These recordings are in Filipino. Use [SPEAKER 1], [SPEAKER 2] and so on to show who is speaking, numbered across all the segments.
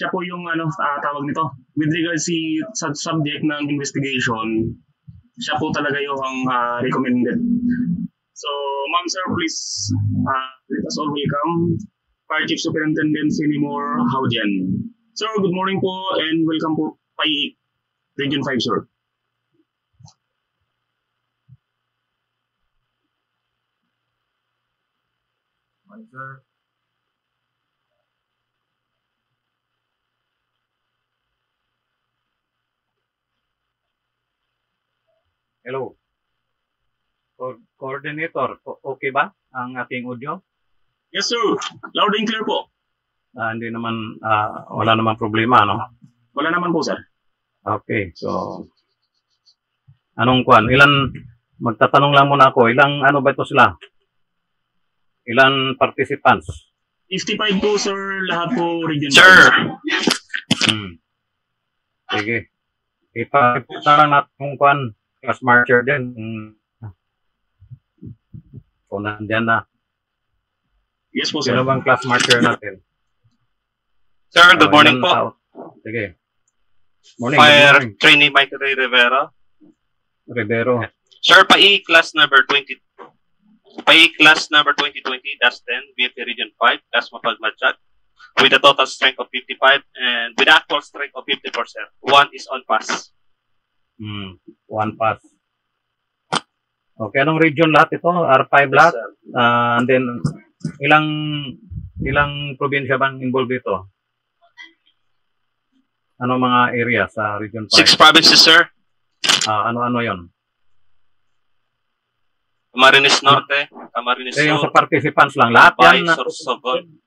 [SPEAKER 1] siya po yung tawag nito. With regards sa subject ng investigation, siya po talaga yung recommended. So, Ma'am Sir, please let us all welcome Fire Chief Superintendent Sinimor Haudian. Sir, good morning po and welcome po kay Region 5, sir.
[SPEAKER 2] Hi, sir. Hello. Coordinator, okay ba ang aking audio?
[SPEAKER 1] Yes, sir. Loud and clear po.
[SPEAKER 2] Hindi naman, wala namang problema, no?
[SPEAKER 1] Wala naman po, sir.
[SPEAKER 2] Okay, so, anong kwan? Magtatanong lang muna ako, ilang ano ba ito sila? Ilan participants?
[SPEAKER 1] 55 po, sir. Lahat po Region 5.
[SPEAKER 3] Sir!
[SPEAKER 2] Sige. Ipakita lang natin kung kwan, class marcher din. Kung nandiyan na.
[SPEAKER 1] Yes po, sir.
[SPEAKER 2] Sino bang class marcher natin?
[SPEAKER 3] Sir, good morning po.
[SPEAKER 2] Sige. Morning.
[SPEAKER 3] Fire
[SPEAKER 2] Good morning.
[SPEAKER 3] Trainee Michael Ray Rivera.
[SPEAKER 2] Rivero.
[SPEAKER 3] Sir, PAE class number 20. PAE class number 2020-10, BFP Region 5, class Mapagmadjak, with a total strength of 55 and with actual strength of 50%. One is on pass.
[SPEAKER 2] One pass. Okay, anong region lahat ito? R5 lahat?
[SPEAKER 3] Yes,
[SPEAKER 2] And then, ilang probinsya bang involved dito? Ano mga area sa Region 5?
[SPEAKER 3] 6 provinces, sir.
[SPEAKER 2] Ano-ano yon?
[SPEAKER 3] Camarines Norte, Camarines
[SPEAKER 2] Yung sa
[SPEAKER 3] Sur,
[SPEAKER 2] participants lang. Lahat
[SPEAKER 3] Bay,
[SPEAKER 2] yan.
[SPEAKER 3] Sorsogon.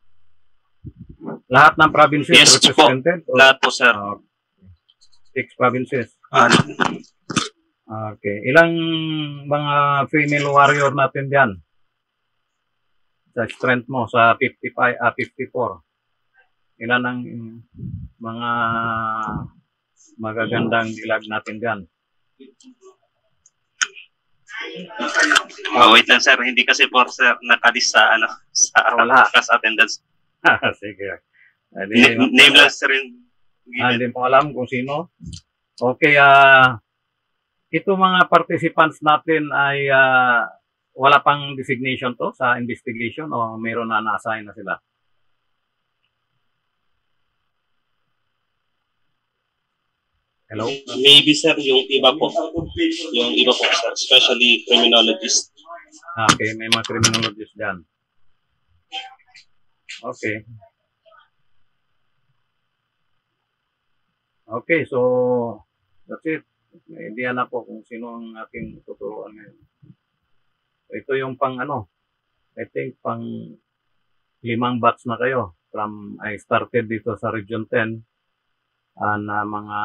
[SPEAKER 2] Lahat ng provinces
[SPEAKER 3] Yes po.
[SPEAKER 2] represented?
[SPEAKER 3] Lahat po, sir.
[SPEAKER 2] 6 provinces.
[SPEAKER 3] Ah,
[SPEAKER 2] Okay. Ilang mga female warrior natin dyan? Sa strength mo, sa 54. Ilan ang mga magagandang dilag natin dyan?
[SPEAKER 3] wait lang, sir. Hindi kasi po, sir, nakalis sa, sa
[SPEAKER 2] Wala.
[SPEAKER 3] class attendance.
[SPEAKER 2] Sige.
[SPEAKER 3] Name lang, sir, yung
[SPEAKER 2] Hindi mo alam kung sino. Okay, ito mga participants natin ay wala pang designation to sa investigation o mayroon na na-assign na sila? Hello?
[SPEAKER 3] Maybe, sir, yung iba po. Yung iba po, sir. Especially criminologist.
[SPEAKER 2] Okay, may mga criminologists dyan. Okay. Okay, so that's it. May idea na po kung sino ang aking tuturuan ngayon. Ito yung I think pang 5 batch na kayo. I started dito sa Region 10 and mga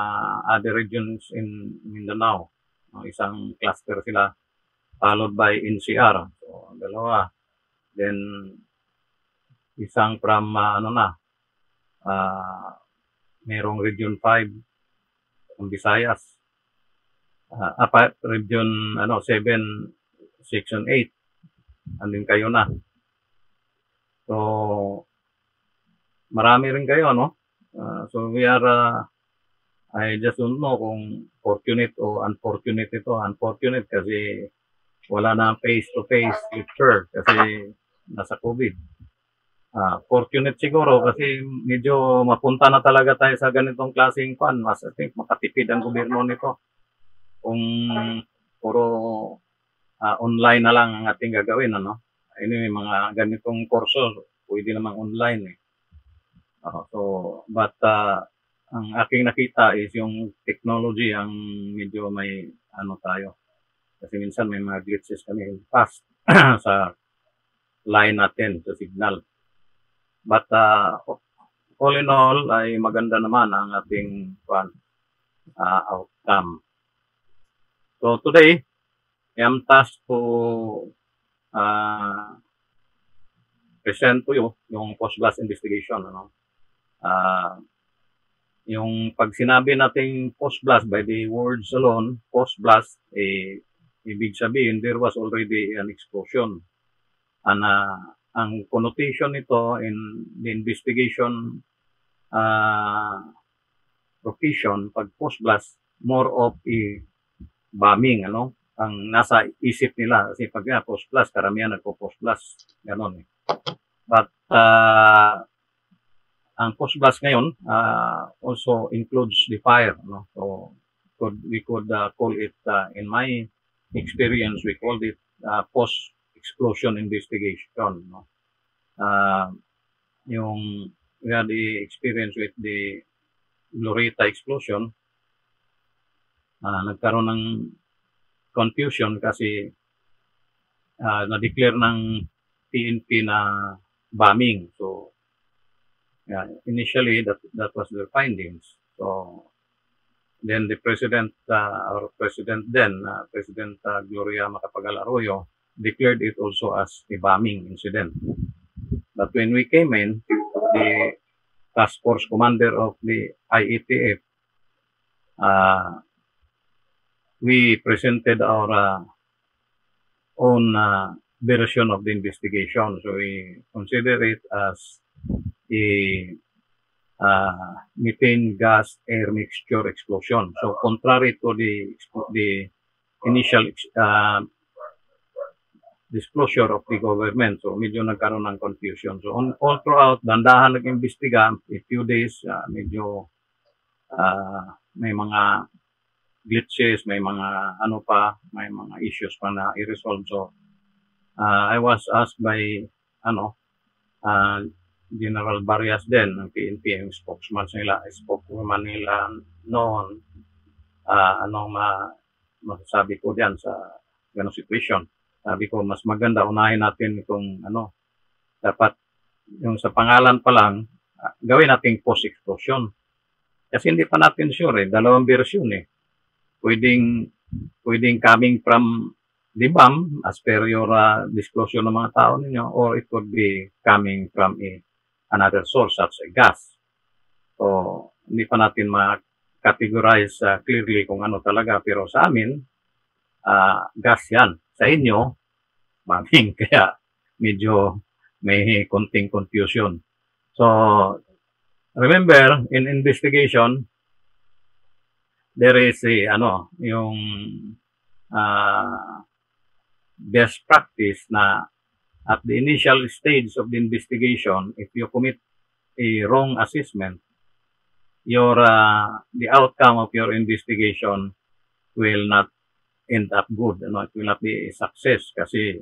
[SPEAKER 2] other regions in Mindanao. Isang cluster sila, followed by NCR. So, 2. Then, isang from, merong Region 5, ang Visayas. Region 7, Section 8. Andin kayo na. So, marami rin kayo, no? So, we are, I just don't know kung fortunate o unfortunate ito. Unfortunate kasi wala na face-to-face lecture kasi nasa COVID. Fortunate siguro kasi medyo mapunta na talaga tayo sa ganitong klaseng pan. Mas I think makatipid ang gobyerno nito. Kung puro online na lang ang ating gagawin, ano? Anyway, mga ganitong kurso, pwede namang online eh. But ang aking nakita is yung technology ang medyo may tayo. Kasi minsan may mga glitches kami fast sa line natin, sa signal. But all in all, ay maganda naman ang ating outcome. So today, I am tasked to present to you yung post-blast investigation. Yung pag sinabi nating post-blast, by the words alone, post-blast, ibig sabihin, there was already an explosion. And ang connotation nito in the investigation profession, pag post-blast, more of bombing, ano, ang nasa isip nila. Kasi pag post-blast, karamihan nagpo-post-blast, ganon. But, ang post-blast ngayon also includes the fire, no? So we could call it, in my experience, we called it post-explosion investigation, no? Yung we had the experience with the Glorieta explosion, nagkaroon ng confusion kasi na-declare ng PNP na bombing. So yeah, initially that was their findings. So then the president, our president then, President Gloria Macapagal Arroyo, declared it also as a bombing incident. But when we came in, the task force commander of the IETF, we presented our own version of the investigation. So we consider it as a methane gas air mixture explosion. So contrary to the initial disclosure of the government, so medyo nagkaroon ng confusion. So all throughout, dandahan nag-imbestiga, a few days, medyo may mga glitches, may mga may mga issues pa na i-resolve. So I was asked by General Barrias din ng PNP, yung spokeswoman nila noon, anong masasabi ko diyan sa ganung situation. Sabi ko, mas maganda unahin natin itong dapat yung sa pangalan pa lang, gawin nating post-explosion. Kasi hindi pa natin sure, dalawang version eh. Pwedeng coming from the bomb as per your disclosure ng mga tao ninyo, or it could be coming from another source such as gas. So, hindi pa natin ma-categorize clearly kung ano talaga, pero sa amin, gas yan. Sa inyo, bombing, kaya medyo may konting confusion. So, remember, in investigation, there is yung best practice na at the initial stage of the investigation, if you commit a wrong assessment, the outcome of your investigation will not end up good. It will not be a success kasi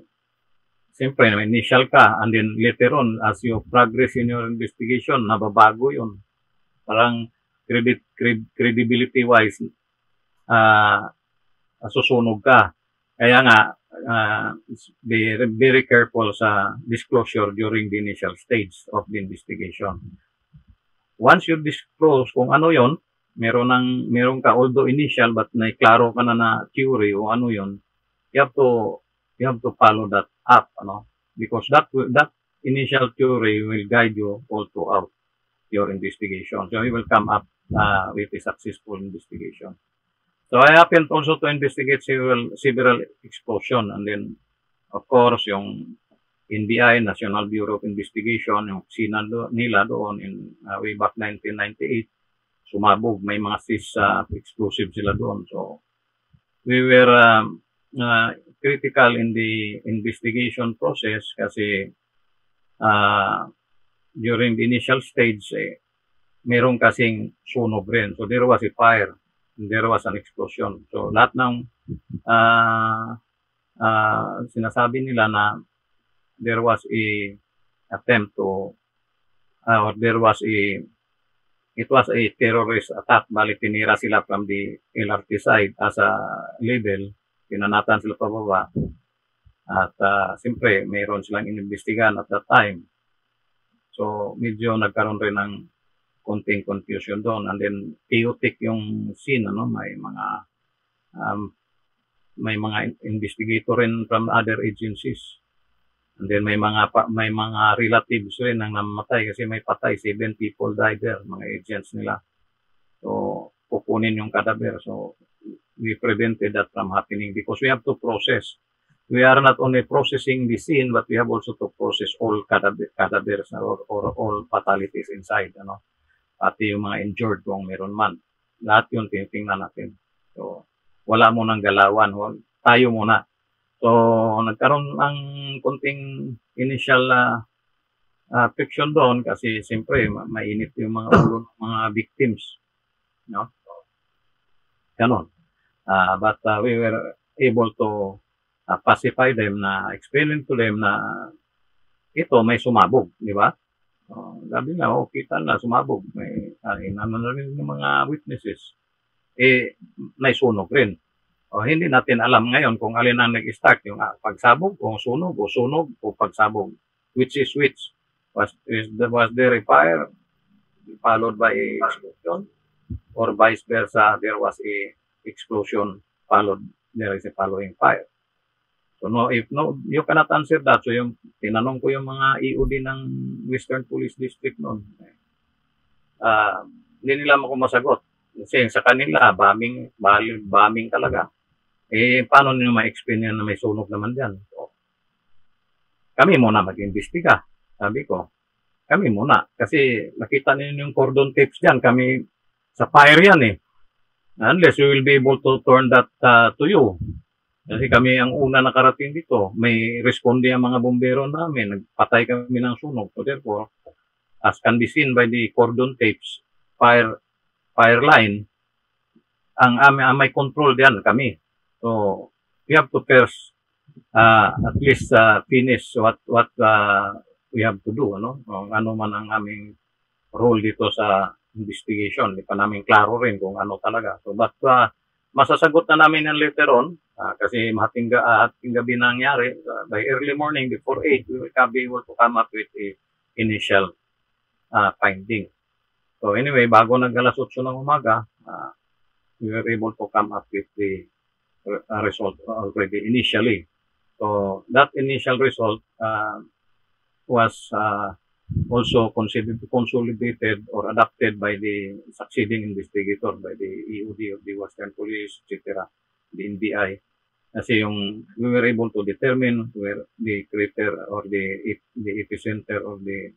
[SPEAKER 2] siyempre, initial ka, and then later on, as you progress in your investigation, nababago yun. Parang credibility-wise, susunog ka. Kaya nga, be very careful sa disclosure during the initial stage of the investigation. Once you disclose kung ano yon, meron ka, although initial, but klaro ka na theory o ano yon, you have to follow that up, because that initial theory will guide you all throughout your investigation. So you will come up with a successful investigation. So I happened also to investigate several explosion, and then of course yung NBI, National Bureau of Investigation, yung opisina nila doon in way back 1998, sumabog, may mga explosive sila doon. So we were critical in the investigation process kasi during the initial stage, meron kasing sunog rin. So there was a fire, and there was an explosion. So lahat ng sinasabi nila na there was a attempt to, or it was a terrorist attack. Bali, tinira sila from the LRT side as a level, pinanatan sila pababa. At siyempre, mayroon silang inimbestigahan at that time. So, medyo nagkaroon rin ng konting confusion doon. And then, chaotic yung scene, may mga investigator rin from other agencies. And then, may mga relatives rin ang namatay kasi may patay, 7 people died there, mga agents nila. So, kukunin yung cadaver. So, we prevented that from happening because we have to process. We are not only processing the scene, but we have also to process all cadavers or all fatalities inside. pati yung mga injured kung meron man. Lahat yun tinitingnan natin. So, wala mo nang galawan. Tayo muna. So, nagkaroon ng kunting initial friction doon kasi siyempre mainit yung mga ulo ng mga victims. No? Ganon. But we were able to pacify them, na explain to them na ito may sumabog, di ba? Sabi nga, kita na sumabog. May inano na rin ng mga witnesses. May sunog rin. Hindi natin alam ngayon kung alin ang nag-start, yung pagsabog o sunog o pagsabog. Which is which? Was there a fire followed by a explosion? Or vice versa, there was a explosion there is a following fire. So you cannot answer that. So tinanong ko yung mga EOD ng Western Police District noon. Hindi nila ako masagot. Kasi sa kanila, bombing talaga. Paano nyo ma-explain yan na may sunog naman dyan? So, kami muna mag-imbestiga. Sabi ko, kami muna. Kasi nakita niyo yung cordon tapes dyan. Kami sa fire yan eh. Unless we will be able to turn that to you. Kasi kami ang una nakarating dito. May responde ang mga bombero namin. Nagpatay kami ng sunog. So therefore, as can be seen by the cordon tapes, fire line, ang may control diyan kami. So, we have to first at least finish what we have to do, ano? Ano man ang aming role dito sa investigation. Di pa namin klaro rin kung ano talaga. So, but masasagot na namin yan later on kasi hating gabi nangyari. By early morning, before 8, we will be able to come up with a initial finding. So anyway, bago nag-alas 8 ng umaga, we were able to come up with the result already initially. So that initial result was also consolidated or adopted by the succeeding investigator, by the EOD of the Western Police, etc., the NBI. Kasi we were able to determine where the crater or the epicenter of the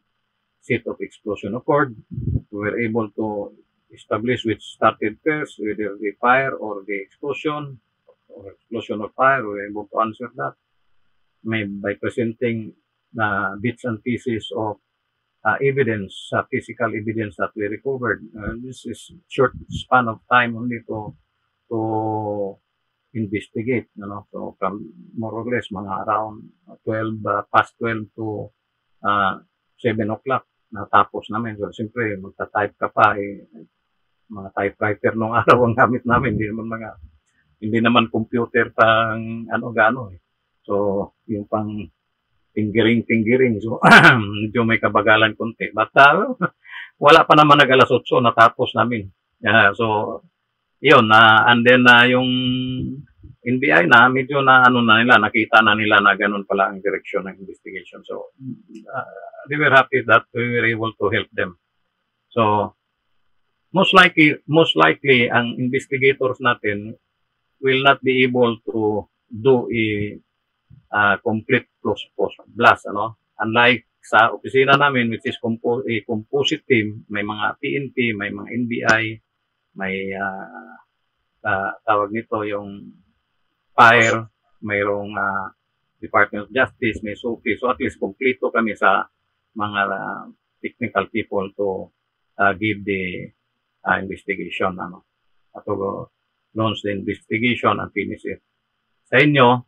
[SPEAKER 2] seat of explosion occurred. We were able to establish which started first, whether the fire or the explosion of fire. We were able to answer that by presenting bits and pieces of evidence, physical evidence that we recovered. This is short span of time only to investigate, so from more or less mga around past 12 to 7 o'clock natapos namin. So siyempre magta-type ka pa, mga typewriter nung araw ang gamit namin, hindi naman computer pang gaano eh. So yung pang fingering. So, medyo may kabagalan konti. But, wala pa naman nag-alas 8, natapos namin. So, yun. And then, yung NBI medyo nakita na nila na ganun pala ang direksyon ng investigation. So, they were happy that we were able to help them. So, most likely, ang investigators natin will not be able to do a complete close blast, Unlike sa opisina namin, which is a composite team, may mga PNP, may mga NBI, may tawag nito yung fire, mayroong Department of Justice, may SOPI. So at least kompleto kami sa mga technical people to give the investigation, to launch the investigation and finish it. Sa inyo,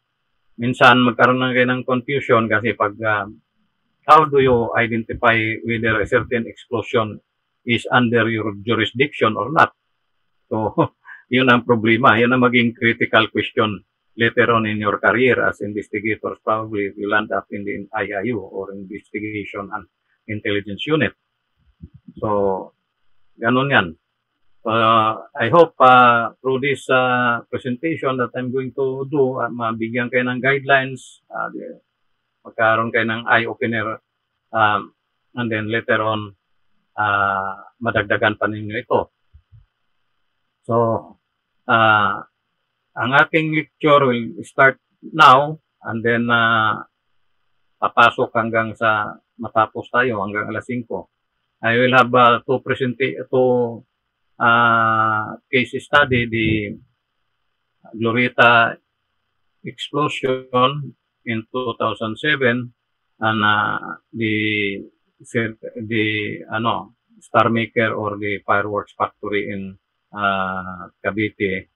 [SPEAKER 2] minsan magkaroon na kayo ng confusion kasi pag how do you identify whether a certain explosion is under your jurisdiction or not? So, yun ang problema. Yun ang maging critical question later on in your career as investigators. Probably you land up in the IIU or Investigation and Intelligence Unit. So, ganun yan. I hope through this presentation that I'm going to do, mabigyan kayo ng guidelines, magkaroon kayo ng eye-opener, and then later on, madagdagan pa ninyo ito. So, ang aking lecture will start now, and then papasok hanggang sa matapos tayo, hanggang alas 5. I will have two case study, the Glorieta explosion in 2007 and the Star Maker or the fireworks factory in Cavite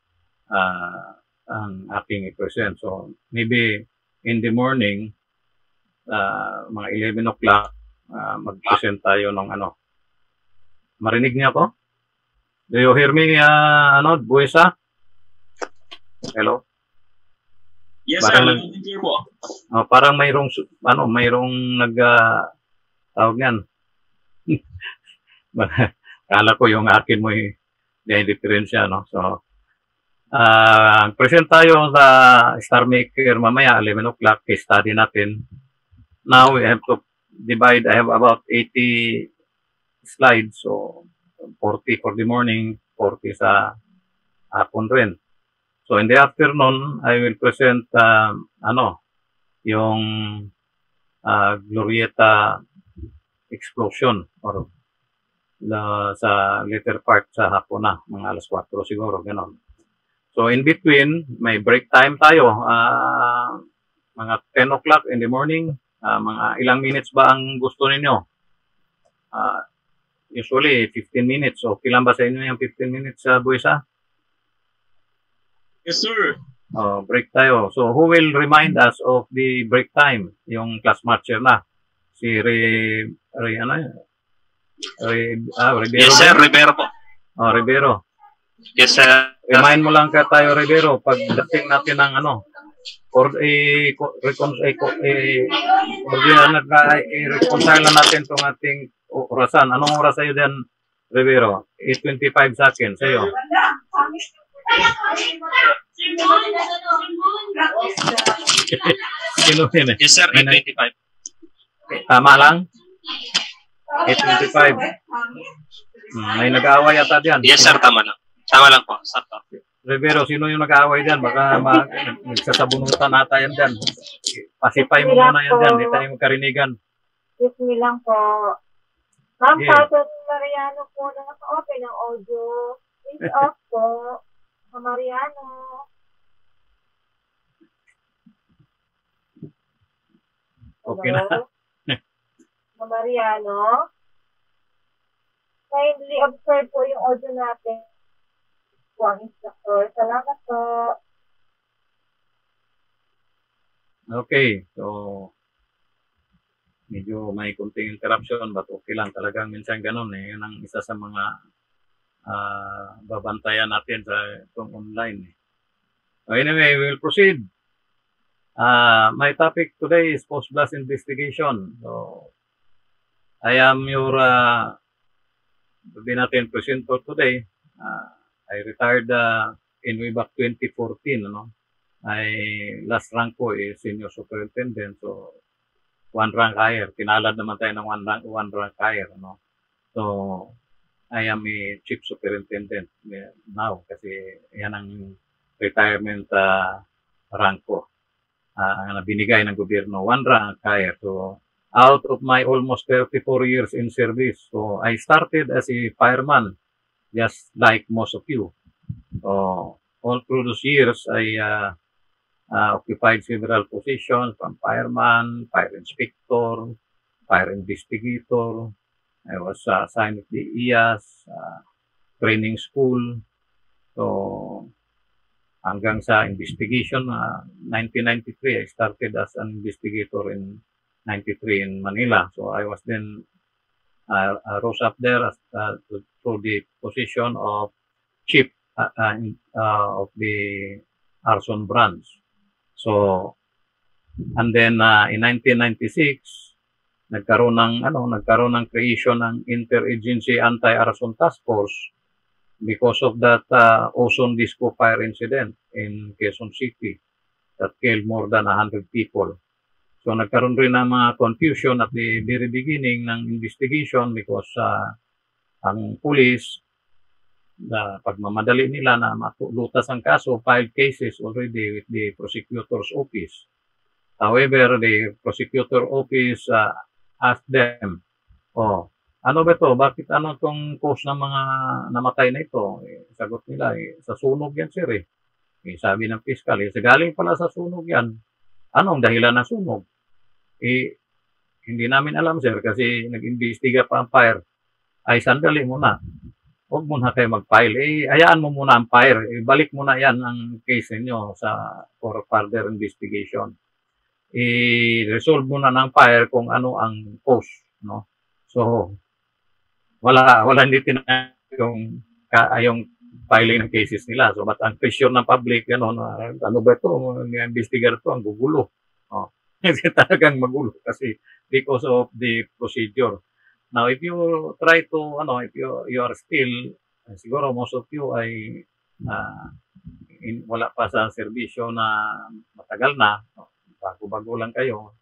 [SPEAKER 2] ang aking i-present. So maybe in the morning, mga 11 o'clock, mag-present tayo ng Marinig niya ako? Do you hear me, Buesa? Hello?
[SPEAKER 1] Yes,
[SPEAKER 2] Parang
[SPEAKER 1] sir. Clear po.
[SPEAKER 2] Parang mayroong tawag niyan. Kala ko yung akin mo may diferensya, no? So, present tayo sa Star Maker mamaya, 11 o'clock, case study natin. Now, we have to divide. I have about 80 slides, so 40 for the morning, 40 sa hapon rin. So, in the afternoon, I will present, yung Glorieta explosion or sa later part sa hapon na, mga alas 4 siguro, gano'n. So, in between, may break time tayo. Mga 10 o'clock in the morning, mga ilang minutes ba ang gusto ninyo? Usually, 15 minutes. So, okay lang ba sa inyo yung 15 minutes, Buesa?
[SPEAKER 1] Yes, sir.
[SPEAKER 2] Break tayo. So, who will remind us of the break time? Yung class marcher na. Si Rivero.
[SPEAKER 3] Yes, sir. Rivero po.
[SPEAKER 2] Rivero.
[SPEAKER 3] Yes, sir.
[SPEAKER 2] Remind mo lang ka tayo, Rivero, pag dating natin ng i-reconcile na natin itong ating orasan. Anong oras sa'yo din, Rivero? 8:25 sa akin, sa'yo.
[SPEAKER 3] Yes, sir. 8:25.
[SPEAKER 2] Tama lang? 8:25. May nag-aaway yata dyan.
[SPEAKER 3] Yes, sir. Tama lang. Tama lang po. Sakto.
[SPEAKER 2] Rivero, sino yung nag-aaway dyan? Baka nagsasabunutan nata yan dyan. Pasipay mo muna yan dyan. Hindi tayo magkarinigan.
[SPEAKER 4] Excuse me lang po. Ma'am,
[SPEAKER 2] Yeah.
[SPEAKER 4] Father Mariano po na naka-open ng audio. Please off po. Sa Mariano.
[SPEAKER 2] Okay na.
[SPEAKER 4] Sa Mariano. Kindly observe po yung audio natin. Po ang instructor. Salamat po.
[SPEAKER 2] Okay. So, medyo may kunting interruption but okay lang. Talagang minsan ganun eh. Yun ang isa sa mga babantayan natin sa itong online. Anyway, we'll proceed. My topic today is post-blast investigation. So, I am your sabi natin presenter today. I retired in way back 2014. Last rank ko is senior superintendent. So, one rank higher. Kinalad naman tayo ng one rank higher. So, I am a chief superintendent now kasi yan ang retirement rank ko. Na binigay ng gobyerno, one rank higher. So, out of my almost 34 years in service, so I started as a fireman, just like most of you. So, all through those years, I occupied several positions from fireman, fire inspector, fire investigator. I was assigned at the IAS, training school. So, hanggang sa investigation, 1993, I started as an investigator in 93 in Manila. So, I was then rose up there to the position of chief of the arson branch. So, and then in 1996, nagkaroon ng creation ng Interagency Anti-Arson Task Force because of that ozone disco fire incident in Quezon City that killed more than 100 people. So nagkaroon rin ng mga confusion at the very beginning ng investigation because ang police, pagmamadali nila na matulutas ang kaso, filed cases already with the prosecutor's office. However, the prosecutor office asked them, ano ba to? Bakit ano tong cause ng mga namatay na ito? Sagot nila, sa sunog yan, sir, eh. Sabi ng piskal, galing pala sa sunog yan. Anong dahilan ng sunog? Hindi namin alam, sir, kasi nag-imbestiga pa ang fire. Ay, sandali muna. Huwag muna kayo mag-file. Hayaan mo muna ang fire. Balik muna yan ang case ninyo for further investigation. I-resolve muna ng fire kung ano ang cause, no? So, wala hindi yung filing ng cases nila. So, but ang pressure ng public, ano ba ito? Ang investigator ito, ang gugulo. Oh. Kasi talagang magulo kasi because of the procedure. Now, if you try to, if you are still, siguro most of you ay wala pa sa serbisyo na matagal na, bago-bago lang kayo.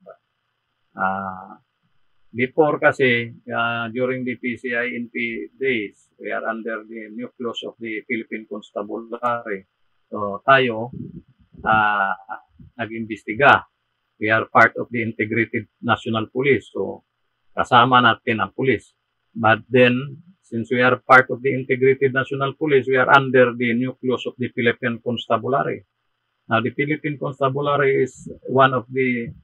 [SPEAKER 2] Before kasi, during the PCINP days, we are under the nucleus of the Philippine Constabulary. So, tayo, nag-imbestiga. We are part of the Integrated National Police. So, kasama natin ang police. But then, since we are part of the Integrated National Police, we are under the nucleus of the Philippine Constabulary. Now, the Philippine Constabulary is one of the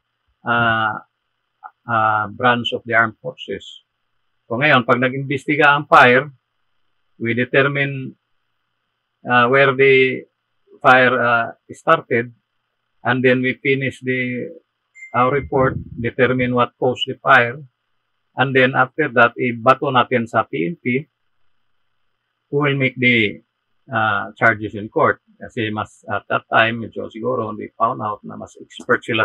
[SPEAKER 2] branch of the armed forces. So, ngayon, pag nag-imbestiga ang fire, we determine where the fire started, and then we finish our report, determine what caused the fire, and then after that, ibato natin sa PNP, who will make the charges in court. Kasi mas at that time, medyo siguro they found out na mas expert sila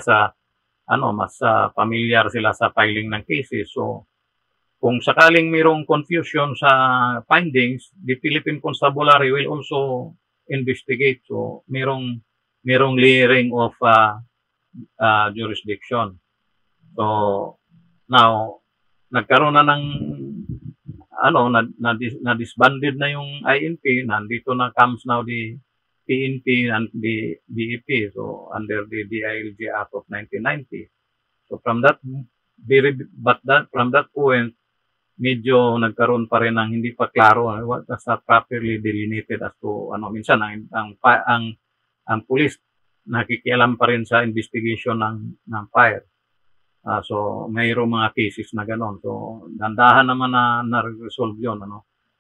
[SPEAKER 2] mas familiar sila sa filing ng cases. So, kung sakaling mayroong confusion sa findings, the Philippine Constabulary will also investigate. So, mayroong layering of jurisdiction. So, now, nagkaroon na ng na-disbanded na yung INP, nandito na comes now the PNP and the DEP, so under the DILG Act of 1990. So from that point, medyo nagkaroon pa rin ng hindi pa klaro, was not properly delineated as to minsan ang police nakikialam pa rin sa investigation ng fire. So, mayroong mga cases na gano'n. So, dandahan naman na-resolve yun.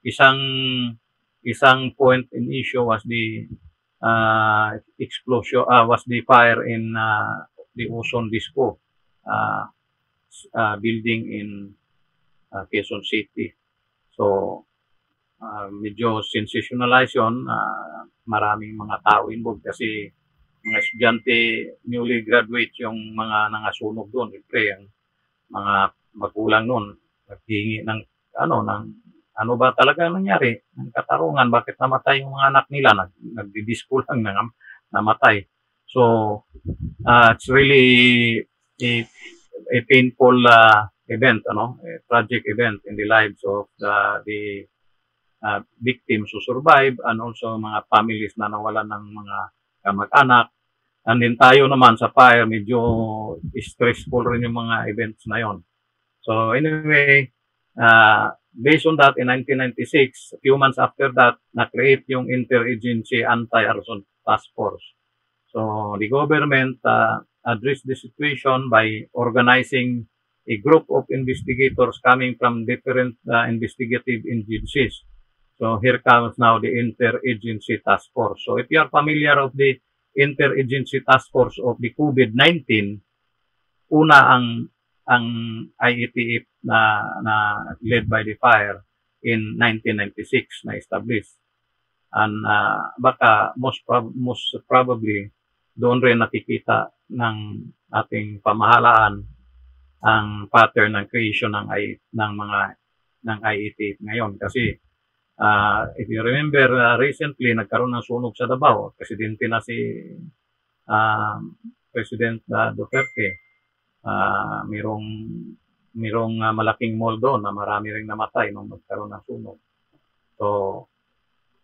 [SPEAKER 2] Isang point in issue was the explosion, was the fire in the Ozone Disco building in Quezon City. So, medyo sensationalize yun. Maraming mga tao involved kasi mga estudyante, newly graduate yung mga nangasunog doon. Siyempre, ang mga magulang noon, naghihingi ng ano ba talaga nangyari? Ng katarungan, bakit namatay yung mga anak nila? Nagdidisco lang namatay. So, it's really a painful event, a tragic event in the lives of the victims who survive and also mga families na nawalan ng mga kamag-anak. And then tayo naman sa fire, medyo stressful rin yung mga events na yon. So anyway, based on that, in 1996, a few months after that, na-create yung Interagency Anti-Arson Task Force. So the government addressed the situation by organizing a group of investigators coming from different investigative agencies. So here comes now the Interagency Task Force. So if you are familiar of the Interagency Task Force of the COVID-19, una ang IETF na led by the fire in 1996 na established. And baka most probably doon rin nakikita ng ating pamahalaan ang pattern ng creation ng IETF ngayon. Kasi if you remember, recently nagkaroon ng sunog sa Davao. Presidente na si President Duterte. Mayroong malaking mall doon na marami ring namatay nung nagkaroon ng sunog. So,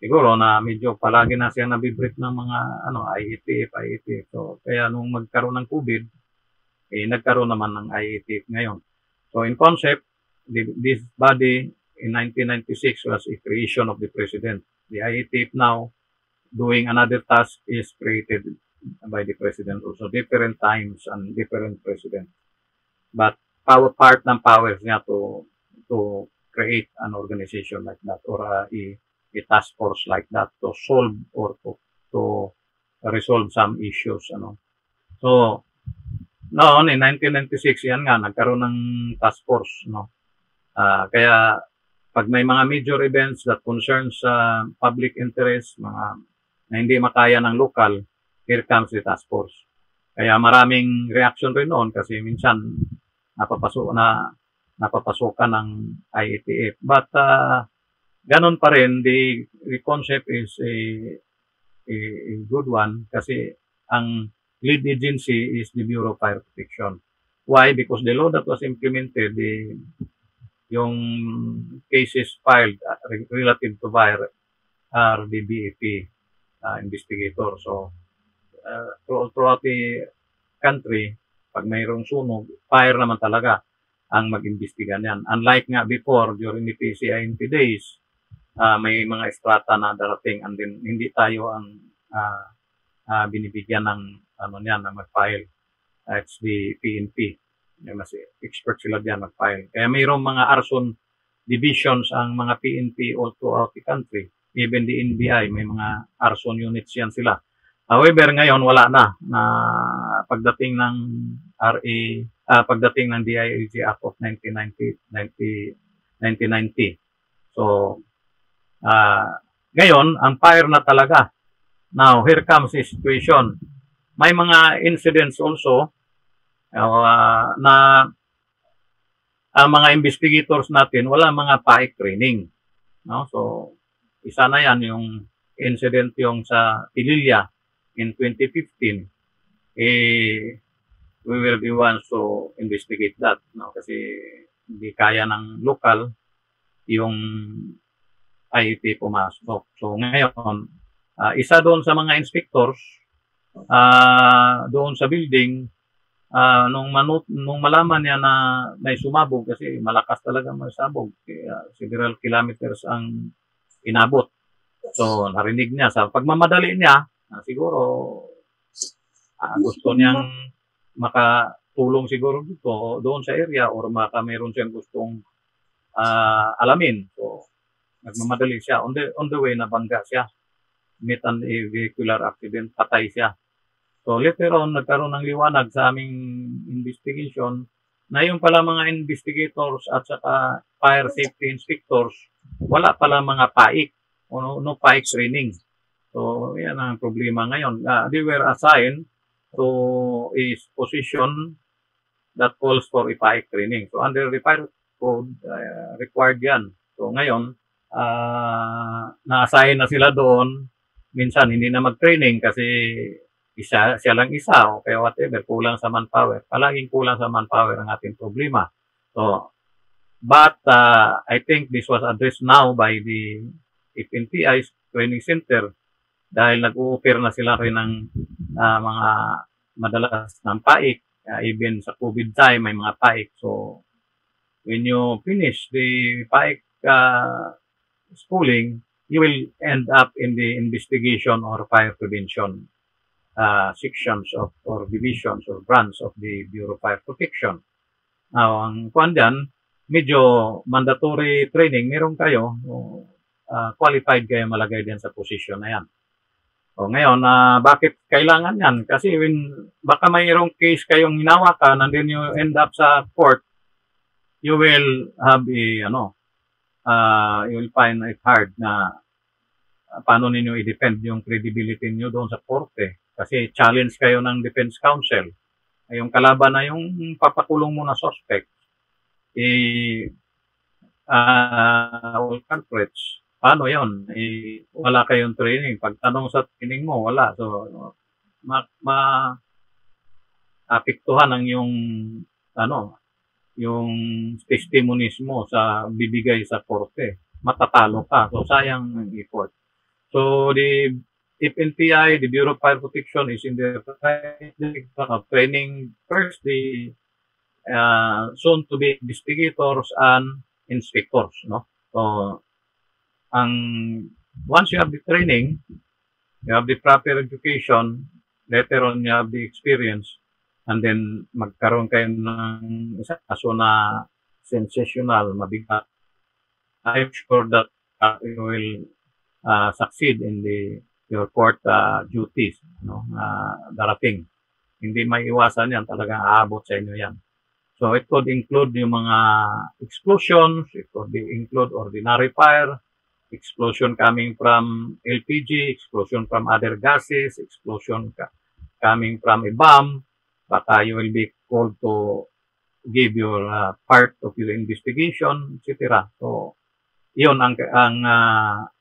[SPEAKER 2] siguro na medyo palagi na siya nabibrief ng mga IETF. So, kaya nung magkaroon ng COVID, nagkaroon naman ng IETF ngayon. So, in concept, this body in 1996 was a creation of the president. The IATF now doing another task is created by the president also, different times and different president. But part ng powers niya to create an organization like that or a task force like that to solve or to resolve some issues. So, noon in 1996, yan nga, nagkaroon ng task force. Kaya pag may mga major events that concerns public interest, mga na hindi makaya ng local, here comes the task force. Kaya maraming reaction rin noon kasi minsan napapasokan ng IATF. But ganun pa rin, the concept is a good one kasi ang lead agency is the Bureau of Fire Protection. Why? Because the law that was implemented, yung cases filed relative to fire are the BAP investigator. So, throughout the country, pag mayroong sunog, fire naman talaga ang mag-imbestiga niyan. Unlike nga before, during the PCINP days, may mga estrata na darating and then hindi tayo ang binibigyan ng na mag-file. It's the PNP. Mas expert sila diyan mag-file. Kaya mayroong mga arson divisions ang mga PNP all throughout the country. Even the NBI, may mga arson units yan sila. However, ngayon wala na pagdating ng pagdating ng DILG Act of 1990. So, ngayon, ang fire na talaga. Now, here comes the situation. May mga incidents also na ang mga investigators natin wala mga PAIC training. So, isa na yan yung incident yung sa Pililla in 2015. We will be ones to investigate that. Kasi hindi kaya ng local yung IAT pumasok. So, ngayon, isa doon sa mga inspectors doon sa building, nung malaman niya na may sumabog kasi malakas talaga may sabog, several kilometers ang inabot. So, narinig niya. Sa pagmamadali niya, siguro gusto niyang makatulong siguro dito doon sa area or mayroon siyang gustong alamin. So, nagmamadali siya. On the way, nabangga siya. Meet an vehicular accident, patay siya. So later on, nagkaroon ng liwanag sa aming investigation na yung pala mga investigators at saka fire safety inspectors, wala pala mga PAIC o no PAIC training. So yan ang problema ngayon. They were assigned to a position that calls for a PAIC training. So under the fire code, required yan. So ngayon, na-assign na sila doon. Minsan hindi na mag-training kasi siya lang isa o kaya whatever, kulang sa manpower. Palaging kulang sa manpower ang ating problema. So, but I think this was addressed now by the FNPI's training center dahil nag-u-offer na sila rin ng mga madalas ng PAIC. Even sa COVID time, may mga PAIC. So, when you finish the PAIC schooling, you will end up in the investigation or fire prevention sections or divisions or branch of the Bureau of Fire Protection. Now, ang kuwan dyan, medyo mandatory training, meron kayo, qualified kayo malagay din sa position na yan. So, ngayon, bakit kailangan yan? Kasi baka mayroong case kayong hinawakan and then you end up sa court, you will have you will find it hard na paano ninyo i-defend yung credibility niyo doon sa korte. Kasi challenge kayo ng defense counsel. Yung kalaban na yung papakulong mo na suspect, all culprits. Paano yun? Wala kayong training. Pag tanong sa training mo, wala. So, apektuhan ang yung testimonies mo sa bibigay sa korte. Matatalo ka. So, sayang ang effort. So, the FNPI, the Bureau of Fire Protection is in the training first the soon to be investigators and inspectors, no? So, once you have the training, you have the proper education, later on you have the experience, and then magkaroon kayo ng isang kaso na sensational, mabigat. I'm sure that you will succeed in your court duties, no? Darating. Hindi maiiwasan yan, talagang aabot sa inyo yan. So it could include yung mga explosions, it could include ordinary fire, explosion coming from LPG, explosion from other gases, explosion coming from a bomb. Baka you will be called to give your part of your investigation, etc. So yun ang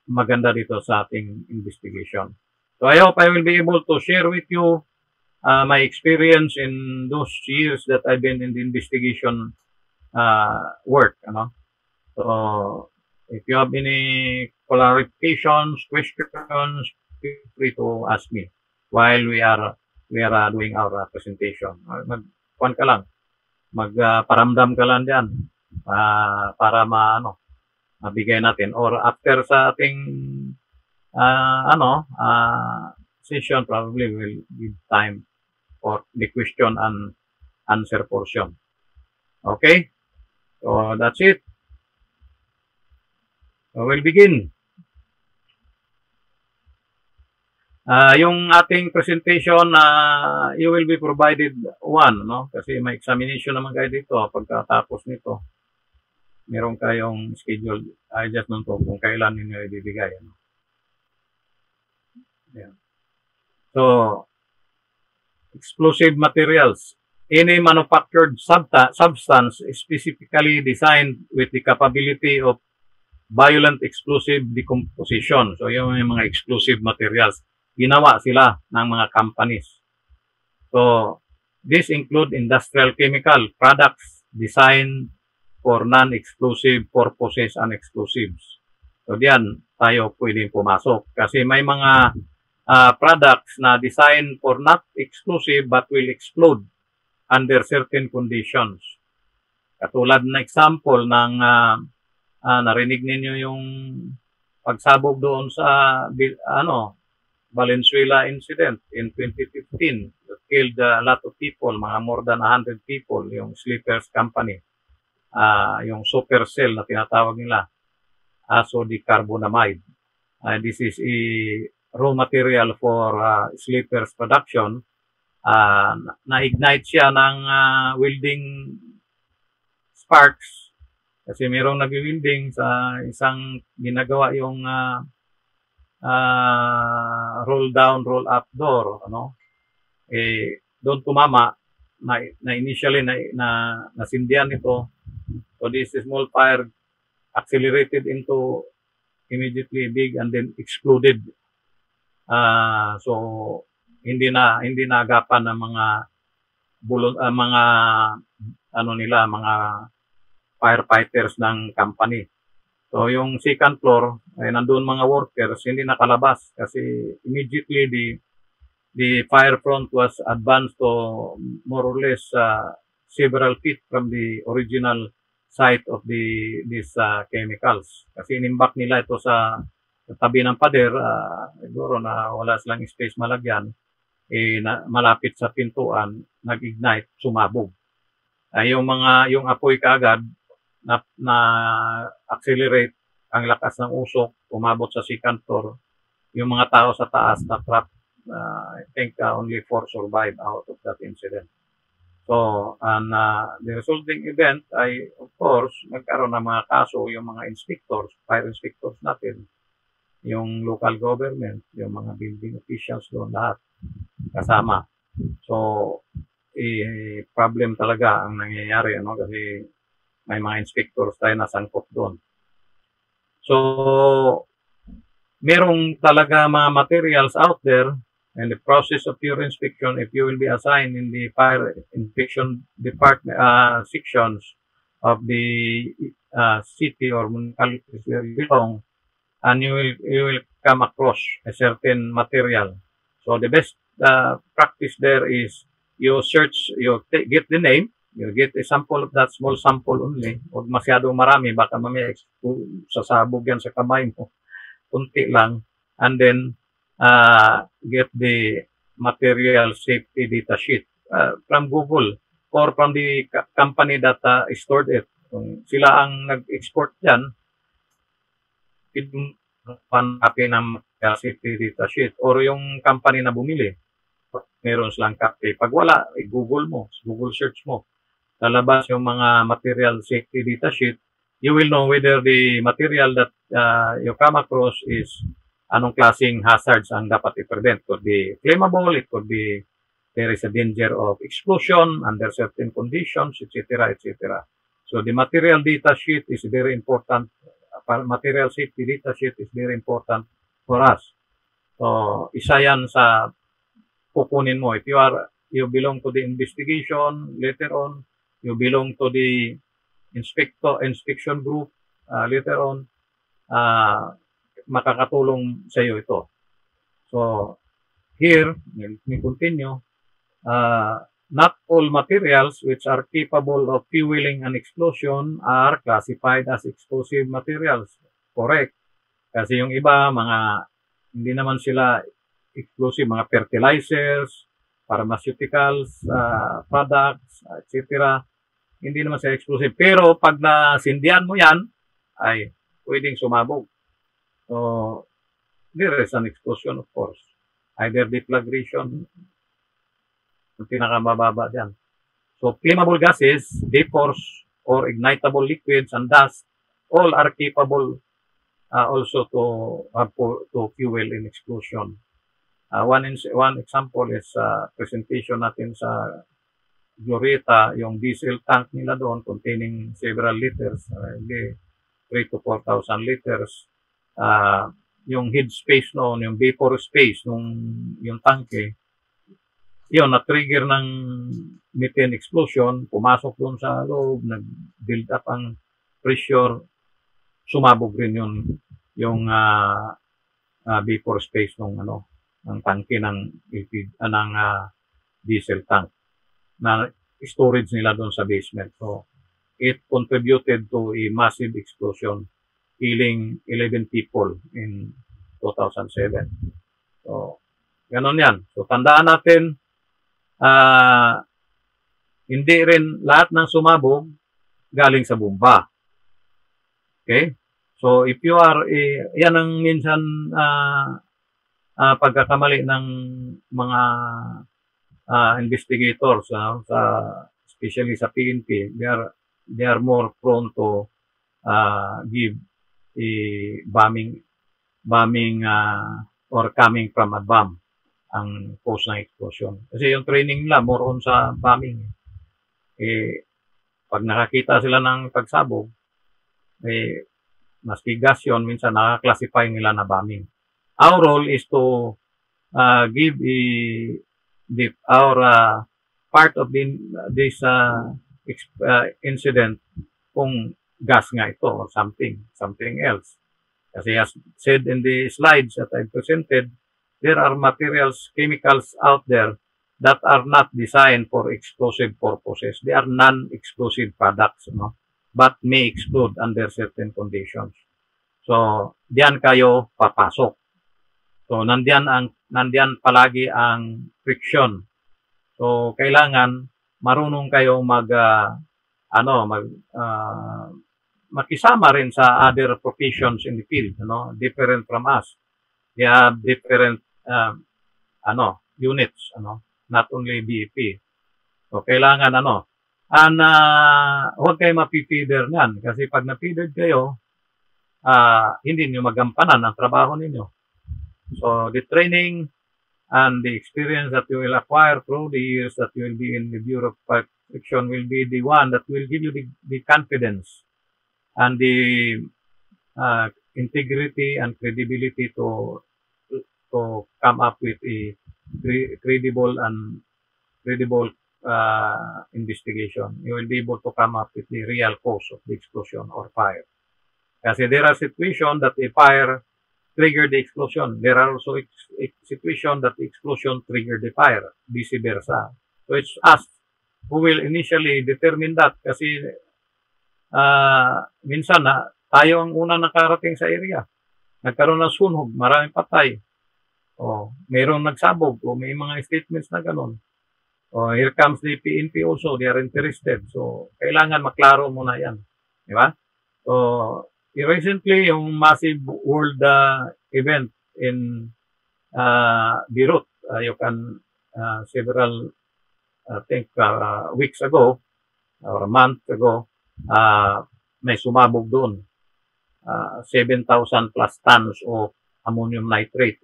[SPEAKER 2] maganda dito sa ating investigation. So I hope I will be able to share with you my experience in those years that I've been in the investigation work. Ano? So, if you have any clarifications, questions, feel free to ask me while we are doing our presentation. Magkuhan ka lang, magparamdam ka lang dyan para mabigay natin. Or after sa ating session, probably will give time for the question and answer portion. Okay? So, that's it. So, we'll begin. Yung ating presentation, you will be provided one, no? Kasi may examination naman kayo dito. Pagkatapos nito, meron kayong schedule. I just don't know kung kailan ninyo ibibigay. Ano? Yeah. So, explosive materials. Any manufactured substance specifically designed with the capability of violent explosive decomposition. So, yung mga explosive materials, ginawa sila ng mga companies. So, this include industrial chemical products designed for non-explosive purposes and explosives. So, diyan tayo pwedeng pumasok. Kasi may mga products na designed for not explosive but will explode under certain conditions. Katulad na example ng narinig ninyo yung pagsabog doon sa Valenzuela incident in 2015 that killed a lot of people, mga more than 100 people, yung Sleepers Company, yung Supercell na tinatawag nila, azodicarbonamide. This is a raw material for sleepers production. Na-ignite siya ng welding sparks kasi mayroong nag-welding sa isang ginagawa yung roll down, roll up door, ano? Doon tumama na initially na nasindihan ito. So this small fire accelerated into immediately big and then exploded. So hindi na agapan ng mga firefighters ng company. So yung second floor ay nandoon mga workers, hindi nakalabas kasi immediately the fire front was advanced to more or less several feet from the original site of these chemicals. Kasi inimbak nila ito sa tabi ng pader, siguro na wala silang space malagyan, malapit sa pintuan, nag-ignite, sumabog. Yung apoy kaagad na accelerate ang lakas ng usok, umabot sa second floor. Yung mga tao sa taas na trap, I think only 4 survived out of that incident. So, and the resulting event ay, of course, nagkaroon ng mga kaso, yung mga inspectors, fire inspectors natin, yung local government, yung mga building officials doon, lahat kasama. So, problem talaga ang nangyayari, ano, kasi may mga inspectors tayo na sangkot doon. So, merong talaga mga materials out there in the process of your inspection. If you will be assigned in the fire inspection department sections of the city or municipalities where you belong, and you will come across a certain material. So the best practice there is you search, you get the name, You get a sample of that small sample only. Huwag masyadong marami, baka mamaya sasabog yan sa kamay mo. Kunti lang. And then, get the material safety data sheet from Google or from the company that stored it. Kung sila ang nag-export dyan, panapin ng material safety data sheet or yung company na bumili. Meron silang copy. Pag wala, Google mo, Google search mo. Lalabas yung mga material safety data sheet, you will know whether the material that you come across is anong klaseng hazards ang dapat i-prevent. Could be flammable, it could be there is a danger of explosion under certain conditions, etc., etc. So the material data sheet is very important. Material safety data sheet is very important for us. So isa yan sa kukunin mo. If you belong to the investigation later on, you belong to the inspection group later on, makakatulong sa iyo ito. So, here, let me continue. Not all materials which are capable of fueling an explosion are classified as explosive materials. Correct. Kasi yung iba, hindi naman sila explosive, mga fertilizers, pharmaceuticals, products, etc. Hindi naman siya explosive. Pero pag nasindihan mo yan, ay pwedeng sumabog. So, there is an explosion, of course. Either deflagration, ang pinakamababa dyan. So, flammable gases, vapors, or ignitable liquids and dust, all are capable also to fuel in explosion. One example is presentation natin sa Glorieta, yung diesel tank nila doon containing several liters, 3 to 4,000 liters. Yung head space noon, yung vapor space yung tanke, yun, na-trigger ng methane explosion, pumasok doon sa loob, nag-build up ang pressure, sumabog rin yung vapor space ng tanke ng diesel tank na storage nila doon sa basement. So, it contributed to a massive explosion, killing 11 people in 2007. So, ganun yan. So, tandaan natin, hindi rin lahat ng sumabog galing sa bomba. Okay? So, if you are, yan ang minsan pagkakamali ng mga investigators, especially sa PNP, they are more prone to give a bombing or coming from a bomb ang cause ng explosion. Kasi yung training nila more on sa bombing. Pag nakakita sila ng pagsabog, maski gas yun, minsan nakaklasify nila na bombing. Our role is to give our part of this incident kung gas nga ito or something else. Kasi as said in the slides that I presented, there are materials, chemicals out there that are not designed for explosive purposes. They are non-explosive products, but may explode under certain conditions. So, diyan kayo papasok. So, nandiyan palagi ang friction. So, kailangan marunong kayo makisama rin sa other professions in the field, different from us. They have different units, not only BEP. So, kailangan huwag kayo mapipidder niyan kasi pag napidder kayo, hindi niyo magampanan ang trabaho ninyo. So, the training and the experience that you will acquire through the years that you will be in the Bureau of Fire Protection will be the one that will give you the confidence and the integrity and credibility to come up with a credible investigation. You will be able to come up with the real cause of the explosion or fire. Kasi there are situations that a fire triggered the explosion. There are also situations that the explosion triggered the fire, vice versa. So it's us who will initially determine that kasi minsan na tayo ang unang nakarating sa area. Nagkaroon ng sunog, maraming patay. O, mayroong nagsabog o may mga statements na ganun. O, here comes the PNP also, they are interested. So, kailangan maklaro muna yan. Di ba? So, recently, yung massive world event in Beirut, you can several, I think, weeks ago, or a month ago, may sumabog doon. 7,000 plus tons of ammonium nitrate.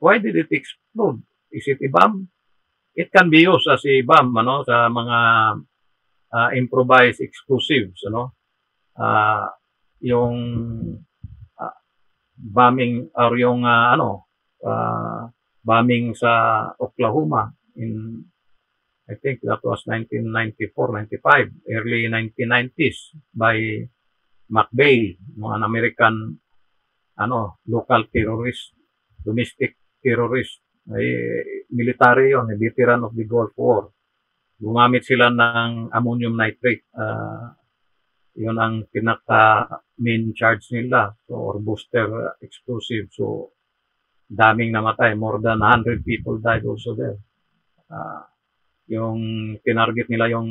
[SPEAKER 2] Why did it explode? Is it a bomb? It can be used as a bomb, ano, sa mga improvised explosives, ano. Yung bombing or yung bombing sa Oklahoma in, I think that was 1994-95, early 1990s by McVeigh, an American local terrorist, domestic terrorist, military yun, veteran of the Gulf War. Gumamit sila ng ammonium nitrate. Yun ang pinaka-main charge nila, or booster explosive. So, daming namatay. More than 100 people died also there. Yung tinarget nila yung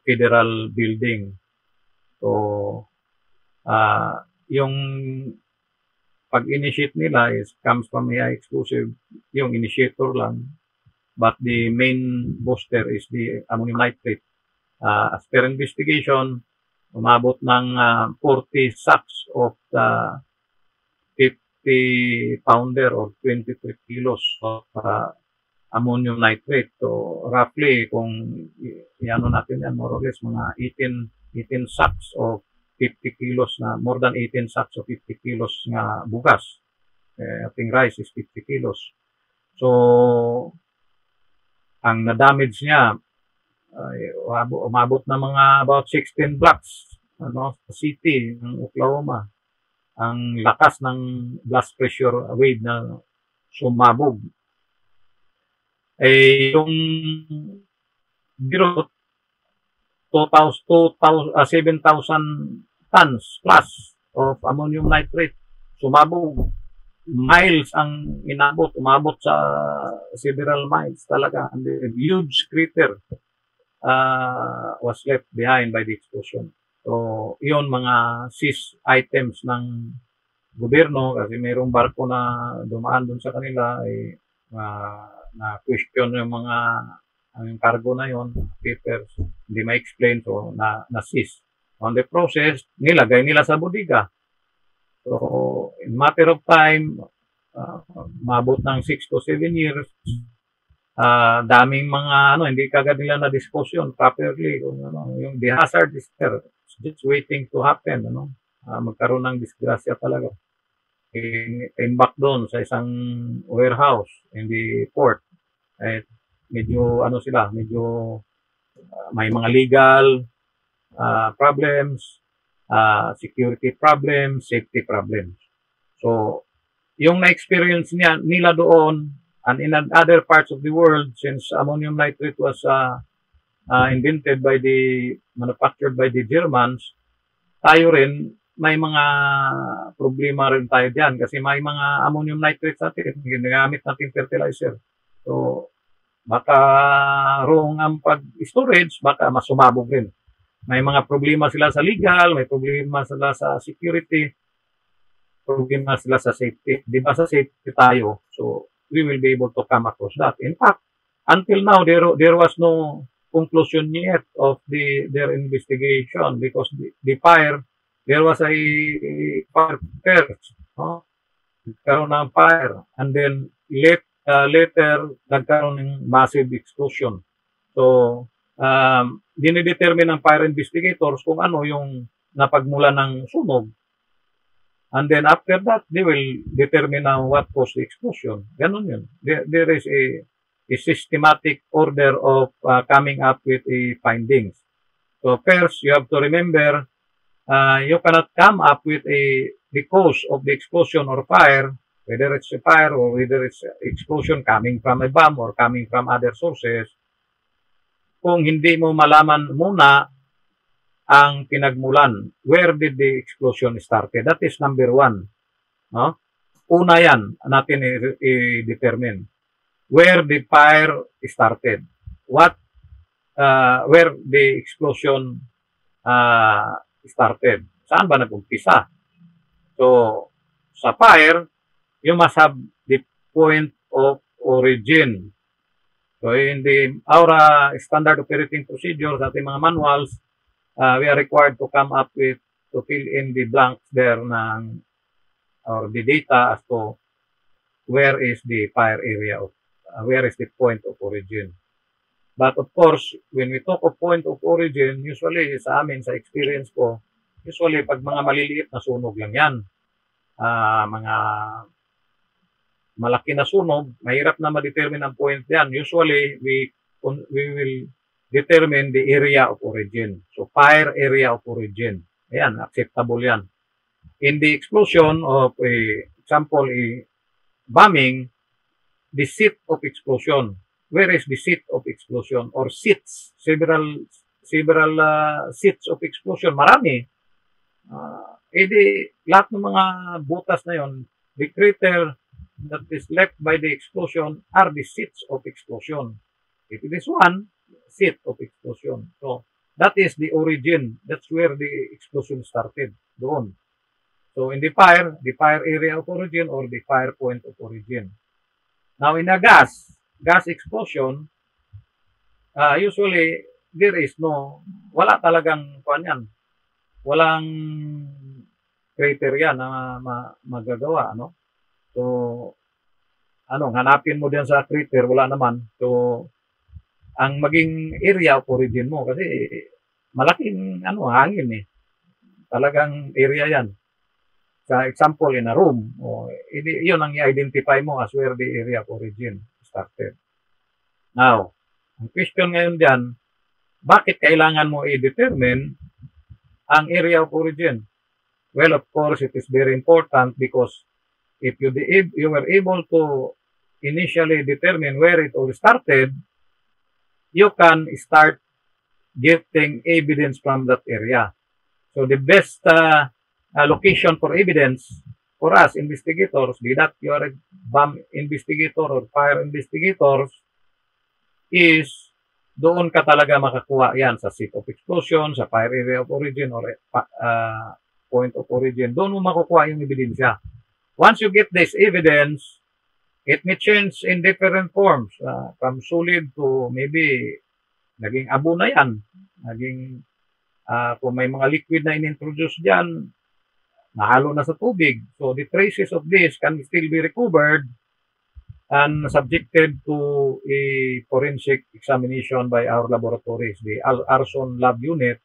[SPEAKER 2] federal building. So, yung pag-initiate nila comes from the explosive, yung initiator lang. But the main booster is the ammonium nitrate. As per investigation, umabot ng 40 sacks of 50 pounder or 23 kilos of ammonium nitrate. So, roughly, kung iano natin yan, more or less, mga 18 sacks of 50 kilos na, more than 18 sacks of 50 kilos nga bugas. I think rice is 50 kilos. So, ang na-damage niya, umabot na mga about 16 blocks, sa city ng Oklahoma. Ang lakas ng blast pressure wave na sumabog. Yung Beirut, 7,000 tons plus of ammonium nitrate. Sumabog. Miles ang inabot. Umabot sa several miles talaga. And a huge crater was left behind by the explosion. So, yun mga seized items ng gobyerno kasi mayroong barko na dumaan dun sa kanila na question yung mga ang cargo na yon, papers, hindi ma-explain, so na-seize. On the process, nilagay nila sa bodega. So, in matter of time, mabot ng 6 to 7 years, daming mga, hindi kagad nila na-dispose yun properly. Yung the hazard is there, just waiting to happen, magkaroon ng disgrasya talaga. In-back doon sa isang warehouse in the port, medyo may mga legal problems, security problems, safety problems. So, yung na-experience nila doon and in other parts of the world, since ammonium nitrate was manufactured by the Germans, tayo rin may mga problema rin tayo diyan kasi may mga ammonium nitrate sa atin, ginagamit natin fertilizer. So, baka wrong ang pag-storage, baka masumabog rin. May mga problema sila sa legal, may problema sila sa security, problema sila sa safety. Di ba sa safety tayo? So, we will be able to come across that. In fact, until now, there was no conclusion yet of their investigation because the fire, there was a fire first. Nagkaroon ng fire. And then, later, nagkaroon ng massive explosion. So, dinidetermine ng fire investigators kung ano yung napagmula ng sunog. And then after that, they will determine what caused the explosion. Ganun yun. There is a systematic order of coming up with findings. So first, you have to remember, you cannot come up with the cause of the explosion or fire, whether it's a fire or whether it's explosion coming from a bomb or coming from other sources. kung hindi mo malaman muna ang pinagmulan. Where did the explosion started? That is number one. No? Una yan natin i-determine. Where the fire started. Where the explosion started. Saan ba nag-umpisa? So, sa fire, you must have the point of origin. So, in our standard operating procedure sa ating mga manuals, we are required to come up with, to fill in the blanks there or the data as to where is the fire area of, where is the point of origin. But of course, when we talk of point of origin, usually sa amin, sa experience ko, usually pag mga maliliit na sunog lang yan, mga malaki na sunog, mahirap na ma-determine ang point yan. Usually, we will determine the area of origin. So, fire area of origin. Ayan, acceptable yan. In the explosion of, example, bombing, the seat of explosion. Where is the seat of explosion? Or seats? Several seats of explosion. Marami. Lahat ng mga butas na yon, the crater that is left by the explosion are the seats of explosion. If it is one, seat of explosion. So, that is the origin. That's where the explosion started. Doon. So, in the fire area of origin or the fire point of origin. Now, in a gas explosion, usually, there is wala talagang yan. Walang crater yan na magagawa, no? So, hanapin mo din sa crater, wala naman. So, ang maging area of origin mo, kasi malaking, hangin eh. Talagang area yan. Sa example, in a room, yun ang i-identify mo as where the area of origin started. Now, ang question ngayon dyan, bakit kailangan mo i-determine ang area of origin? Well, of course, it is very important because if you were able to initially determine where it all started, you can start getting evidence from that area. So the best location for evidence for us investigators, be that you are a bomb investigator or fire investigators, is doon ka talaga makakuha yan sa seat of explosion, sa fire area of origin or point of origin. Doon mo makukuha yung ebidensya. Once you get this evidence, it may change in different forms, from solid to maybe naging abo na yan. Naging, kung may mga liquid na in-introduce dyan, nahalo na sa tubig. So the traces of this can still be recovered and subjected to a forensic examination by our laboratories, the Arson Lab Unit,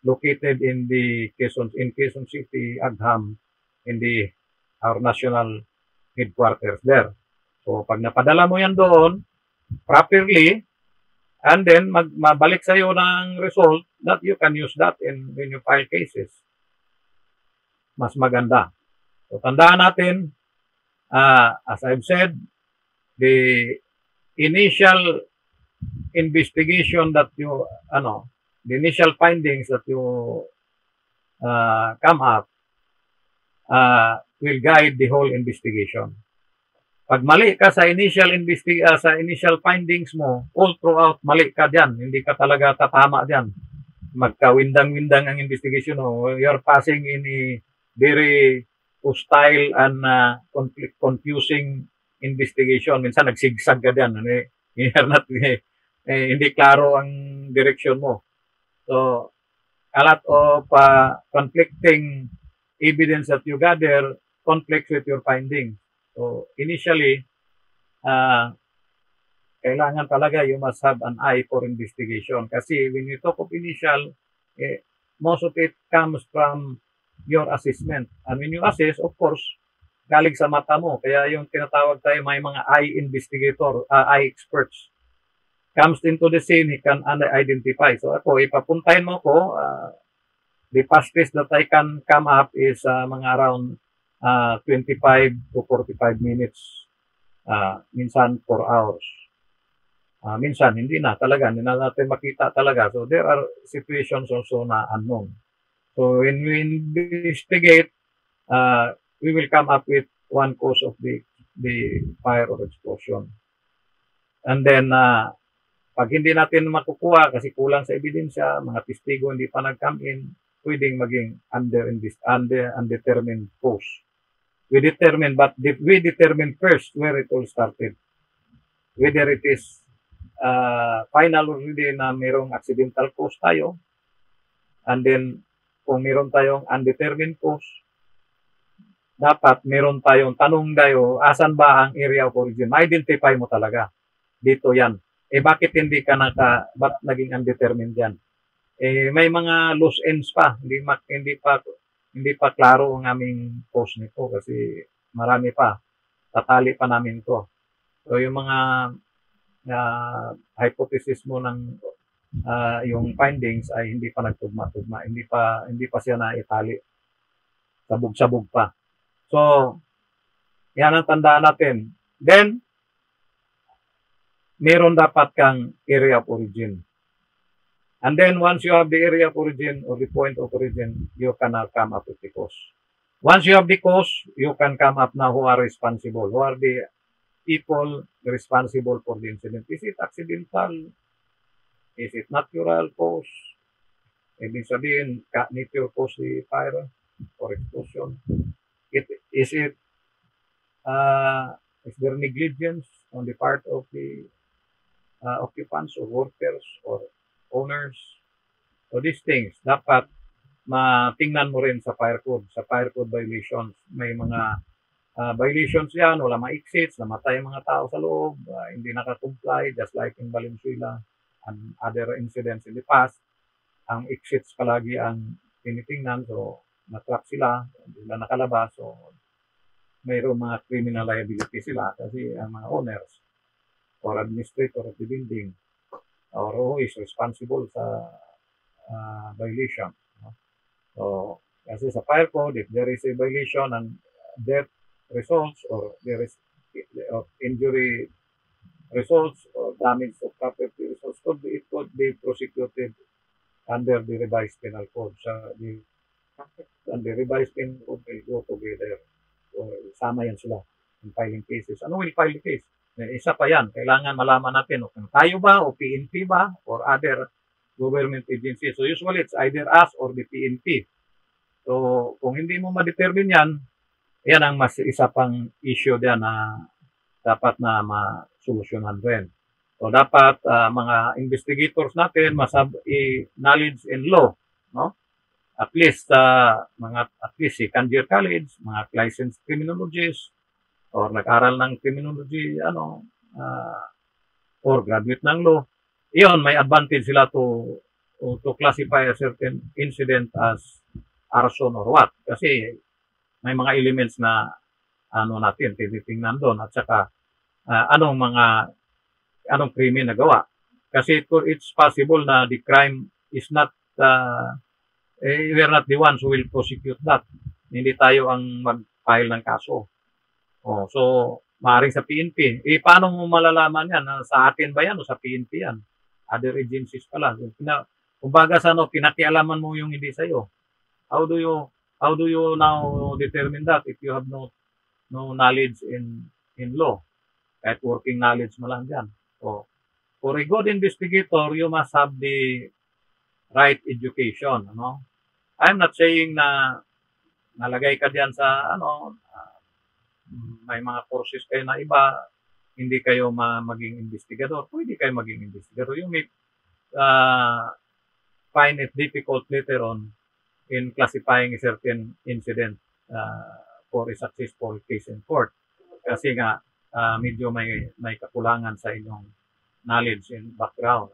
[SPEAKER 2] located in Quezon City, Agham, in our national headquarters there. So, pag napadala mo yan doon, properly, and then mabalik sa'yo ng result, that you can use that when you file cases. Mas maganda. So, tandaan natin, as I've said, the initial investigation that you, the initial findings that you come up will guide the whole investigation. Pag mali ka sa initial findings mo, all throughout mali ka diyan, hindi ka talaga tatama diyan. Magkawindang-windang ang investigation mo. You're passing in a very hostile and confusing investigation. Minsan nagsigsag ka diyan. Hindi klaro ang direksyon mo. So, a lot of conflicting evidence that you gather conflicts with your findings. So, initially, kailangan talaga you must have an eye for investigation. Kasi when you talk of initial, most of it comes from your assessment. And when you assess, of course, galing sa mata mo. Kaya yung tinatawag tayo may mga eye investigator, eye experts. Comes into the scene, he can identify. So ako, ipapuntahin mo ko, the fastest that I can come up is mga around 25 to 45 minutes, minsan 4 hours. Minsan, hindi na talaga, hindi na natin makita talaga. So, there are situations also na unknown. So, when we investigate, we will come up with one cause of the fire or explosion. And then, pag hindi natin makukuha kasi kulang sa ebidensya, mga testigo hindi pa nag-come in, pwedeng maging undetermined cause. We determine first where it all started. Whether it is final already na mayroong accidental cause tayo, and then kung mayroon tayong undetermined cause, dapat mayroon tayong tanong tayo, asan ba ang area of origin? Ma-identify mo talaga. Dito yan. Bakit hindi ka ba't naging undetermined yan? May mga loose ends pa. Hindi pa klaro ang aming cause nito kasi marami pa. Tatali pa namin to. So, yung mga hypothesis mo ng yung findings ay hindi pa nagtugma-tugma. Hindi pa siya naitali. Sabog-sabog pa. So, yan ang tandaan natin. Then, meron dapat kang area of origin. And then, once you have the area of origin or the point of origin, you can now come up with the cause. Once you have the cause, you can come up now who are responsible. Who are the people responsible for the incident? Is it accidental? Is it natural cause? Ibig sabihin, nature cause the fire or explosion? Is there negligence on the part of the occupants or workers or owners? So these things, dapat matingnan mo rin sa fire code. Sa fire code violations, may mga violations yan, wala mga exits, namatay ang mga tao sa loob, hindi nakakomply, just like in Valenzuela and other incidents in the past. Ang exits palagi ang tinitingnan, so natrap sila, hindi sila nakalabas, so mayroong mga criminal liability sila kasi ang mga owners or administrator of the building or who is responsible sa violation. So, kasi sa fire code, if there is a violation and death results or there is injury results or damage of property results, it could be prosecuted under the revised penal code. So, the revised penal code will go together. So, sama yan sila in filing cases. Ano will file the case? Isa pa yan. Kailangan malaman natin kung tayo ba o PNP ba or other government agencies. So, usually it's either us or the PNP. So, kung hindi mo ma-determine yan ang isa pang issue diyan na dapat na masolusyonan rin. So, dapat mga investigators natin knowledge in law, no? At least second year college, mga licensed criminologists or nag-aral ng criminology or graduate ng law. Iyon, may advantage sila to classify a certain incident as arson or what. Kasi may mga elements na natin tinitingnan doon at saka anong krimen na gawa. Kasi it's possible na the crime is not we are not the ones who will prosecute that. Hindi tayo ang mag-file ng kaso. So maaaring sa PNP. Paano mo malalaman yan? Sa atin ba yan o sa PNP yan? Other agencies pala. Kumbaga pinakialaman mo yung hindi sa'yo. How do you now determine that if you have no knowledge in law? Kahit working knowledge mo lang dyan. So, for a good investigator, you must have the right education. I'm not saying na nalagay ka diyan sa may mga courses kayo na iba, hindi kayo maging investigador. Pwede kayo maging investigador. You may find it difficult later on in classifying a certain incident for a successful case in court. Kasi nga, medyo may kakulangan sa inyong knowledge and background.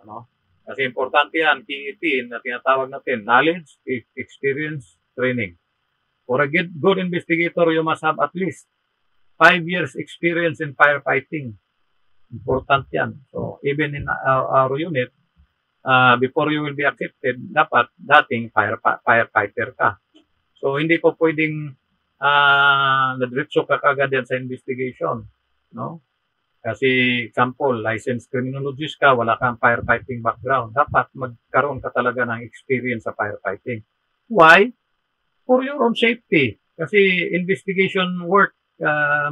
[SPEAKER 2] Kasi importante yan, PET na tinatawag natin, knowledge, experience, training. For a good investigator, you must have at least 5 years experience in firefighting. Important yan. So, even in our unit, before you will be accepted, dapat dating firefighter ka. So, hindi po pwedeng nadiretso ka kagad yan sa investigation. No? Kasi example, licensed criminologist ka, wala kang firefighting background. Dapat magkaroon ka talaga ng experience sa firefighting. Why? For your own safety. Kasi investigation work,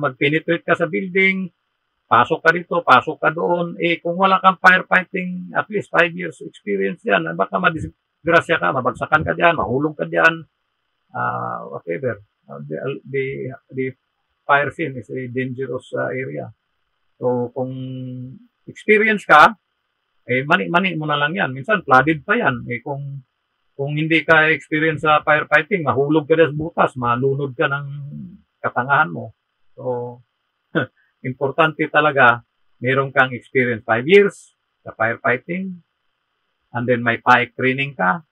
[SPEAKER 2] mag-penetrate ka sa building, pasok ka dito, pasok ka doon. Kung wala kang firefighting, at least 5 years experience yan, baka madisgrasya ka, mabagsakan ka dyan, mahulog ka dyan, whatever. The fire scene is a dangerous area. So, kung experience ka, mani mo na lang yan. Minsan, flooded pa yan. Kung hindi ka experience sa firefighting, mahulog ka sa butas, malunod ka ng katangahan mo. So, importante talaga, meron kang experience 5 years sa firefighting, and then may PAEC training ka,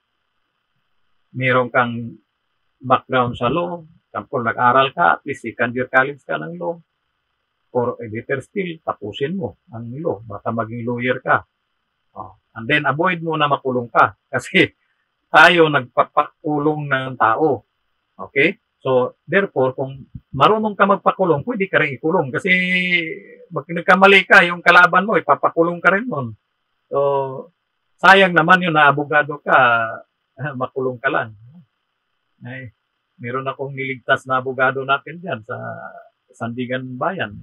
[SPEAKER 2] meron kang background sa law, example, nag-aral ka, at least second year college ka ng law, or better still, tapusin mo ang law, baka maging lawyer ka. And then, avoid mo na makulong ka, kasi tayo nagpapakulong ng tao. Okay? So, therefore, kung marunong ka magpakulong, pwede ka rin ikulong. Kasi, pag nagkamali ka, yung kalaban mo, ipapakulong ka rin nun. So, sayang naman yun na abogado ka, makulong ka lang. Meron akong niligtas na abogado natin dyan sa Sandigan Bayan.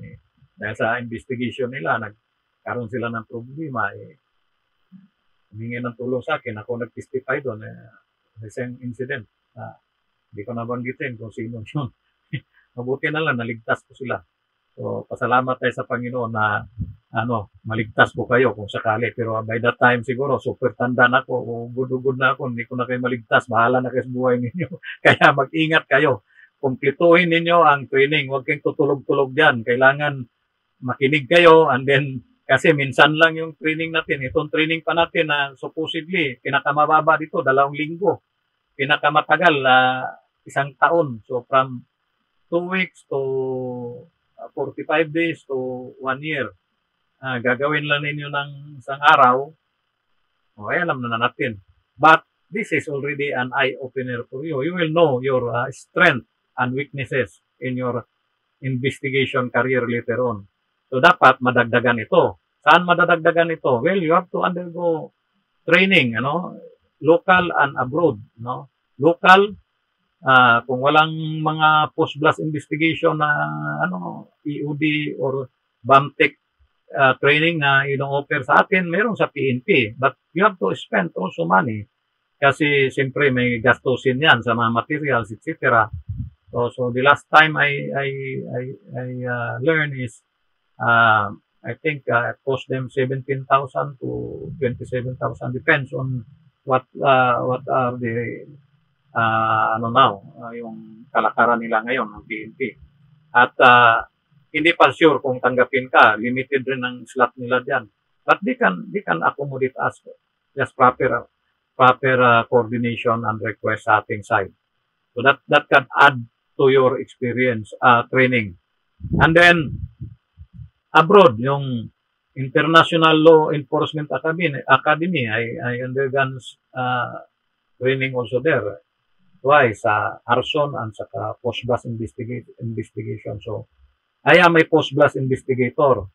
[SPEAKER 2] Dahil sa investigation nila, nagkaroon sila ng problema. Humingi ng tulong sa akin. Ako nag-testify doon. Isang incident. Hindi ko nabanggitin kung sino yun. Mabuti na lang, naligtas ko sila. So, pasalamat tayo sa Panginoon na maligtas ko kayo kung sakali. Pero by that time siguro, super tanda na ako o good na ako, hindi ko na kayo maligtas. Bahala na kayo sa buhay ninyo. Kaya mag-ingat kayo. Kumpletuhin ninyo ang training. Huwag kayong tutulog-tulog dyan. Kailangan makinig kayo and then kasi minsan lang yung training natin. Itong training pa natin na supposedly, pinakamababa dito, 2 linggo. Pinakamatagal, 1 taon. So from 2 weeks to 45 days to 1 year. Gagawin lang ninyo ng 1 araw. Alam na natin. But this is already an eye-opener for you. You will know your strength and weaknesses in your investigation career later on. So dapat madagdagan ito. Saan madadagdagan ito? Well, you have to undergo training, local and abroad, Local, kung walang mga post-blast investigation na EOD or BAMTech training na ino-offer sa atin, meron sa PNP. But you have to spend also money kasi siyempre may gastusin yan sa mga materials, etc. So the last time I learned is I think it cost them 17,000 to 27,000, depends on what are the yung kalakaran nila ngayon ng PNP. At hindi pa sure kung tanggapin ka, limited rin ang slot nila diyan. But they can accommodate us, just proper coordination and request sa ating side. So that can add to your experience training. And then abroad, yung International Law Enforcement Academy, I undergone training also there twice sa arson and sa post-blast investigation. So, I am a post-blast investigator.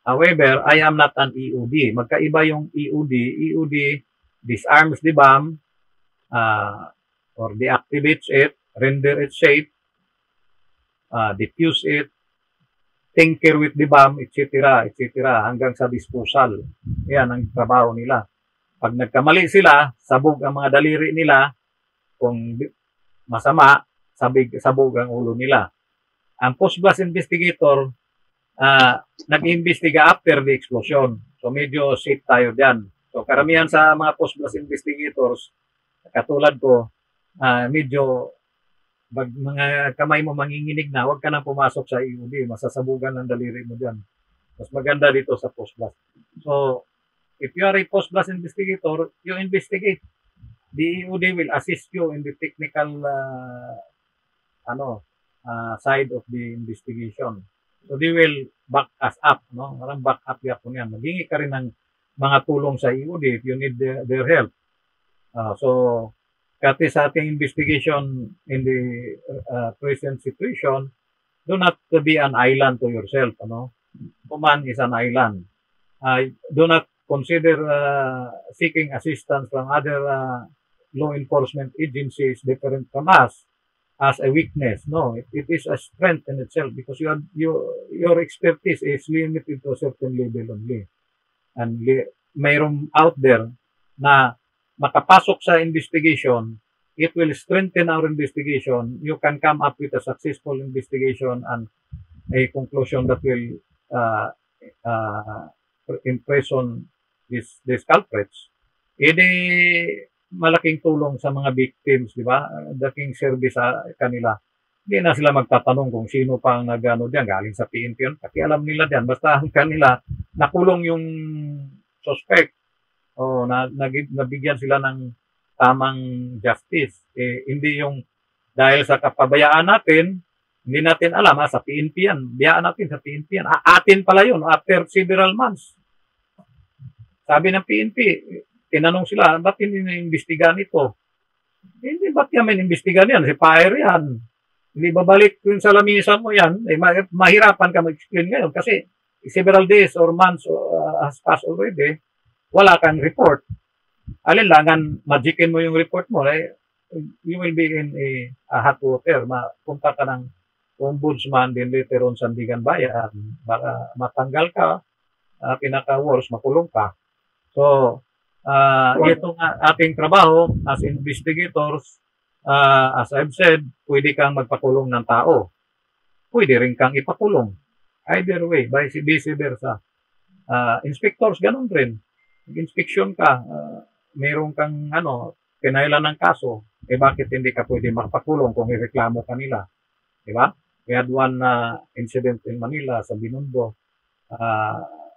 [SPEAKER 2] However, I am not an EOD. Magkaiba yung EOD. EOD disarms the bomb or deactivates it, render it safe, defuse it, tinker with the bomb, etc., hanggang sa disposal. Yan ang trabaho nila. Pag nagkamali sila, sabog ang mga daliri nila. Kung masama, sabog ang ulo nila. Ang post-blast investigator, nag-imbestiga after the explosion. So, medyo safe tayo dyan. So, karamihan sa mga post-blast investigators, katulad ko, medyo mga kamay mo manginginig na, huwag ka nang pumasok sa EOD, masasabugan ng daliri mo dyan. Mas maganda dito sa post-blast. So, if you are a post-blast investigator, you investigate. The EOD will assist you in the technical side of the investigation. So, they will back us up, Marang back up yapon yan. Maghingi ka rin ng mga tulong sa EOD if you need their help. So, kasi sa ating investigation in the present situation, do not be an island to yourself, Oman is an island. Do not consider seeking assistance from other law enforcement agencies different from us as a weakness. No, it is a strength in itself because your expertise is limited to a certain level only. And mayroon out there na makapasok sa investigation, it will strengthen our investigation. You can come up with a successful investigation and a conclusion that will imprison these culprits. Edi malaking tulong sa mga victims, di ba? Dating service sa kanila. Hindi na sila magtatanong kung sino pang nagano diyan, galing sa PNP yun. Kasi alam nila diyan, basta ang kanila nakulong yung suspect o nabigyan sila ng tamang justice. Hindi yung dahil sa kapabayaan natin, hindi natin alam, sa PNP yan. Biyaan natin sa PNP yan. Atin pala yun after several months. Sabi ng PNP, tinanong sila, ba't hindi na-imbestigahan ito? Hindi, ba't namin imbestigahan yan? Si Fire yan. Hindi babalik yung sa lamisan mo yan. Mahirapan ka mag-explain ngayon kasi several days or months has passed already, wala kang report. Alinlangan, magikin mo yung report mo, you will be in a hot water. Punta ka ng ombudsman, din later on Sandigan Bayan, baka matanggal ka, pinaka-worst, makulong ka. So, ito nga ating trabaho as investigators, as I've said, pwede kang magpakulong ng tao. Pwede rin kang ipakulong. Either way, vice versa. Inspectors, ganun rin. Mag-inspection ka, meron kang pinailan ng kaso, bakit hindi ka pwede magpakulong kung ireklamo ka nila? Diba? We had one incident in Manila sa Binondo.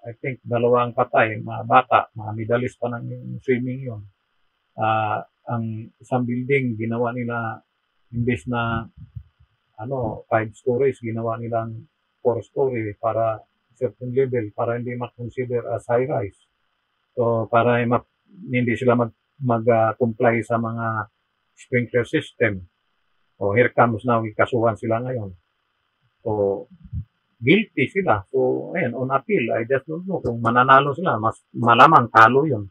[SPEAKER 2] I think 2 patay, mga bata, mga medalist pa ng swimming yun. Ang isang building, ginawa nila, imbes na 5 stories, ginawa nilang 4 story para certain level, para hindi ma-consider as high-rise. So, para hindi sila mag-comply sa mga sprinkler system. So, here comes now, ikasuhan sila ngayon. So, guilty sila. So, ayan, on appeal, I just don't know kung mananalo sila, mas malamang talo yun.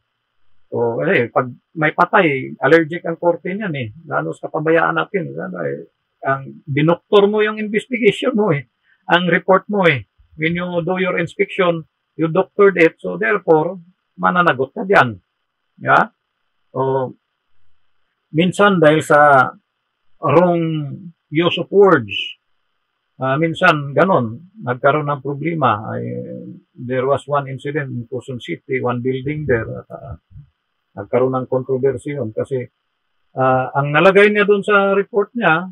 [SPEAKER 2] So, pag may patay, allergic ang korte niyan lalo sa kapabayaan natin. Ang dinoktor mo yung investigation mo ang report mo when you do your inspection, you doctored it, so therefore, mananagot ka diyan. Yeah? So, minsan dahil sa wrong use of words, minsan ganon, nagkaroon ng problema. There was one incident in Quezon City, one building there, nagkaroon ng controversy yun kasi ang nalagay niya doon sa report niya,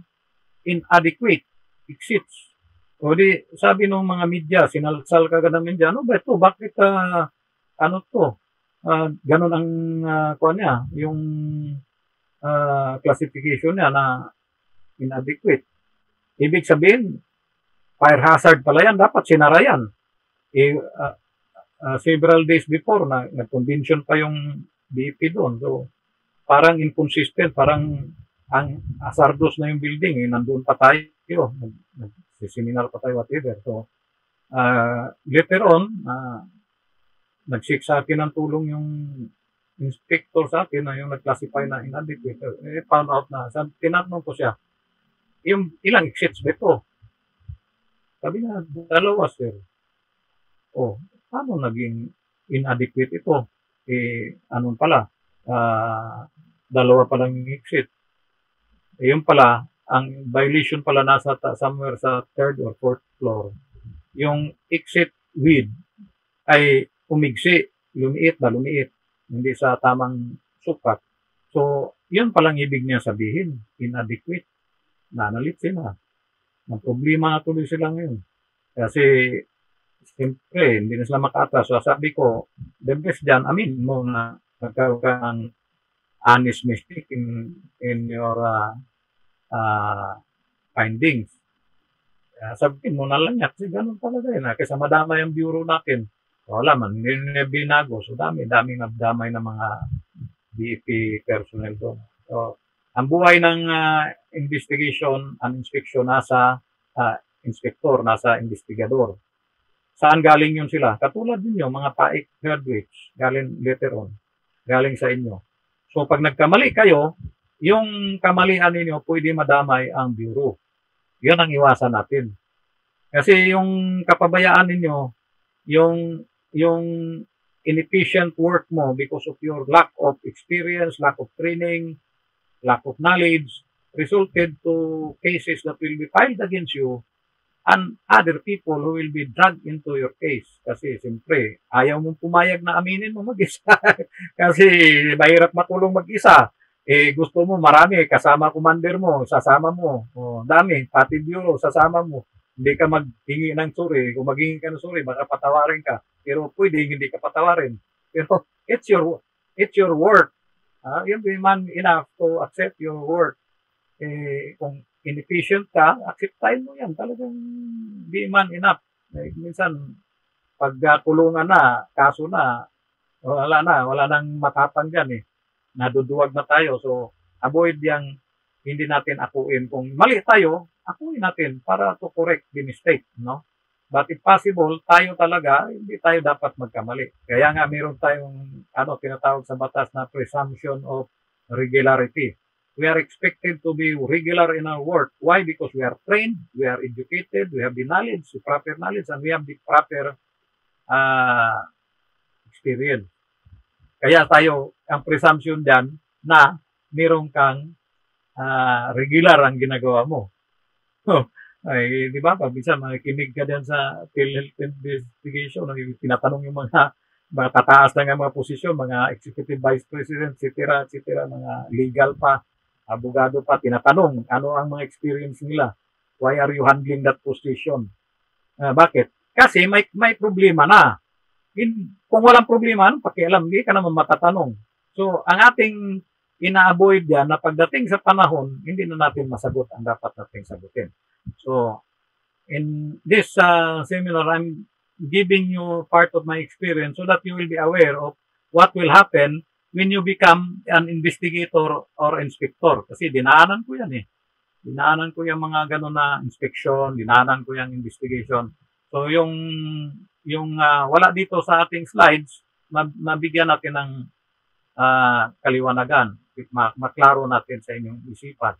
[SPEAKER 2] inadequate exits. O di, sabi ng mga media, sinalsal ka ng media, ba ito? Bakit, ganon ang, niya, yung classification niya na inadequate. Ibig sabihin, fire hazard pala yan, dapat sinara yan. Several days before, nag-convention pa yung DP doon. So, parang inconsistent, parang ang hazardous na yung building, nandun pa tayo, seminar pa tayo, whatever. So, later on, nag-seek sa akin ng tulong yung inspector sa akin na yung nag-classify na inadequate. Found out na, tinanong ko siya, yung ilang exits ba ito? Sabi na, 2, sir. Paano naging inadequate ito? Anong pala? 2 pa lang yung exit. Yung pala, ang violation pala nasa somewhere sa 3rd or 4th floor. Yung exit width ay umigsi, lumiit na lumiit, hindi sa tamang sukat. So, yun palang ibig niya sabihin, inadequate. Nanalit sila. Ang problema na tuloy sila ngayon. Kasi, siyempre, hindi na sila makatras. So, sabi ko, the best dyan, mo na nagkaroon ka ng honest mistake in your findings. Sabihin mo na lang yan. Kasi ganun talaga yun. Kasi madama yung bureau natin. Wala man, hindi na binago. So, daming nabdamay ng mga DEP personnel doon. So, ang buhay ng investigation and inspection nasa inspector, nasa investigador. saan galing yun sila? Katulad ninyo, mga PAIC graduates, galing later on, galing sa inyo. So, pag nagkamali kayo, yung kamalian ninyo, pwede madamay ang bureau. Yun ang iwasan natin. Kasi yung kapabayaan ninyo, yung inefficient work mo because of your lack of experience, lack of training, lack of knowledge, resulted to cases that will be filed against you and other people who will be dragged into your case. Kasi siyempre, ayaw mong pumayag na aminin mo mag-isa. Kasi mahirap makulong mag-isa. Gusto mo marami, kasama commander mo, sasama mo. Dami, pati bureau, sasama mo. Hindi ka maghingi ng sorry. Kung maghingi ka ng sorry, baka patawarin ka. Pero pwede, hindi ka patawarin. Pero it's your work. You'll be man enough to accept your work. Kung inefficient ka, acceptahin mo yan. Talagang be man enough. Minsan, pag kulungan na, kaso na, wala nang matapang dyan naduduwag na tayo. So, avoid yung hindi natin akuin. Kung mali tayo, akuin natin para to correct the mistake, no? But if possible, tayo talaga, hindi tayo dapat magkamali. Kaya nga, meron tayong, tinatawag sa batas na presumption of regularity. We are expected to be regular in our work. Why? Because we are trained, we are educated, we have the knowledge, the proper knowledge, and we have the proper experience. Kaya tayo, ang presumption dyan na meron kang regular ang ginagawa mo. Ay, di ba? Pag-bisa, makikinig ka dyan sa PhilHealth investigation, tinatanong yung mga tataas na mga posisyon, mga executive vice president, etc., mga legal pa, abogado pa, tinatanong ano ang mga experience nila. Why are you handling that position? Bakit? Kasi may problema na. Kung walang problema, anong pakialam? Hindi ka naman matatanong. So, ang ating ina-avoid yan na pagdating sa panahon, hindi na natin masagot ang dapat nating sagutin. So, in this seminar, I'm giving you part of my experience so that you will be aware of what will happen when you become an investigator or inspector. Kasi dinaanan ko yan Dinaanan ko yung mga gano'n na inspection, dinaanan ko yung investigation. So, yung wala dito sa ating slides, mabigyan natin ng kaliwanagan. Maklaro natin sa inyong isipan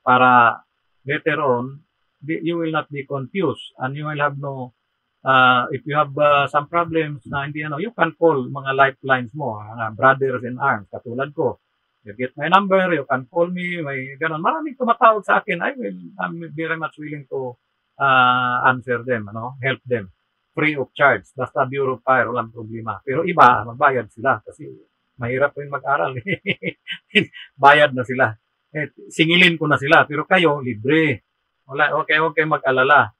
[SPEAKER 2] para later on, you will not be confused and you will have no, if you have some problems na hindi you can call mga lifelines mo, brothers in arms, katulad ko. You get my number, you can call me, may ganun. Maraming tumatawag sa akin, I'm very much willing to answer them, help them, free of charge. Basta Bureau of Fire, walang problema. Pero iba, magbayad sila kasi mahirap rin mag-aral. Bayad na sila. Singilin ko na sila. Pero kayo, libre. Okay mag-alala.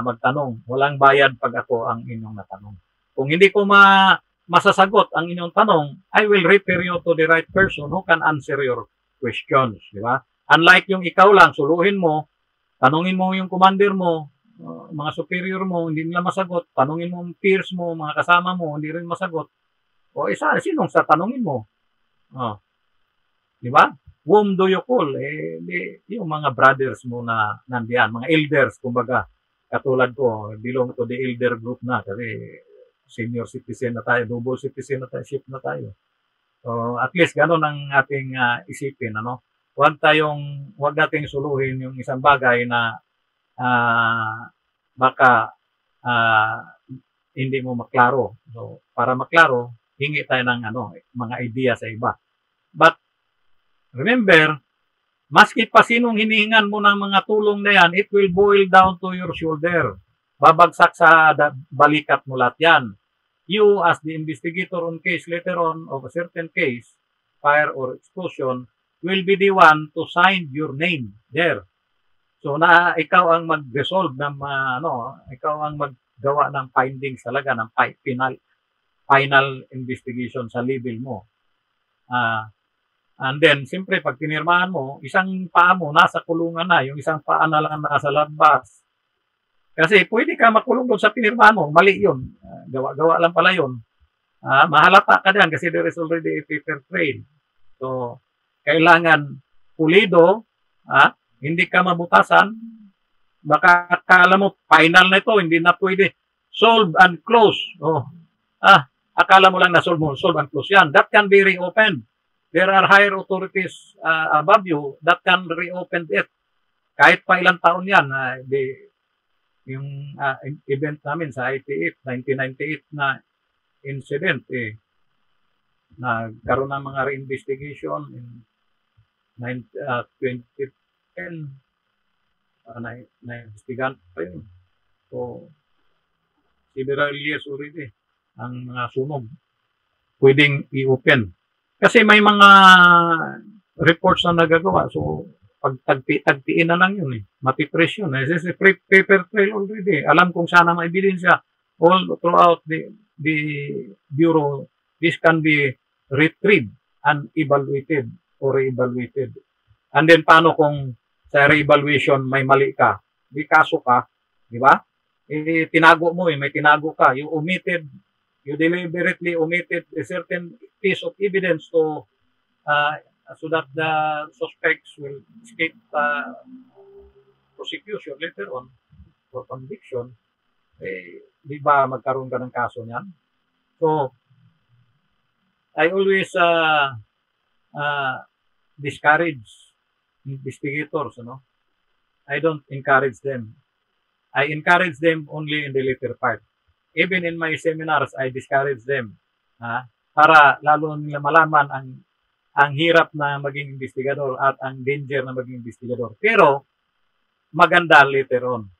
[SPEAKER 2] Magtanong. Walang bayad pag ako ang inyong natanong. Kung hindi ko masasagot ang inyong tanong, I will refer you to the right person who can answer your questions. Di ba? Unlike yung ikaw lang, suluhin mo, tanungin mo yung commander mo, mga superior mo, hindi nila masagot. Tanungin mo yung peers mo, mga kasama mo, hindi rin masagot. O sinong sa tanungin mo? Di ba? Whom do you call? Yung mga brothers mo na nandiyan, mga elders, kumbaga, katulad ko, belong to the elder group na, kasi senior citizen na tayo, double citizen na tayo, ship na tayo. So, at least ganun ang ating isipin, Huwag nating suluhin yung isang bagay na baka hindi mo maklaro. So, para maklaro, hingi tayo ng mga idea sa iba. But remember, maski pa sinong hinihingan mo ng mga tulong na yan, it will boil down to your shoulder. Babagsak sa balikat mo lahat yan. You, as the investigator on case later on of a certain case, fire or explosion, will be the one to sign your name there. So, ikaw ang mag-resolve ng, ikaw ang maggawa ng findings talaga, ng final investigation sa level mo. And then, siyempre, pag pinirmahan mo, isang paa mo nasa kulungan na, yung isang paa na lang nasa labas. Kasi pwede ka makulong doon sa pinirmahan mo, mali yun. Gawa lang pala yun. Mahalata ka dyan kasi there is already a paper trail. So, kailangan pulido, hindi ka mabutasan. Baka akala mo, final na ito, hindi na pwede. solve and close. Oh, akala mo lang na solve and close yan. That can be reopened. There are higher authorities above you that can reopen it. Kahit pa ilang taon yan, yung event namin sa ITF, 1998 na incident, nagkaroon ng mga reinvestigation in 2010, na-investigahan pa yun. So, several years already ang mga sunog pwedeng i-open. Kasi may mga reports na nagagawa. So, pag tagpiin na lang yun matipress yun. This is a paper trail already. Alam kung saan ang ebidensya all throughout the Bureau. This can be retrieved and evaluated or re-evaluated. And then, paano kung sa re-evaluation may mali ka? Di kaso ka, di ba? Tinago mo may tinago ka. You deliberately omitted a certain piece of evidence to so that the suspects will escape prosecution later on for conviction. Di ba magkaroon ka ng kaso niyan? So, I always discourage investigators, I don't encourage them. I encourage them only in the later part. Even in my seminars, I discourage them. Para lalo nila malaman ang hirap na maging investigador at ang danger na maging investigador. Pero, maganda later on.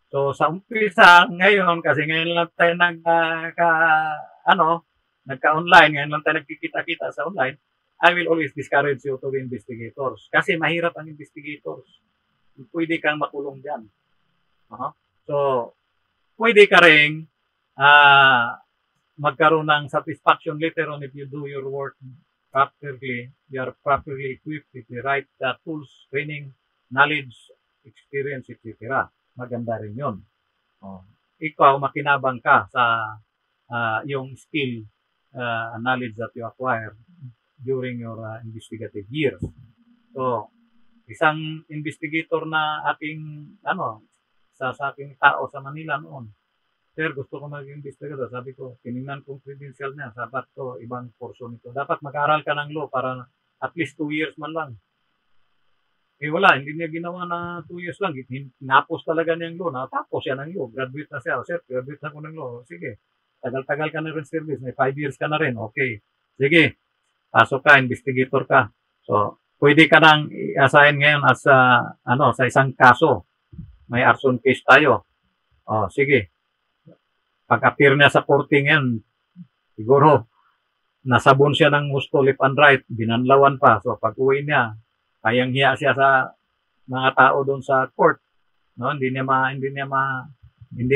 [SPEAKER 2] So, sa umpisa, ngayon, kasi ngayon lang tayo nagka-online, ngayon lang tayo nagkikita-kita sa online, I will always discourage you to be investigators. Kasi mahirap ang investigators. Pwede kang makulong dyan. So, pwede ka rin magkaroon ng satisfaction later on if you do your work properly. You are properly equipped with the right tools, training, knowledge, experience, etc. Maganda rin yun. Ikaw, makinabang ka sa yung skill and knowledge that you acquire during your investigative years. So, isang investigator na aking, sa aking tao sa Manila noon, sir, gusto ko maging investigator. Sabi ko, tinignan kong credential niya. Sabat ko, ibang portion nito. Dapat mag-aral ka ng law para at least 2 years man lang. Wala, hindi niya ginawa na 2 years lang. Tinapos talaga niyang law. Natapos siya ng law. Graduate na siya. Sir, graduate na ko ng law. Sige, tagal-tagal ka na rin service. May 5 years ka na rin. Okay. Sige, pasok ka, investigator ka. So, pwede ka nang i-assign ngayon as sa isang kaso. May arson case tayo. Sige. Pag-appear niya sa korte ngayon, siguro, nasabon siya ng gusto left and right, binanlawan pa. So, pag-uwi niya, kayang hiya siya sa mga tao doon sa court. Hindi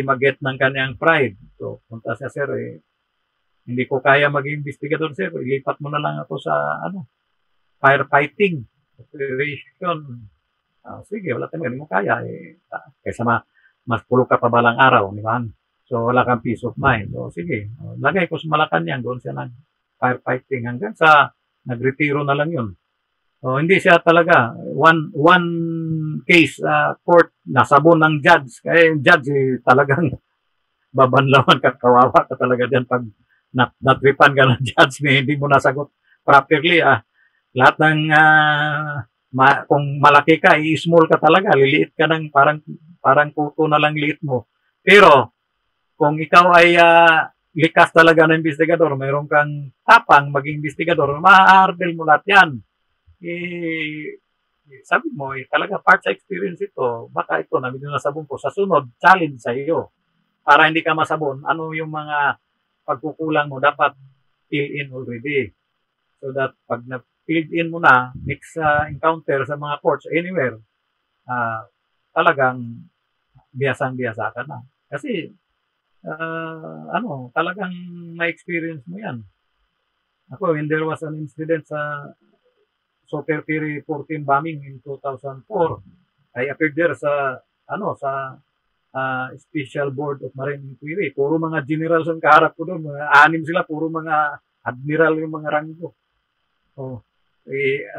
[SPEAKER 2] mag-get ng kanyang pride. So, punta siya, sir, hindi ko kaya maging investigador, sir. Ilipat mo na lang ako sa, firefighting operation. Sige, wala tayong, hindi mo kaya. Kaysa mas pulo ka pa balang araw, di ba? So, wala kang peace of mind. So, sige, lagay ko sa Malacanang, doon siya ng firefighting hanggang sa nagretiro na lang yun. So, hindi siya talaga, one case, court, nasabon ng judge. Kaya yung judge, talagang babanlawan ka, kawawa ka talaga dyan pag natripan ka ng judge, hindi mo nasagot properly. Lahat ng, kung malaki ka, i-small ka talaga, liliit ka ng parang kuto na lang liit mo. Pero, kung ikaw ay likas talaga na investigador, mayroon kang tapang maging investigador, ma-hardle mo lahat yan. Sabi mo, talaga part sa experience ito, baka ito, medyo nasabon ko, sa sunod, challenge sa iyo. Para hindi ka masabon, ano yung mga pagkukulang mo, dapat fill in already. So that pag na-fill in mo na, next encounter sa mga courts, anywhere, talagang biyasang-biyasa ka na. Kasi, talagang ma-experience mo yan. Ako, when there was an incident sa Super Ferry 14 bombing in 2004, I appeared there sa Special Board of Marine Inquiry. Puro mga generals ang kaharap ko doon. Mga 6 sila, puro mga admiral yung mga ranggo. So,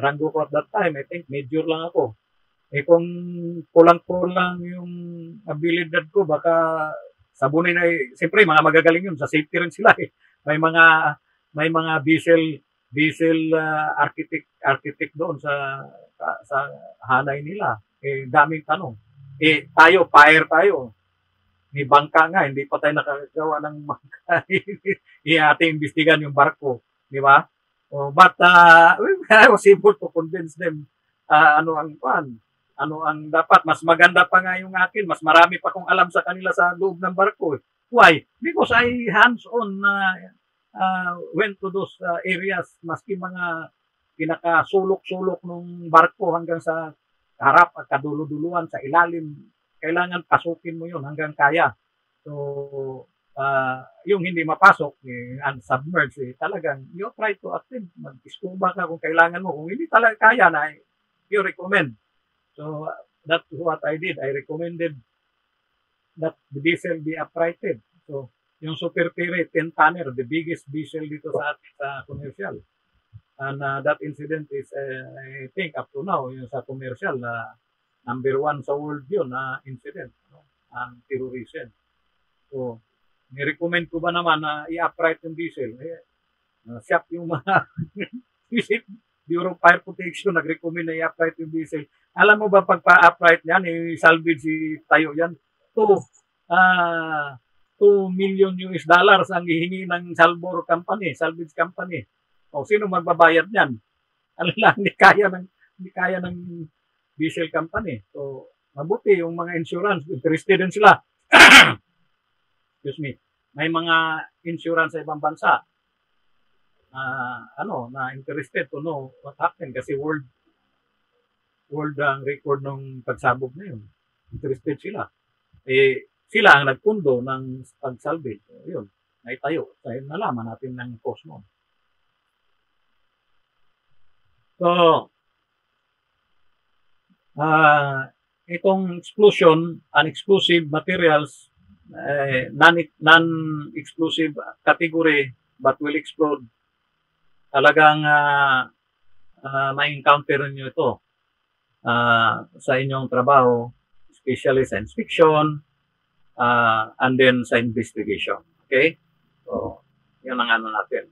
[SPEAKER 2] ranggo ko at that time, I think major lang ako. Kung kulang-kulang yung abilidad ko, baka sabunin ay, siyempre, mga magagaling yun. Sa safety rin sila eh. May mga diesel architect doon sa hanay nila. Daming tanong. Fire tayo. May bangka nga, hindi pa tayo nakagawa ng bangka. Ating imbestigan yung barko. Di ba? But I was able to convince them ano ang dapat. Mas maganda pa nga yung akin. Mas marami pa kong alam sa kanila sa loob ng barko. Why? Because I hands-on went to those areas, maski mga pinakasulok-sulok ng barko hanggang sa harap at kaduluduluan sa ilalim. Kailangan pasukin mo yun hanggang kaya. So, yung hindi mapasok, unsubmerged, talagang you try to attempt. Mag-scuba ka kung kailangan mo. Kung hindi talaga kaya na, you recommend. So, that's what I did. I recommended that the diesel be uprighted. So, yung Super Pire 10-tonner, the biggest diesel dito sa commercial. And that incident is, I think, up to now, yung sa commercial, number 1 sa world yun na incident, ang terrorism. So, ni-recommend ko ba naman na i-upright yung diesel? Shock yung mga Bureau of Fire Protection nag-recommend na i-upright yung diesel. Alam mo ba pag pa-upright yan, salvage tayo yan, 2 million US dollars ang hihingi ng salvage company. O sino magbabayad niyan? Alam lang, hindi kaya ng diesel company. So, mabuti yung mga insurance, interested din sila. Excuse me. May mga insurance sa ibang bansa na interested to know what happened kasi world ang record ng pagsabog na yun. Interested sila. Sila ang nagpundo ng pagsalvage. So, yun, naitayo. Dahil nalaman natin ng cause mo. So, itong explosion, unexplosive materials, non-explosive category but will explode. Talagang ma-encounter nyo ito sa inyong trabaho, especially sa inspection, and then sa investigation. Okay? So, yun ang natin.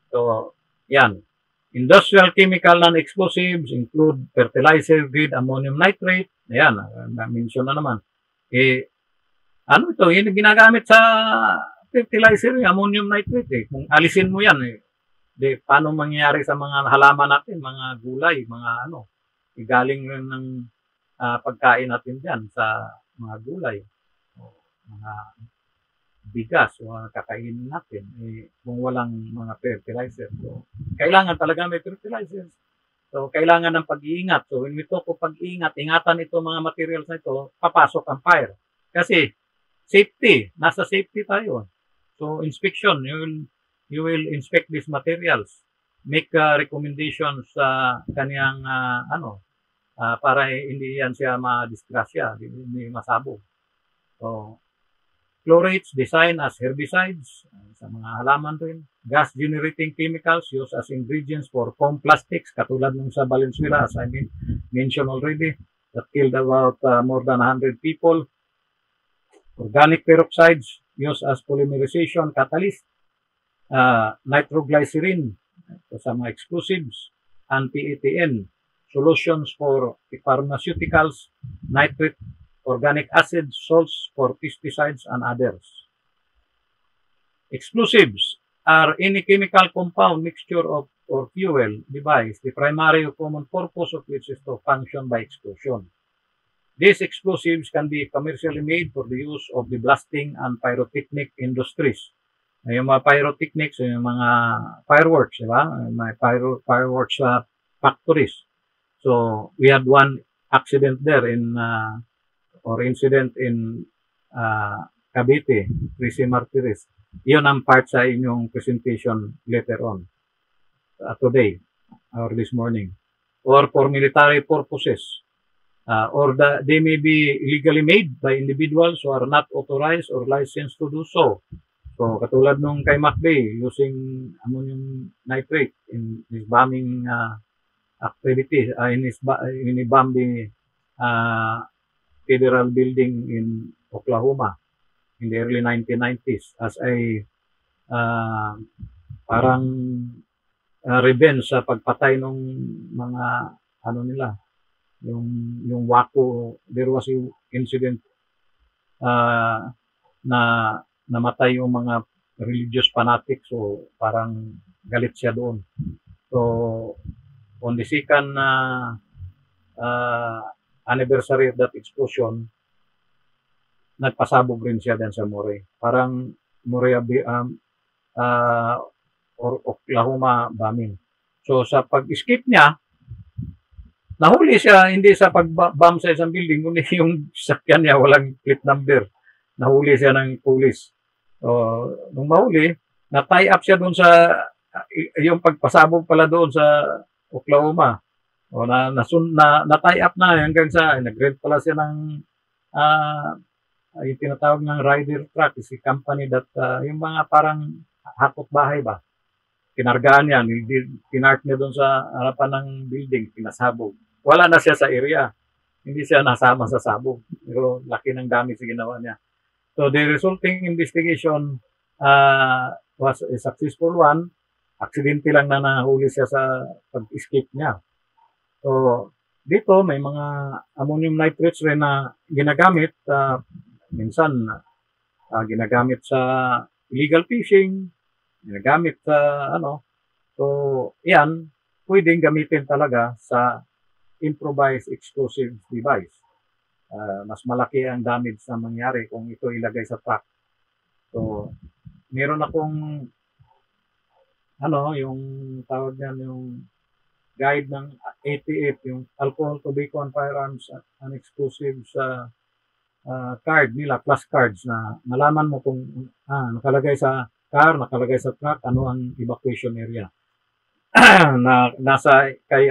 [SPEAKER 2] So, yan. Industrial chemical non-explosives include fertilizer grade ammonium nitrate. Ayan, na-mention na naman. Ito? Yung ginagamit sa fertilizer, yung ammonium nitrate. Kung alisin mo yan, paano mangyayari sa mga halaman natin, mga gulay, mga galing rin ng pagkain natin dyan sa mga gulay, mga bigas, o kakainin natin, kung walang mga fertilizer. So, kailangan talaga may fertilizer. So, kailangan ng pag-iingat. So, when we talk of pag-iingat, ingatan ito mga materials na ito, papasok ang fire. Kasi, safety, nasa safety tayo. So, inspection, you will inspect these materials, make recommendations sa kaniyang para hindi yan siya ma-disgrasya, hindi masabog. So, chlorates designed as herbicides sa mga halaman rin. Gas generating chemicals used as ingredients for foam plastics, katulad ng sa Valenzuela, as I mentioned already, that killed about more than 100 people. Organic peroxides used as polymerization catalyst. Nitroglycerin sa mga explosives, and PETN solutions for pharmaceuticals, nitrate, organic acid, salts for pesticides, and others. Explosives are any chemical compound, mixture of or fuel device, the primary or common purpose of which is to function by explosion. These explosives can be commercially made for the use of the blasting and pyrotechnic industries. Yung mga pyrotechnics, yung mga fireworks, diba? May fireworks factories. So, we had one accident there or incident in Cavite, Trece Martires. Yun ang part sa inyong presentation later on, today, or this morning. Or for military purposes. Or they may be illegally made by individuals who are not authorized or licensed to do so. So, katulad nung kay McVeigh, using ammonium nitrate in his bombing activity, in bomb the federal building in Oklahoma. in the early 1990s as a parang revenge sa pagpatay ng mga ano nila, yung Waco. There was a incident na namatay yung mga religious fanatics, so parang galit siya doon. So on the second anniversary of that explosion, nagpasabog rin siya din sa Moray. Parang Moray or Oklahoma bombing. So sa pag-escape niya, nahuli siya, hindi sa pag-bomb sa isang building, kundi yung sakyan niya walang plate number. Nahuli siya ng pulis. So nung mahuli, na-tie up siya doon sa yung pagpasabog pala doon sa Oklahoma. O na-tie up na hanggang sa nag-rent pala siya ng yung tinatawag ng rider truck, si company that yung mga parang hakot bahay ba. Kinargaan yan, tinark niya doon sa harapan ng building, pinasabog. Wala na siya sa area. Hindi siya nasama sa sabog. Pero laki ng damage sa ginawa niya. So the resulting investigation was a successful one. Aksidente lang na nahuli siya sa pag-escape niya. So dito may mga ammonium nitrates rin na ginagamit. Minsan ginagamit sa illegal fishing, ginagamit sa so yan, pwedeng gamitin talaga sa improvised explosive device. Mas malaki ang damage na mangyari kung ito ilagay sa truck. So meron akong yung tawag niyan, yung guide ng ATF, yung Alcohol, Tobacco and Firearms and Explosives card nila, plus cards, na malaman mo kung nakalagay sa car, nakalagay sa truck, ano ang evacuation area. na nasa kay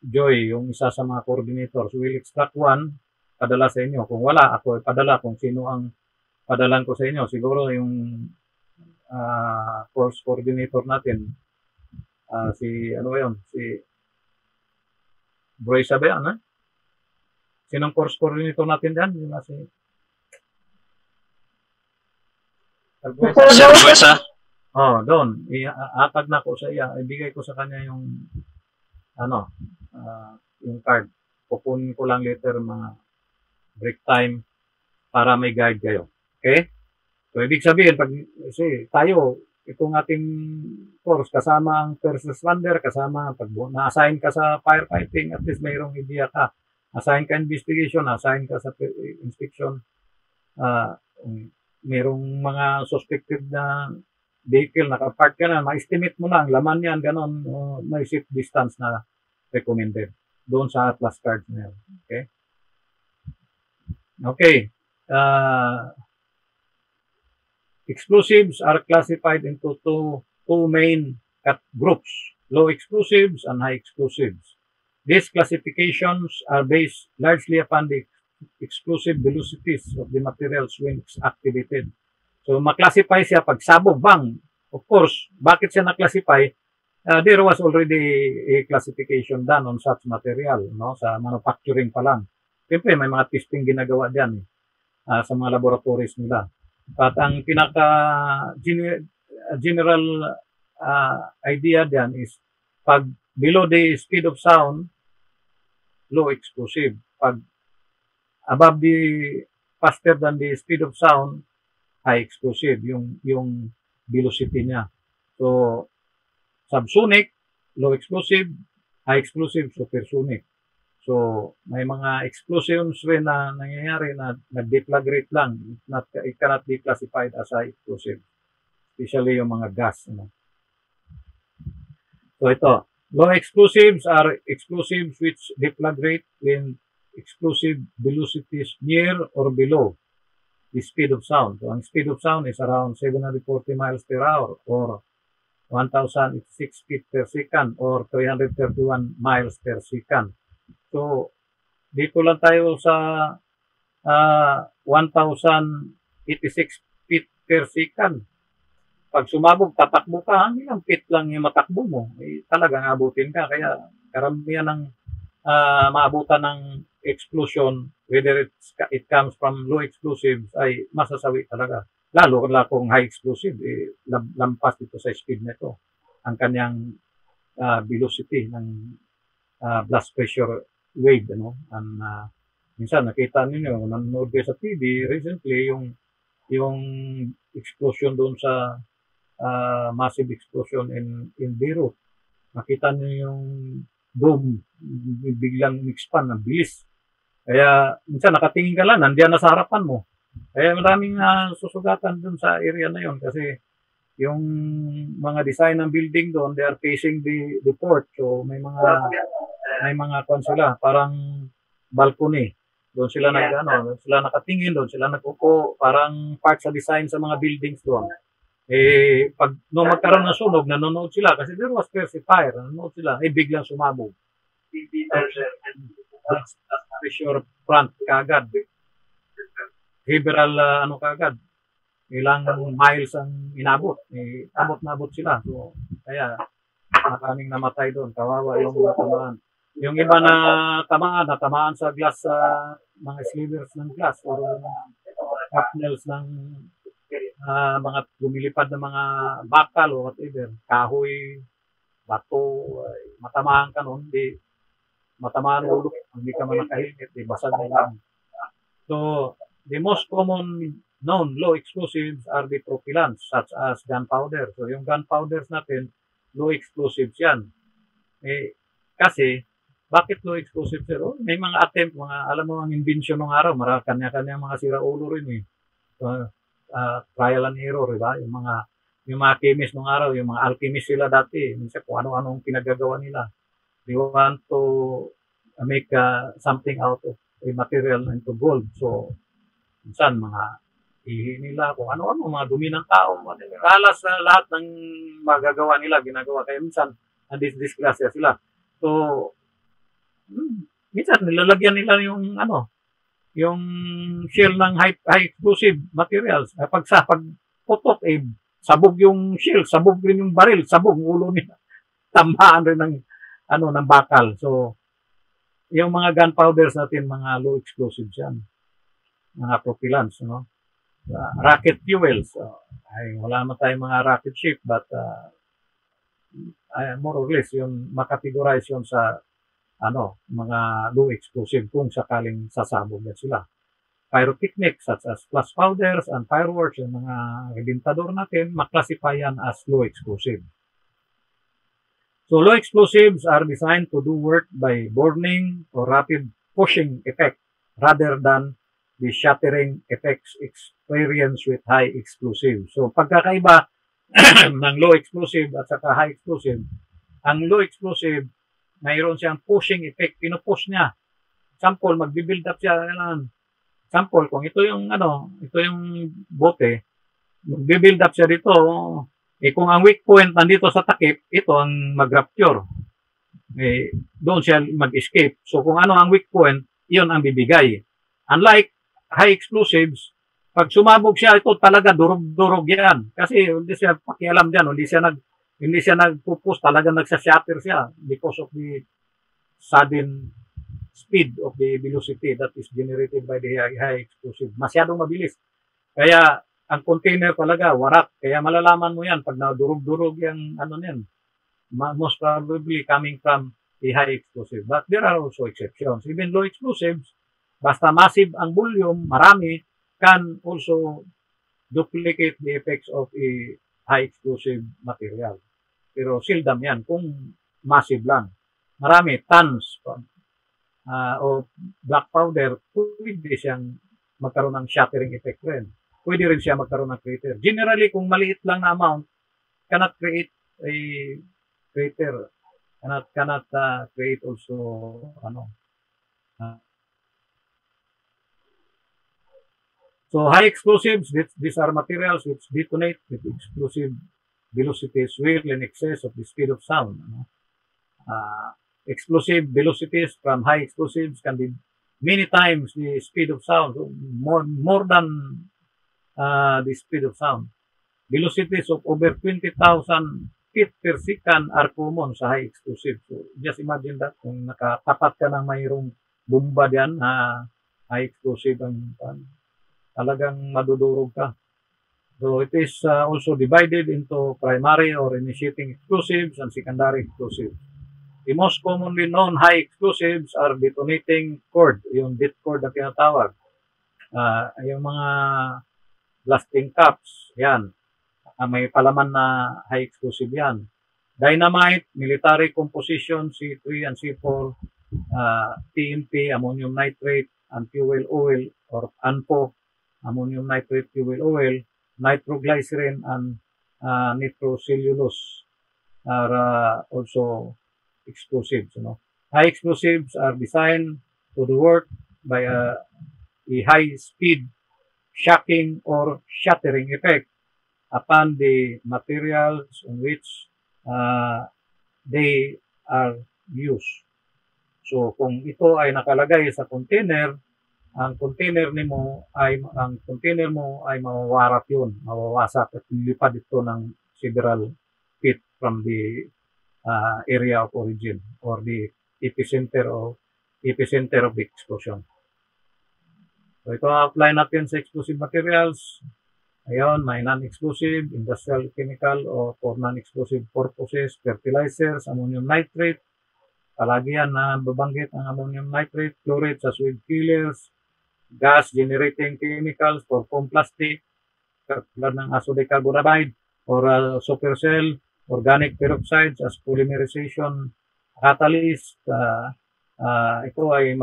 [SPEAKER 2] Joy, yung isa sa mga coordinators, will extract one, padala sa inyo. Kung wala, ako padala kung sino ang padalan ko sa inyo. Siguro yung course coordinator natin, si Broy Sabayan, Sinong course coordinator natin dyan? Yung si
[SPEAKER 3] Sir,
[SPEAKER 2] doon. Iatag na ko sa iya. Ibigay ko sa kanya yung yung card. Pupunin ko lang later mga break time para may guide kayo. Okay? So, ibig sabihin, tayo, itong ating course, kasama ang first responder, kasama pag na-assign ka sa firefighting, at least mayroong idea ka. Assign ka investigation, assign ka sa inspection. Mayroong mga suspected na vehicle, nakapark ka na, ma-estimate mo na ang laman yan, ganon, may safe distance na recommended doon sa Atlas cards na yun. Okay? Okay. Explosives are classified into two main groups, low explosives and high explosives. These classifications are based largely upon the explosive velocities of the materials when it's activated. So, maklasify siya pag sabog, bang. Of course, bakit siya na-classify? There was already a classification done on such material, sa manufacturing pa lang. Siyempre, may mga testing ginagawa dyan sa mga laboratories nila. At ang general idea dyan is pag below the speed of sound, low explosive. Pag above faster than the speed of sound, high explosive, yung velocity niya. So, subsonic, low explosive, high explosive, supersonic. So, may mga explosions rin na nangyayari na nag-deflagrate lang. It cannot be classified as high explosive. Especially yung mga gas. So, ito. Low explosives are explosives which deflagrate when explosive velocities near or below the speed of sound. So, ang speed of sound is around 740 miles per hour or 1,086 feet per second or 331 miles per second. So, dito lang tayo sa 1,086 feet per second. Pag sumabog, tatakbo ka, ilang feet lang yung matakbo mo. Talagang abutin ka. Kaya karamihan ng maabutan ng explosion, whether it comes from low explosives, ay masasawi talaga. Lalo kung high explosive, lampas dito sa speed nito ang kanyang velocity ng blast pressure wave, ano. Minsan nakita niyo, nanonood kayo sa TV recently yung explosion doon sa massive explosion in Beirut. Nakita niyo yung dome biglang expand ng bilis. Kaya minsan nakatingin ka lang, nandiyan na sa harapan mo. Kaya maraming susugatan doon sa area na yon kasi yung mga design ng building doon, they are facing the port. So may mga kwan sila, parang balcony. Doon sila sila nakatingin, doon sila nagpupo, parang part sa design sa mga buildings doon. Pag magkaroon ng sunog, nanonood sila kasi there was fire, nanonood sila, biglang sumabog. That's pressure front kagad. Several kagad. Ilang miles ang inabot. Abot sila. So, kaya maraming namatay doon. Kawawa yung natamaan. Yung iba na natamaan sa glass, mga slivers ng glass or shrapnels ng mga lumilipad na mga bakal o whatever, kahoy, bato, matamaan ka noon, matamaan ulo, hindi ka man nakahilmit, basag na lang. So, the most common known low explosives are the propellants such as gunpowder. So, yung gunpowders natin, low explosives yan. Kasi, bakit low explosives? May mga attempt, alam mo ang invention ng araw, kanya-kanya mga siraulo rin trial and error, diba? Yung mga chemist ng araw, yung mga alchemist sila dati, minsan kung ano-anong pinagagawa nila. They want to make something out of a material into gold. So, minsan mga ihi nila, kung ano-ano, mga dumi ng tao, kalas na lahat ng magagawa nila, ginagawa. Kaya minsan, disgrasya sila. So, minsan nilalagyan nila yung shell ng high explosive materials. Pag putok, sabog yung shell, sabog rin yung baril, sabog ulo nila. Tamaan rin ng bakal. So, yung mga gunpowders natin, mga low explosives yan. Mga propellants, rocket fuels. Wala naman tayong mga rocket ship, but more or less, yung makategorize yun sa mga low explosive kung sakaling sasabog yan sila. Pyrotechnics such as flash powders and fireworks, yung mga rebintador natin, maklasify yan as low explosive. So low explosives are designed to do work by burning or rapid pushing effect rather than the shattering effects experienced with high explosive. So pagkakaiba ng low explosive at saka high explosive, ang low explosive mayroon siyang pushing effect, pinupush niya. Example, magbi-build up siya. Example, kung ito yung bote, magbi-build up siya dito, kung ang weak point nandito sa takip, ito ang mag-rupture. Doon siya mag-escape. So kung ano ang weak point, iyon ang bibigay. Unlike high explosives, pag sumabog siya, ito talaga durog-durog yan. Kasi hindi siya pakialam dyan, hindi siya nagpupus, talagang nagsashatter siya because of the sudden speed of the velocity that is generated by the high explosive. Masyadong mabilis. Kaya, ang container talaga, warak. Kaya malalaman mo yan pag nadurog-durog yung niyan. Most probably coming from the high explosive. But there are also exceptions. Even low explosives, basta massive ang volume, marami, can also duplicate the effects of a high explosive material. Pero seldom yan kung massive lang. Marami, tons o black powder, pwede siyang magkaroon ng shattering effect rin. Pwede rin siya magkaroon ng crater. Generally, kung maliit lang na amount, cannot create a crater. Cannot create also so high explosives, these are materials which detonate with explosive velocities well in excess of the speed of sound. Explosive velocities from high explosives can be many times the speed of sound, so more than the speed of sound. Velocities of over 20,000 feet per second are common sa high explosive. So just imagine that kung nakatapat ka ng mayroong bomba diyan na high explosive ang talagang madudurog ka. So it is also divided into primary or initiating explosives and secondary explosives. The most commonly known high explosives are detonating cord, yung DET cord na tinatawag. Yung mga blasting caps, yan. May palaman na high explosive yan. Dynamite, military composition, C3 and C4, TNT, ammonium nitrate, and fuel oil, or ANFO, ammonium nitrate, fuel oil, nitroglycerin, and nitrocellulose are also explosives. High explosives are designed to do work by a high-speed shocking or shattering effect upon the materials on which they are used. So kung ito ay nakalagay sa container, ang container mo ay mawawarak yun, mawawasak at lilipad ito ng several feet from the area of origin or the epicenter of the explosion. So ito outline natin sa explosive materials. Ayun, may non-explosive, industrial chemical o for non-explosive purposes, fertilizers, ammonium nitrate. Palagi yan na babanggit ang ammonium nitrate, chlorate, as weed killers, gas generating chemicals for foam plastic, tulad ng azodicarbonamide or supercell, organic peroxides as polymerization catalyst. Ito ay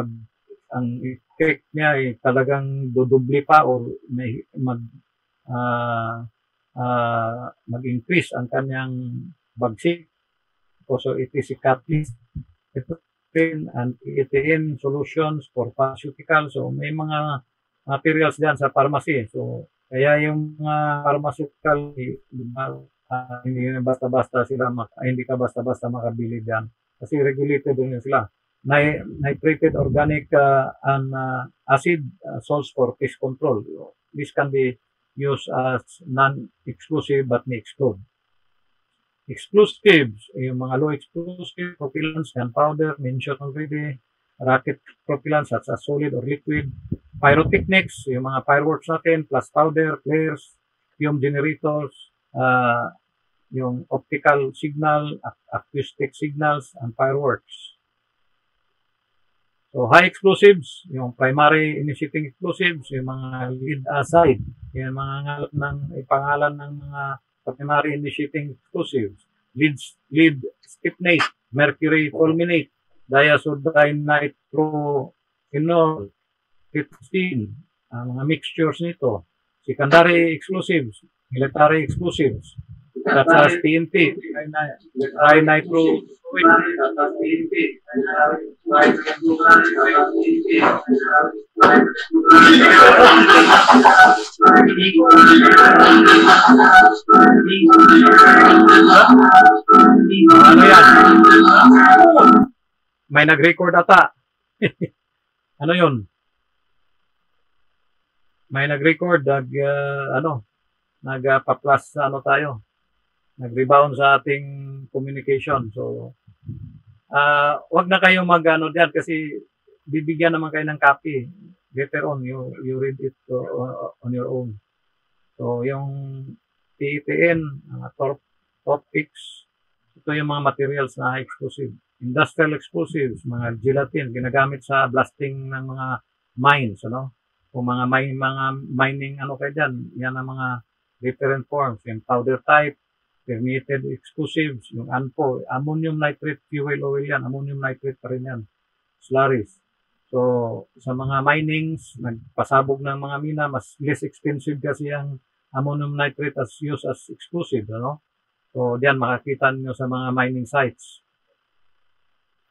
[SPEAKER 2] ang effect niya ay talagang dudubli pa or may mag-increase ang kanyang bagsik. So it is a catalyst. Ito and ETN solutions for pharmaceuticals. So may mga materials diyan sa pharmacy. So kaya yung mga pharmaceutical hindi basta-basta sila hindi ka basta-basta makabili diyan kasi regulated din sila. Nitrated organic and acid salts for pest control. This can be used as non-explosive but may explode. Explosives, yung mga low explosive propellants, gunpowder, mentioned already, rocket propellants such as solid or liquid, pyrotechnics, yung mga fireworks natin, plus powder, flares, fume generators, yung optical signal, acoustic signals, and fireworks. So high explosives, yung primary initiating explosives, yung mga lead aside, yung mga pangalan ng mga primary initiating explosives, lead stipnate, mercury fulminate, diazodinitrophenol, trypsin, ang mga mixtures nito. Secondary explosives, military explosives, such as TNT, trinitro. Ano yan? May nag-record ata. Ano yun? May nag-record, nagpa-plus tayo. Nag-rebound sa ating communication. So, wag na kayong mag-ano diyan kasi bibigyan naman kayo ng copy. Later on, you read it on your own. So, yung PETN, topics, ito yung mga materials na explosive. Industrial explosives, mga gelatin, ginagamit sa blasting ng mga mines, Kung mga mining, kayo dyan, yan ang mga different forms, yung powder type, permeated explosives, yung ANFO, ammonium nitrate fuel oil yan, ammonium nitrate pa rin yan, slurries. So, sa mga minings, nagpasabog ng mga mina, mas less expensive kasi ang ammonium nitrate as used as explosive, So, diyan makakita niyo sa mga mining sites.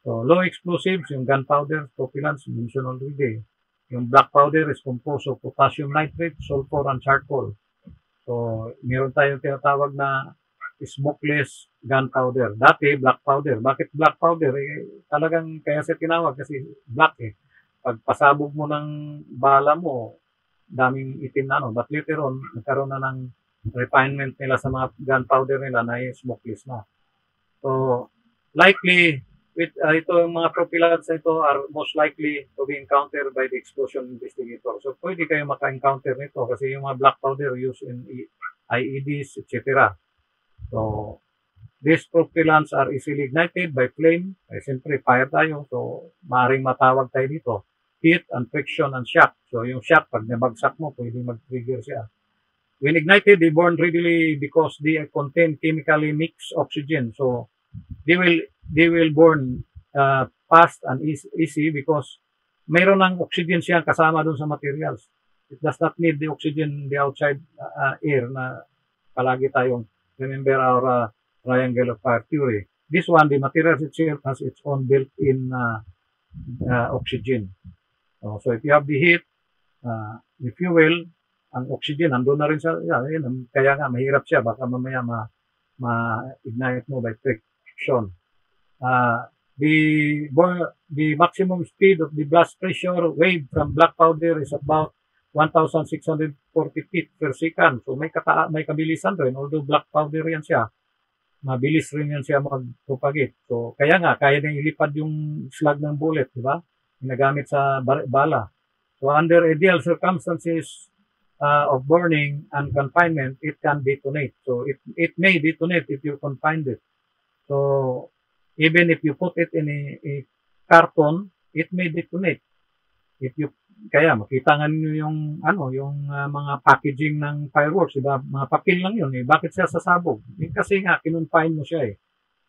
[SPEAKER 2] So, low explosives, yung gunpowder, propellants, mentioned already. Yung black powder is composed of potassium nitrate, sulfur, and charcoal. So, meron tayong tinatawag na smokeless gunpowder. Dati, black powder. Bakit black powder? Talagang kaya siya tinawag kasi black Pag pasabog mo ng bala mo, daming itim na But later on, nagkaroon na ng refinement nila sa mga gunpowder nila na smokeless na. So, likely, ito yung mga propellants na ito are most likely to be encountered by the explosion investigator. So pwede kayo maka-encounter nito kasi yung mga black powder used in IEDs, etc. So these propellants are easily ignited by flame. Siyempre, fire tayo. So maaaring matawag tayo dito. Heat and friction and shock. So yung shock, pag nabagsak mo, pwede mag-trigger siya. When ignited, they burn readily because they contain chemically mixed oxygen. So they will burn fast and easy because mayroon ng oxygen siya kasama dun sa materials. It does not need the oxygen, the outside air na palagi tayong remember our triangle of fire theory. This one, the materials itself has its own built-in oxygen. So if you have the heat, the fuel, ang oxygen, nandun na rin sa, kaya nga mahirap siya, baka mamaya ma-ignite mo by friction. The maximum speed of the blast pressure wave from black powder is about 1,640 feet per second. So may kabilisan rin, although black powder yan siya, mabilis rin yan siya mag-propagate. So kaya nga, kaya nang ilipad yung slug ng bullet, di ba? Ginagamit sa bala. So under ideal circumstances of burning and confinement, it can detonate. So it may detonate if you confine it. So even if you put it in a carton, it may detonate. Kaya makita nga niyo yung mga packaging ng fireworks, diba? Mga papel lang yun eh. Bakit siya sasabog? Kasi nga kinonfine mo siya eh.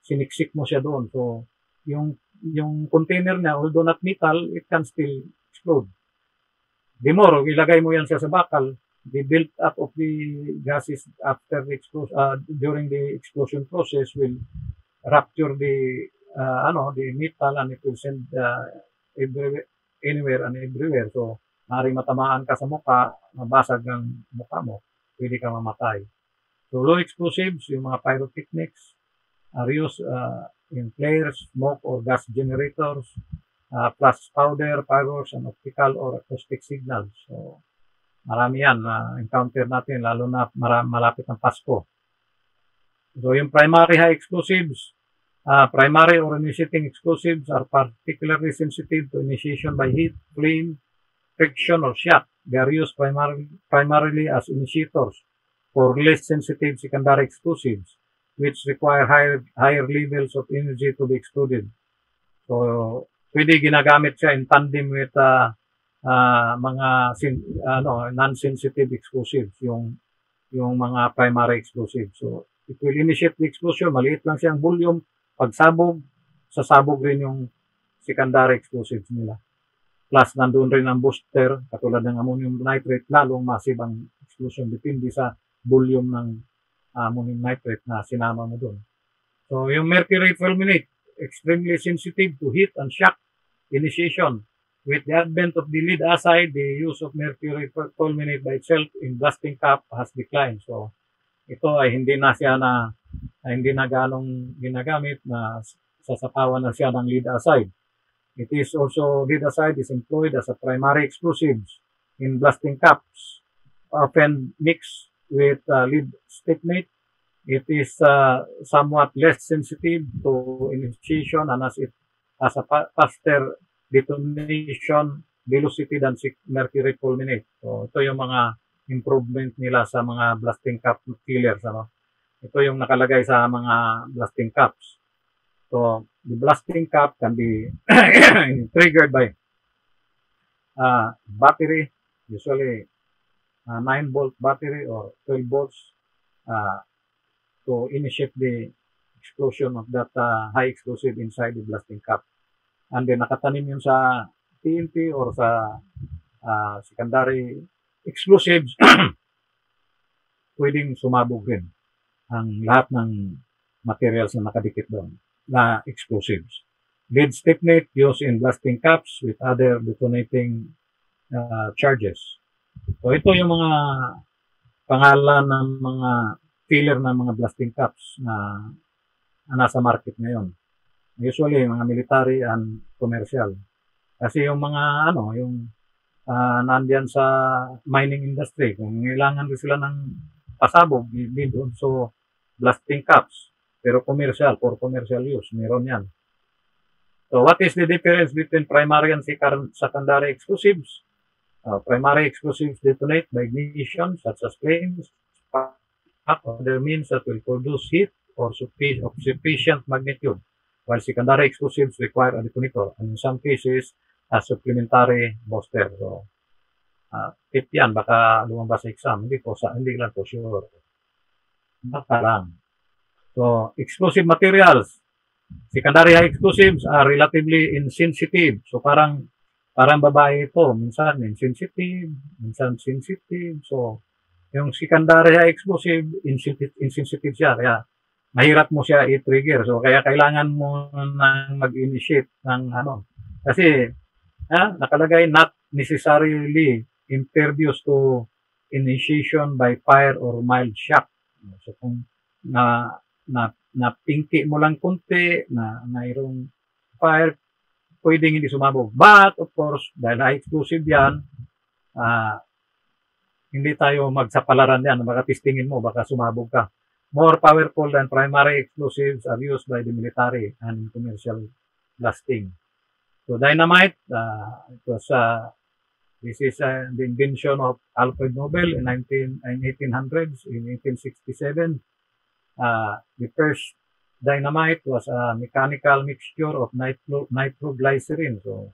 [SPEAKER 2] Siniksik mo siya doon. So yung container niya, although not metal, it can still explode. The more ilagay mo yan siya sa bakal, the build up of the gases after the explosion, during the explosion process will rupture the metal and it will send anywhere and everywhere. So maaaring matamaan ka sa mukha, mabasag ang mukha mo, pwede ka mamatay. So low explosives, yung mga pyrotechnics are used in flares, smoke or gas generators, plus powder, fireworks, and optical or acoustic signals. So marami yan na encounter natin, lalo na malapit ng Pasko. So yung primary high explosives, primary or initiating explosives are particularly sensitive to initiation by heat, flame, friction, or shock. They are used primarily as initiators for less sensitive secondary explosives, which require higher levels of energy to be exploded. So pwede ginagamit siya in tandem with mga non-sensitive explosives, yung mga primary explosives. So it will initiate the explosion, maliit lang siyang volume, pagsabog, sasabog rin yung secondary explosives nila. Plus nandoon rin ang booster, katulad ng ammonium nitrate, lalong massive ang explosion, depende sa volume ng ammonium nitrate na sinama mo doon. So yung mercury fulminate, extremely sensitive to heat and shock initiation. With the advent of the lead acid, the use of mercury fulminate by itself in blasting cap has declined. So ito ay hindi na ganong ginagamit, na sasapawan na siya ng lead acid. It is also, lead acid is employed as a primary explosives in blasting caps, often mixed with lead stiffenate. It is somewhat less sensitive to initiation and has a faster detonation velocity than mercury fulminate. So ito yung mga improvement nila sa mga blasting cap killers. Ito yung nakalagay sa mga blasting caps. So the blasting cap can be triggered by battery, usually 9-volt battery or 12 volts to initiate the explosion of that high explosive inside the blasting cap. And then nakatanim yun sa TNT or sa secondary explosives, pwedeng sumabog rin ang lahat ng materials na nakadikit doon na explosives. Lead stiffenate used in blasting caps with other detonating charges. So ito yung mga pangalan ng mga filler ng mga blasting caps na nasa market ngayon. Usually mga military and commercial. Kasi yung mga nandiyan sa mining industry, kung kailangan rin sila ng pasabog, need also blasting caps. Pero commercial, for commercial use, meron yan. So what is the difference between primary and secondary explosives? Primary explosives detonate by ignition, such as flames, spark, other means that will produce heat or of sufficient magnitude, while secondary explosives require a detonator, and in some cases, a supplementary booster. So, tip yan, baka lumabas sa exam. Hindi lang po sure. Baka lang. So, explosive materials. Secondary explosives are relatively insensitive. So, parang babae ito. Minsan insensitive, minsan sensitive. So, yung secondary explosive, insensitive siya. Kaya, mahirap mo siya i-trigger. So, kaya kailangan mo nang mag-initiate ng Kasi, nakalagay not necessarily impervious to initiation by fire or mild shock. So, kung na pinki mo lang kunti, na mayroong fire, pwedeng hindi sumabog. But, of course, dahil high explosive yan, hindi tayo magsapalaran yan. Baka testingin mo, baka sumabog ka. More powerful than primary explosives are used by the military and commercial blasting. So, dynamite, this is the invention of Alfred Nobel in 1800s, in 1867. The first dynamite was a mechanical mixture of nitroglycerin. So,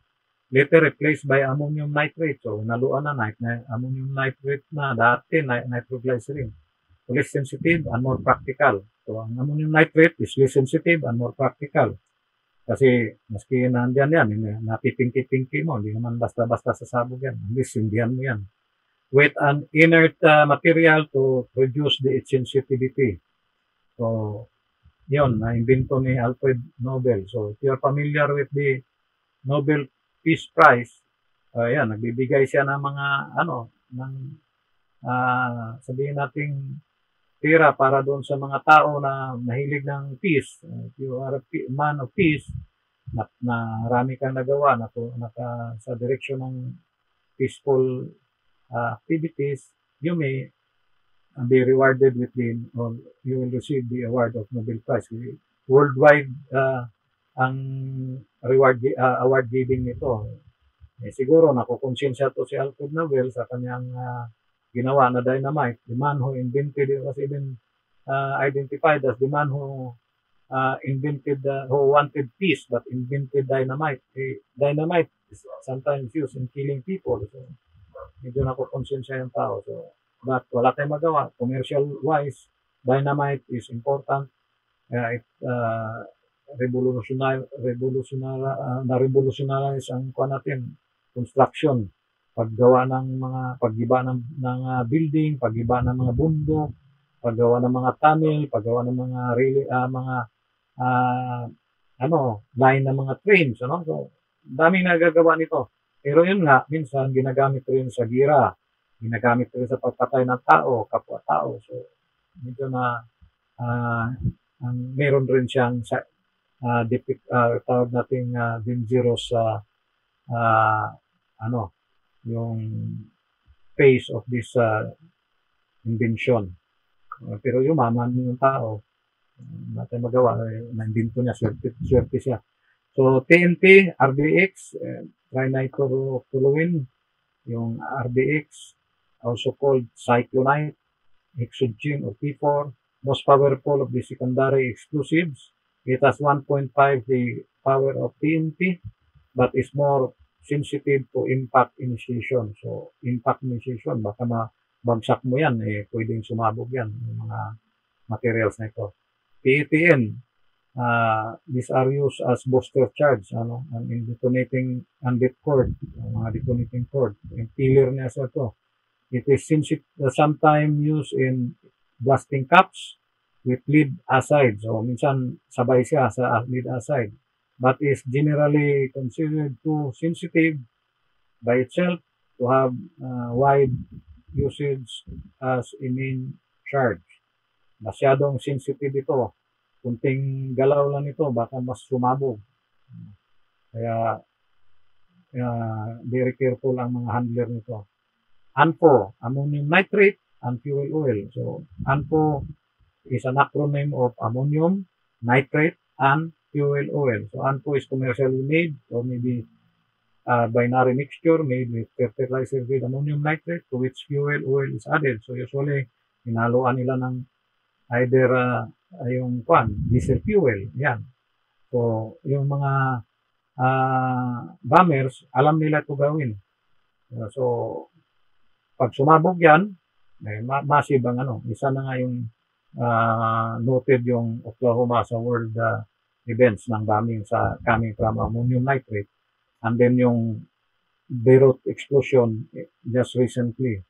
[SPEAKER 2] later replaced by ammonium nitrate. So, naluan na ammonium nitrate na dati nitroglycerin. So, less sensitive and more practical. So, ang ammonium nitrate is less sensitive and more practical. Kasi, maski nandiyan yan, napipinki-pinki mo, hindi naman basta-basta sasabog yan. At least, sindihan mo yan. With an inert material to reduce the sensitivity. So, yun, na-invento ni Alfred Nobel. So, if you're familiar with the Nobel Peace Prize, yan, nagbibigay siya ng mga, sabihin nating tira para doon sa mga tao na mahilig ng peace. If you are a man of peace, na marami kang nagawa sa direksyon ng peaceful activities, you may be rewarded with or you will receive the award of Nobel Prize. Worldwide, ang award giving nito. Siguro nakukonsensya to si Alfred Nobel sa kanyang ginawa na dynamite. The man who invented it was even identified as the man who who wanted peace but invented dynamite. Dynamite is sometimes used in killing people. So, medyo nakukonsensya yung tao. So, but wala tayong magawa. Commercial-wise, dynamite is important. It revolutionize ang construction. Paggiba ng building, paggiba ng mga bundok, paggawa ng mga tunnel, paggawa ng line ng mga trains, So, daming nagagawa nito. Pero yun nga, minsan ginagamit rin sa gira, ginagamit rin sa pagpatay ng tao, kapwa-tao. So, medyo meron rin siyang tawag nating dangerous yung phase of this invention. Pero yumaman yung tao, natin magawa, na-invento niya, swerte siya. So, TNT, RDX, trinitropoluene, yung RDX, also called cyclonite, hexogen or P4, most powerful of the secondary explosives. It has 1.5 the power of TNT, but is more sensitive to impact initiation. So, impact initiation, baka mabagsak mo yan, pwedeng sumabog yan, yung mga materials na ito. PETN, these are used as booster charge, in detonating unlit cord, mga detonating cord. Yung pillar niya sa ito. It is sometimes used in blasting caps with lead acid. So, minsan sabay siya sa lead acid. But is generally considered too sensitive by itself to have wide usage as a main charge. Masyadong sensitive ito. Kunting galaw lang ito, baka mas sumabog. Kaya very careful ang mga handler nito. ANFO, ammonium nitrate and fuel oil. So, ANFO is an acronym of ammonium, nitrate, and fuel oil. So ANFO is commercially made, or maybe binary mixture made with fertilizer with ammonium nitrate to which fuel oil is added. So usually, hinaluan nila ng either yung diesel fuel. Yan. So, yung mga bombers, alam nila ito gawin. So, pag sumabog yan, massive ang isa na nga yung noted yung Oklahoma sa world events ng bombing coming from ammonium nitrate. And then yung Beirut explosion just recently.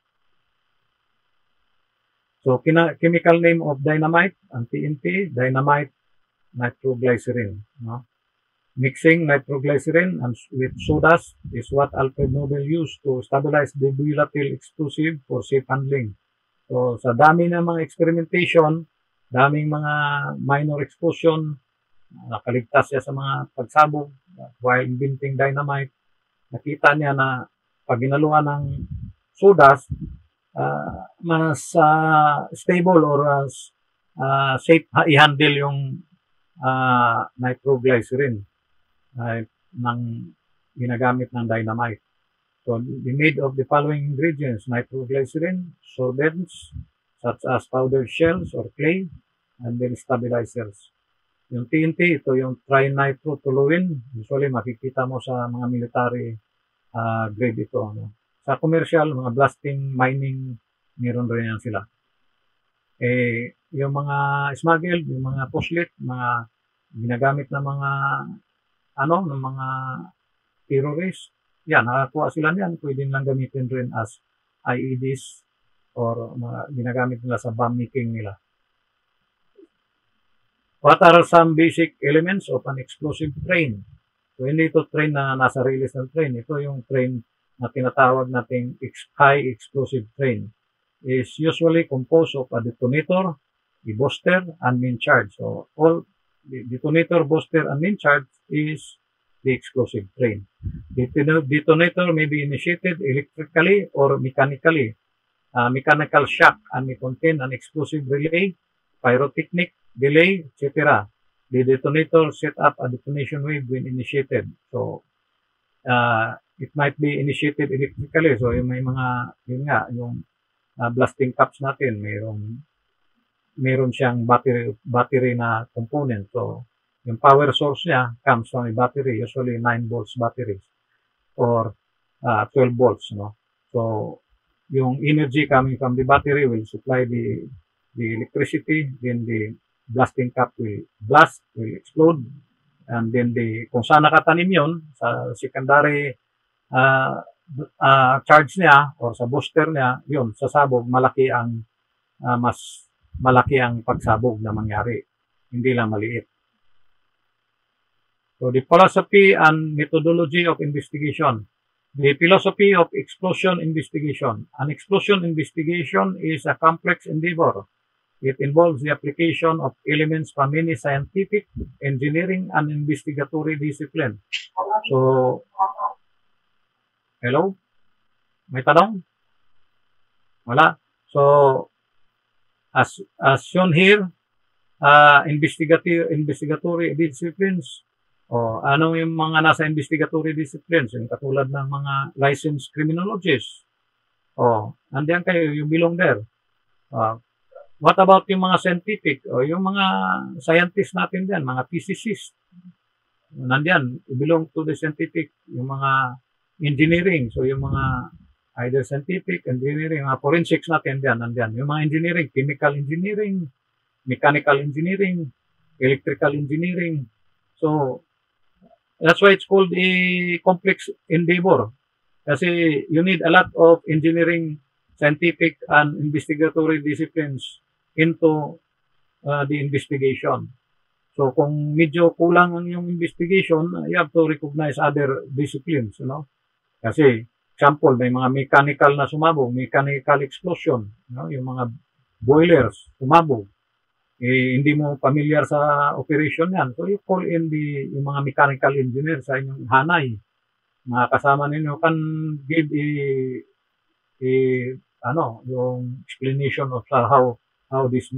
[SPEAKER 2] So, chemical name of dynamite and TNT, dynamite nitroglycerin. No? Mixing nitroglycerin and with sawdust is what Alfred Nobel used to stabilize the volatile explosive for safe handling. So, sa dami ng mga experimentation, daming mga minor explosion, nakaligtas siya sa mga pagsabog while inventing dynamite. Nakita niya na pag ginaluan ng sawdust, mas stable or safe i-handle yung nitroglycerin ng ginagamit ng dynamite. So, they made of the following ingredients: nitroglycerin, sorbents, such as powdered shells or clay, and then stabilizers. Yung TNT, ito yung trinitrotoluene. Usually, makikita mo sa mga military grade ito. No? Sa commercial, mga blasting, mining, meron rin yan sila. Yung mga smuggled, yung mga pushlit, mga ginagamit ng mga ng mga terrorists, yan, nakakuha sila niyan, pwede lang gamitin rin as IEDs or mga ginagamit nila sa bomb making nila. What are some basic elements of an explosive train? So, hindi ito train na nasa release ng train. Ito yung train na tinatawag nating high explosive train. Is usually composed of a detonator, a booster, and main charge. So, all the detonator, booster, and main charge is the explosive train. The detonator may be initiated electrically or mechanically. Mechanical shock and may contain an explosive relay, pyrotechnic, delay, etc. The detonator set up a detonation wave when initiated. So, it might be initiated electrically. So, yung may mga, yung blasting caps natin, meron siyang battery na component. So, yung power source niya comes from a battery, usually 9 volts batteries or 12 volts. No? So, yung energy coming from the battery will supply the electricity, then the blasting cap will explode, and then kung saan nakatanim yun, sa secondary charge niya or sa booster niya, yun, sasabog, mas malaki ang pagsabog na mangyari. Hindi lang maliit. So, the philosophy and methodology of investigation. The philosophy of explosion investigation. An explosion investigation is a complex endeavor. It involves the application of elements from many scientific, engineering, and investigatory disciplines. So, hello? May tanong? Wala? So, as shown here, investigatory disciplines. Ano yung mga nasa investigatory disciplines? Yung katulad ng mga licensed criminologists. Andiyan kayo, you belong there. What about yung mga scientific? Yung mga scientists natin diyan, mga physicists. Nandiyan, you belong to the scientific. Yung mga engineering, so yung mga either scientific, engineering, mga forensics natin diyan, nandiyan. Yung mga engineering, chemical engineering, mechanical engineering, electrical engineering. So, that's why it's called a complex endeavor. Kasi you need a lot of engineering, scientific, and investigatory disciplines into the investigation. So, kung medyo kulang ang yung investigation, you have to recognize other disciplines, you know. Kasi, example, may mga mechanical na sumabog, mechanical explosion, you know, yung mga boilers sumabog. Hindi mo familiar sa operation yan. So, you call in yung mga mechanical engineer sa inyong hanay. Mga kasama ninyo can give yung explanation of how this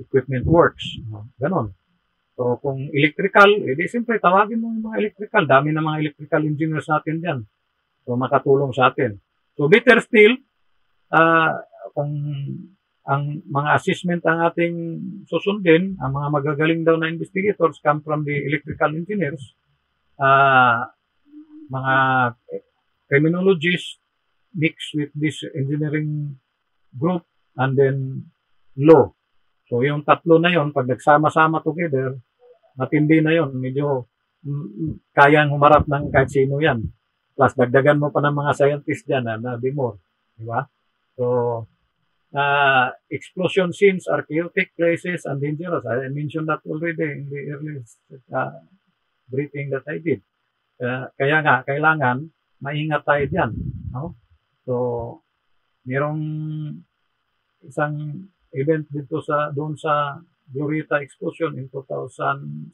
[SPEAKER 2] equipment works. Ganon. So, kung electrical, edi siyempre tawagin mo yung mga electrical. Dami na mga electrical engineers natin dyan. So, makatulong sa atin. So, better still, kung ang mga assessment ang ating susundin, ang mga magagaling daw na investigators come from the electrical engineers, mga criminologists mixed with this engineering group, and then law. So, yung tatlo na yon pag nagsama-sama together, matindi na yon. Medyo kayang humarap ng kahit sino yan. Plus, dagdagan mo pa ng mga scientists dyan na be more. Di ba? So, explosion scenes are chaotic places and dangerous. I mentioned that already in the earlier briefing that I did. Kaya nga, kailangan maingat tayo dyan. No? So, mayroong isang event dito doon sa Glorieta explosion in 2007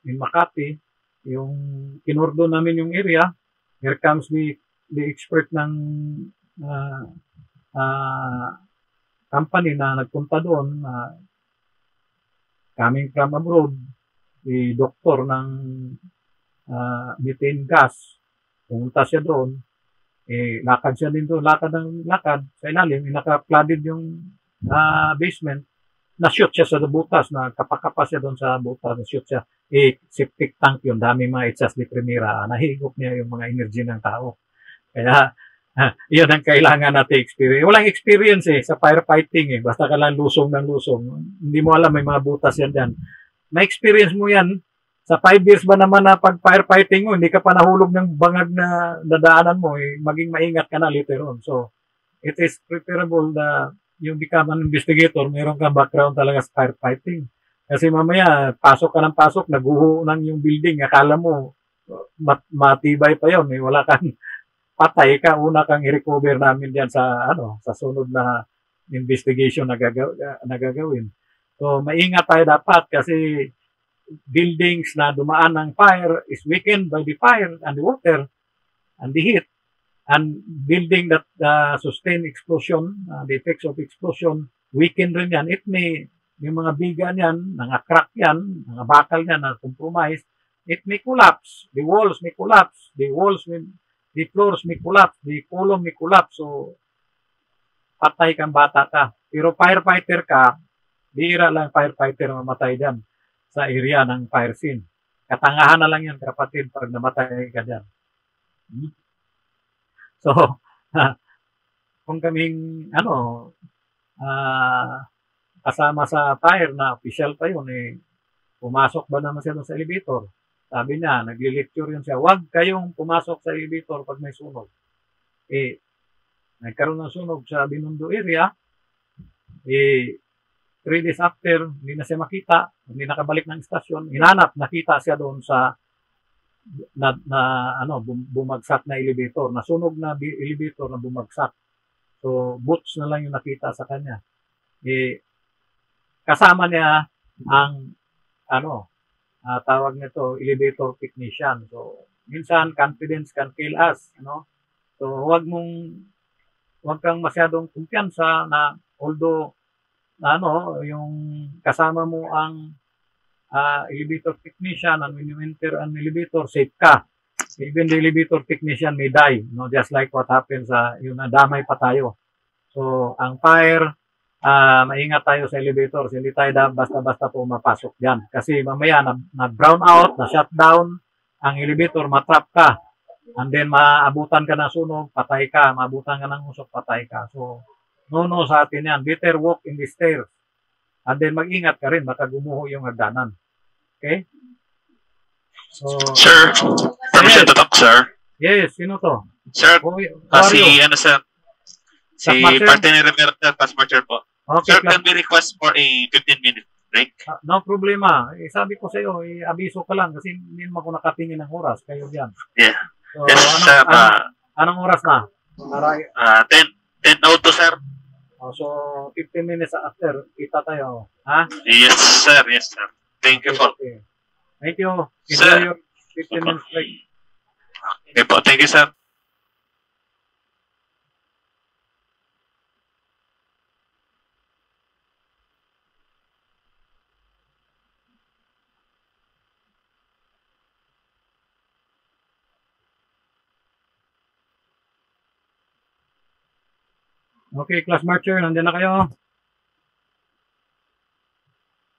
[SPEAKER 2] in Makati, yung kinordon namin yung area. Here comes the expert ng company na nagpunta doon, coming from abroad, the doktor ng methane gas. Pumunta siya doon, lakad siya din doon, lakad sa ilalim, naka-flooded yung basement, na-shoot siya sa butas, kapakapa siya doon sa butas, na-shoot siya, septic tank yun, dami mga itsas de primera, nahigop niya yung mga energy ng tao. Kaya, yun ang kailangan natin experience. Walang experience sa firefighting basta ka lang lusong ng lusong. Hindi mo alam, may mga butas yan dyan. Na-experience mo yan, sa 5 years ba naman na pag firefighting mo, hindi ka pa nahulog ng bangag na dadaanan mo, maging maingat ka na later on. So, it is preferable na yung become an investigator, meron kang background talaga sa firefighting. Kasi mamaya, pasok ka ng pasok, naguho ng yung building, akala mo, matibay pa yun, wala kang patay ka, una kang i-recover namin diyan sa sunod na investigation na gagawin. So, maingat tayo dapat kasi buildings na dumaan ng fire is weakened by the fire and the water and the heat. And building that sustain explosion, the effects of explosion, weakened rin yan. It may, yung mga biga niyan, mga crack yan, mga bakal yan na compromise, it may collapse. The walls may collapse. The floors may collapse. The column may collapse. So, patay kang bata ka. Pero firefighter ka, bihira lang firefighter mamatay dyan sa area ng fire scene. Katangahan na lang yan, kapatid, pag namatay ka dyan. So, kung kaming, kasama sa fire na official pa yun, pumasok ba naman siya sa elevator? Sabi niya, nagli-lecture yun siya, huwag kayong pumasok sa elevator pag may sunog. Nagkaroon ng sunog sa Binondo area, 3 days after, hindi na siya makita, hindi nakabalik ng istasyon, hinanap, nakita siya doon sa bumagsak na elevator, nasunog na elevator na bumagsak. So, boots na lang yung nakita sa kanya. Kasama niya ang, tawag nito, elevator technician. So, minsan, confidence can kill us, So, huwag kang masyadong kumpiyansa na, although, yung kasama mo ang elevator technician, and when you enter an elevator, safe ka. Even the elevator technician may die, just like what happens yung nadamay pa tayo. So, ang fire, maingat tayo sa elevators, hindi tayo basta-basta pumapasok dyan. Kasi mamaya, na-brown out, na-shutdown, ang elevator, matrap ka. And then, maabutan ka ng sunog, patay ka. Maabutan ka ng usok, patay ka. So, no sa atin yan. Better walk in the stairs. And then mag-ingat ka rin, baka gumuho yung hagdanan. Okay? So,
[SPEAKER 3] Sir, permission to talk, sir.
[SPEAKER 2] Yes, sino to?
[SPEAKER 3] Sir,
[SPEAKER 2] sir?
[SPEAKER 3] si Partner Rivera, Task Marcher po.
[SPEAKER 2] Okay,
[SPEAKER 3] sir, can we request for a 15-minute break?
[SPEAKER 2] No problema. Sabi ko sa iyo, abiso ka lang kasi hindi naman ako nakatingin ng oras. Kayo diyan.
[SPEAKER 3] Yeah.
[SPEAKER 2] So,
[SPEAKER 3] yes, sir.
[SPEAKER 2] Anong oras na?
[SPEAKER 3] 10:02, sir.
[SPEAKER 2] So, 15 minutes after, kita tayo. Ha?
[SPEAKER 3] Yes, sir. Yes, sir. Thank you po.
[SPEAKER 2] Okay. Thank you.
[SPEAKER 3] Sir.
[SPEAKER 2] Enjoy your 15 minutes break.
[SPEAKER 3] Okay po. Thank you, sir.
[SPEAKER 2] Okay, class marcher, nandiyan na kayo?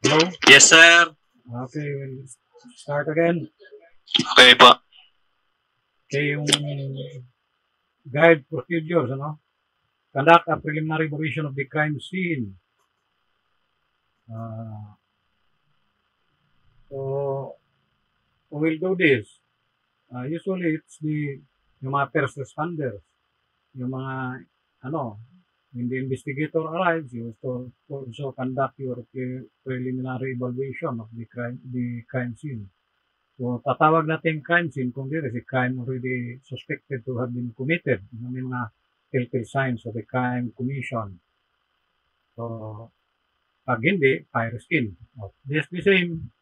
[SPEAKER 2] Hello?
[SPEAKER 3] Yes, sir.
[SPEAKER 2] Okay, we'll start again.
[SPEAKER 3] Okay po.
[SPEAKER 2] Okay, yung guide procedures, ano? Conduct a preliminary evaluation of the crime scene. So, we'll do this. Usually, it's yung mga first responders, yung mga, when the investigator arrives, you also conduct your preliminary evaluation of the crime scene. So, tatawag natin crime scene kung there is a crime already suspected to have been committed. May mga telltale signs of a crime commission. So, pag hindi, fire scene. This the same.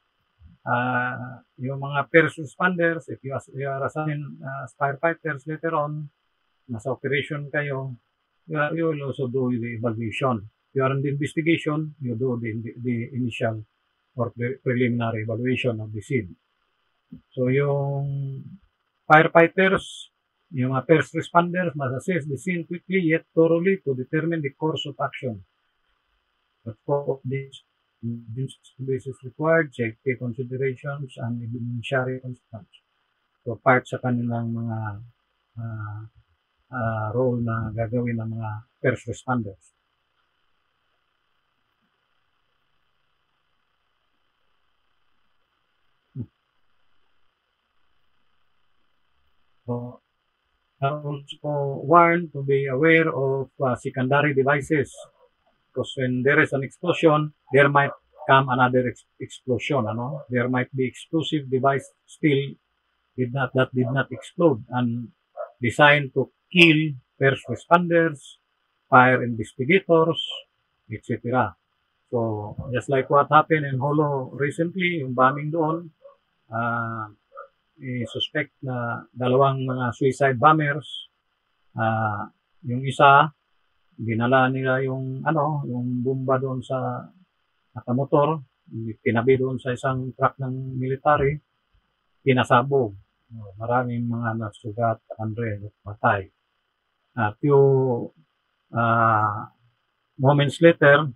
[SPEAKER 2] Yung mga first responders, if you are assigned as firefighters later on, nasa operation kayo, you will also do the evaluation. If you are in the investigation, you do the initial or preliminary evaluation of the scene. So yung firefighters, yung mga first responders must assess the scene quickly yet thoroughly to determine the course of action. But for this is required, safety considerations and evidentiary concerns. So part sa kanilang mga role na gagawin ng mga first responders. So, also warned to be aware of secondary devices. Because when there is an explosion, there might come another explosion. There might be explosive device still that did not explode and designed to kill first responders, fire investigators, etc. So, just like what happened in Holo recently, yung bombing doon, suspect na dalawang mga suicide bombers. Yung isa, dinala nila yung bomba doon sa nakamotor, tinabi doon sa isang truck ng military, pinasabog. Maraming mga nasugat, patay. A few moments later,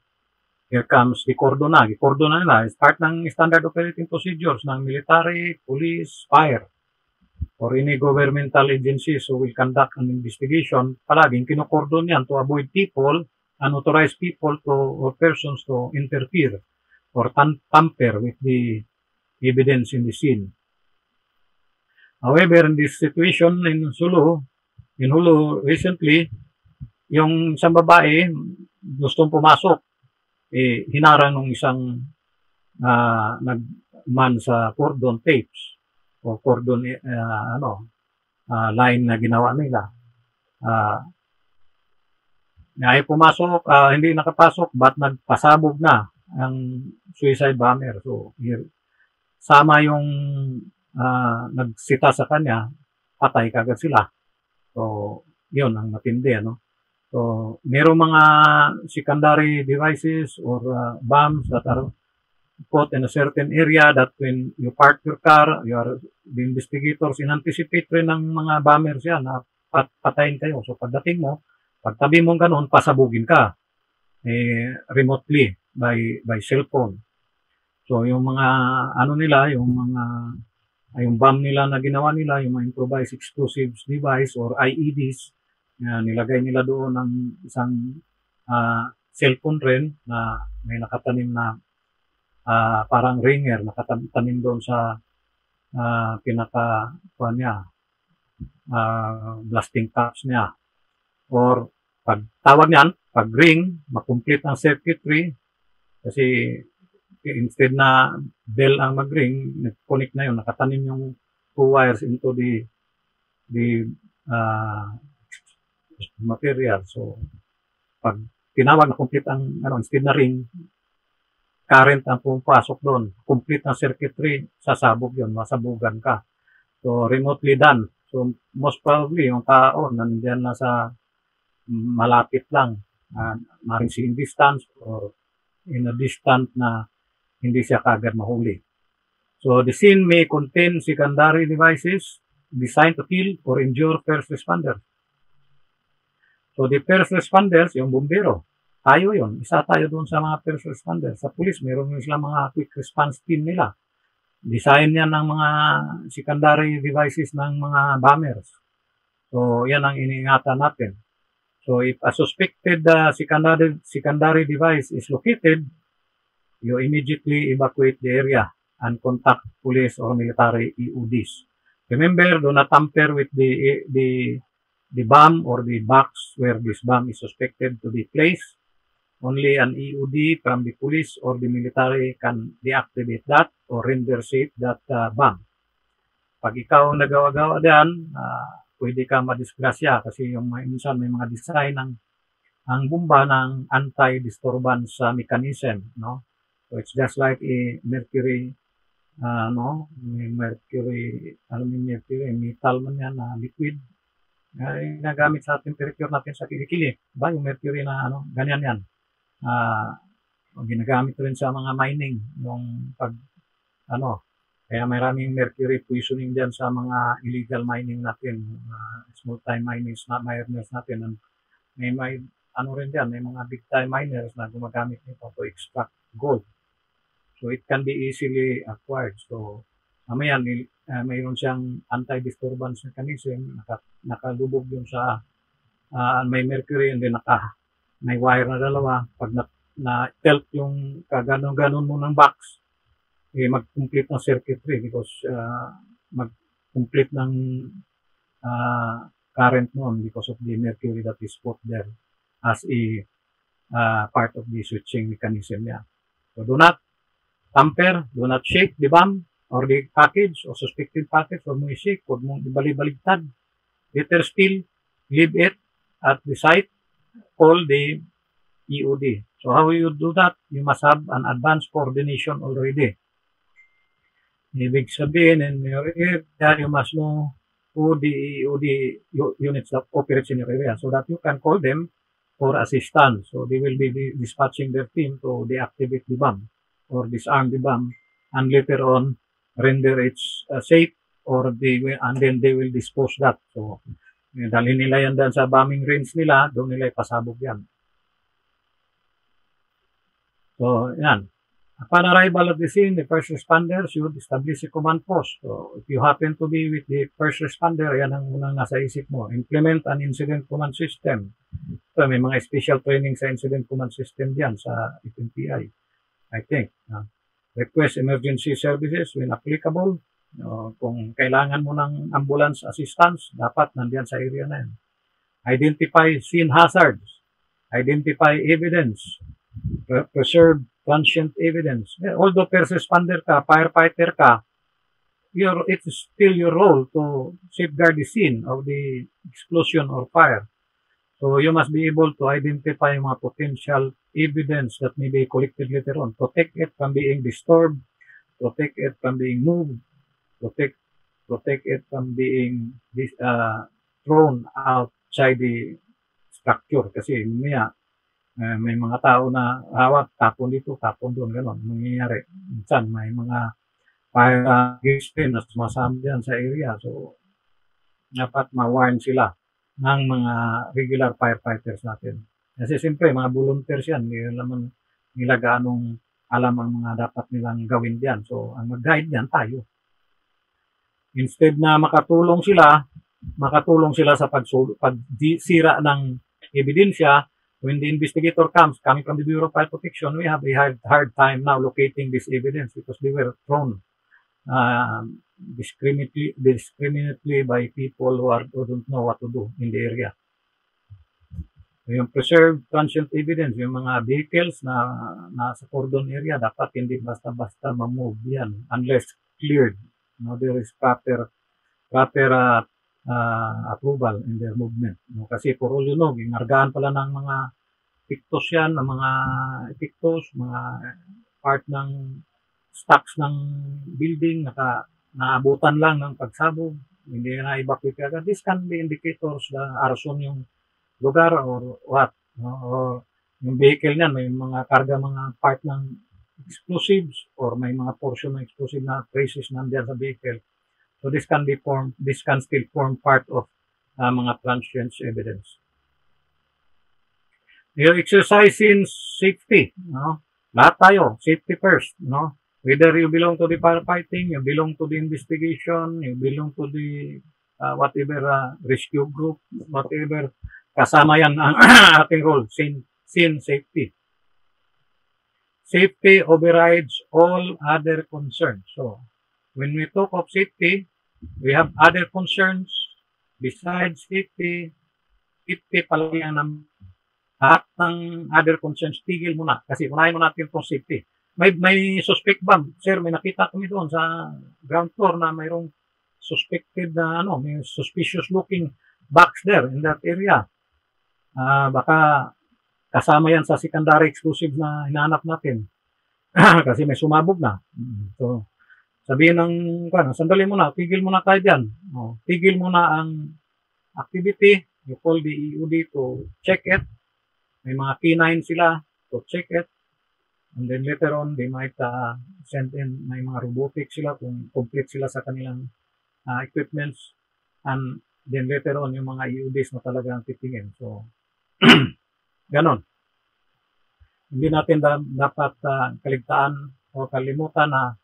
[SPEAKER 2] here comes the cordona. Cordona nila is part ng standard operating procedures ng military, police, fire, or any governmental agencies who will conduct an investigation. Palaging kinokordon yan to avoid people, unauthorized people or persons to interfere or tamper with the evidence in the scene. However, in this situation in Hulu recently, yung isang babae gustong pumasok, hinarang ng isang nagman sa cordon tapes o cordon line na ginawa nila. Ay pumasok, hindi nakapasok, but nagpasabog na ang suicide bomber. So, sama yung nagsita sa kanya, patay kagad sila. So, yun ang matindi, So, merong mga secondary devices or bombs that are put in a certain area that when you park your car, the investigators in-anticipate rin ng mga bombers yan na patayin kayo. So, pagdating mo, pagtabi mong ganun, pasabugin ka remotely by cellphone. So, yung mga yung bomb nila na ginawa nila, yung mga improvised explosives device or IEDs, nilagay nila doon ng isang cellphone rin na may nakatanim na parang ringer, nakatanim doon sa blasting caps niya. Or pag tawag niyan, pag ring, makomplete ang circuitry kasi instead na bell ang mag-ring, nag-connect na yun, nakatanim yung two wires into the material. So, pag tinawag na complete ang, instead na ring, current ang pumapasok doon, complete ang circuitry, sasabog yun, masabugan ka. So, remotely done. So, most probably, yung tao, nandiyan na sa malapit lang, maring in distance or in a distant na hindi siya kagad mahuli. So, the scene may contain secondary devices designed to kill or injure first responders. So the first responders, yung bumbero, tayo yun. Isa tayo doon sa mga first responders. Sa police, meron sila mga quick response team nila. Design yan ng mga secondary devices ng mga bombers. So yan ang iniingatan natin. So if a suspected secondary device is located, you immediately evacuate the area and contact police or military EODs. Remember, do not tamper with the bomb or the box where this bomb is suspected to be placed. Only an EOD from the police or the military can deactivate that or render safe that bomb. Pag ikaw nagawa-gawa diyan, pwede ka madisgrasya kasi yung minsan may mga design ang bomba ng anti-disturbance mechanism, no? So it's just like a mercury, may mercury, metal man yan na liquid. Nagamit sa temperature natin sa kilikili. Ba, yung mercury na ganyan yan. Ginagamit rin sa mga mining yung kaya maraming mercury poisoning diyan sa mga illegal mining natin, small time miners natin, and may rin diyan, may mga big time miners na gumagamit nito to extract gold, so it can be easily acquired. So mamaya mayroon siyang anti-disturbance mechanism, nakalubog yun sa may mercury, and then may wire na dalawa. Pag na-tilt yung kaganon-ganon mo ng box, mag-complete ng circuitry because mag-complete ng current noon because of the mercury that is put there as a part of the switching mechanism niya. So do not tamper, do not shake the bomb or the package or suspected package. Huwag mong i-shake, huwag mong ibali-baligtad. Better still, leave it at the site. Call the EOD. So how you do that? You must have an advanced coordination already. Ibig sabihin, in your area, you must know who the EOD units that operates in your area so that you can call them for assistance. So they will be dispatching their team to deactivate the bomb or disarm the bomb, and later on render it safe, and then they will dispose that. So dalhin nila yan sa bombing range nila, doon nila ipasabog yan. So, yan. Upon arrival at the scene, the first responders should establish a command post. So, if you happen to be with the first responder, yan ang unang nasa isip mo. Implement an incident command system. So, may mga special training sa incident command system diyan sa FMPI, I think. Request emergency services when applicable. Kung kailangan mo ng ambulance assistance, dapat nandiyan sa area na yan. Identify scene hazards. Identify evidence. Preserve transient evidence. Although first responder ka, firefighter ka, it's still your role to safeguard the scene of the explosion or fire. So you must be able to identify mga potential evidence that may be collected later on. Protect it from being disturbed. Protect it from being moved. Protect it from being thrown outside the structure. Kasi may mga tao na hawak, tapon dito, tapon doon, gano'n. Nangyayari. Minsan, may mga fire engine na sumasama dyan sa area. So, dapat ma-warn sila ng mga regular firefighters natin. Kasi siyempre, mga volunteers yan. Hindi naman nila gaanong alam ang mga dapat nilang gawin diyan. So, ang mag-guide diyan tayo. Instead na makatulong sila sa pagsira ng ebidensya, when the investigator coming from the Bureau of Fire Protection, we have a hard time now locating this evidence because they were thrown discriminately by people who don't know what to do in the area. So, yung preserved transient evidence, yung mga vehicles na nasa cordon area, dapat hindi basta-basta ma-move yan unless cleared. There is proper approval in their movement. Kasi for all you know, ginargaan pala ng mga epictos yan, ng mga epictos, mga part ng stocks ng building, naabutan lang ng pagsabog, hindi na evacuate agad. This can be indicators na arson yung lugar or what. Or yung vehicle niyan, may mga karga, mga part ng explosives or may mga portion ng explosive na traces nandiyan sa vehicle. So this can still form part of mga transient evidence. You exercise in safety, no? Lahat tayo, safety first, no? Whether you belong to the firefighting, you belong to the investigation, you belong to the whatever rescue group, whatever, kasama yan ang ating role, scene safety. Safety overrides all other concerns. So, when we talk of safety, we have other concerns besides safety. Safety pala yan lahat ng other concerns, tigil muna. Kasi unahin mo natin itong safety. May suspect ba? Sir, may nakita kami doon sa ground floor na mayroong suspected na may suspicious looking box there in that area. Baka kasama yan sa secondary explosive na hinahanap natin. Kasi may sumabog na. So, sabihin ng, sandali muna, tigil muna tayo dyan. Tigil muna ang activity. You call the EOD to check it. May mga K9 sila to check it. And then later on, they might send in, may mga robotics sila kung complete sila sa kanilang equipments. And then later on, yung mga EODs na talagang titingin. So, ganon. Hindi natin dapat kaligtaan o kalimutan na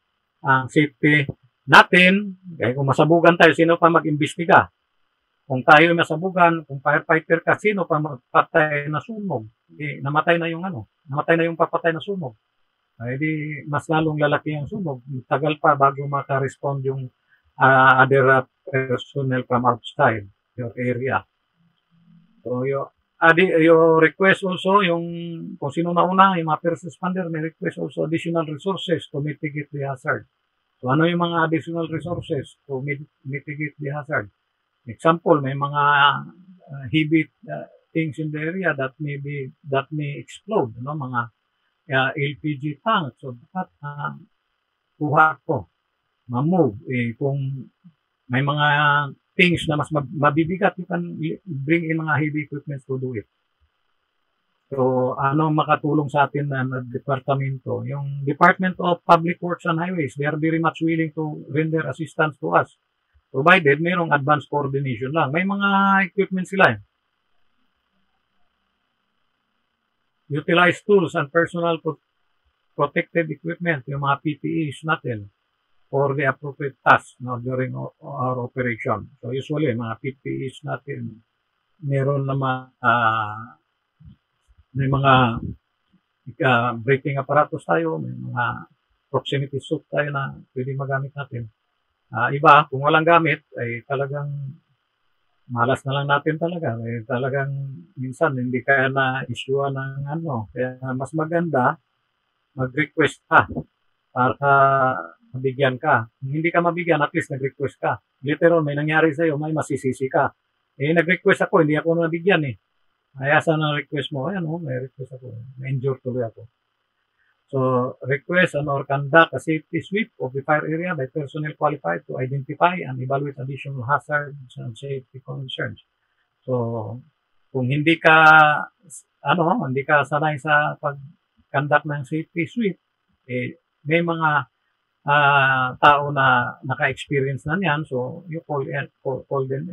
[SPEAKER 2] ang safety natin. Kaya kung masabugan tayo, sino pa mag-imbestiga? Kung tayo masabugan, kung firefighter ka, sino pa magpatay na sunog? Namatay na yung papatay na sunog. Ay di mas lalong lalaki ang sunog. Tagal pa bago maka-respond yung other personnel from outside your area. So your request also, yung kung sino nauna, yung mga first responder, may request also additional resources to mitigate the hazard. So ano yung mga additional resources to mitigate the hazard? Example, may mga heavy things in the area that may explode, mga LPG tanks. So dapat kuha ko, ma-move. Kung may mga things na mas mabibigat, you can bring in mga heavy equipment to do it. So, ano makatulong sa atin na departamento? Yung Department of Public Works and Highways, they are very much willing to render assistance to us. Provided mayroong advanced coordination lang. May mga equipment sila. Utilize tools and personal protected equipment, yung mga PPEs natin for the appropriate tasks during our operation. So usually, mga PPEs natin, meron naman may mga braking apparatus tayo, may mga proximity suit tayo na pwede magamit natin. Iba, kung walang gamit, ay talagang malas na lang natin talaga. Talagang minsan hindi kaya na-issue ng Kaya mas maganda, mag-request ka para mabigyan ka. Kung hindi ka mabigyan, at least nag-request ka. Later on, may nangyari sa'yo, may masisisi ka. Nag-request ako, hindi ako nabigyan Ayasa na request mo, may request ako. Na-injure tuloy ako. So, request or conduct a safety sweep of the fire area by personnel qualified to identify and evaluate additional hazards and safety concerns. So, kung hindi ka sanay sa pag-conduct ng safety sweep, may mga tao na naka-experience na niyan, so you call them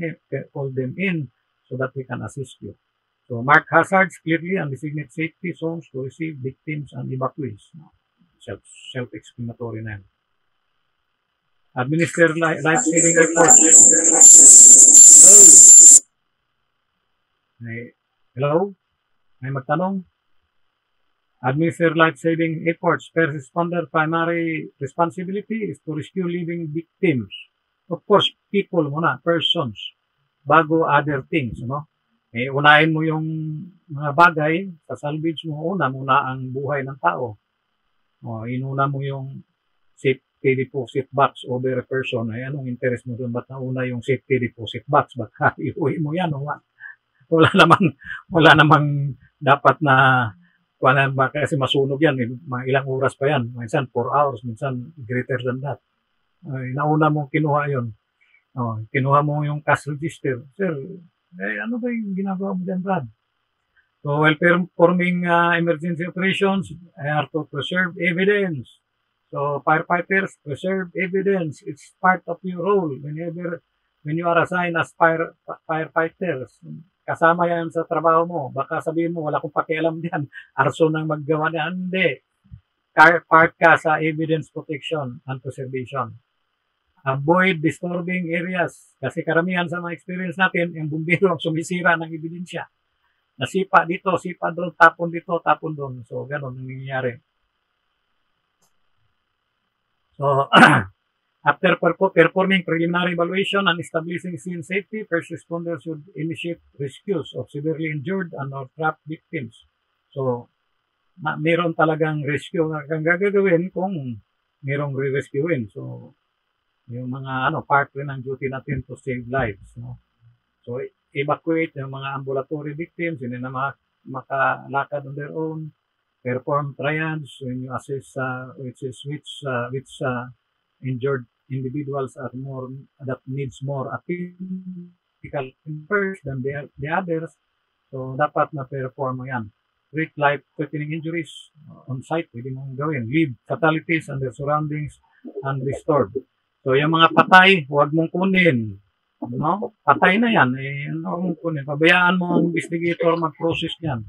[SPEAKER 2] in so that we can assist you. So, mark hazards clearly and designate safety zones to receive victims and evacuees. Self-explanatory na yan. Administer life-saving report. Hello? May magtanong? Administer life-saving efforts. First responder primary responsibility is to rescue living victims. Of course, people muna, persons, bago other things, unahin mo yung mga bagay, sa salvage mo, una muna ang buhay ng tao. Inuna mo yung safety deposit box over a person. Ay, anong interest mo doon? Ba't nauna yung safety deposit box? Ba't iuwi mo yan? Wala namang dapat na kasi masunog yan. Mga ilang oras pa yan. Minsan 4 hours, minsan greater than that. Nauna mo kinuha yun. Kinuha mo yung cash register. Sir, ano ba yung ginagawa mo dyan, Brad? So, while performing emergency operations, I have to preserve evidence. So, firefighters, preserve evidence. It's part of your role when you are assigned as firefighters. kasama yan sa trabaho mo. Baka sabihin mo, wala akong pakialam diyan. Arso nang maggawa niyan. Hindi. Part ka sa evidence protection and preservation. Avoid disturbing areas. Kasi karamihan sa mga experience natin, yung bumbero ang sumisira ng ebidensya. Nasipa dito, sipa doon, tapon dito, tapon doon. So, ganun ang nangyayari. So, after performing preliminary evaluation and establishing scene safety, first responders should initiate rescues of severely injured and or trapped victims. So, meron talagang rescue na kang gagawin kung merong re-rescuein. So, yung mga part rin ng duty natin to save lives. No? So, evacuate yung mga ambulatory victims, hindi na makalakad on their own, perform triage when you assess which injured individuals are more that needs more critical first than the others. So, dapat na-perform mo yan. Treat life-threatening injuries on site, pwede mong gawin. Leave fatalities and their surroundings undisturbed. So, yung mga patay, huwag mong kunin. No? Patay na yan. Huwag mong kunin. Pabayaan mo ang investigator mag-process yan.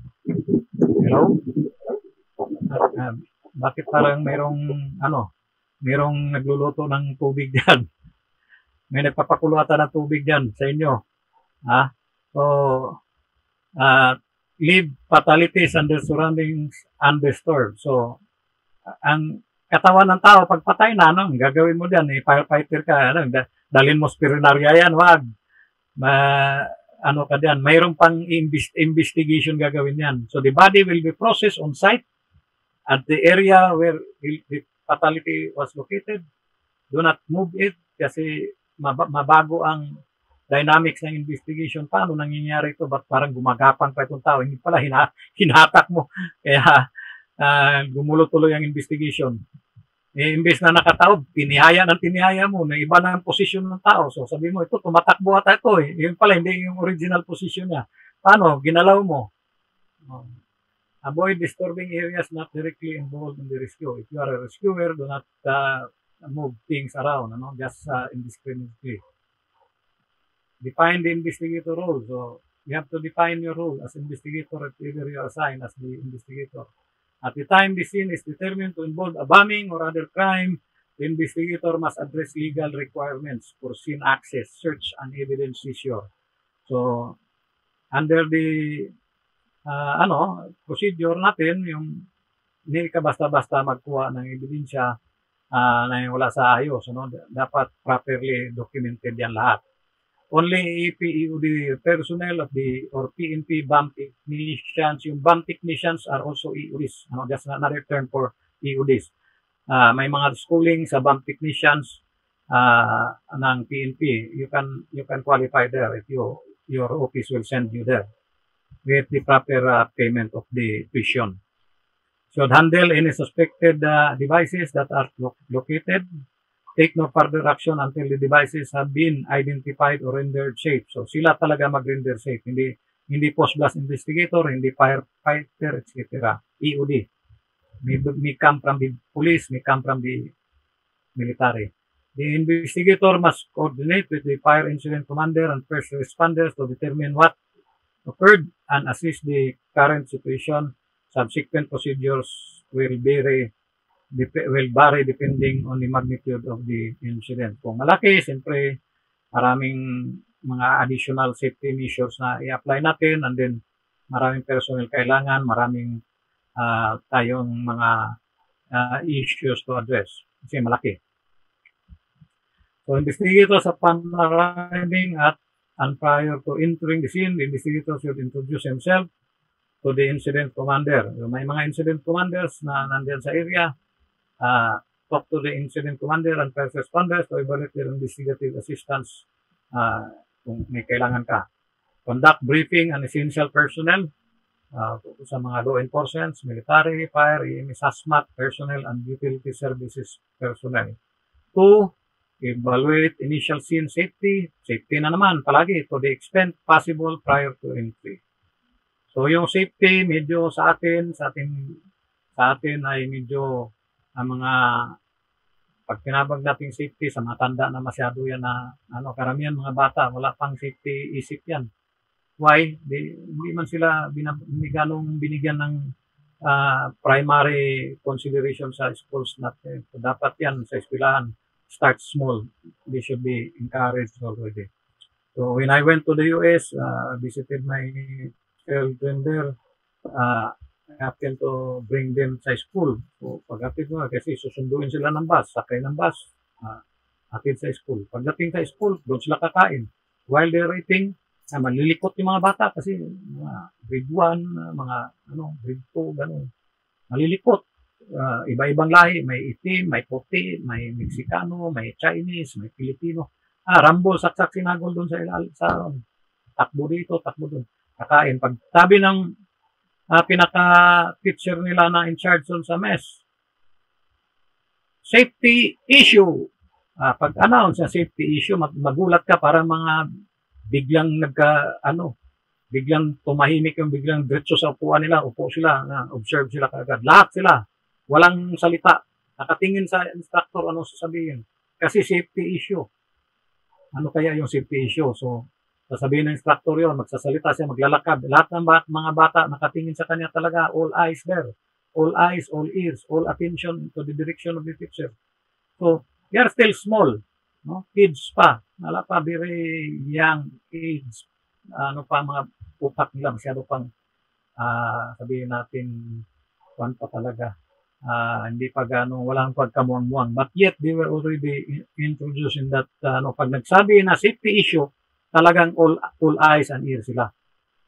[SPEAKER 2] Hello? Bakit parang merong nagluluto ng tubig dyan? May nagpapakulata ng tubig dyan sa inyo. So, leave fatalities and their surroundings undisturbed. So, ang katawan ng tao, pag patay na, gagawin mo dyan, firefighter ka, dalhin mo spirinaria yan, wag. Ka dyan, mayroong pang investigation gagawin yan. So, the body will be processed on site at the area where the fatality was located. Do not move it kasi mabago ang dynamics ng investigation. Paano nangyayari ito? Ba't parang gumagapang pa itong tao? Hindi pala, hinatak mo. Kaya, gumulo tuloy ang investigation. Imbes na nakataob, tinihaya mo, na iba na ang posisyon ng tao. So sabi mo, ito, tumatakbo ata ito eh. Yun pala, hindi yung original position niya. Paano? Ginalaw mo. Avoid disturbing areas not directly involved in the rescue. If you are a rescuer, do not move things around, just indiscriminately. Define the investigator role. So you have to define your role as investigator if either you are assigned as the investigator. At the time the scene is determined to involve a bombing or other crime, the investigator must address legal requirements for scene access, search, and evidence seizure. So, under the procedure natin, yung hindi ka basta-basta magkuha ng ebidensya na wala sa ayos. Dapat properly documented yan lahat. Only EPEOD personnel of or PNP BAM technicians, yung BAM technicians are also EODs. Just another term for EODs. May mga schooling sa BAM technicians ng PNP. You can qualify there if your office will send you there with the proper payment of the tuition. Should handle any suspected devices that are located. Take no further action until the devices have been identified or rendered safe. So, sila talaga mag-render safe. Hindi post-blast investigator, hindi firefighter, etc. EOD. May come from the police, may come from the military. The investigator must coordinate with the fire incident commander and first responders to determine what occurred and assess the current situation. Subsequent procedures will vary depending on the magnitude of the incident. Kung malaki, siyempre, maraming mga additional safety measures na i-apply natin, and then maraming personnel kailangan, maraming tayong mga issues to address. Kasi malaki. So, investigators upon arriving at and prior to entering the scene, the investigator should introduce himself to the incident commander. May mga incident commanders na nandiyan sa area. Talk to the incident commander and first responders to evaluate their investigative assistance kung may kailangan ka. Conduct briefing and essential personnel sa mga law enforcement, military, fire, EMS, HAZMAT personnel, and utility services personnel. 2. Evaluate initial scene safety. Safety na naman palagi to the extent possible prior to entry. So yung safety medyo sa atin ay medyo ang mga pag pinabag nating safety sa matanda na masyado yan na karamihan mga bata wala pang safety isip yan. Why? Hindi man sila hindi ganong binigyan ng primary consideration sa schools natin. So, dapat yan sa eskwelahan. Start small. They should be encouraged already. So when I went to the US, visited my children there, I happened to bring them sa school. So pagdating ko, kasi susunduin sila ng bus, sakay ng bus, atid sa school. Pagdating sa school, doon sila kakain. While they're eating, malilikot yung mga bata kasi mga grade 1, mga grade 2, gano'n. Malilikot. Iba-ibang lahi, may itim, may puti, may Mexicano, may Chinese, may Filipino. Rambol, saksak sinagol doon sa takbo dito, takbo doon. Kakain. Pag tabi ng pinaka-teacher nila na in charge doon sa mess, safety issue. Pag-announce na safety issue, magulat ka para mga biglang biglang tumahimik yung biglang diretso sa upuan nila, upo sila, observe sila kaagad. Lahat sila, walang salita. Nakatingin sa instructor, ano sasabihin. Kasi safety issue. Ano kaya yung safety issue? So, sasabihin ng instructor yun, magsasalita siya, maglalakad. Lahat ng mga bata nakatingin sa kanya talaga, all eyes there. All eyes, all ears, all attention to the direction of the teacher. So, they are still small. No? Kids pa. Wala pa, very young kids. Mga utak nila, masyado pang sabihin natin, pa talaga. Hindi pa walang pagkamuang-muang. But yet, they were already introduced in that, pag nagsabi na safety issue, talagang all eyes and ears sila.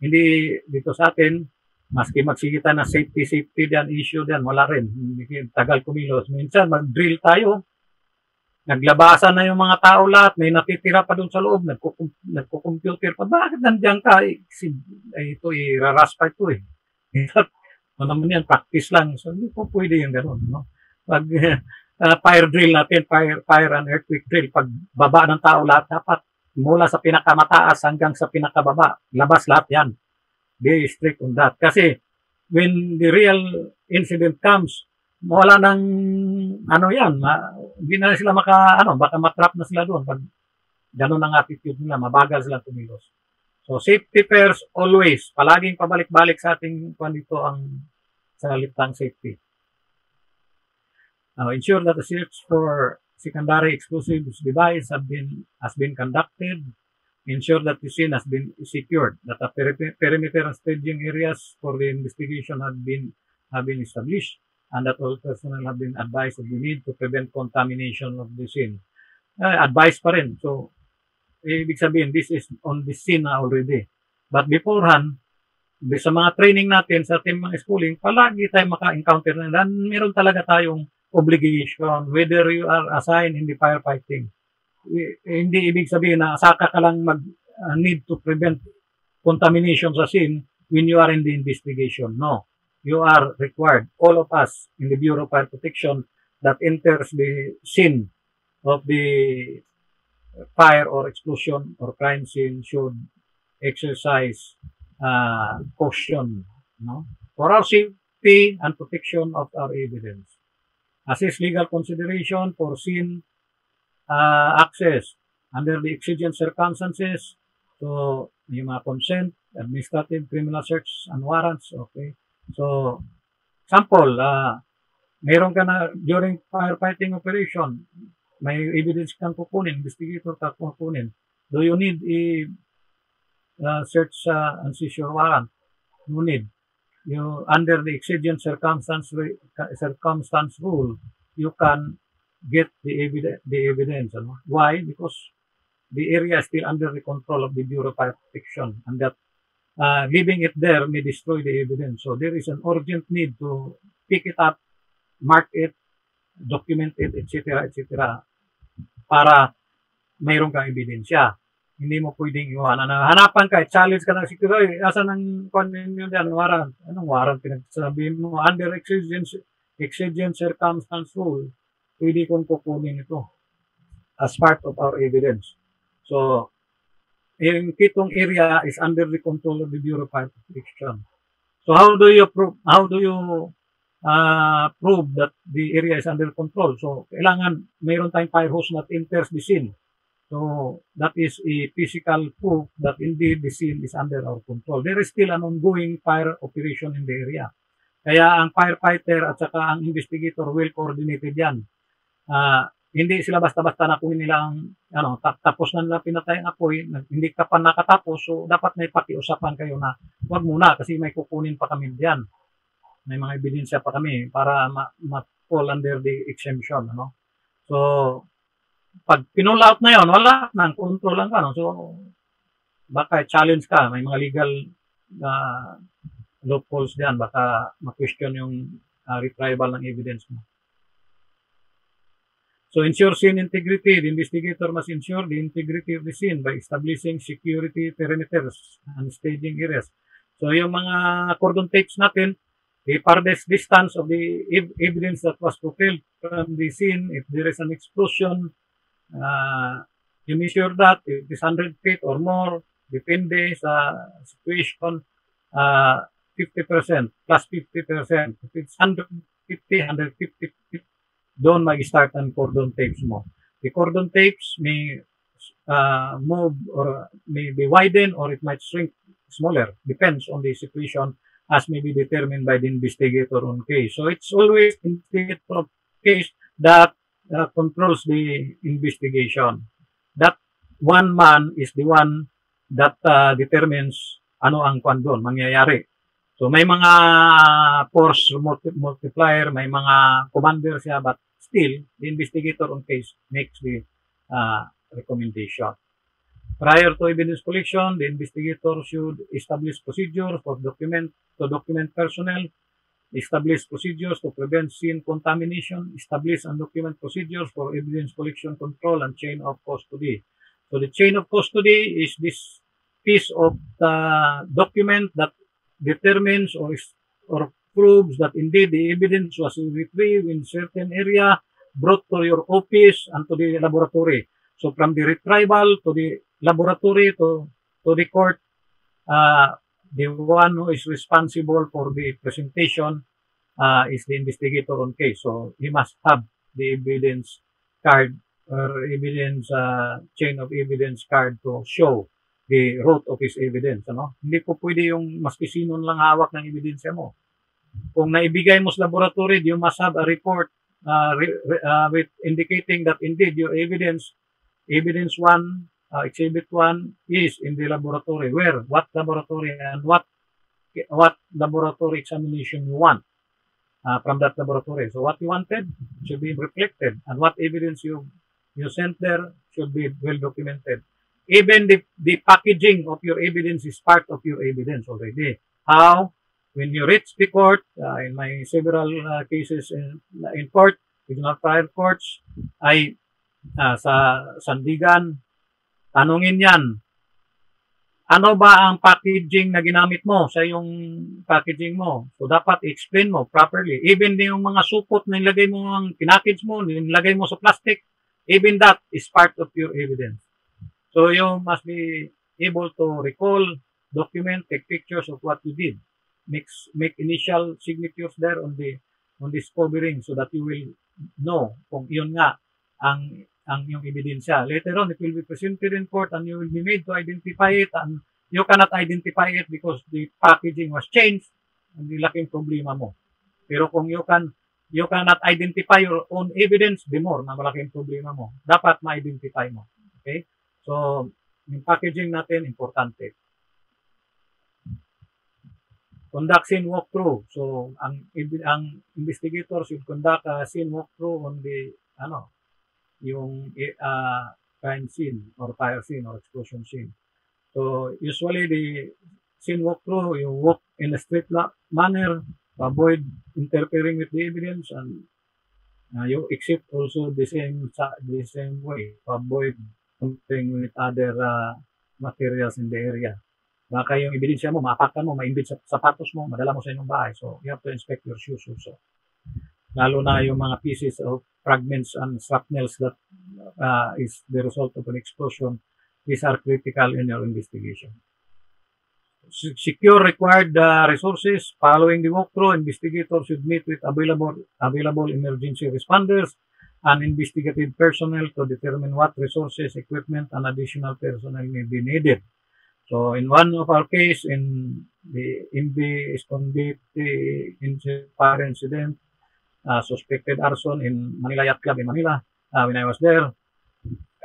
[SPEAKER 2] Hindi dito sa atin, maski magsigita na safety diyan, issue diyan, wala rin. Tagal kumilos. Minsan, mag-drill tayo, naglabasan na yung mga tao lahat, may natitira pa doon sa loob, nagko-computer pa, bakit nandiyan ka? Ito, iraraspa ito eh. Naman yan, practice lang. So, hindi po pwede yung gano'n. No? Pag fire drill natin, fire and earthquake drill, pag baba ng tao lahat, dapat mula sa pinakamataas hanggang sa pinakababa, labas lahat yan. Be strict on that. Kasi, when the real incident comes, wala nang, hindi na sila baka matrap na sila doon. Pag gano'n ang attitude nila, mabagal sila tumilos. So, safety first, always. Palaging pabalik-balik sa ating dito ang salitang safety. Ensure that the search for secondary explosives device has been conducted. Ensure that the scene has been secured. That the perimeter and staging areas for the investigation have been established. And that all personnel have been advised of the need to prevent contamination of the scene. Advice pa rin. So, ibig sabihin, this is on the scene na already. But beforehand, sa mga training natin sa ating mga schooling, palagi tayo maka-encounter na. Dan meron talaga tayong obligation, whether you are assigned in the firefighting. Hindi ibig sabihin na saka ka lang need to prevent contamination sa scene when you are in the investigation. No. You are required, all of us in the Bureau of Fire Protection that enters the scene of the fire or explosion or crime scene should exercise caution, no, for our safety and protection of our evidence. Assess legal consideration for scene access under the exigent circumstances. So, yung mga consent, administrative, criminal search and warrants. Okay. So, sample, mayroon ka na during firefighting operation, may evidence kang kukunin, investigator ka kukunin. Do you need a search and seizure warrant? No need. You, under the exigent circumstance rule, you can get the evidence. Why? Because the area is still under the control of the Bureau of Fire Protection, and that leaving it there may destroy the evidence. So there is an urgent need to pick it up, mark it, document it, etc., etc., para mayroon kang ebidensya. Hindi mo pwedeng iwanan. Hanapan ka, challenge ka ng security. Asan ang kontinyo dyan? Warrant. Anong warrant? Pinagsasabihin mo, under exigent circumstance rule, pwede kong kukunin ito as part of our evidence. So, yung kitong area is under the control of the Bureau of Fire Protection. So, how do you prove that the area is under control? So, kailangan mayroon tayong fire hose that enters the scene. So that is a physical proof that indeed the scene is under our control. There is still an ongoing fire operation in the area. Kaya ang firefighter at saka ang investigator well coordinated yan. Hindi sila basta-basta nakunin nila ang tapos na nila pinatay ang apoy, hindi ka pa nakatapos, so dapat may pakiusapan kayo na wag muna kasi may kukunin pa kami diyan. May mga ebidensya pa kami para ma-fall under the exemption, ano. So pag pinull out na yon, wala nang control lang ka, no? So baka challenge ka, may mga legal loopholes diyan, baka ma-question yung retrieval ng evidence mo. So ensure scene integrity. The investigator must ensure the integrity of the scene by establishing security perimeters and staging areas. So yung mga cordon tapes natin, the farthest distance of the evidence that was fulfilled from the scene, if there is an explosion, you measure that, if it is 100 feet or more, depende sa situation, 50%, plus 50%. If it's 150 feet, doon mag-start ang cordon tapes mo. The cordon tapes may move or may be widen or it might shrink smaller. Depends on the situation as may be determined by the investigator on case. So it's always investigator case that controls the investigation. That one man is the one that determines ano ang doon mangyayari. So may mga force multiplier, may mga commander siya, but still, the investigator on case makes the recommendation. Prior to evidence collection, the investigator should establish procedures to document personnel, establish procedures to prevent scene contamination, establish and document procedures for evidence collection, control, and chain of custody. So the chain of custody is this piece of the document that determines or proves that indeed the evidence was retrieved in certain area, brought to your office and to the laboratory. So from the retrieval to the laboratory to the court, the one who is responsible for the presentation is the investigator on case. So he must have the evidence card or evidence chain of evidence card to show the root of his evidence. Ano? Hindi po pwede yung maski sino lang hawak ng ebidensya mo. Kung naibigay mo sa laboratory, you must have a report with indicating that indeed your evidence 1, exhibit 1 is in the laboratory. Where? What laboratory and what laboratory examination you want from that laboratory. So what you wanted should be reflected, and what evidence you sent there should be well documented. Even the packaging of your evidence is part of your evidence already. How? When you reach the court, in my several cases in court, regional trial courts, ay sa Sandigan, tanungin yan, ano ba ang packaging na ginamit mo sa yung packaging mo? So dapat explain mo properly. Even yung mga supot na nilagay mo, ang pinackage mo, nilagay mo sa plastic, even that is part of your evidence. So you must be able to recall, document, take pictures of what you did. Make initial signatures there on the covering so that you will know kung yun nga ang yung ebidensya. Later on, it will be presented in court and you will be made to identify it, and you cannot identify it because the packaging was changed, hindi laking problema mo. Pero kung you cannot identify your own evidence, the more na malaking problema mo. Dapat ma-identify mo. Okay? So, yung packaging natin, importante. Conduct scene walkthrough. So, ang investigator should conduct a scene walkthrough on the, yung crime scene or fire scene or explosion scene. So, usually the scene walkthrough, you walk in a straight manner to avoid interfering with the evidence, and you exit also the same way to avoid something with other materials in the area. Baka yung ebidensya mo, maapakan mo, maimbit sa sapatos mo, madala mo sa inyong bahay. So, you have to inspect your shoes also. Lalo na yung mga pieces of fragments and shrapnels that is the result of an explosion. These are critical in your investigation. Secure required resources. Following the walkthrough, investigators should meet with available emergency responders and investigative personnel to determine what resources, equipment, and additional personnel may be needed. So in one of our case, in the MB Escondite fire incident, suspected arson in Manila Yacht Club in Manila, when I was there,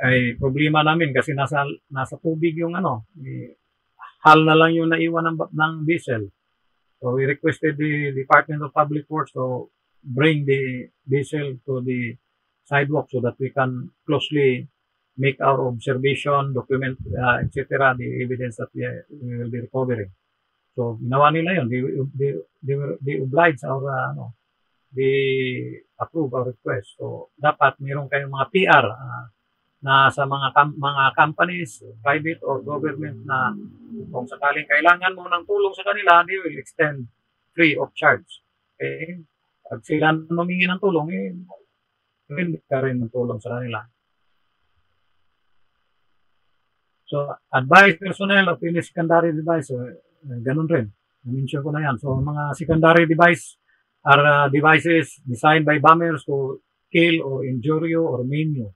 [SPEAKER 2] ay problema namin kasi nasa tubig yung hal na lang yung naiwan ng diesel. So we requested the Department of Public Works to bring the diesel to the sidewalk so that we can closely make our observation, document, etc., the evidence that we will be recovering. So ginawa nila yun. They oblige our, they approve our request. So dapat mayroon kayong mga PR na sa mga companies, private or government, na kung sakaling kailangan mo ng tulong sa kanila, they will extend free of charge. Okay? Pag sila humingi ng tulong, hindi ka rin ng tulong sa kanila. So, advice personnel of any secondary device, ganun rin. Na-mention ko na yan. So, mga secondary device are devices designed by bombers to kill or injure you or maim you.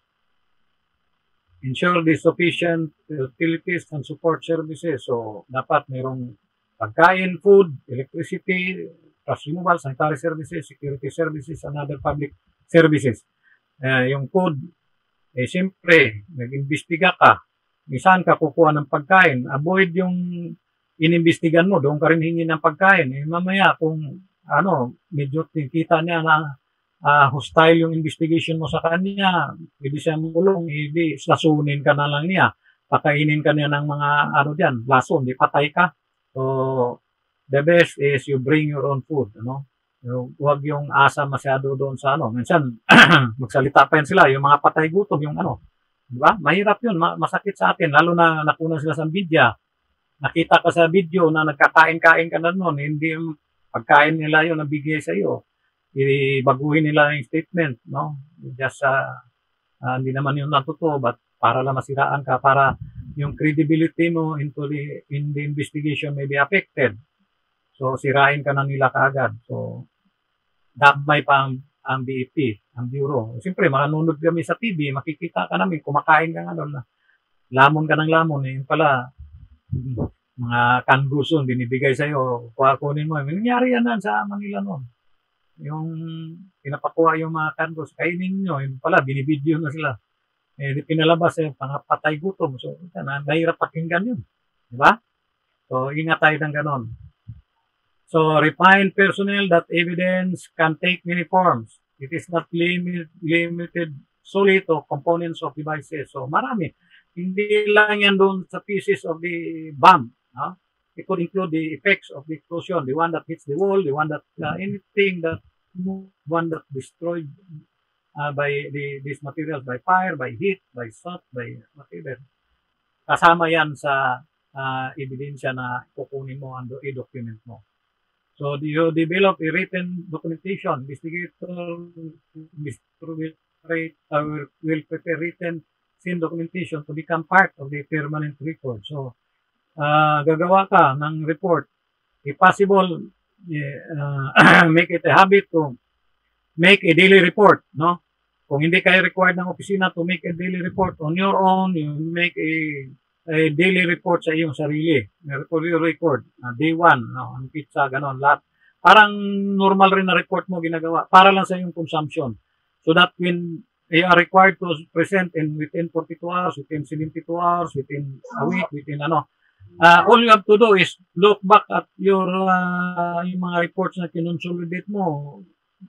[SPEAKER 2] Ensure the sufficient utilities and support services. So, dapat mayroong pagkain, food, electricity, trash removal, sanitary services, security services, and other public services. Yung food, siyempre, nag-imbestiga ka. Saan ka kukuha ng pagkain? Avoid yung inimbestigan mo, doon ka rin hingi ng pagkain. Mamaya, kung medyo kita niya na hostile yung investigation mo sa kanya, pwede siya mulong, hindi lasunin ka na lang niya. Pakainin ka niya ng mga lason, di patay ka. So, the best is you bring your own food, Huwag yung asa masyado doon sa Minsan, magsalita pa yan sila, yung mga patay gutom, yung diba? Mahirap yun, masakit sa atin, lalo na nakuna sila sa media. Nakita ka sa video na nagkakain-kain ka na noon, hindi yung pagkain nila yun nabigay sa iyo. Ibaguhin nila yung statement, Just, hindi naman yun totoo, but para lang masiraan ka, para yung credibility mo in the investigation may be affected. So, sirain ka na nila kaagad. So, damay pa ang BEP, ang Bureau. Siyempre, manunod kami sa TV, makikita ka namin, kumakain ka lamon ka ng lamon, yung pala, mga kanguson, binibigay sa'yo, kunin mo. Nangyari yan sa Manila noon. Yung pinapakuha yung mga kangus, kainin nyo, yung pala, binibidyo na sila. Pinalabas patay gutom. So, nahirap pakinggan yun. Diba? So, ingat tayo ng ganon. So, refined personnel, that evidence can take many forms. It is not limited solely to components of devices. So, marami. Hindi lang yan doon sa pieces of the bomb. It could include the effects of the explosion, the one that hits the wall, the one that, anything that one that destroyed by these materials, by fire, by heat, by salt, by whatever. Kasama yan sa ebidensya na kukunin mo and i-document mo. So, you develop a written documentation. Investigator will prepare written scene documentation to become part of the permanent record. So, gagawa ka ng report. If possible, make it a habit to make a daily report, Kung hindi kayo required ng opisina to make a daily report on your own, you make a daily report sa iyong sarili. Record, day 1, ang pizza, ganon, lahat. Parang normal rin na report mo ginagawa, para lang sa iyong consumption. So that when you are required to present within 42 hours, within 72 hours, within a week, within all you have to do is look back at your yung mga reports na kinonsolidate mo.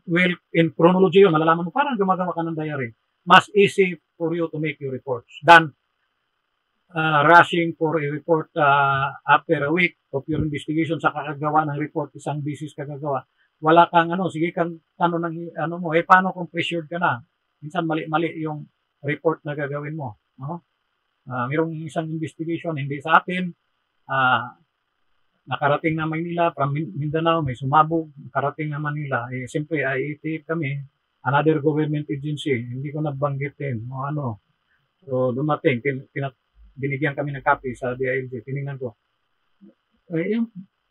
[SPEAKER 2] Well, in chronology yun, malalaman mo, parang gumagawa ka ng diary. Mas easy for you to make your reports than rushing for a report after a week of your investigation sa kakagawa ng report, isang bisis kagagawa. Wala kang sige kang mo, paano kung pressured ka na? Minsan mali-mali yung report na gagawin mo. Mayroong isang investigation, hindi sa atin, nakarating na Manila, from Mindanao, may sumabog, nakarating na Manila. Siyempre, IATF kami, another government agency, hindi ko nabanggitin, So, dumating, binigyan kami ng copy sa DILG, tinignan ko.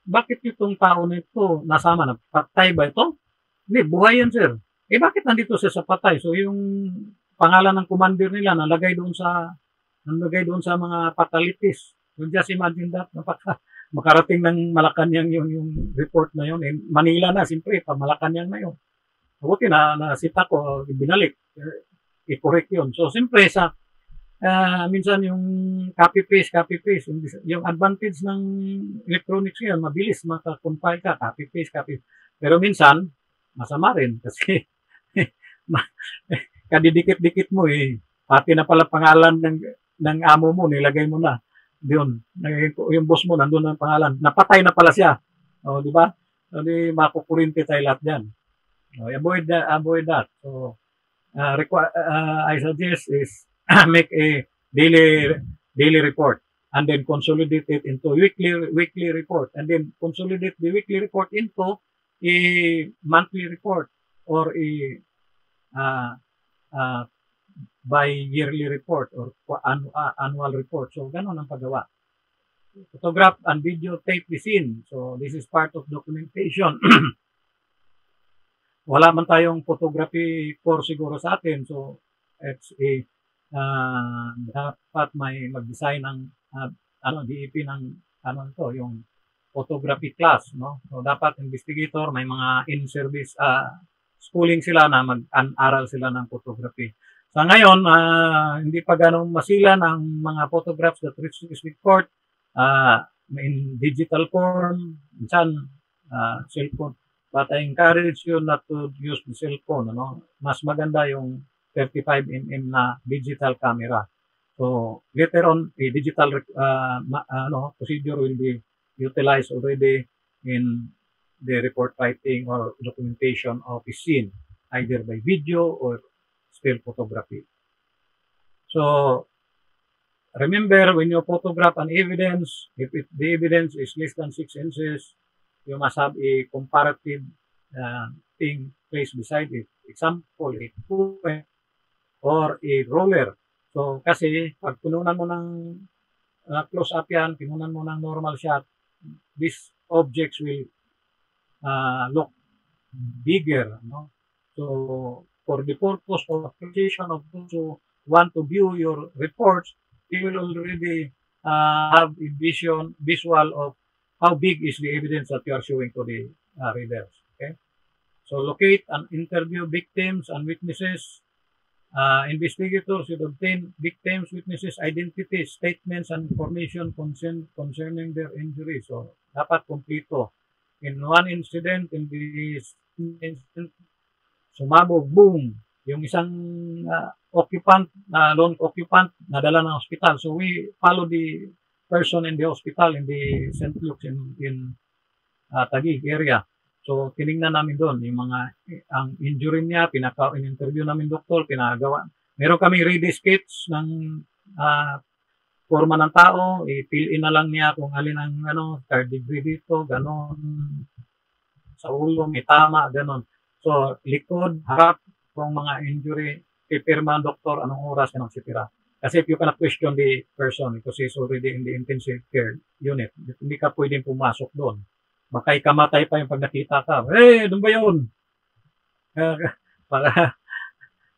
[SPEAKER 2] Bakit itong tao na ito nasama na? Patay ba ito? Hindi, buhay yan, sir. bakit nandito sa patay? So, yung pangalan ng commander nila nalagay doon sa mga fatalities. So, just imagine that, makarating ng Malacanang yung report na yun. Manila na, siyempre, pa Malacanang na yun. Buti nasita ko, binalik, i-correct yun. So, siyempre, minsan yung copy-paste. Yung advantage ng electronics yun, mabilis maka-compile ka, copy-paste. Pero minsan, masama rin kasi kadidikit-dikit mo pati na pala pangalan ng amo mo, nilagay mo na. Doon, yung boss mo, nandun ang pangalan. Napatay na pala siya. O, di ba? So, makukurinte tayo lahat dyan. So, avoid that. So, I suggest is make a daily report and then consolidate it into weekly report and then consolidate the weekly report into a monthly report or a bi-yearly report or annual report. So, ganun ang paggawa. Photograph and videotape the scene. So, this is part of documentation. Wala man tayong photography course siguro sa atin. So, it's dapat may mag-design ng DEP ng yung photography class, no? So, dapat investigator, may mga in-service schooling sila na mag-aral sila ng photography. Sa ngayon, hindi pa ganong masila ng mga photographs that reach this court in digital form, minsan cellphone. But I encourage you not to use the cellphone. Mas maganda yung 35mm na digital camera. So, later on, a digital procedure will be utilized already in the report writing or documentation of a scene, either by video or still photography. So, remember, when you photograph an evidence, if the evidence is less than 6 inches, you must have a comparative thing placed beside it. Example, a pen or a roller. So, kasi pag pinunan mo ng close-up yan, pinunan mo ng normal shot, these objects will look bigger. No? So, for the purpose of appreciation of those who want to view your reports, you will already have a visual of how big is the evidence that you are showing to the readers. Okay? So, locate and interview victims and witnesses. Investigators should obtain victims, witnesses, identities, statements, and information concerning their injury. So, dapat kompleto. In one incident, sumabog, boom, yung isang lone occupant, nadala ng hospital. So, we follow the person in the hospital in the St. Luke's in Taguig area. So, tinignan namin doon yung ang injury niya, in-interview namin doktor, pinagawa. Meron kaming ready sketch ng forma ng tao, i-fill in na lang niya kung alin ang third degree dito, ganon, sa ulo, may tama, ganon. So, likod, harap, kung mga injury, pipirma ang doktor, anong oras, anong sitira. Kasi if you cannot question the person because he's already in the intensive care unit, hindi ka pwedeng pumasok doon. Baka ikamatay pa yung pag nakita ka. Doon ba yun?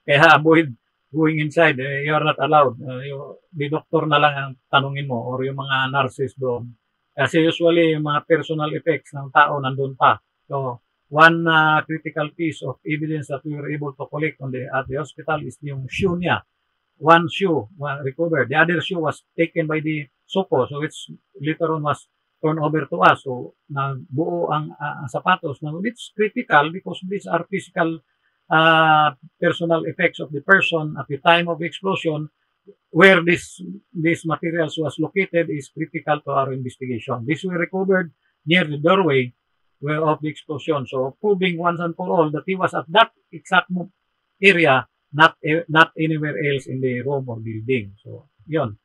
[SPEAKER 2] Kaya avoid going inside. You are not allowed. The doctor na lang ang tanungin mo or yung mga nurses doon. Kasi usually yung mga personal effects ng tao nandun pa. So, one critical piece of evidence that we were able to collect at the hospital is yung shoe niya. One shoe recovered. The other shoe was taken by the SOCO. So, it's later on was turned over to us. So, nabuo ang sapatos. Now, it's critical because these are physical personal effects of the person at the time of explosion. Where this materials was located is critical to our investigation. This were recovered near the doorway of the explosion. So, proving once and for all that he was at that exact area, not anywhere else in the room or building. So, yun.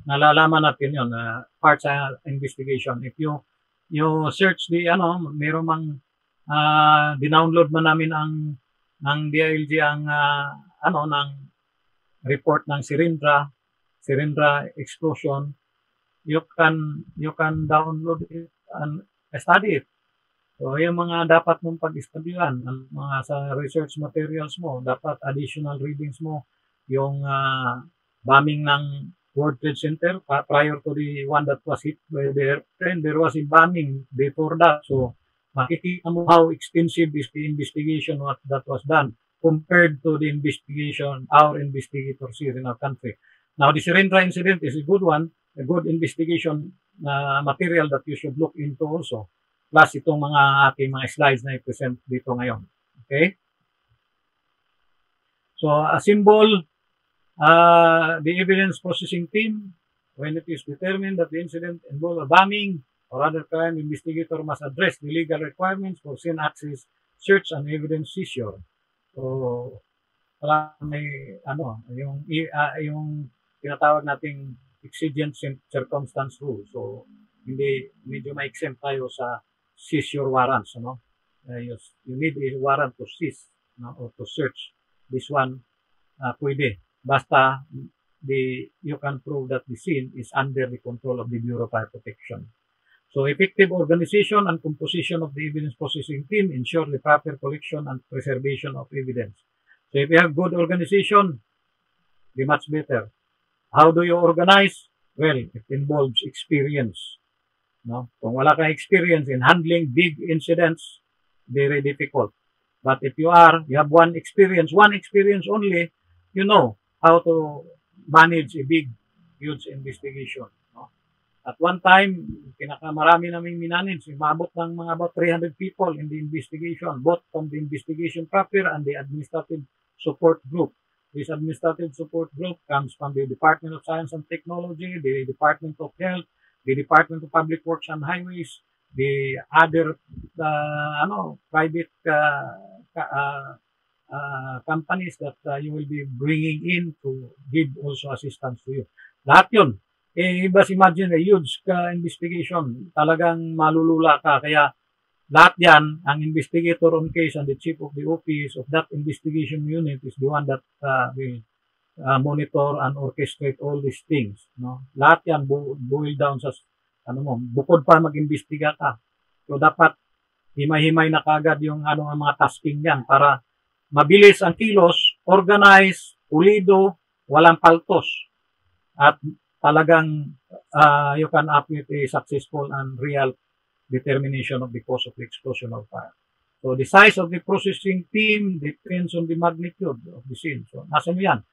[SPEAKER 2] Nalalaman natin yun. Part sa investigation. If you search meron mang dinownload man namin ng DILG ng report ng Sirindra explosion, you can download it and study it. So, yung mga dapat mong pag-studyhan, ang mga sa research materials mo, dapat additional readings mo, yung bombing ng World Trade Center prior to the one that was hit by the airplane, there was a bombing before that. So, makikita mo how extensive is the investigation that was done compared to the investigation our investigators here in our country. Now, the Sirindra incident is a good one, a good investigation material that you should look into also. Plus itong mga aking mga slides na i-present dito ngayon. Okay? So, a symbol, the evidence processing team, when it is determined that the incident involved a bombing or other crime, investigator must address the legal requirements for scene access, search, and evidence seizure. So, wala may, yung tinatawag nating exigent circumstance rule. So, hindi, medyo ma-exempt tayo sa seizure warrants, you need a warrant to seize, or to search. This one, pwede. Basta, you can prove that the scene is under the control of the Bureau of Fire Protection. So, effective organization and composition of the evidence processing team ensure the proper collection and preservation of evidence. So, if you have good organization, be much better. How do you organize? Well, it involves experience. No? Kung wala kang experience in handling big incidents, very difficult. But if you have one experience only, you know how to manage a big, huge investigation. No? At one time, pinakamarami naming minanage, umabot ng mga about 300 people in the investigation, both from the investigation proper and the administrative support group. This administrative support group comes from the Department of Science and Technology, the Department of Health, the Department of Public Works and Highways, the other private companies that you will be bringing in to give also assistance to you. Lahat yun. Just imagine a huge investigation. Talagang malulula ka. Kaya lahat yan, ang investigator on case and the chief of the office of that investigation unit is the one that will monitor and orchestrate all these things. No? Lahat yan boil down sa, bukod pa mag-imbestiga ka. So, dapat himay-himay na kagad yung ang mga tasking yan para mabilis ang kilos, organize, pulido, walang paltos. At talagang you can appreciate a successful and real determination of the cause of the explosion of fire. So, the size of the processing team depends on the magnitude of the scene. So, nasa mo yan?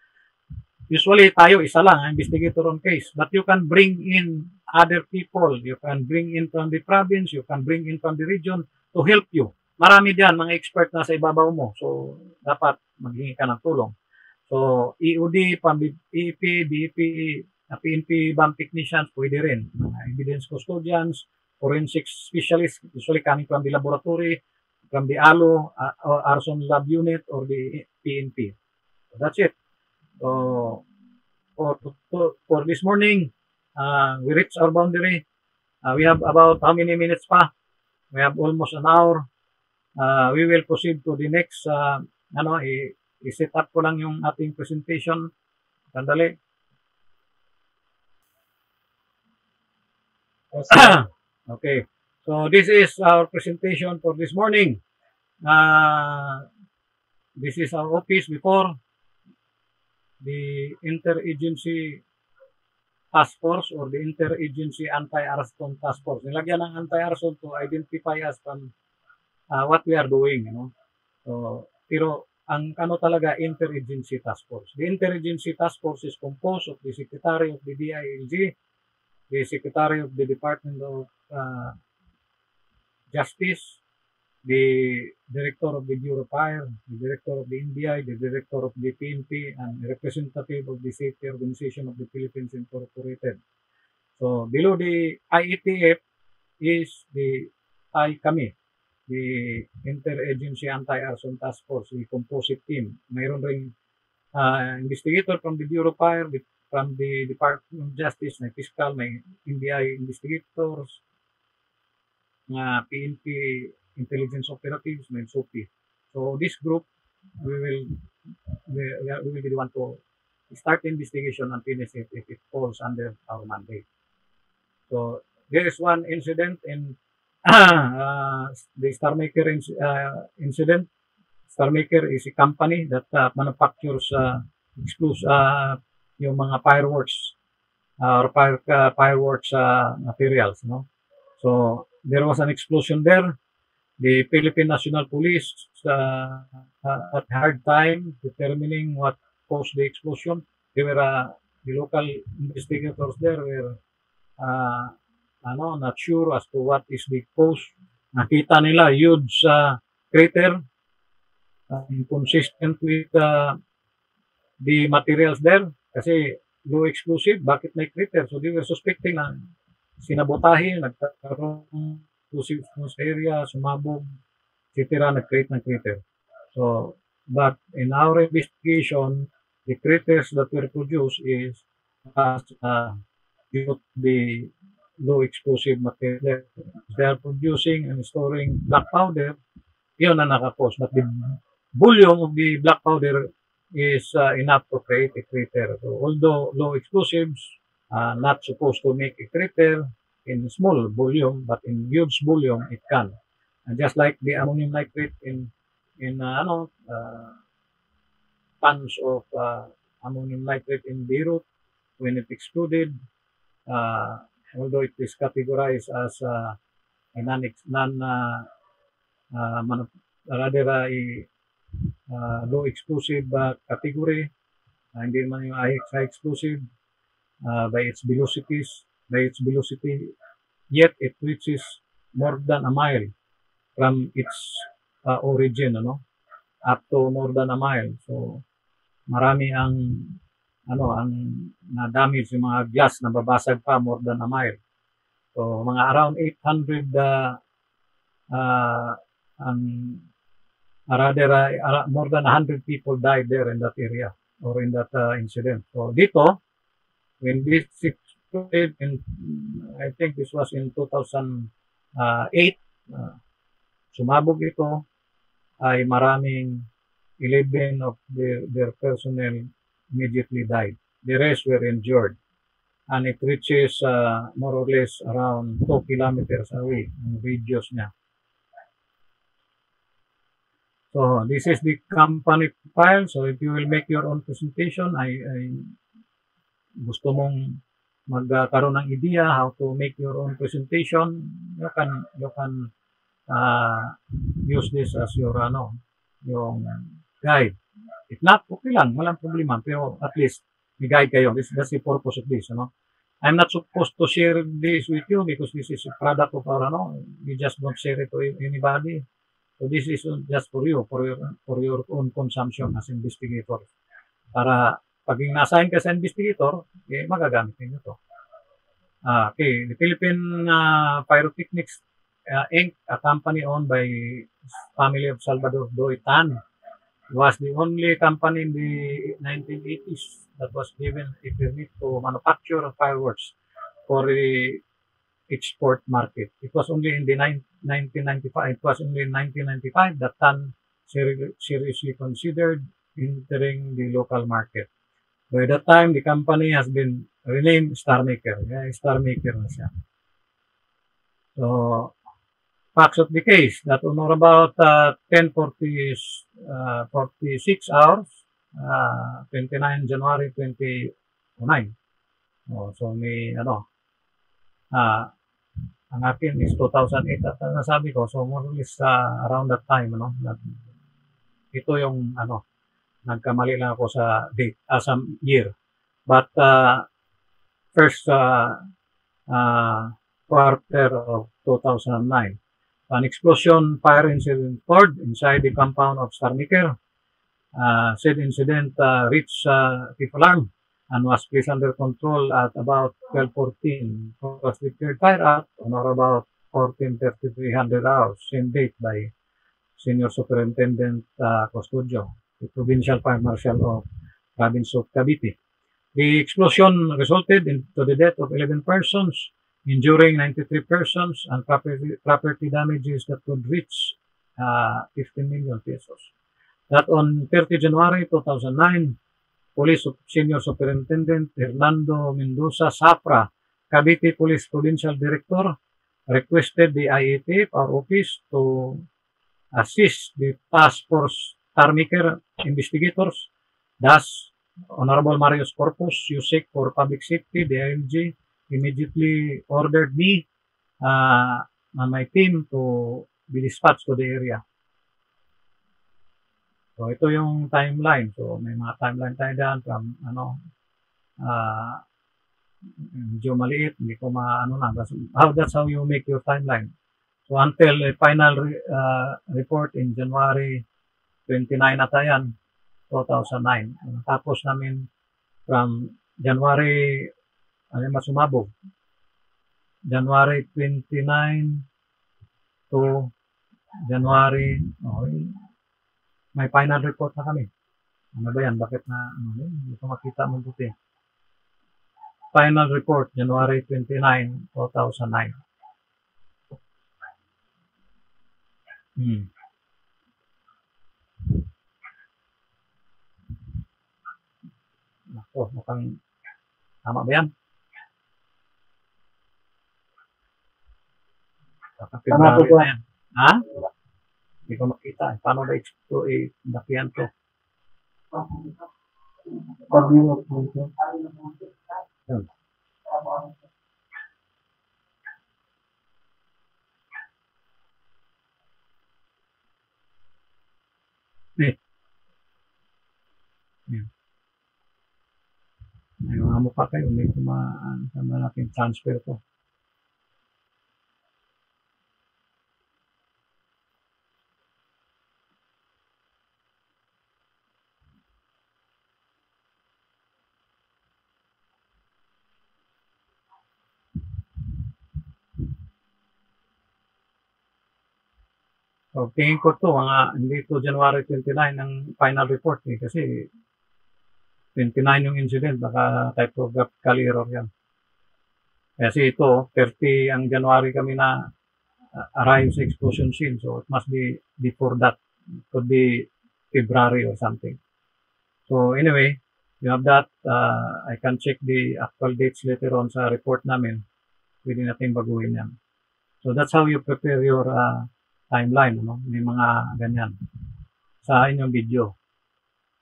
[SPEAKER 2] Usually, tayo isa lang, investigator on case. But you can bring in other people. You can bring in from the province. You can bring in from the region to help you. Marami diyan, mga expert na sa ibabaw mo. So, dapat maghingi ka ng tulong. So, EOD, EEP, BEP, PNP, bomb technicians, pwede rin. Evidence custodians, forensic specialists, usually coming from the laboratory, from the ALO, or arson lab unit, or the PNP. So, that's it. So, for this morning, we reached our boundary. We have about how many minutes pa? We have almost an hour. We will proceed to the next, i-set up ko lang yung ating presentation. Sandali. Okay. So, this is our presentation for this morning. This is our office before the Interagency Task Force or the Interagency Anti-Arson Task Force. Nilagyan ng anti-arson to identify us from what we are doing. So, pero ang talaga Interagency Task Force. The Interagency Task Force is composed of the Secretary of the DILG, the Secretary of the Department of Justice, the Director of the Bureau of Fire, the Director of the NBI, the Director of the PNP, and representative of the Safety Organization of the Philippines Incorporated. So, below the IETF is kami, the Interagency Anti-Arson Task Force, the composite team. Mayroon ring investigator from the Bureau of Fire, from the Department of Justice, may fiscal, may NBI investigators, PNP intelligence operatives, may SOPI. So this group, we will be the one to start the investigation and finish it if it falls under our mandate. So there is one incident in The Star Maker incident. Star Maker is a company that manufactures yung mga fireworks or fireworks materials, no? So there was an explosion there. The Philippine National Police had hard time determining what caused the explosion. They were the local investigators there were not sure as to what is the cause. Nakita nila huge crater inconsistent with the materials there kasi low explosive, bakit may crater? So they were suspecting na sinabotahe, nagkaroon explosive sa area, sumabog, etc. nag-create ng crater. So, but in our investigation, the craters that were produced is due to the low explosive material. They are producing and storing black powder, yun na nakakos. But the volume of the black powder is enough to create a crater. So, although low explosives not supposed to make a crater in small volume, but in huge volume it can. And just like the ammonium nitrate in tons of ammonium nitrate in Beirut, when it exploded, although it is categorized as a low explosive category, hindi naman yung high explosive by its velocity, yet it reaches more than a mile from its origin, up to more than a mile. So marami ang na-damage yung mga glass na babasag pa more than a mile. So mga around 800 more than 100 people died there in that area or in that incident. So dito, when this exploded I think this was in 2008, sumabog ito, ay maraming 11 of their personnel immediately died. The rest were injured. And it reaches more or less around 2 kilometers away, ang radius niya. So this is the company file. So if you will make your own presentation, I gusto mong magkaroon ng idea how to make your own presentation, you can use this as your yung guide. If not, okay lang, walang problema. Pero at least may guide kayo. That's the purpose of this. I'm not supposed to share this with you because this is a product of our we just don't share it to anybody. So this is just for you, for your own consumption as investigator. Para pag na-assign ka sa investigator, magagamit niyo to. Okay, the Philippine Pyrotechnics Inc., a company owned by family of Salvador Doitan, was the only company in the 1980s that was given a permit to manufacture fireworks for the export market. It was only in the 1995. It was only in 1995 that TAN seriously considered entering the local market. By that time, the company has been renamed Star Maker. Star Maker na siya. So, facts of the case that on or about 10:46 hours, 29 January 2009. So, may ang akin is 2008 at nasabi ko, so more or less around that time, ito yung nagkamali lang ako sa date, sa year. But first quarter of 2009, an explosion fire incident occurred inside the compound of Star Maker. Said incident reached chief alarm and was placed under control at about 12:14. Was declared fire act on or about 14:33 hours, same date by Senior Superintendent Custodio, the Provincial Fire Marshal of Province of Cavite. The explosion resulted into the death of 11 persons, injuring 93 persons, and property damages that could reach 15 million pesos. That on 30 January 2009, Police Senior Superintendent Hernando Mendoza Safra, Cavite Police Provincial Director, requested the IATF, our office, to assist the task force Tarmaker investigators. Thus, Honorable Marius Corpus, USEC for Public Safety, the IMG, immediately ordered me and my team to be dispatched to the area. So, ito yung timeline. So, may mga timeline tayo dyan from, medyo maliit, hindi ko that's how you make your timeline. So, until a final report in January 29 ata yan, 2009. Tapos namin from January, sumabog. January 29 to January, may final report na kami. Ano ba yan? Bakit na, hindi ko makita mo buti. Final report, January 29, 2009. Nako, mukhang tama ba yan?
[SPEAKER 5] Tama po po.
[SPEAKER 2] Ha? Hindi ko makita. Paano ba ito dakihan to?
[SPEAKER 5] Pag-iwag po ito.
[SPEAKER 2] Yun. May mga mukha kayo. May sama natin transfer to. So, tingin ko to, hindi to January 29 ang final report kasi 29 yung incident, baka typographical error yan. Kasi ito, 30 ang January kami na arrive sa explosion scene, so it must be before that. It could be February or something. So anyway, you have that. I can check the actual dates later on sa report namin. Pwede natin baguhin yan. So that's how you prepare your timeline, may mga ganyan sa inyong video.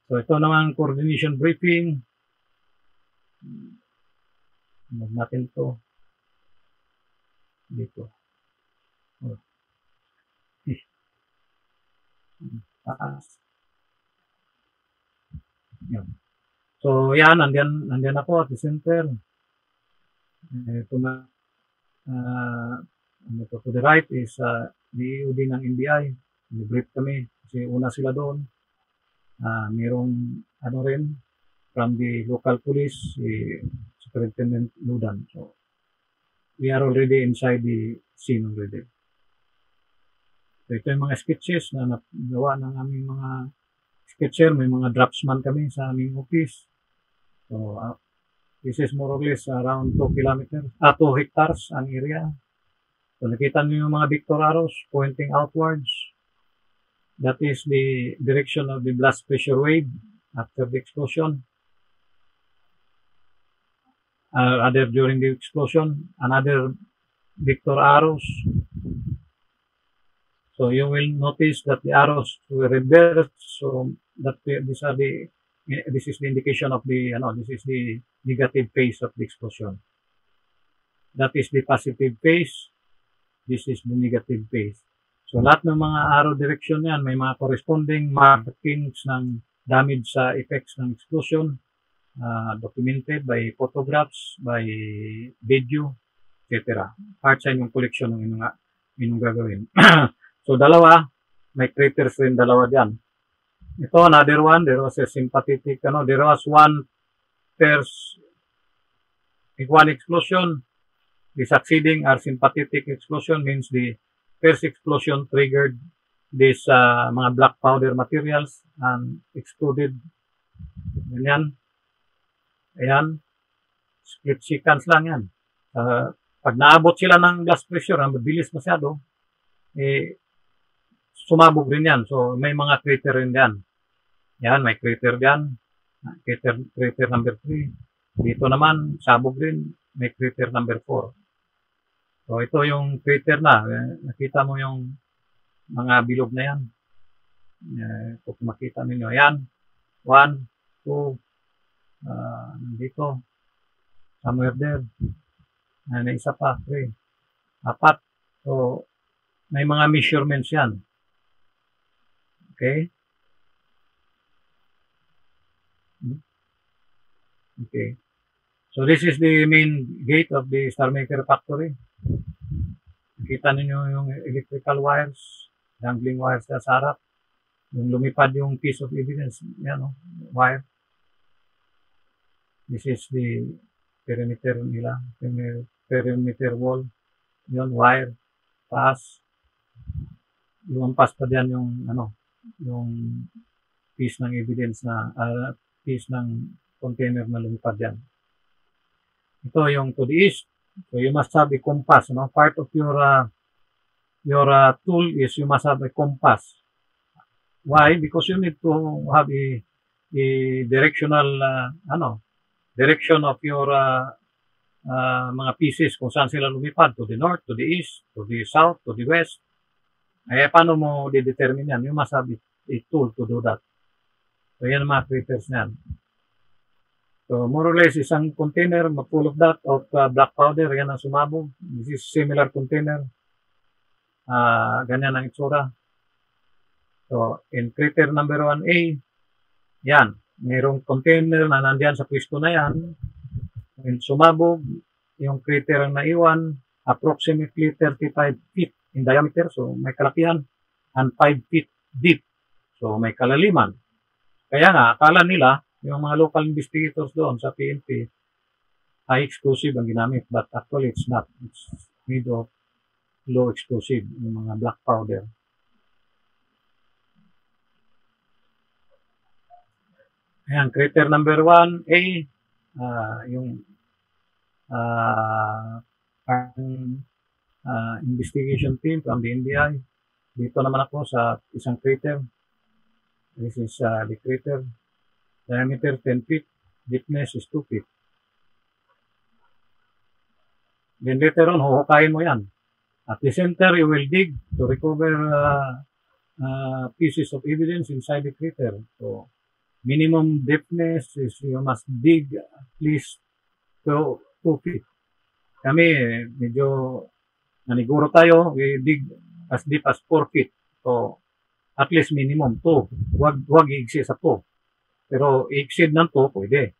[SPEAKER 2] So ito naman coordination briefing. Huwag natin ito dito. So yan, nandiyan ako at the center. Ito na to the right is the EOD ng NBI. Brief kami kasi una sila doon. Mayroong rin from the local police, si Superintendent Ludan. So we are already inside the scene already. So ito yung mga sketches na nagawa ng aming mga sketcher. May mga draftsman kami sa aming office. So this is more or less around 2 hectares ang area. So nakita niyo yung mga Victor arrows pointing outwards. That is the direction of the blast pressure wave after the explosion. Other during the explosion, another Victor arrows. So you will notice that the arrows were reversed. So that this is the indication of the this is the negative phase of the explosion. That is the positive phase. This is the negative phase. So lahat ng mga arrow direction yan, may mga corresponding markings ng damage sa effects ng explosion, documented by photographs, by video, etc. Part sa inyong collection ng inyong gagawin. So dalawa, may craters rin dalawa dyan. Ito, another one, there was a sympathetic, there was one explosion. The succeeding or sympathetic explosion means the first explosion triggered this mga black powder materials and exploded. Ganyan. Ayan. Split seconds lang yan. Pag naabot sila ng blast pressure, mabilis masyado, sumabog rin yan. So, may mga crater rin yan. Yan, may crater yan. Crater number 3. Dito naman, sabog rin. May crater number 4. So, ito yung crater na. Nakita mo yung mga bilog na yan. Kung makita ninyo. Ayan. 1, 2, nandito. Somewhere there. May isa pa. 3, 4. So, may mga measurements yan. Okay? Okay. So, this is the main gate of the Star Maker factory. Nakita ninyo yung electrical wires, dangling wires sa harap. Yung lumipad yung piece of evidence, yan o, wire. This is the perimeter nila, perimeter wall. Yun, wire, pass. Lumampas pa dyan yung, yung piece ng evidence na, piece ng container na lumipad dyan. Ito yung to the east. So you must have a compass. Part of your tool is you must have a compass. Why? Because you need to have a directional direction of your mga pieces kung saan sila lumipad, to the north, to the east, to the south, to the west. Ay paano mo di-determine yan? You must have a tool to do that. So yan ang mga craters niyan. So, more or less, isang container, full of that, of black powder, yan ang sumabog. This is similar container. Ganyan ang itsura. So, in crater number 1A, yan, mayroong container na nandiyan sa pwesto na yan. When sumabog, yung crater ang naiwan, approximately 35 feet in diameter, so may kalakihan, and 5 feet deep. So, may kalaliman. Kaya nga, akala nila, yung mga local investigators doon sa PNP, high explosive ang ginamit. But actually, it's not. It's made of low explosive, yung mga black powder. Ayan, crater number 1A, yung investigation team from the NBI. Dito naman ako sa isang crater. This is the crater. Diameter 10 feet, deepness is 2 feet. Then later on, huhukayin mo yan. At the center, you will dig to recover pieces of evidence inside the crater. So, minimum depthness is you must dig at least 2 feet. Kami, medyo naniguro tayo, we dig as deep as 4 feet. So, at least minimum 2. Huwag i-exceed sa 2. Pero i-exceed ng 2, pwede.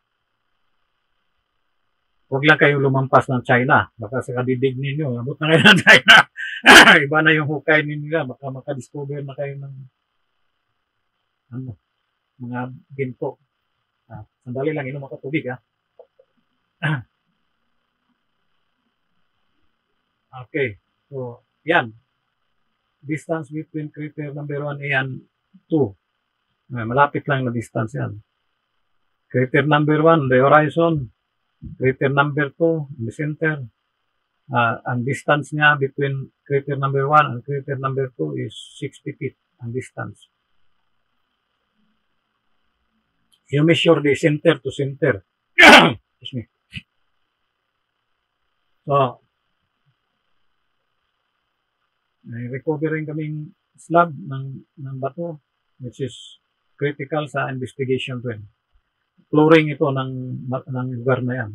[SPEAKER 2] Huwag lang kayong lumampas ng China. Baka sa kadidig ninyo, abot na kayo ng China. Iba na yung hukay ninyo. Baka makadiscover na kayo ng mga ginto. Sandali lang, inom ako tubig. Okay. So, yan. Distance between crater number 1 and 2. Malapit lang na distance yan. Crater number 1, the horizon. Crater number 2, in the center. Ang distance niya between crater number 1 and crater number 2 is 60 feet ang distance. You measure the center to center. Excuse me. So, may recovering kaming slab ng bato, which is critical sa investigation rin. Flooring ito ng lugar na yan.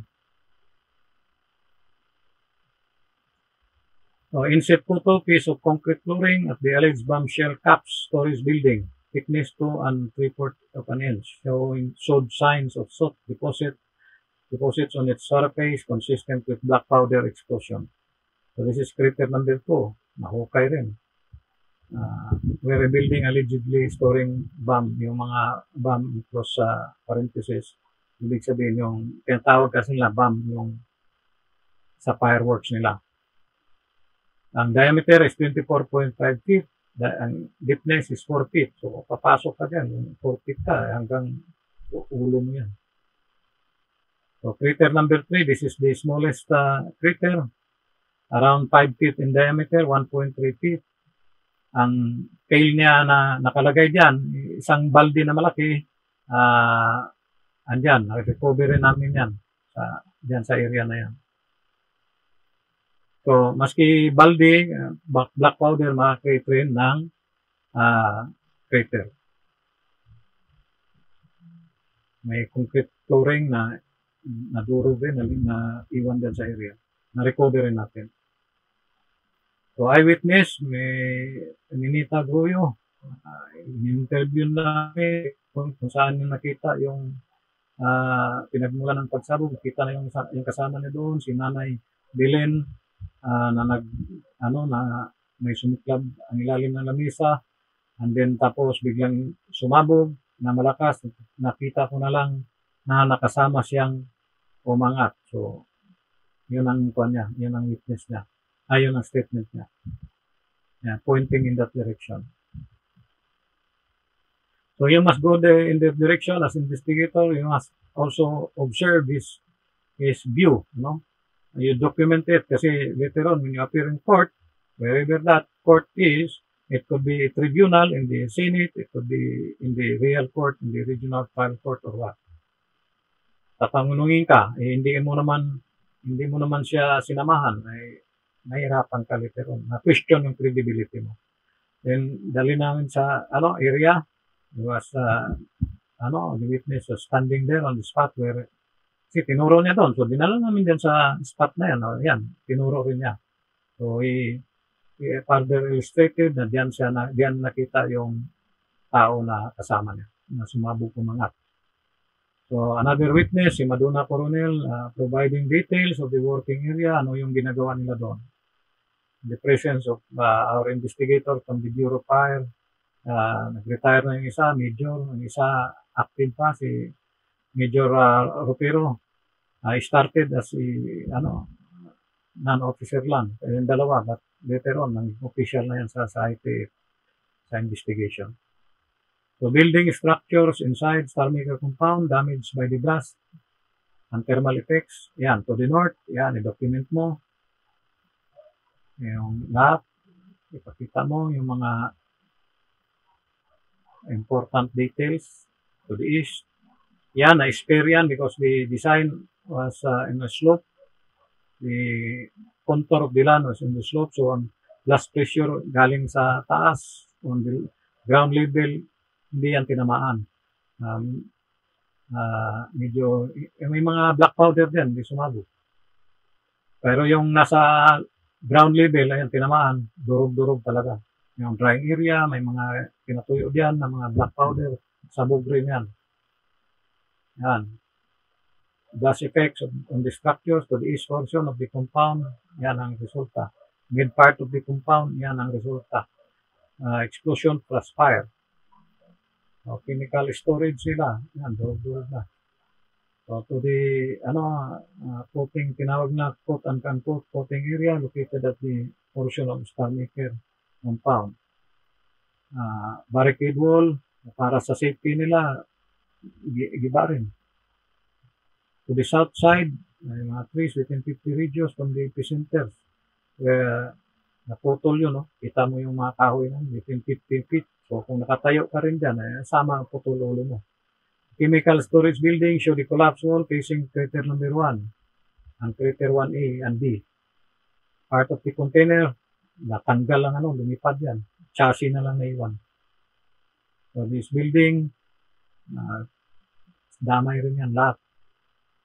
[SPEAKER 2] So, inset po to piece of concrete flooring at the alleged bombshell caps storage building. Thickness 2 and 3/4 of an inch. Showed signs of soot deposits on its surface consistent with black powder explosion. So, this is crater number 2. Mahukay rin. We're rebuilding allegedly storing bomb, yung mga bomb close sa parenthesis. Ibig sabihin yung tinatawag kasi nila bomb yung sa fireworks nila. Ang diameter is 24.5 feet. Ang deepness is 4 feet. So, papasok ka dyan. 4 feet ka hanggang ulo mo yan. So, crater number 3, this is the smallest crater. Around 5 feet in diameter, 1.3 feet. Ang tail niya na nakalagay dyan, isang balde na malaki, andyan, recover rin namin yan, dyan sa area na yan. So, maski balde, black powder, makakreate rin ng crater. May concrete flooring na nadurog din, na iwan din sa area. Na-recover rin natin. So, eyewitness, may Ninita Goyo. In-interview namin kung saan yung nakita yung pinagmula ng pagsabog. Nakita na yung kasama niya doon, si Nanay Belen, na may sumiklab ang ilalim ng lamisa. And then tapos biglang sumabog na malakas. Nakita ko na lang na nakasama siyang umangat. So, yun ang niya, yun ang witness niya. Yun ang statement niya. Yeah, pointing in that direction. So you must go there in that direction as investigator. You must also observe his view. You document it kasi later on when you appear in court, wherever that court is, it could be a tribunal in the Senate, it could be in the real court, in the regional trial court or what. Tatangunungin ka, hindi mo naman siya sinamahan, nahihirapan ka later on. Na-question yung credibility mo. Then, dali namin sa area. There was, the witness was standing there on the spot where, kasi tinuro niya doon. So, dinala namin dyan sa spot na yan. Yan, tinuro rin niya. So, he further illustrated na diyan nakita yung tao na kasama niya, na sumabog umangat. So, another witness, si Maduna Coronel, providing details of the working area, ano yung ginagawa nila doon. In the presence of our investigator from the Bureau of Fire, nag-retire na yung isa, Major, yung isa active pa, si Major Ropero. Started as non-officer lang, yung dalawa, but later on, nang-official na yan sa ITF, sa investigation. So, building structures inside Starmaker compound damaged by the blast and thermal effects. Yan, to the north, yan, i-document mo. Yung lahat, ipakita mo yung mga important details. To the east, yan, na-spare yan because the design was in a slope. The contour of the land was in the slope, so ang blast pressure galing sa taas, on the ground level, hindi yan tinamaan. Medyo, may mga black powder din, hindi sumabog. Pero yung nasa ground level, ayan, tinamaan, durog-durog talaga. Yung drying area, may mga pinatuyo diyan na mga black powder, sabog rin yan. Yan. Blast effects on the structures to the east portion of the compound, yan ang resulta. Mid part of the compound, yan ang resulta. Explosion plus fire. So, chemical storage sila, yan, durog-durog na. So, to the, coating, tinawag na quote-unquote coating area located at the portion of Starmaker compound. Barricade wall, para sa safety nila, giba rin. To the south side, may mga trees within 50 radius from the epicenter. Where naputol yun, kita mo yung mga kahoy nun, within 50 feet. So, kung nakatayo ka rin dyan, sama ang putol ulo mo. Chemical storage building show the collapse wall facing crater number 1 and crater 1A and B. Part of the container, natanggal lang lumipad yan. Chassis na lang naiwan. So, this building, damay rin yan lahat.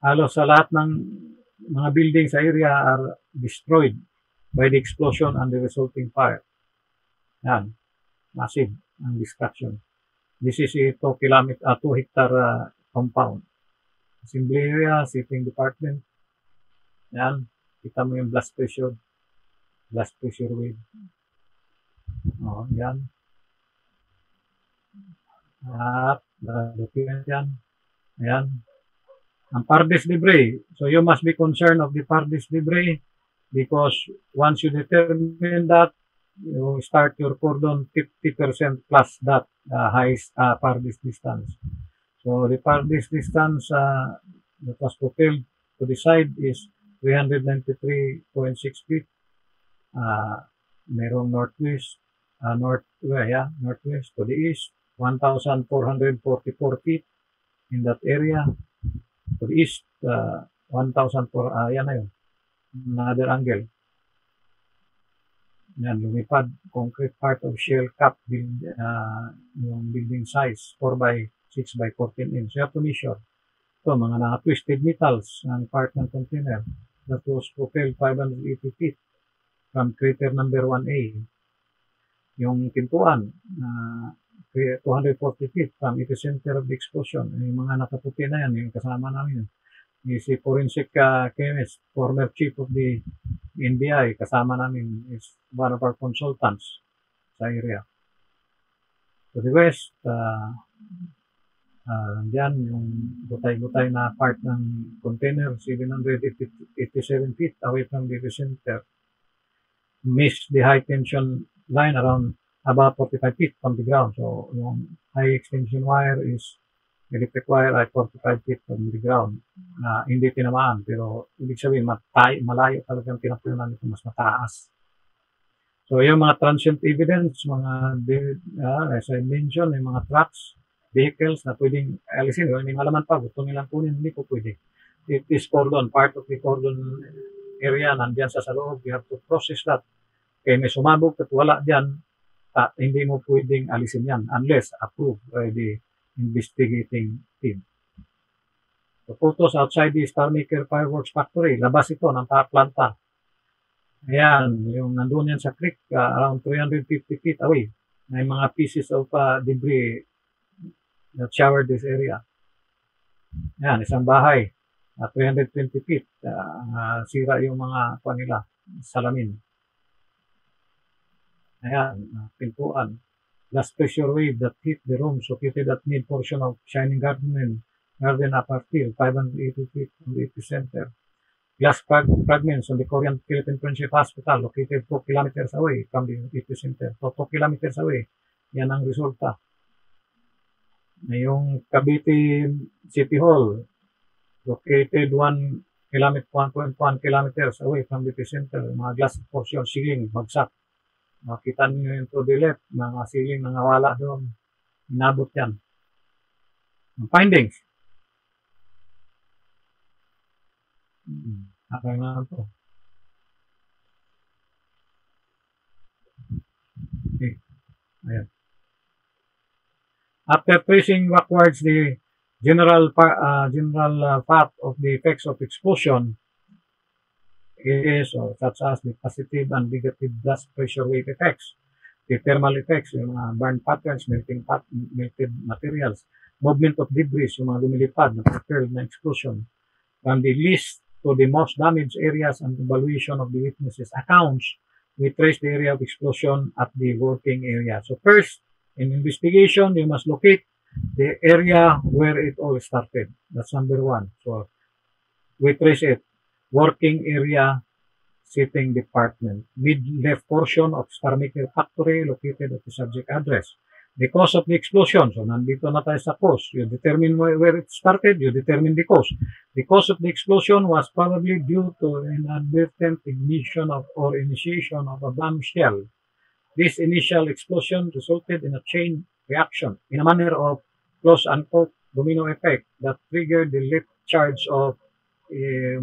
[SPEAKER 2] Halos sa lahat ng mga building sa area are destroyed by the explosion and the resulting fire. Yan. Massive ang destruction. This is a 2 hectare compound. Assembly area, sitting department. Yan. Kita mo yung blast pressure wave. Yan. At, document yan. Ayan. Ang Pardes debris. So you must be concerned of the Pardes debris because once you determine that, you start your cordon 50% plus that highest Pardes distance. So the Pardes distance that was fulfilled to the side is 393.6 feet. Merong northwest to the east, 1,444 feet in that area. To the east, 1,004, yan na yun. Another angle. Yan, lumipad, concrete part of shell cap, yung building size, 4 by 6 by 14 inch. You have to measure. Ito, mga naka-twisted metals ang part ng container that was propelled 580 feet from crater number 1A. Yung pintuan, 240 feet from epicenter of the explosion. Yung mga nakaputi na yan, yung kasama namin. Si forensic chemist, former chief of the NBI, kasama namin, is one of our consultants sa area. To the west, diyan yung gutay-gutay na part ng container, 787 feet away from the epicenter. Missed the high tension line around about 45 feet from the ground. So, yung high extension wire is electric wire at 45 feet from the ground. Hindi tinamaan, pero ibig sabihin, malayo talagang tinapunan ito, mas mataas. So, yung mga transient evidence, as I mentioned, yung mga trucks, vehicles na pwedeng alisin, hindi malaman pa, gusto nilang kunin, hindi po pwede. It is cordon, part of the cordon area, nandiyan sa loob, you have to process that. Kaya may sumabog at wala dyan, hindi mo pwedeng alisin yan unless approved by the investigating team. The photos outside the Star Maker Fireworks Factory, labas ito ng planta. Ayan, yung nandun yan sa creek, around 350 feet away. May mga pieces of debris that showered this area. Ayan, isang bahay, 320 feet, sira yung mga nila, salamin. Ayan, pintuan. Last pressure wave that hit the rooms located at mid portion of Shining Garden Upper Field, 580 feet from the epicenter. Glass fragments on the Korean Philippine Friendship Hospital located 2 kilometers away from the epicenter. So, 2 kilometers away. Yan ang resulta. Yung Cavite City Hall located 1.1 kilometers away from the epicenter. Mga glass portion, ceiling, bagsak. Makita niyo yung to the left, mga ceiling na nawala doon. Inabot yan. Findings. Okay na ito. Okay. Ayan. After tracing backwards the general path of the effects of explosion, such as the positive and negative blast pressure wave effects, the thermal effects, yung mga burn patterns, melted materials, movement of debris, yung mga lumilipad na propelled na explosion, from the least to the most damaged areas and evaluation of the witnesses' accounts, we trace the area of explosion at the working area. So first, in investigation, you must locate the area where it all started. That's number one. So we trace it. Working area, sitting department, mid-left portion of Star Maker Factory located at the subject address. The cause of the explosion, so nandito na tayo sa cause. You determine where it started, you determine the cause. The cause of the explosion was probably due to inadvertent ignition or initiation of a bombshell. This initial explosion resulted in a chain reaction in a manner of close-unquote domino effect that triggered the left charge of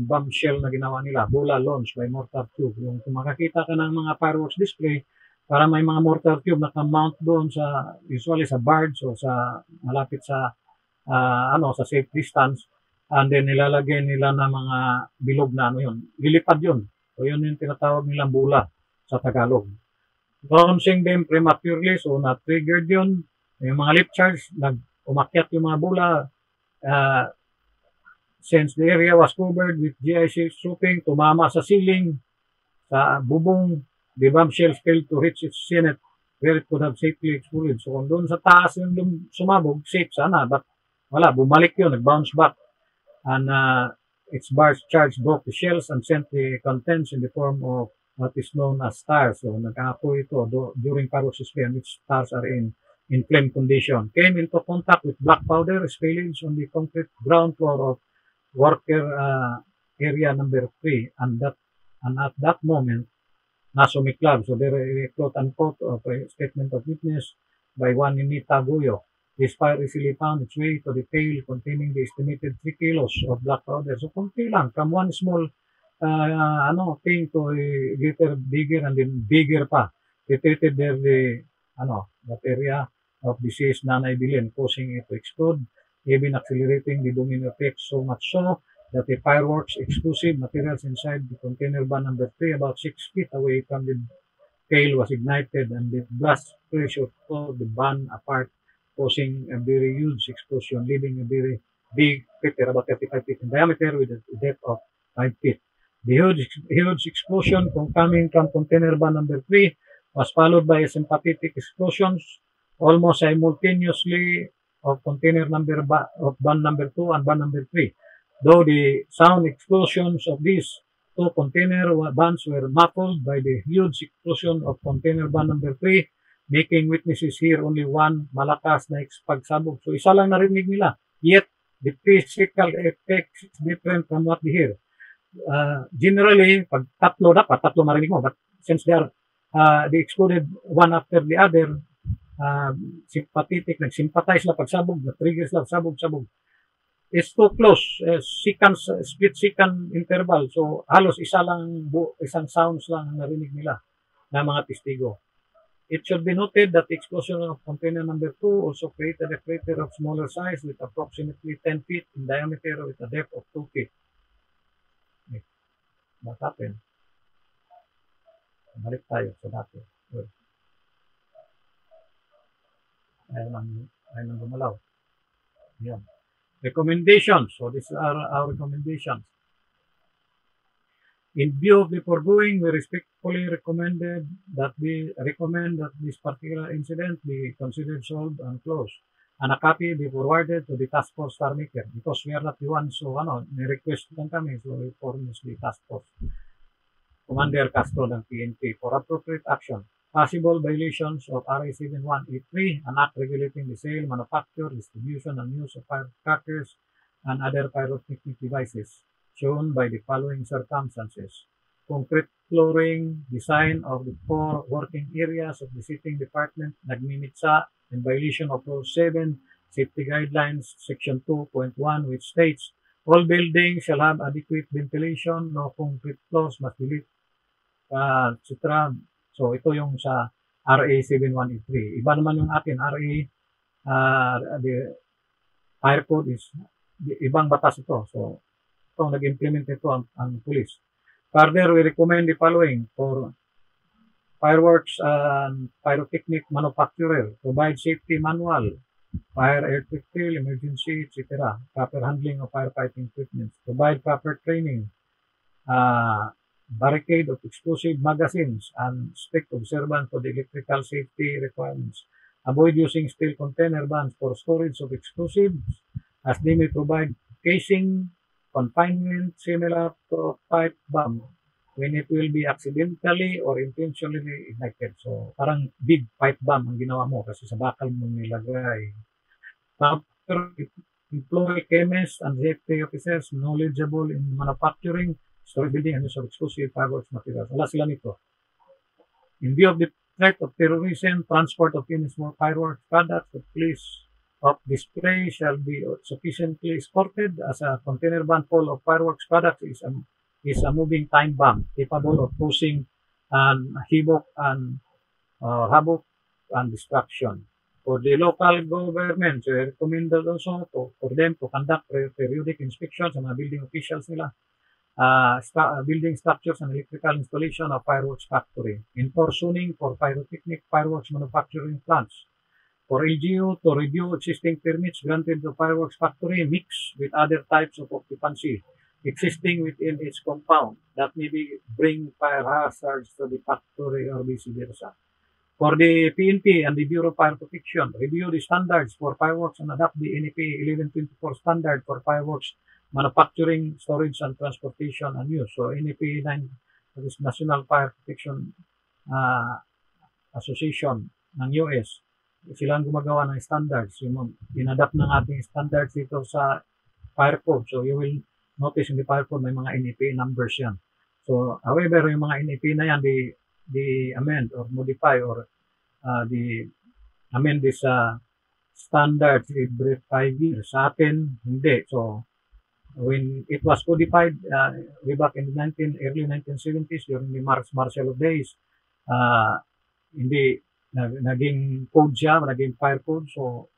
[SPEAKER 2] bombshell na ginawa nila, bola launch by mortar tube. Yung kung makakita ka ng mga fireworks display, para may mga mortar tube naka-mount doon sa, usually sa barge o sa, malapit sa, sa safe distance, and then nilalagay nila na mga bilog na yun. Lilipad yun. So yun yung tinatawag nilang bola sa Tagalog. Launching them prematurely, so na-triggered yun. Yung mga lip charge, umakyat yung mga bola, since the area was covered with GIC stripping, tumama sa ceiling, sa bubong, the bombshell failed to reach its zenith where it could have safely exploded. So kung doon sa taas yung sumabog, safe sana, but wala, bumalik yun, nag-bounce back. And its barge charge broke the shells and sent the contents in the form of what is known as stars. So nag-aapoy ito during fireworks display, which stars are in flame condition. Came into contact with black powder spillage on the concrete ground floor of worker area number 3, and at that moment nasumiklab. So there is quote-unquote of a statement of witness by one Ninita Guyo. This fire easily found its way to the pail containing the estimated 3 kilos of black powder. So konti lang, from one small thing to get bigger and then bigger pa. They treated there that area of disease nanay-bilin, causing it to explode, even accelerating the domino effect so much so that the fireworks explosive materials inside the container van number 3, about 6 feet away from the tail, was ignited and the blast pressure tore the van apart, causing a very huge explosion, leaving a very big crater about 35 feet in diameter with a depth of 5 feet. The huge explosion coming from container van number 3 was followed by sympathetic explosions almost simultaneously of container of van number 2 and van number 3. Though the sound explosions of these two container vans were muffled by the huge explosion of container van number 3, making witnesses hear only one malakas na pagsabog. So isa lang narinig nila. Yet, the physical effect is different from what they hear. Generally, pag tatlo marinig mo. But since they exploded one after the other, sympathetic, nag-sympathize na pagsabog, na-trigger sila, sabog. It's too close, split second interval. So, halos isang sounds lang narinig nila na mga testigo. It should be noted that the explosion of container number 2 also created a crater of smaller size with approximately 10 feet in diameter with a depth of 2 feet. What happened? Balik tayo sa dati. Ayun ang gumalaw. Yan. Recommendations. So these are our recommendations. In view of the foregoing, we respectfully recommend that this particular incident be considered solved and closed, and a copy be forwarded to the task force star maker, because we are not the ones. So ni-request lang kami, so we forms the task force. Commander Castro ng PNP for appropriate action. Possible violations of RA 7183, an act regulating the sale, manufacture, distribution, and use of firecrackers and other pyrotechnic devices, shown by the following circumstances. Concrete flooring, design of the 4 working areas of the sitting department, nagmimitsa in violation of Rule 7, Safety Guidelines, Section 2.1, which states, all buildings shall have adequate ventilation, no concrete floors must be lit, etc. So, ito yung sa RA 7183. Iba naman yung atin, the fire code is, ibang batas ito. So, ito, nag-implement ito ang police. Further, we recommend the following for fireworks and pyrotechnic manufacturer. Provide safety manual, fire electric drill, emergency, etc. Proper handling of firefighting equipment. Provide proper training. Barricade of explosive magazines and strict observance of the electrical safety requirements. Avoid using steel container vans for storage of explosives, as they may provide casing, confinement similar to a pipe bomb when it will be accidentally or intentionally ignited. So, parang big pipe bomb ang ginawa mo kasi sa bakal mo nilagay. Employ chemists and safety officers knowledgeable in manufacturing, storage, building, and use of explosive fireworks materials. Wala sila nito. In view of the threat of terrorism, transport of any small fireworks products to place of display shall be sufficiently escorted, as a container van full of fireworks products is a moving time bomb capable of causing havoc and destruction. For the local government, we recommend also for them to conduct periodic inspections sa mga building officials nila, building structures and electrical installation of fireworks factory. Enforce zoning for pyrotechnic fireworks manufacturing plants. For LGU to review existing permits granted to fireworks factory mixed with other types of occupancy existing within its compound that may bring fire hazards to the factory or vice versa. For the PNP and the Bureau of Fire Protection, review the standards for fireworks and adapt the NEP 1124 standard for fireworks manufacturing, storage, and transportation and use. So, NEP 9, that is National Fire Protection Association ng US. Sila ang gumagawa ng standards. Yung inadapt ng ating standards dito sa fire code. So, you will notice in the fire code may mga NEP numbers yan. So, however, yung mga NEP na yan, the amend or modify or the amend this standards every 5 years. Sa atin, hindi. So, when it was codified way back in the early 1970s during the martial days, hindi naging code siya, naging fire code. So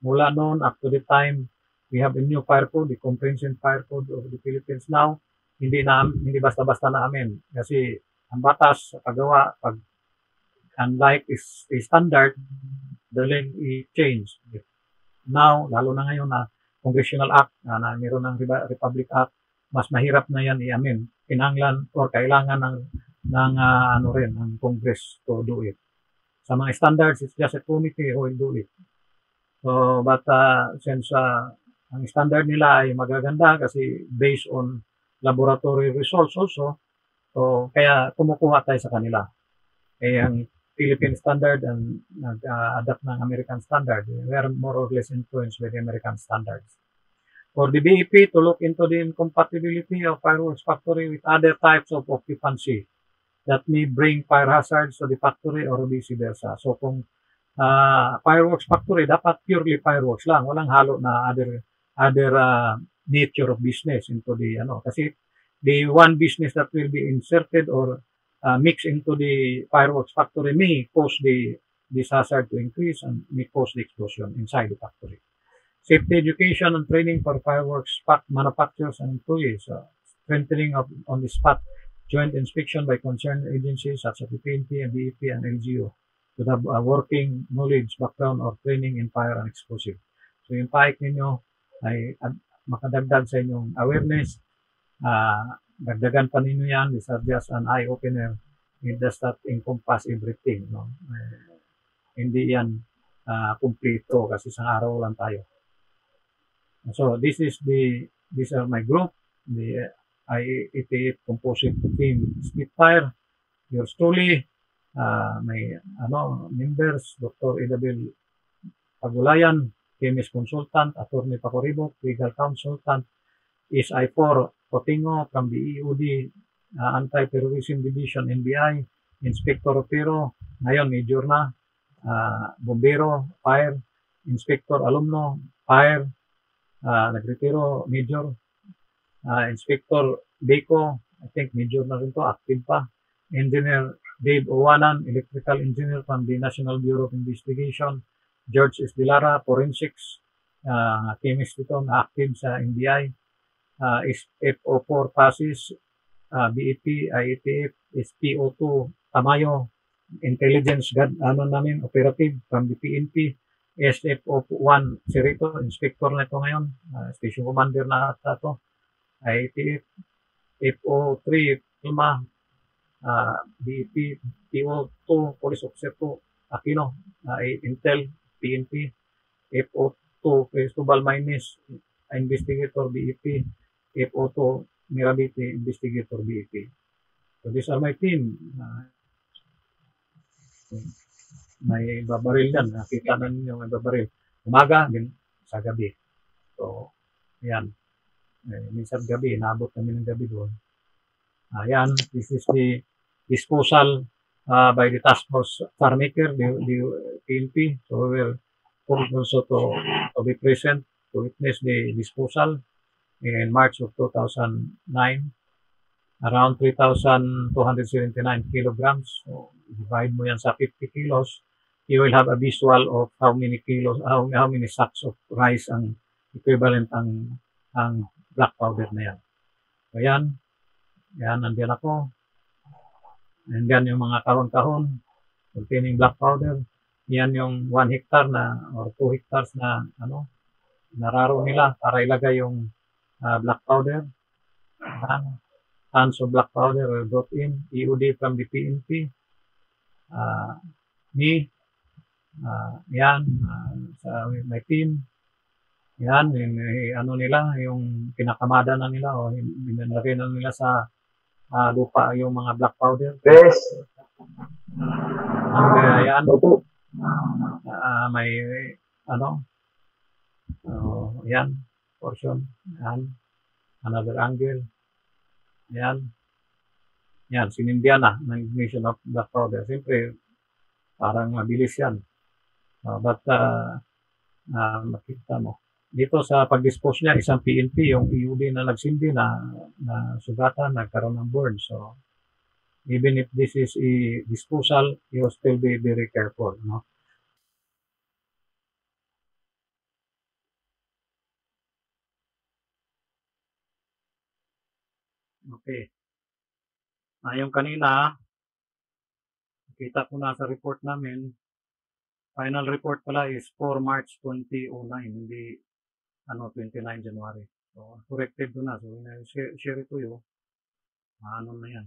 [SPEAKER 2] mula noon up to the time we have a new fire code, the comprehensive fire code of the Philippines now, hindi basta-basta namin kasi ang batas sa paggawa, pag unlike is standard, daling i-change. Now, lalo na ngayon na Congressional Act, na mayroon ng Republic Act, mas mahirap na yan i-amin. Kinanglan or kailangan ng Congress to do it. Sa mga standards, it's just a committee who will do it. So, but since ang standard nila ay magaganda kasi based on laboratory results also, so kaya kumukuha tayo sa kanila. Kaya ang Philippine standard and nag-adapt ng American standard. We are more or less influenced by the American standards. For the BEP to look into the incompatibility of fireworks factory with other types of occupancy that may bring fire hazards to the factory or vice versa. So kung fireworks factory, dapat purely fireworks lang. Walang halo na other nature of business into the kasi the one business that will be inserted or mixed into the fireworks factory may cause this hazard to increase and may cause the explosion inside the factory. Safety education and training for fireworks manufacturers and employees, strengthening on the spot joint inspection by concerned agencies such as the PNP and BEP and LGU to have working knowledge, background, or training in fire and explosive. So yung paik ninyo ay makadagdag sa inyong awareness. Dagdagan pa ninyo yan. This is just an eye-opener. It does not encompass everything. No? Hindi yan kumplito kasi isang araw lang tayo. So these are my group, the I-88 Composite Team Spitfire. Yours truly, may members, Dr. Idabel Pagulayan, chemist consultant, attorney Paco Ribot, legal consultant, SI4 Cotingo from the EOD Anti-Terrorism Division NBI, Inspector Opero, ngayon major na, Bombero, Fire, Inspector Alumno, Fire, nagretiro, Major, Inspector Beko, I think major na rin to, active pa, Engineer Dave Owanan, Electrical Engineer from the National Bureau of Investigation, George Esdelara, Forensics, chemist ito, active sa NBI, FO4 Passes, BEP, IATF, SPO2 Tamayo, Intelligence namin, Operative from the PNP, SFO1 Cerrito, Inspector na ito ngayon, Station Commander na ata ito, IATF, FO3 Pilma, BEP, PO2, Police Officer 2, Aquino, Intel, PNP, FO2 Cristobal Maynes, Investigator BEP, FO2 Mirabiti, Investigator BEP. So these are my team. May babaril yan. Nakita na ninyo may babaril. Umaga, din sa gabi. So, yan. Minsan gabi, naabot kami ng gabi doon. Yan, this is the disposal by the task force car maker, the PNP. So we will also to be present to witness the disposal in March of 2009, around 3,279 kilograms. So divide mo yan sa 50 kilos, you will have a visual of how many kilos, how many sacks of rice ang equivalent ang black powder na yan. So yan, nandiyan ako. Nandiyan yung mga kahon-kahon containing black powder. Yan yung 1 hectare na or 2 hectares na nararo nila para ilagay yung black powder. Tons of black powder were brought in, EOD from the PNP. Yan, sa my team. Yan, nila, yung kinakamada na nila o binalagay na nila sa lupa yung mga black powder.
[SPEAKER 5] Yes.
[SPEAKER 2] Yan, may yan, portion, yan, another angle, yan, sinimbihan na ng ignition of black powder. Siyempre, parang mabilis yan. But makikita mo, dito sa pag-dispose niya, isang PNP, yung EUD na nagsindi na sugatan, nagkaroon ng burn. So, even if this is a disposal, you still be very careful, no? Okay. Yung kanina, kita ko na sa report namin, final report pala is 4 March 2009, hindi 29 January. So, corrected ko na. So, share it to you. Ano na yan.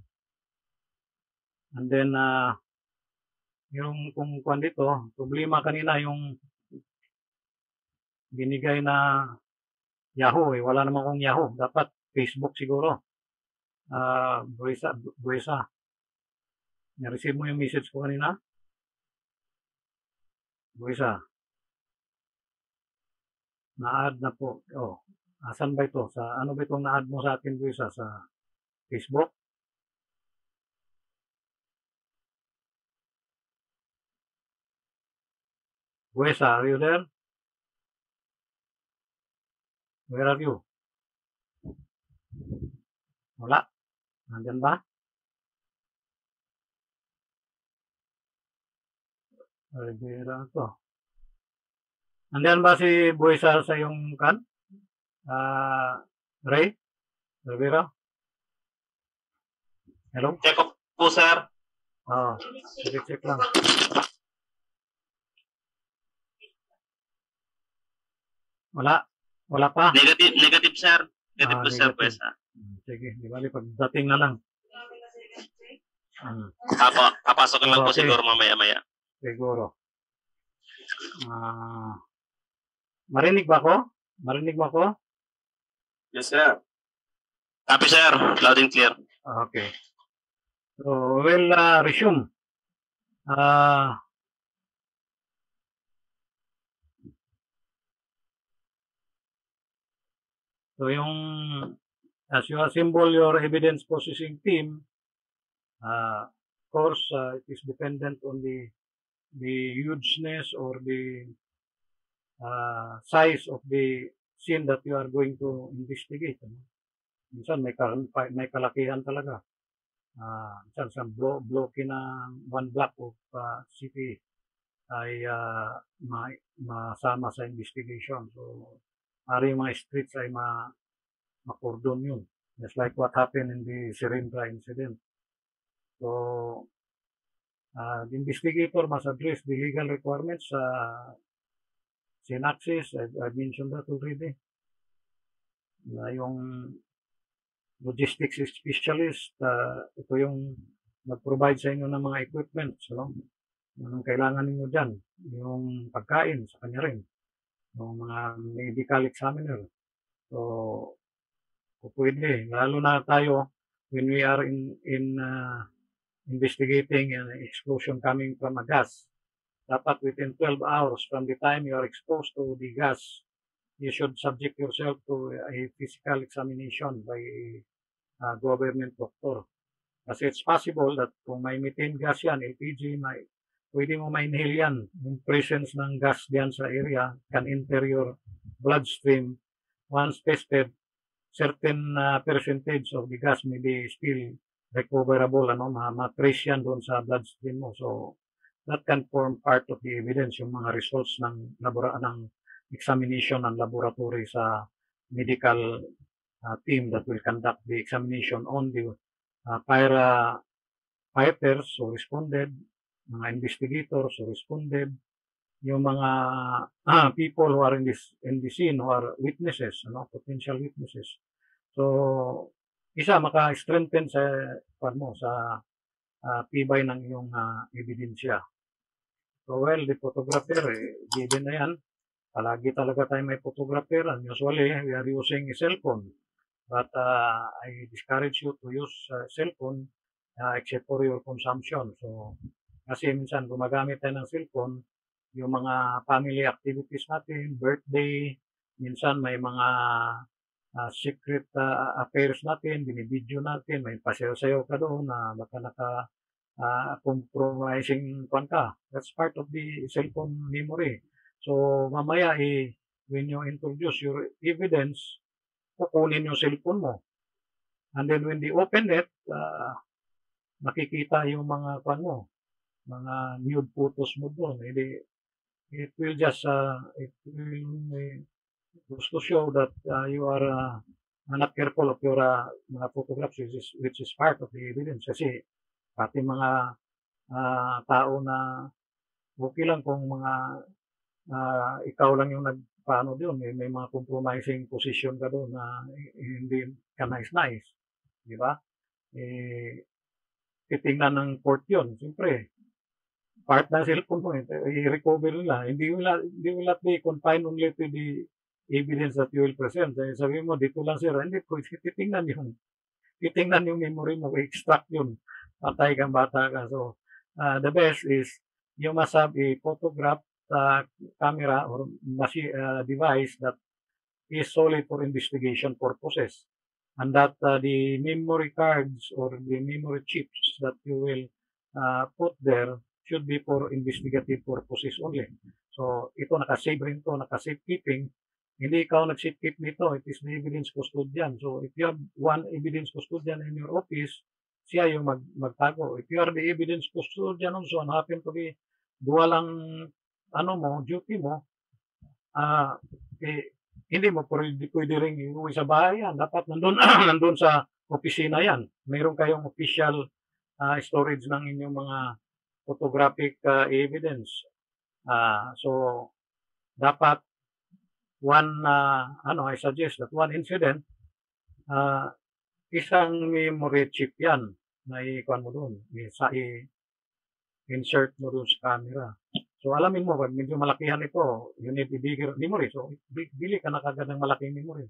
[SPEAKER 2] And then, yung kung kuwan dito, problema kanina yung binigay na Yahoo, wala naman akong Yahoo. Dapat Facebook siguro. Buesa. Na-receive mo yung message ko kanina? Buesa. Na-add na po. Oh, asan ba ito? Ano ba itong na-add mo sa akin, Buesa? Sa Facebook? Buesa, are you there? Where are you? Wala. Nandyan ba? Rivera to. Nandyan ba si Buesa sa yung kan? Ray? Rivera? Hello?
[SPEAKER 3] Check po, sir.
[SPEAKER 2] Check lang. Wala pa?
[SPEAKER 3] Negative, sir. Negative po, sir,
[SPEAKER 2] Negative.
[SPEAKER 3] Buesa.
[SPEAKER 2] Sige, di bali pagdating na lang.
[SPEAKER 3] Papasok lang po
[SPEAKER 2] Okay.
[SPEAKER 3] siguro mamaya-maya.
[SPEAKER 2] Siguro. Marinig ba ako?
[SPEAKER 3] Yes, sir. Copy, sir. Loud and clear.
[SPEAKER 2] Okay. So, we'll resume. So, as you assemble your evidence processing team, of course, it is dependent on the hugeness or the size of the scene that you are going to investigate. Minsan may kalakihan talaga. Minsan sa bloke na one block of city ay masama sa investigation. So, yung mga streets ay makordon yun. Just like what happened in the Seringa incident. So, the investigator must address the legal requirements sa synopsis. I've mentioned that already. Na yung logistics specialist, ito yung nag-provide sa inyo ng mga equipment. So, anong kailangan niyo dyan? Yung pagkain sa kanya rin. Yung mga medical examiner. So, pwede. Lalo na tayo when we are in investigating an explosion coming from a gas. Dapat within 12 hours from the time you are exposed to the gas, you should subject yourself to a physical examination by a government doctor. Kasi it's possible that kung may methane gas yan, LPG, pwede mo ma-inhale yan. Yung presence ng gas diyan sa area can enter your bloodstream. Once tested, certain percentage of the gas may be still recoverable, ma-trace yan doon sa bloodstream mo. So, that can form part of the evidence, yung mga results ng examination ng laboratory sa medical team that will conduct the examination on the firefighters who responded, mga investigators who responded, yung mga people who are in the scene who are witnesses, potential witnesses. So, isa maka-strengthen sa tibay ng iyong ebidensya. So, well, the photographer, given na yan. Palagi talaga tayo may photographer, and usually we are using a cellphone. But I discourage you to use cellphone except for your consumption. So, kasi minsan gumagamit tayo ng cellphone, yung mga family activities natin, birthday, minsan may mga secret affairs natin, binibidyo natin, may pasayaw-sayaw ka doon na baka compromising ka. That's part of the cellphone memory. So, mamaya when you introduce your evidence, kukunin yung cellphone mo. And then when they open it, makikita yung mga mga nude photos mo doon. It will just, it will goes to show that you are not careful of your mga photographs, which is part of the evidence. Kasi pati mga tao na okay lang kung mga ikaw lang yung nagpaano doon, may mga compromising position ka doon na hindi ka nice. Di ba? Titingnan ng court yun. Siyempre, part ng cellphone mo, i-recover nila. Hindi will not be confined only to the evidence that you will present. Sabi mo, dito lang sir, hindi po, titingnan yung memory mo, extract yun. Patay kang bata ka. So, the best is, you must have a photograph camera or device that is solely for investigation purposes. And that the memory cards or the memory chips that you will put there should be for investigative purposes only. So, ito nakasave rin to, nakasave keeping. Hindi ikaw nag-save keep nito, it is the evidence custodian. So, if you have one evidence custodian in your office, siya yung magtago. If you are the evidence custodian also and happen to be dual ang duty mo, hindi mo pwede rin iuwi sa bahay yan. Dapat nandun sa opisina yan. Mayroon kayong official storage ng inyong mga photographic evidence. So, dapat I suggest that one incident, isang memory chip yan na i-kuan mo doon. I-insert mo doon sa camera. So, alamin mo, pag medyo malakihan ito, you need a bigger memory. So, bili ka na kagad ng malaking memory.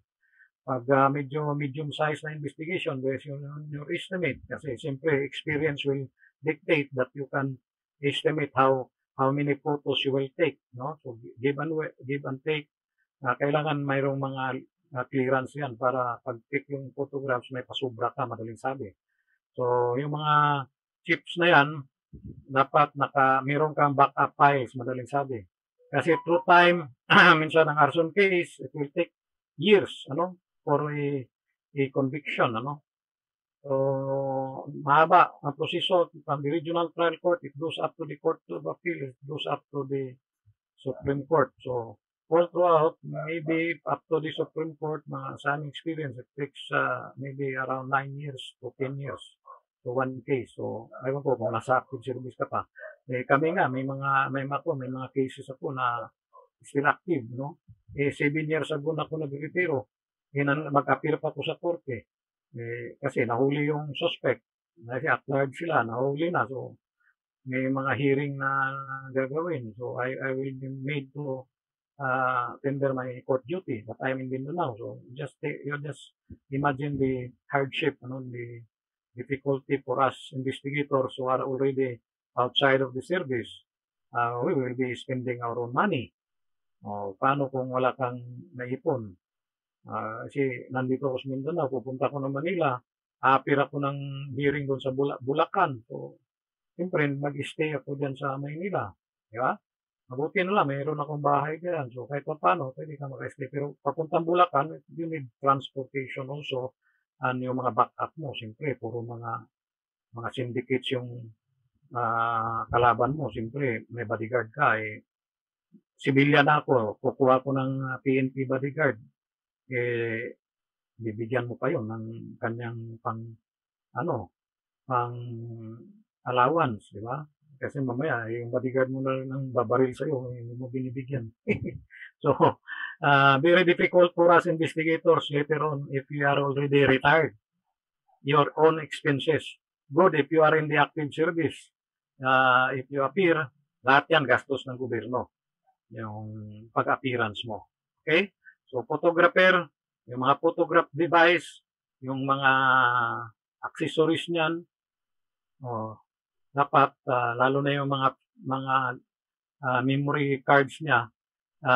[SPEAKER 2] Pag medyo medium size na investigation, based on your estimate, kasi siyempre, experience will dictate that you can estimate how many photos you will take. No? So, give and take. Kailangan mayroong mga clearance yan para pag-take yung photographs, may pasubra ka, madaling sabi. So, yung mga chips na yan, dapat mayroon kang backup files, madaling sabi. Kasi through time, minsan ang arson case, it will take years, for a conviction, So, mahaba ang proseso from the regional trial court, it goes up to the court of appeal, it goes up to the Supreme Court. So, all throughout, maybe up to the Supreme Court, sa aming experience, it takes maybe around 9 years to 10 years. So, one case. So, ayun ko kung nasa active service ka pa. Kami nga, may mga cases ako na still active, 7 years ago na ako nag-retiro. Mag-appeal pa ako sa korte. Kasi nahuli yung suspect. Kasi at large sila, nahuli na. So, may mga hearing na gagawin. So, I will be made to tender my court duty, but I'm in Mindanao. So, you just imagine the hardship, the difficulty for us investigators who are already outside of the service. We will be spending our own money. Paano kung wala kang naipon? Kasi nandito ako sa Mindanao, pupunta ko ng Manila, appear ako ng hearing doon sa Bulacan. So, siyempre, mag-stay ako dyan sa Maynila. Di ba? Mabuti na lang, mayroon akong bahay dyan. So, kahit pa paano, pwede ka mag-stay. Pero papuntang Bulacan, you need transportation also. Yung mga backup mo, siyempre, puro mga syndicates yung kalaban mo. Siyempre, may bodyguard ka. Civilian ako, kukuha ko ng PNP bodyguard. Bibigyan mo pa yun ng kanyang pang allowance, di ba? Kasi mamaya, yung bodyguard mo na ng babaril sa'yo, hindi mo binibigyan. So, very difficult for us investigators later on if you are already retired. Your own expenses. Good if you are in the active service. If you appear, lahat yan gastos ng gobyerno. Yung pag-appearance mo. Okay? So, photographer, yung mga photograph device, yung mga accessories niyan, dapat, lalo na yung mga memory cards niya,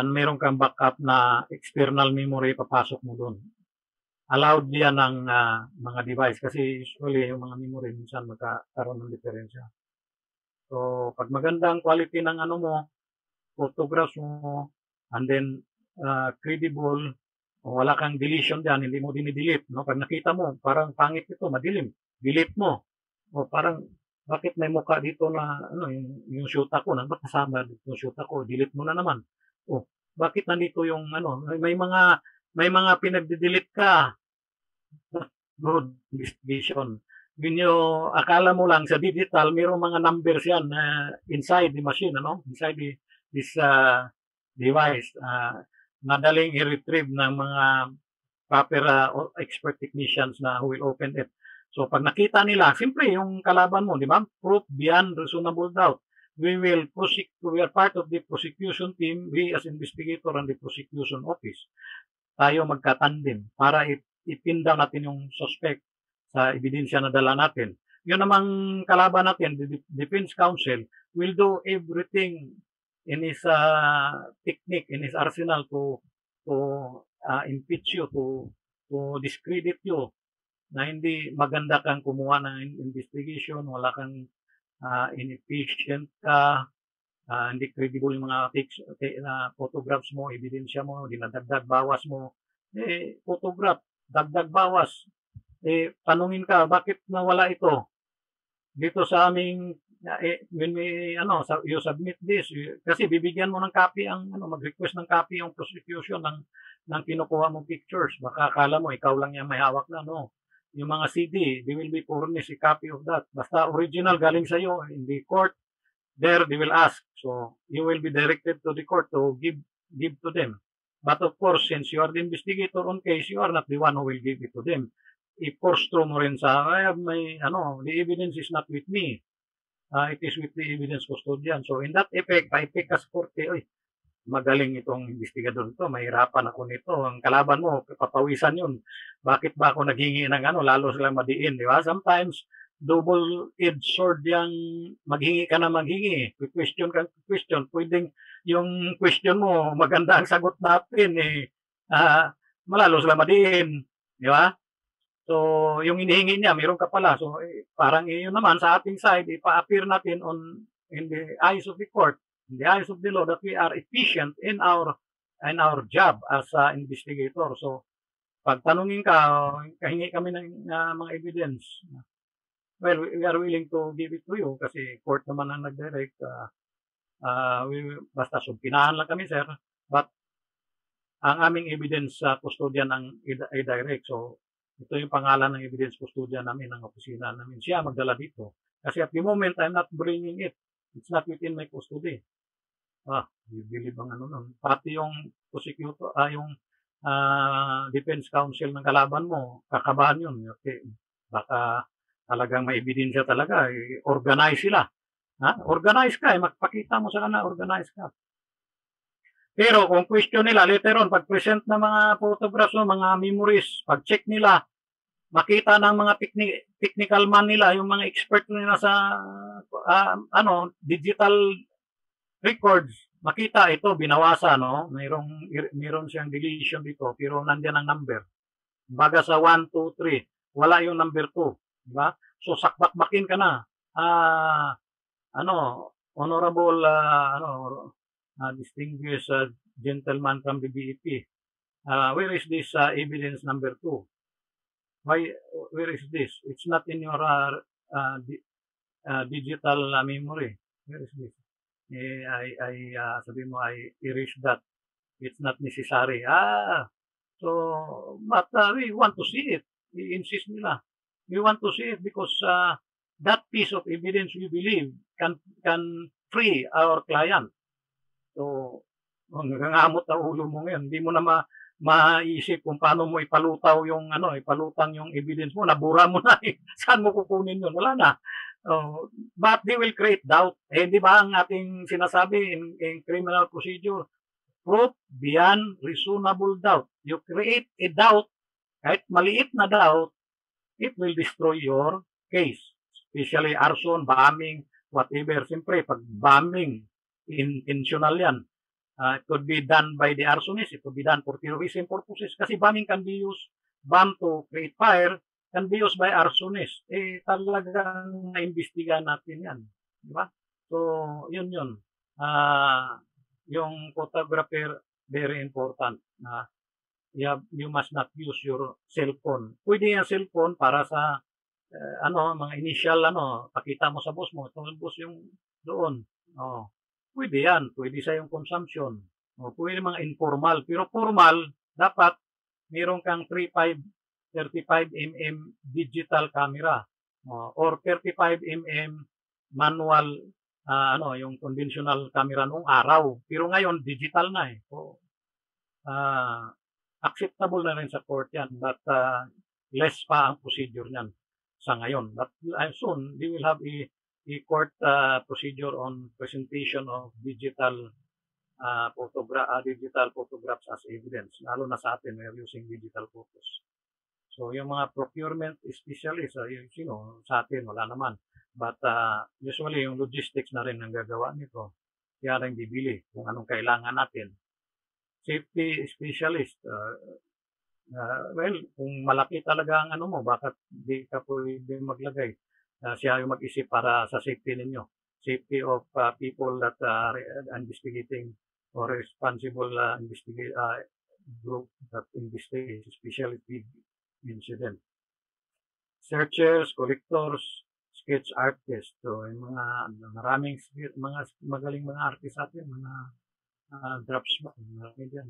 [SPEAKER 2] meron kang backup na external memory, papasok mo doon. Allowed yan ng mga device kasi usually yung mga memory minsan magkakaroon ng diferensya. So, pag maganda ang quality ng mo, photographs mo, and then credible, wala kang deletion dyan, hindi mo dinidelete, no? Pag nakita mo, parang pangit ito, madilim, delete mo. O parang, bakit may mukha dito na, ano, yung shoota ko, ba't kasama dito yung shoota ko, delete mo na naman. O, bakit nandito yung, ano, may mga pinagde-delete ka. Good investigation. Akala mo lang sa digital, mayroong mga numbers yan inside the machine, ano? Inside this device. Madaling i-retrieve ng mga proper expert technicians na who will open it. So, pag nakita nila, siyempre, yung kalaban mo, di ba? Proof beyond reasonable doubt. We are part of the prosecution team, we as investigator and the prosecution office. Tayo magkatandem para ipin down natin yung suspect sa ebidensya na dala natin. Yun namang kalaban natin, the defense counsel will do everything in his technique, in his arsenal to impeach you, to discredit you, na hindi maganda kang kumuha ng investigation, wala kang inefficient ka, hindi credible yung mga photographs mo, ebidensya mo, dinadagdag bawas mo. Photograph, dagdag bawas. Tanungin ka, bakit nawala ito? Dito sa aming, when you submit this, kasi bibigyan mo ng copy mag-request ng copy yung prosecution ng kinukuha mong pictures. Baka akala mo, ikaw lang yan may hawak na, no? Yung mga CD, they will be furnished a copy of that. Basta original galing sa iyo in the court, there they will ask. So, you will be directed to the court to give to them. But of course, since you are the investigator on case, you are not the one who will give it to them. I-force through mo rin sa, the evidence is not with me. It is with the evidence custodian. So, in that effect, pa-effect ka sa korte, magaling itong investigador ito, mahirapan ako nito. Ang kalaban mo, papawisan yun. Bakit ba ako naghingi ng lalo silang madiin, di ba? Sometimes, double-edged sword yung maghingi ka na maghingi. Question ka, question. Pwedeng yung question mo, maganda ang sagot natin, malalo sila madiin. Di ba? So, yung inihingi niya, mayroon ka pala. So, parang yun naman sa ating side, ipa-appear natin in the eyes of the court, in the eyes of the law, that we are efficient in our job as investigator. So, pag tanungin ka, kahingi kami ng mga evidence. Well, we are willing to give it to you kasi court naman ang nag-direct. Basta sumpinahan lang kami, sir. But, ang aming evidence custodian ang i-direct. So, ito yung pangalan ng evidence custodian namin, ng opisina namin. Siya magdala dito. Kasi at the moment, I'm not bringing it. It's not within my custody. You believe ang nun. Pati yung prosecutor, yung defense counsel ng kalaban mo, kakabahan yun. Okay. Baka talagang may ebidensya talaga. Organize sila. Organize ka. Magpakita mo sa kanila, organize ka. Pero kung question nila, later on, pag-present ng mga photographs o mga memories, pag-check nila, makita ng mga technical man nila, yung mga expert nila sa digital records, makita ito, binawasa, no? Mayroon siyang deletion dito, pero nandiyan ang number. Baga sa 1, 2, 3, wala yung number 2. Diba? So, sakbakbakin ka na. Honorable, distinguished gentleman from the BEP. Where is this evidence number 2? Where is this? It's not in your digital memory. Where is this? Sabi mo, I erase that. It's not necessary. But we want to see it. We insist nila. We want to see it because that piece of evidence we believe can free our client. So, nangangamot na ulo mo ngayon. Hindi mo na maisip kung paano mo ipalutang yung evidence mo. Nabura mo na Saan mo kukunin yun? Wala na. But they will create doubt. Di ba ang ating sinasabi in criminal procedure? Proof beyond reasonable doubt. You create a doubt, kahit maliit na doubt, it will destroy your case. Especially arson, bombing, whatever. Siyempre, pag bombing, intentional yan. It could be done by the arsonist. It could be done for terrorism purposes. Kasi bombing can be used, bomb to create fire, can be used by arsonist. Talagang naimbestigahan natin yan. Di ba? So, yun. Yung photographer, very important na you must not use your cellphone. Pwede yung cellphone para sa mga initial pakita mo sa boss mo, ito boss yung doon. Pwede yan, pwede sa yung consumption. Pwede mga informal, pero formal dapat mayroon kang 35mm digital camera or 35mm manual yung conventional camera noong araw. Pero ngayon digital na eh. So, acceptable na rin sa court yan, but less pa ang procedure niyan sa ngayon. But soon they will have a court procedure on presentation of digital photographs as evidence. Lalo na sa atin, we are using digital photos. So, yung mga procurement specialist, sa atin, wala naman. But usually, yung logistics na rin ang gagawa nito. Kaya rin bibili kung anong kailangan natin. Safety specialist, well, kung malaki talaga ang mo, bakit di ka pwede maglagay? Siya yung mag-isip para sa safety ninyo. Safety of people that are investigating or responsible group that investigates, especially big incident. Searchers, collectors, sketch artists. So, yung maraming mga magaling mga artist atin, mga draftsman, marami dyan.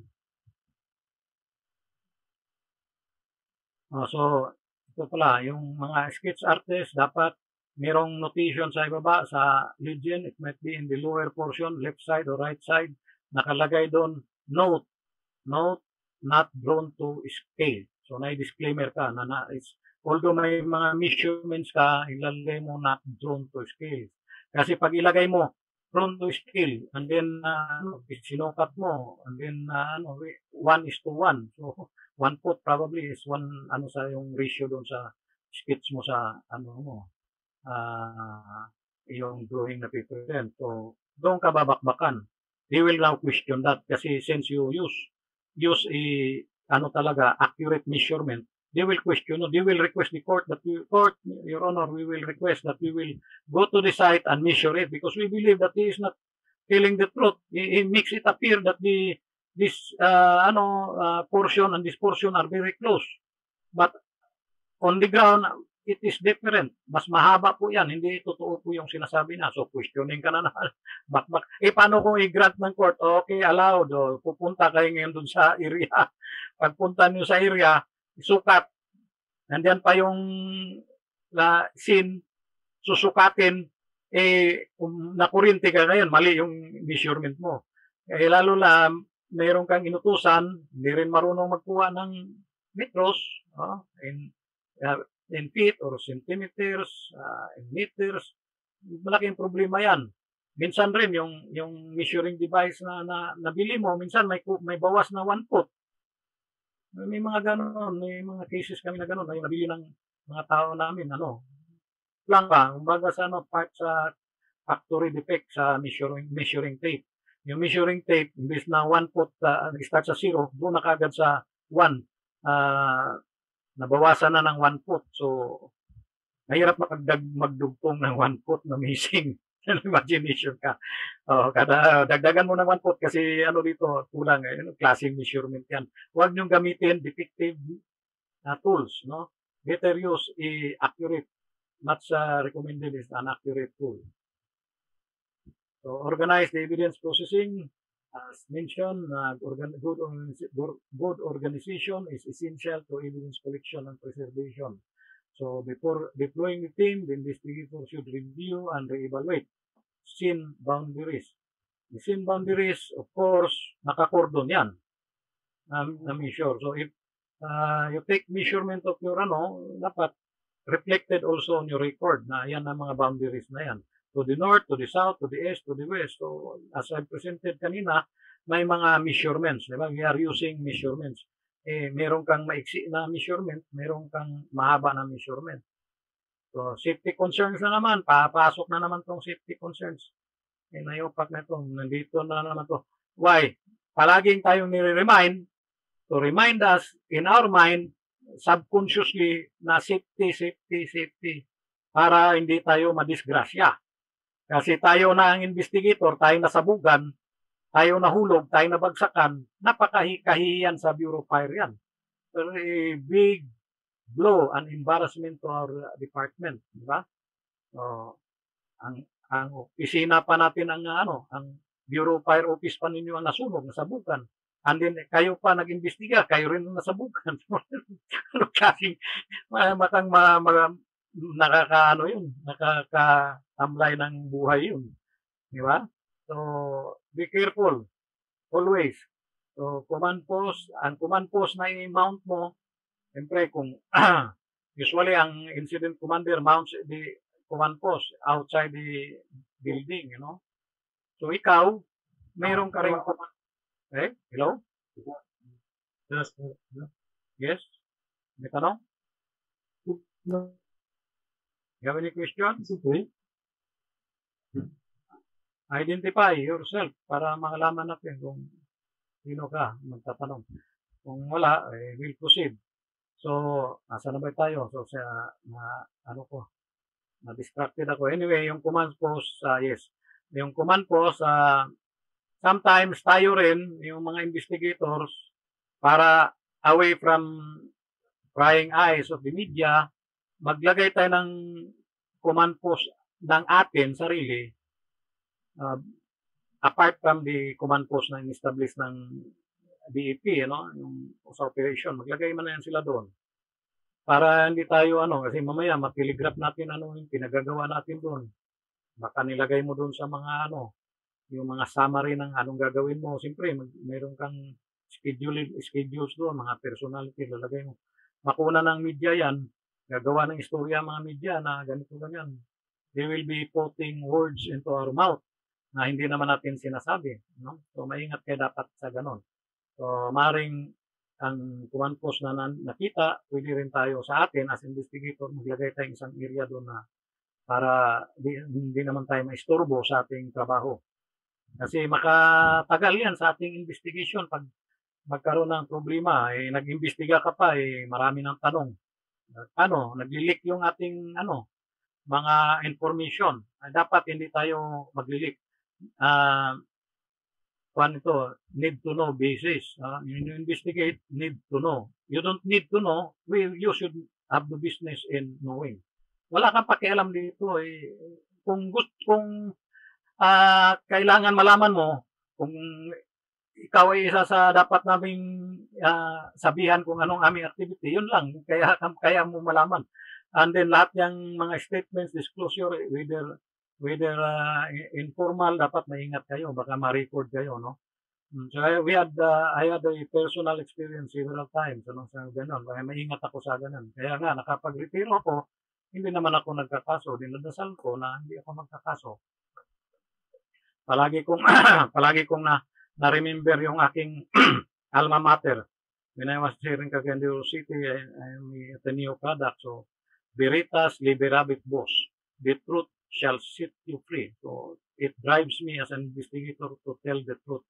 [SPEAKER 2] So, ito pala, yung mga sketch artists, dapat merong notation sa ibaba, sa legend, it might be in the lower portion, left side or right side, nakalagay doon, note, not drawn to scale. So, disclaimer ka, although may mga measurements ka, ilalagay mo not drawn to scale. Kasi pag ilagay mo, drawn to scale, and then, sinukat mo, and then, 1:1. So, 1 foot probably is 1, sa yung ratio doon sa sketch mo sa, yung drawing na present. So, doon ka babakbakan. They will now question that kasi since you use talaga accurate measurement, they will question, they will request the court that court, Your Honor, we will request that we will go to the site and measure it because we believe that he is not telling the truth. He makes it appear that this portion and this portion are very close. But on the ground, it is different. Mas mahaba po yan. Hindi totoo po yung sinasabi na. So, questioning ka na bakbak. Paano kung i-grant ng court? Okay, allowed. Pupunta kayo ngayon dun sa area. Pagpunta nyo sa area, isukat. Nandiyan pa yung scene, susukatin, kung nakurinti ka ngayon, mali yung measurement mo. Lalo na, mayroon kang inutusan, hindi rin marunong magkuha ng metros, in feet or centimeters, in meters, malaking problema yan. Minsan rin, yung measuring device na nabili mo, minsan may bawas na 1 foot. May mga ganon, may mga cases kami na ganon, yung nabili ng mga tao namin, lang pa, kumbaga sa part sa factory defect sa measuring tape. Yung measuring tape, imbes na 1 foot, nag-start sa 0, doon na kagad sa 1, nabawasan na ng 1 foot. So, mahirap magdugtong ng 1 foot na missing. Imagination ka. Kada dagdagan mo ng 1 foot kasi dito, kulang. Klaseng measurement yan. Huwag niyong gamitin defective tools. No? Better use accurate. Not recommended is an accurate tool. So, organize the evidence processing. As mentioned, good organization is essential to evidence collection and preservation. So, before deploying the team, the investigator should review and reevaluate scene boundaries. The scene boundaries, of course, nakakordon yan na measure. So, if you take measurement of your dapat reflected also on your record na yan ang mga boundaries na yan. To the north, to the south, to the east, to the west. So, as I presented kanina, may mga measurements. Diba? We are using measurements. Meron kang maiksi na measurement, meron kang mahaba na measurement. So, safety concerns na naman. Papasok na naman tong safety concerns. Nayopak na ito. Nandito na naman to. Why? Palaging tayong nire-remind to remind us in our mind, subconsciously, na safety. Para hindi tayo madisgrasya. Kasi tayo na ang investigator, tayo nasabugan,
[SPEAKER 6] tayo nahulog, tayo nabagsakan, napakahihiyan sa Bureau of Fire yan. So, a big blow and embarrassment to our department, di ba? So, ang opisina pa natin ang Bureau of Fire Office pa ninyo ang nasunog, nasabukan. And then, kayo pa nag-imbestiga, kayo rin ang nasabukan. Ano kasing nakakatamlay ng buhay yun. Di ba? So, be careful. Always. So, command post, ang command post na i-mount mo, siyempre kung usually ang incident commander mounts the command post outside the building, you know. So, ikaw, mayroon ka rin command. Hello? Yes? May tanong?
[SPEAKER 5] No.
[SPEAKER 6] You have any questions? Identify yourself para makalaman natin kung sino ka magtatanong. Kung wala, we'll proceed. So, nasa na ba tayo? So, na-distracted ako. Anyway, yung command post, yes. Yung command post, sometimes tayo rin, yung mga investigators, para away from prying eyes of the media, maglagay tayo ng command post ng atin, sarili, apart from the command post na in-establish ng DEP, yung sa operation, maglagay man na yan sila doon. Para hindi tayo, kasi mamaya, matelegraph natin, yung pinagagawa natin doon. Baka nilagay mo doon sa mga, yung mga summary ng anong gagawin mo. Siyempre, mayroon kang schedules doon, mga personality, lalagay mo. Makuna ng media yan, gagawa ng istorya mga media na ganito ganyan. They will be putting words into our mouth na hindi naman natin sinasabi. No? So, maingat kayo dapat sa ganon. So, maring ang command post na nakita, pwede rin tayo sa atin as investigator, maglagay tayong isang area doon na para hindi naman tayo maisturbo sa ating trabaho. Kasi makatagal yan sa ating investigation. Pag magkaroon ng problema, nag-imbestiga ka pa, marami ng tanong. Nagli-leak yung ating mga information. Dapat hindi tayo magli-leak. Need to know basis. You investigate, need to know. You don't need to know, you should have the business in knowing. Wala kang pakialam dito. Kung kailangan malaman mo, kung ikaw ay isa sa dapat naming sabihan kung anong aming activity, yun lang. Kaya mo malaman. And then lahat yung mga statements, disclosure, whether informal, dapat maingat kayo. Baka ma-record kayo, no? So I had a personal experience several times, sa ganun. Kaya maingat ako sa ganun. Kaya nga, nakapag-retiro ako, hindi naman ako nagkakaso. Dinadasal ko na hindi ako magkakaso. Palagi kong na-remember yung aking alma mater. When I was here in Cagayan City, I'm Ateneo product. So, Veritas liberabit vos. The truth shall set you free. So, it drives me as an investigator to tell the truth.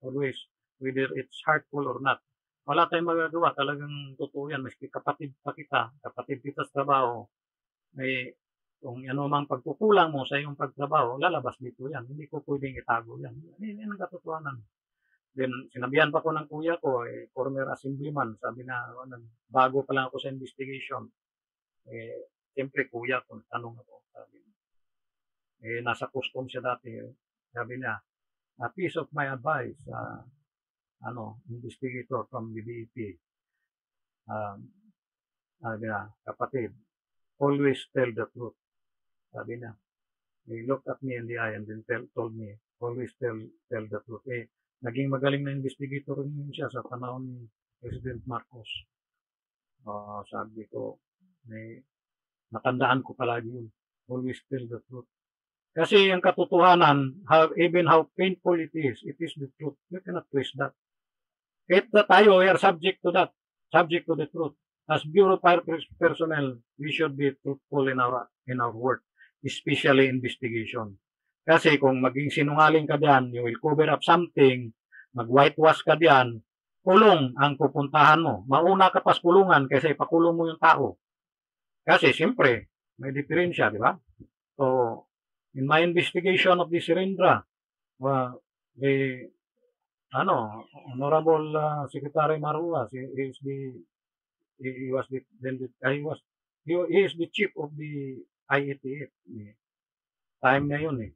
[SPEAKER 6] Always, whether it's hurtful or not. Wala tayong magagawa. Talagang totoo yan. Maski kapatid kita sa trabaho, kung ano mang pagkukulang mo sa iyong pagtrabaho, lalabas dito yan. Hindi ko pwedeng itago yan. Yan ang katotohanan. Then, sinabihan pa ko ng kuya ko, former assemblyman, sabi na, bago pa lang ako sa investigation. Siyempre, kuya ko, tanong ako, sabi na. Nasa custom siya dati. Sabi niya, a piece of my advice, investigator from the DEP. Sabi na, kapatid, always tell the truth. Sabi niya, he looked at me in the eye and then told me, always tell the truth. Naging magaling na investigator rin siya sa panahon ni President Marcos. Sabi ko, natandaan ko palagi yun. Always tell the truth. Kasi yung katotohanan, even how painful it is the truth. You cannot twist that. Kahit na tayo, we are subject to that. Subject to the truth. As Bureau of Fire personnel, we should be truthful in our work, especially investigation. Kasi kung maging sinungaling ka diyan, you will cover up something, mag-whitewash ka diyan, kulong ang pupuntahan mo. Mauna ka pa sa kulungan kaysa ipakulong mo yung tao. Kasi siyempre, may diferensya, di ba? So, in my investigation of the Sirindra, Honorable Secretary Marua, he was the, then the he was he is the chief of the IATF. Time na yun eh.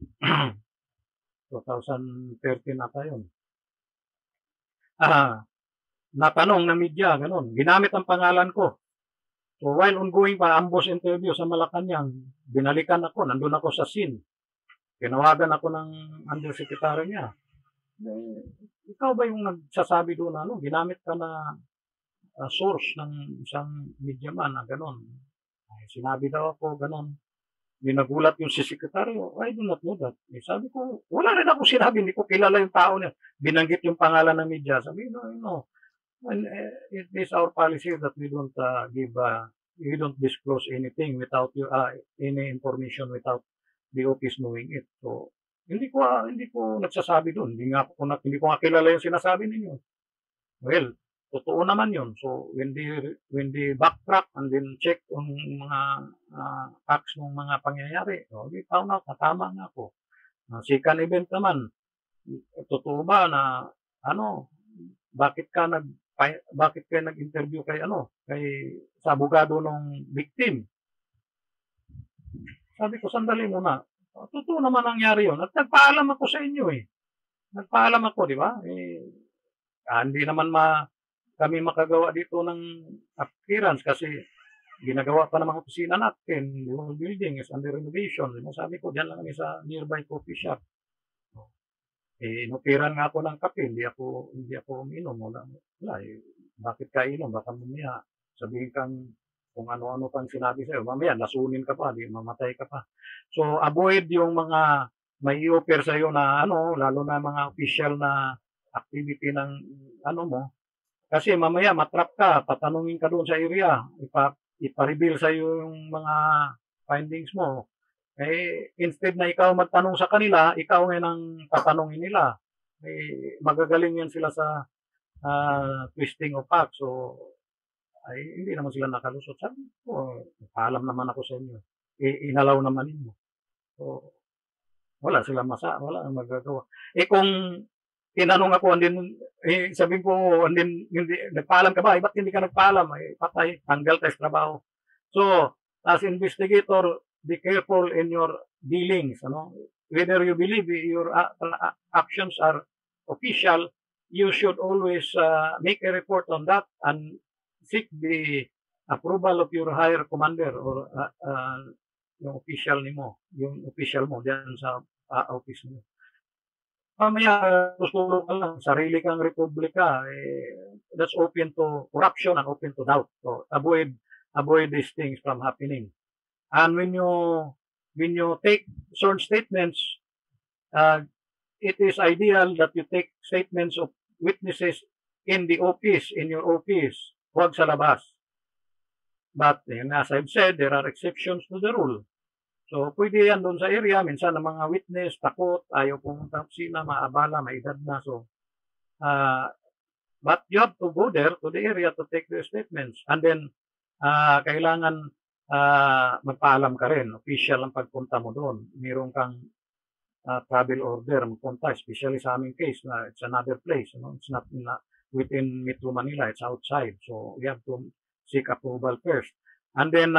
[SPEAKER 6] 2013 na yun. Natanong ng media, ganun. Ginamit ang pangalan ko. So while ongoing pa ambush interview sa Malacanang, binalikan ako, nandun ako sa scene. Tinawagan ako ng undersecretary niya. Ikaw ba yung nagsasabi doon ginamit ka na source ng isang media man na gano'n. Sinabi daw ako gano'n. Nagulat yung si secretary, I do not know that. Sabi ko, wala rin ako sinabi, hindi ko kilala yung tao niya. Binanggit yung pangalan ng media. Sabi, no. And, it is our policy that we don't we don't disclose anything without any information without the office knowing it. So, hindi ko nagsasabi doon. Hindi ko kilala yung sinasabi ninyo. Well, totoo naman yun. So, when they backtrack and then check on mga facts ng mga pangyayari, we found out na tama nga ako. Second event naman, totoo ba na, bakit kayo nag-interview kay sa abogado ng victim? Sabi ko, sandali muna. Totoo naman nangyari yun. At nagpaalam ako sa inyo eh. Nagpaalam ako, di ba? Hindi naman kami makagawa dito ng appearance kasi ginagawa pa ng mga opisina natin. Yung building is under renovation. Sabi ko, diyan lang kami sa nearby coffee shop. Inupiran nga ako ng kape. Hindi ako uminom. Wala. Bakit ka inom? Baka mamaya sabihin kang kung ano-ano pang sinabi sa'yo. Mamaya, lasunin ka pa. Mamatay ka pa. So, avoid yung mga may i-offer sa'yo na lalo na mga official na activity ng mo. Kasi mamaya matrap ka, tatanungin ka doon sa area, ipa-reveal sa iyo yung mga findings mo. Instead na ikaw magtanong sa kanila, ikaw ngayon ang tatanungin nila. Magagaling yan sila sa twisting of facts. So, hindi naman sila nakalusot. Sabi ko, paalam naman ako sa inyo. Inalaw naman ninyo. So, wala ang magagawa. Kung tinanong ako, sabihin ko, hindi, nagpaalam ka ba? Ba't hindi ka nagpaalam? Patay, tanggal tayo sa trabaho. So, as investigator, be careful in your dealings. Whether you believe your actions are official, you should always make a report on that and seek the approval of your higher commander or yung official mo diyan sa office mo. Mamaya, susulong ka lang, sarili kang republika, that's open to corruption and open to doubt. So, avoid these things from happening. And when you take certain statements, it is ideal that you take statements of witnesses in the office, in your office, huwag sa labas. But, as I've said, there are exceptions to the rule. So, pwede yan doon sa area. Minsan, ang mga witness, takot, ayaw pumunta sa kusina, maabala, may edad na. So, but you have to go there to the area to take their statements. And then, kailangan magpaalam ka rin. Official ang pagpunta mo doon. Meron kang travel order, magpunta. Especially sa aming case, it's another place. It's not within Metro Manila. It's outside. So, you have to seek approval first. And then,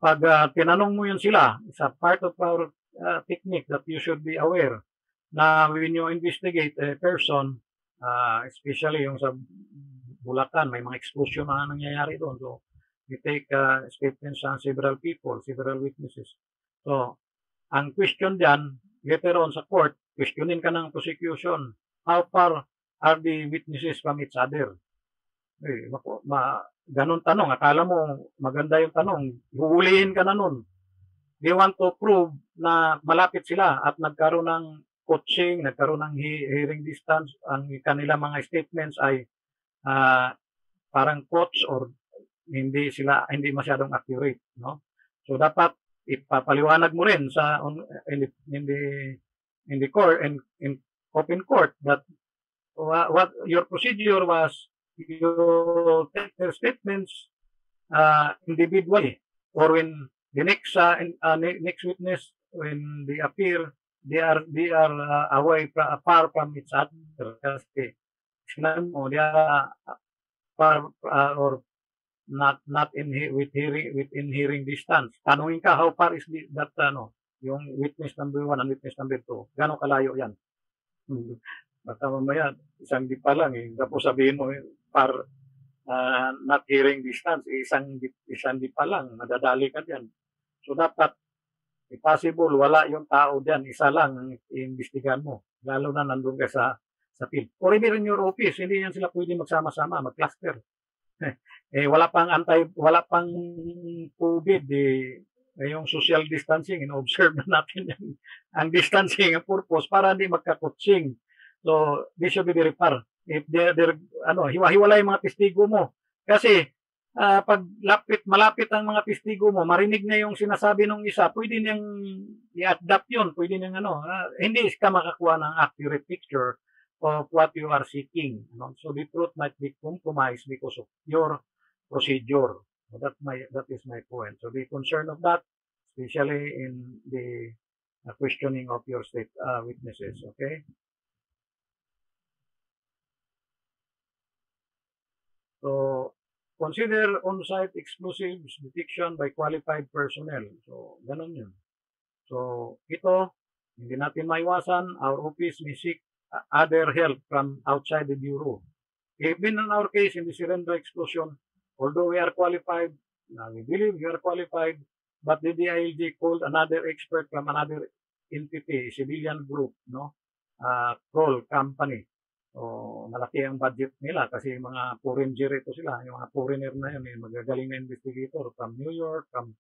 [SPEAKER 6] pag tinanong mo yun sila, it's a part of our technique that you should be aware na when you investigate a person, especially yung sa Bulacan, may mga explosion na nangyayari doon. So, you take statements on several people, several witnesses. So, ang question dyan, later on sa court, questionin ka ng prosecution. How far are the witnesses from each other? Ganon tanong, akala mo maganda yung tanong, huhulihin ka na nun. They want to prove na malapit sila at nagkaroon ng coaching, nagkaroon ng hearing distance, ang kanila mga statements ay parang coach or hindi masyadong accurate, no? So dapat ipapaliwanag mo rin sa in the court and in open court that what your procedure was, you take their statements individually, or when the next witness, when they appear, far from each other kasi sinabi mo, they are far or not within hearing distance. Tanungin ka, how far is that yung witness number 1 and witness number 2? Gano'ng kalayo yan? Baka mamaya, isang di pa lang tapos sabihin mo, far not hearing distance, isang di pa lang, madadali ka dyan. So dapat, if possible, wala yung tao dyan, isa lang ang iimbestigahan mo, lalo na nandun ka sa field. Or even in your office, hindi yan sila pwede magsama-sama, mag-cluster. Wala pang COVID, yung social distancing, in-observe na natin yan. Ang distancing, ang purpose, para hindi magkakutsing. So, this should be very far. If hiwa-hiwalay yung mga testigo mo. Kasi, pag malapit ang mga testigo mo, marinig na yung sinasabi ng isa, pwede niyang i-adapt yun, pwede niyang hindi ka makakuha ng accurate picture of what you are seeking. So the truth might be compromised because of your procedure. So that is my point. So be concerned of that, especially in the questioning of your state witnesses. Okay. So consider on-site explosives detection by qualified personnel. So ganun yun. So ito, hindi natin maiwasan. Our office may seek other help from outside the bureau. Even in our case, in the Sirendra explosion, although we are qualified, we believe we are qualified, but the DILG called another expert from another entity, civilian group, Kroll Company. So, malaki ang budget nila kasi mga foreigner ito sila, yung mga foreigner na yun, magagaling na investigator from New York, from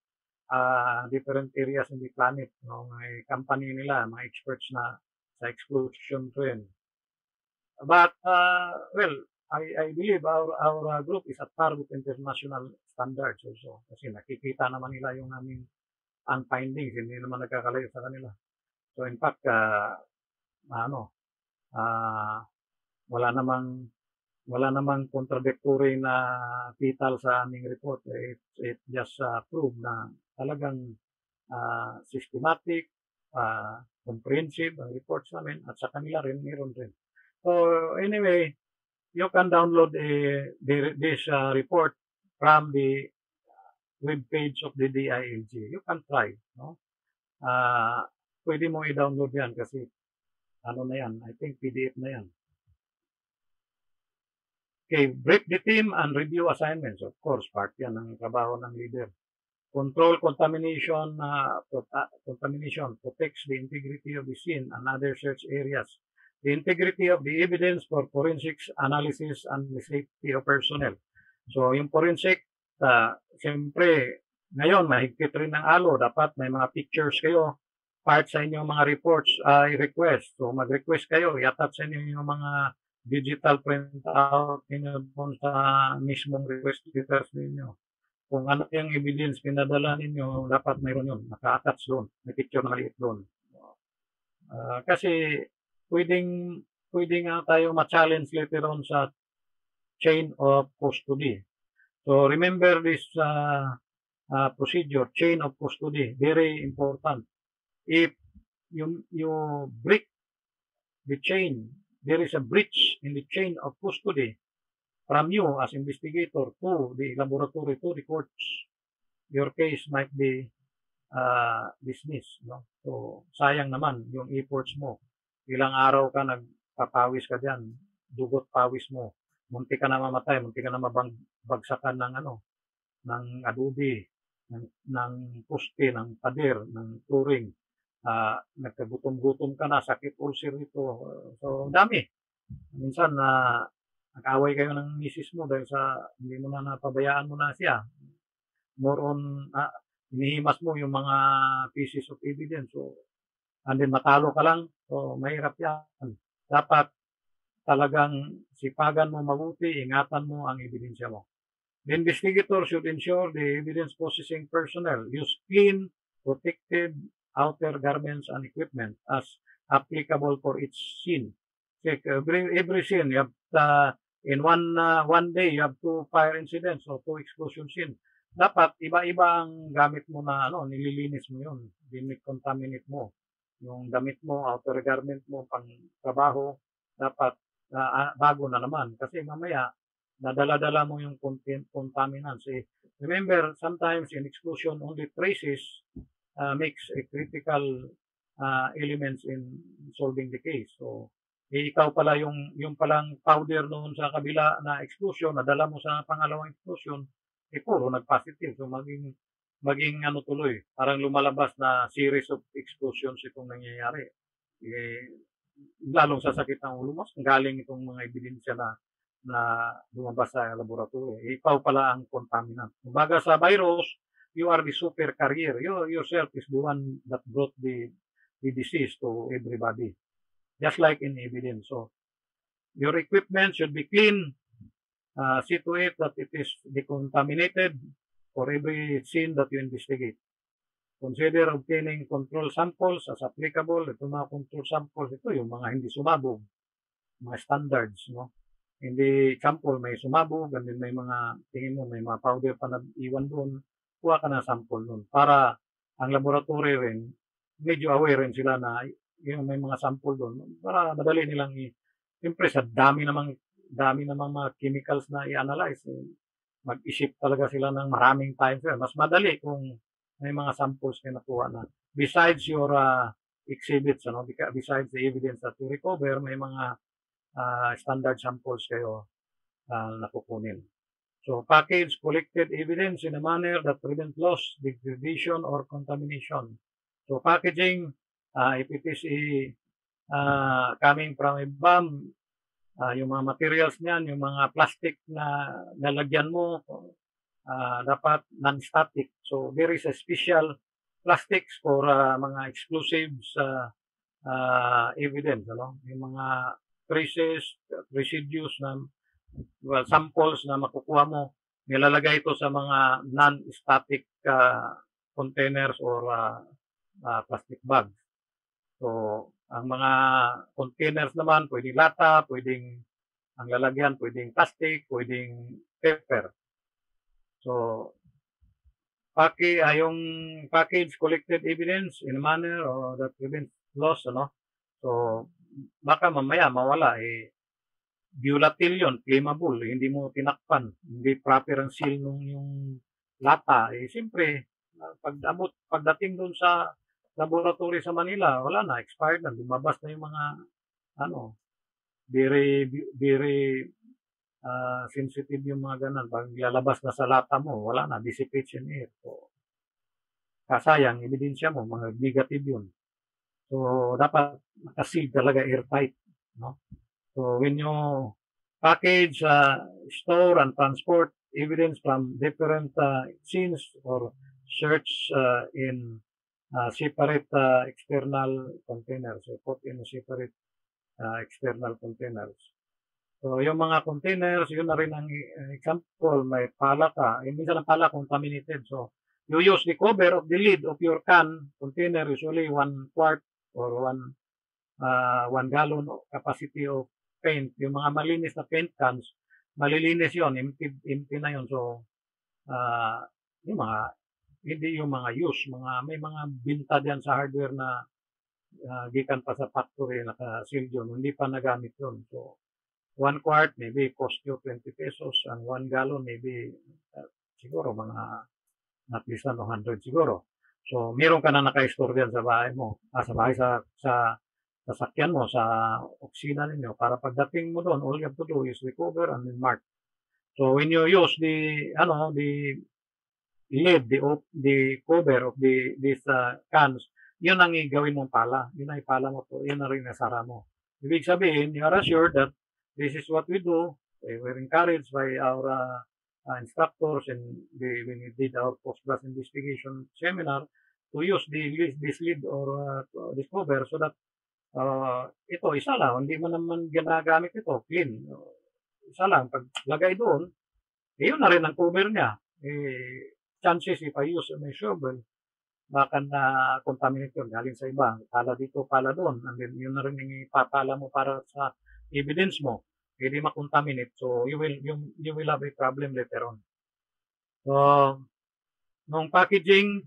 [SPEAKER 6] different areas in the planet. May company nila, mga experts na sa explosion trend. But, I believe our group is at par with international standards also. Kasi nakikita naman nila yung aming ang findings, hindi naman nagkakalayo sa kanila. So, in fact, wala namang contradictory na vital sa aming report. It just prove na talagang systematic, comprehensive ang reports namin at sa kanila rin, meron rin. So anyway, you can download this report from the web page of the DILG. You can try, pwede mo i-download yan kasi na yan, I think PDF na yan. Okay, brief the team and review assignments. Of course, part yan ng trabaho ng leader. Control contamination, protects the integrity of the scene and other search areas. The integrity of the evidence for forensics analysis and the safety of personnel. So, yung forensic, siyempre, ngayon, mahigpit rin ng alo. Dapat may mga pictures kayo. Part sa inyong mga reports ay request. So, mag-request kayo. I-attach sa inyo yung mga digital printout ninyo doon sa mismong request letters ninyo. Kung ano yung evidence pinadala ninyo, dapat mayroon yun. Naka-attach doon. May picture na maliit doon. Kasi pwedeng nga tayo ma-challenge later on sa chain of custody. So remember this procedure, chain of custody, very important. If you break the chain, there is a breach in the chain of custody from you as investigator to the laboratory, to the courts, your case might be dismissed. So, sayang naman yung efforts mo. Ilang araw ka nagpapawis ka dyan, dugot pawis mo. Munti ka na mamatay, munti ka na mabagsakan ng adobe, ng poste, ng pader, ng flooring. Nagkagutom-gutom ka na, sakit ulcer ito. So, dami. Minsan, nag-away kayo ng misis mo dahil sa hindi mo na napabayaan mo na siya. More on, inihimas mo yung mga pieces of evidence. So, and then matalo ka lang. So, mahirap yan. Dapat talagang sipagan mo mabuti, ingatan mo ang ebidensya mo. The investigator should ensure the evidence processing personnel use clean, protected outer garments and equipment as applicable for each scene. Every scene, you have in one day, you have 2 fire incidents or 2 explosion scene. Dapat iba-iba ang gamit mo na nililinis mo yun, dincontaminate mo. yung damit mo, outer garment mo, pang trabaho, dapat bago na naman. Kasi mamaya, nadala-dala mo yung contaminants. Remember, sometimes in exclusion, only traces makes a critical elements in solving the case. So, ikaw pala yung palang powder noon sa kabila na exclusion, nadala mo sa pangalawang exclusion, puro nag-positive. So, maging ano tuloy, parang lumalabas na series of exclusions itong nangyayari. Lalong sasakit ang ulo mo, galing itong mga ebidensya na lumabas sa laboratory. Ikaw pala ang contaminant. Kumbaga sa virus, you are the super carrier. You yourself is the one that brought the disease to everybody. Just like in evidence. So, your equipment should be clean. See to it that it is decontaminated for every scene that you investigate. Consider obtaining control samples as applicable. Ito mga control samples, ito yung mga hindi sumabog, mga standards, no? Hindi sample, may sumabog, and then may mga, tingin mo, may mga powder pa na iwan doon, kuha ka ng sample doon. Para ang laboratory rin, medyo aware rin sila na yung may mga sample doon, para madali nilang siyempre sa dami namang mga chemicals na i-analyze, mag-isip talaga sila ng maraming times. Mas madali kung may mga samples kayo nakuha na. Besides your exhibits, besides the evidence that you recover, may mga standard samples kayo nakukunin. So, package collected evidence in a manner that prevent loss, degradation, or contamination. So, packaging, if it is coming from a bomb, yung mga materials niyan, yung mga plastic na nalagyan mo, dapat non-static. So, there is a special plastics for mga explosives evidence, yung mga traces, residues na, samples na makukuha mo, nilalagay ito sa mga non-static containers or plastic bags. So, ang mga containers naman, pwedeng lata, pwedeng ang lalagyan, pwedeng plastic, pwedeng paper. So, yung package collected evidence in a manner that prevents loss, So, baka mamaya mawala, volatile yun, flammable, hindi mo tinakpan, hindi proper ang seal nung yung lata. Siyempre, pagdating dun sa laboratory sa Manila, wala na, expired na, lumabas na yung mga, very sensitive yung mga ganun. Pag lalabas na sa lata mo, wala na, dissipates in air. So, kasayang, ebidensya mo, mga negative yun. So, dapat nakaseal talaga airtight, So, when you package, store, and transport evidence from different scenes or search in separate external containers, put in separate external containers. So, yung mga containers, yun na rin ang example, may pala ka. Minsan ang pala contaminated. So, you use the cover of the lid of your can container, usually 1 quart or 1 gallon capacity of paint. Yung mga malinis na paint cans, malilinis yun, empty na yun. So, hindi yung mga use, may mga binta diyan sa hardware na gikan pa sa factory, naka-seal yun, hindi pa nagamit yun. So, 1 quart maybe cost you 20 pesos, and 1 gallon maybe siguro mga at least 100 siguro. So, meron ka na naka-store diyan sa bahay mo, sa sasakyan mo, sa oksina ninyo, para pagdating mo doon, all you have to do is recover and then mark. So, when you use the lid, the cover of these cans, yun ang gawin mong pala. Yun ang ipala mo to. Yun na rin nasara mo. Ibig sabihin, you are assured that this is what we do. We're encouraged by our instructors and when we did our post-class investigation seminar to use this lid or this cover so that ito, isa lang. Hindi mo naman ginagamit ito. Clean. Isa lang. Pag lagay doon, yun na rin ang cover niya. Chances if I use my shovel, baka na contaminate yun, galing sa iba. Pala dito, pala doon. And then, yun na rin yung ipapala mo para sa evidence mo. Hindi makontaminate. So, you will have a problem later on. So, nung packaging,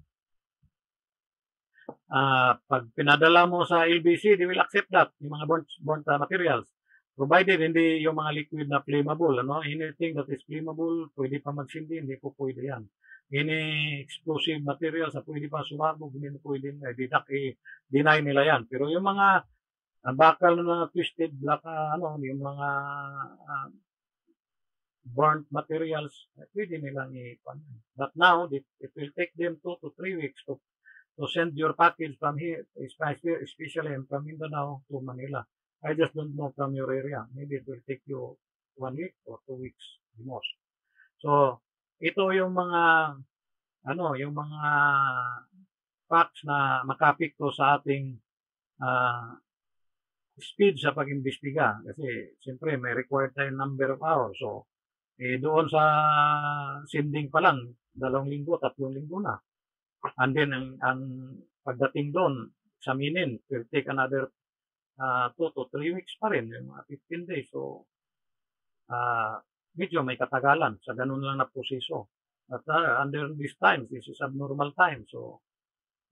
[SPEAKER 6] pag pinadala mo sa LBC, they will accept that, yung mga burnt materials. Provided hindi yung mga liquid na flammable, anything that is flammable, pwede pa magsindi, hindi po pwede yan. Any explosive materials na pwede pa sumabog, hindi pwede, deny nila yan. Pero yung mga bakal na twisted, black, yung mga burnt materials, pwede nilang i-pan. But now, it will take them 2 to 3 weeks to send your package from here, especially from Mindanao to Manila. I just don't know from your area. Maybe it will take you 1 week or 2 weeks the most. So, ito yung mga yung mga facts na makapikto sa ating speed sa pag-imbestiga. Kasi, siyempre, may required tayong number of hours. So, doon sa sending pa lang, 2 linggo, 3 linggo na. And then, ang pagdating doon, examinin, will take another 2 to 3 weeks pa rin, yung mga 15 days. So, medyo may katagalan sa ganun lang na proseso. But under these times, this is abnormal time. So,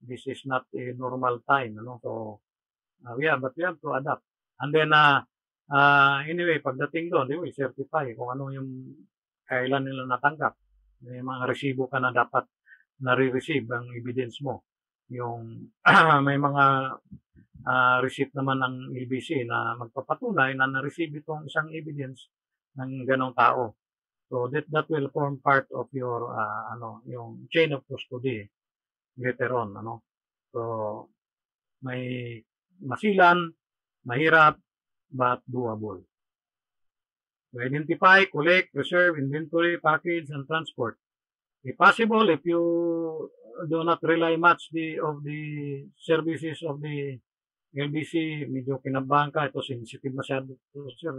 [SPEAKER 6] this is not a normal time. So, but we have to adapt. And then, anyway, pagdating doon, they will certify kung ano yung kailan nila natanggap. May mga resibo ka na dapat nare-receive ang evidence mo. Yung may mga receipt naman ng LBC na magpapatunay na na-receive itong isang evidence ng ganong tao. So that will form part of your yung chain of custody later on, So may masilan, mahirap, but doable. To identify, collect, preserve, inventory, package, and transport. If possible, if you do not rely much of the services of the LBC, medyo kinabahan ka, ito sensitive masyado ito, sir.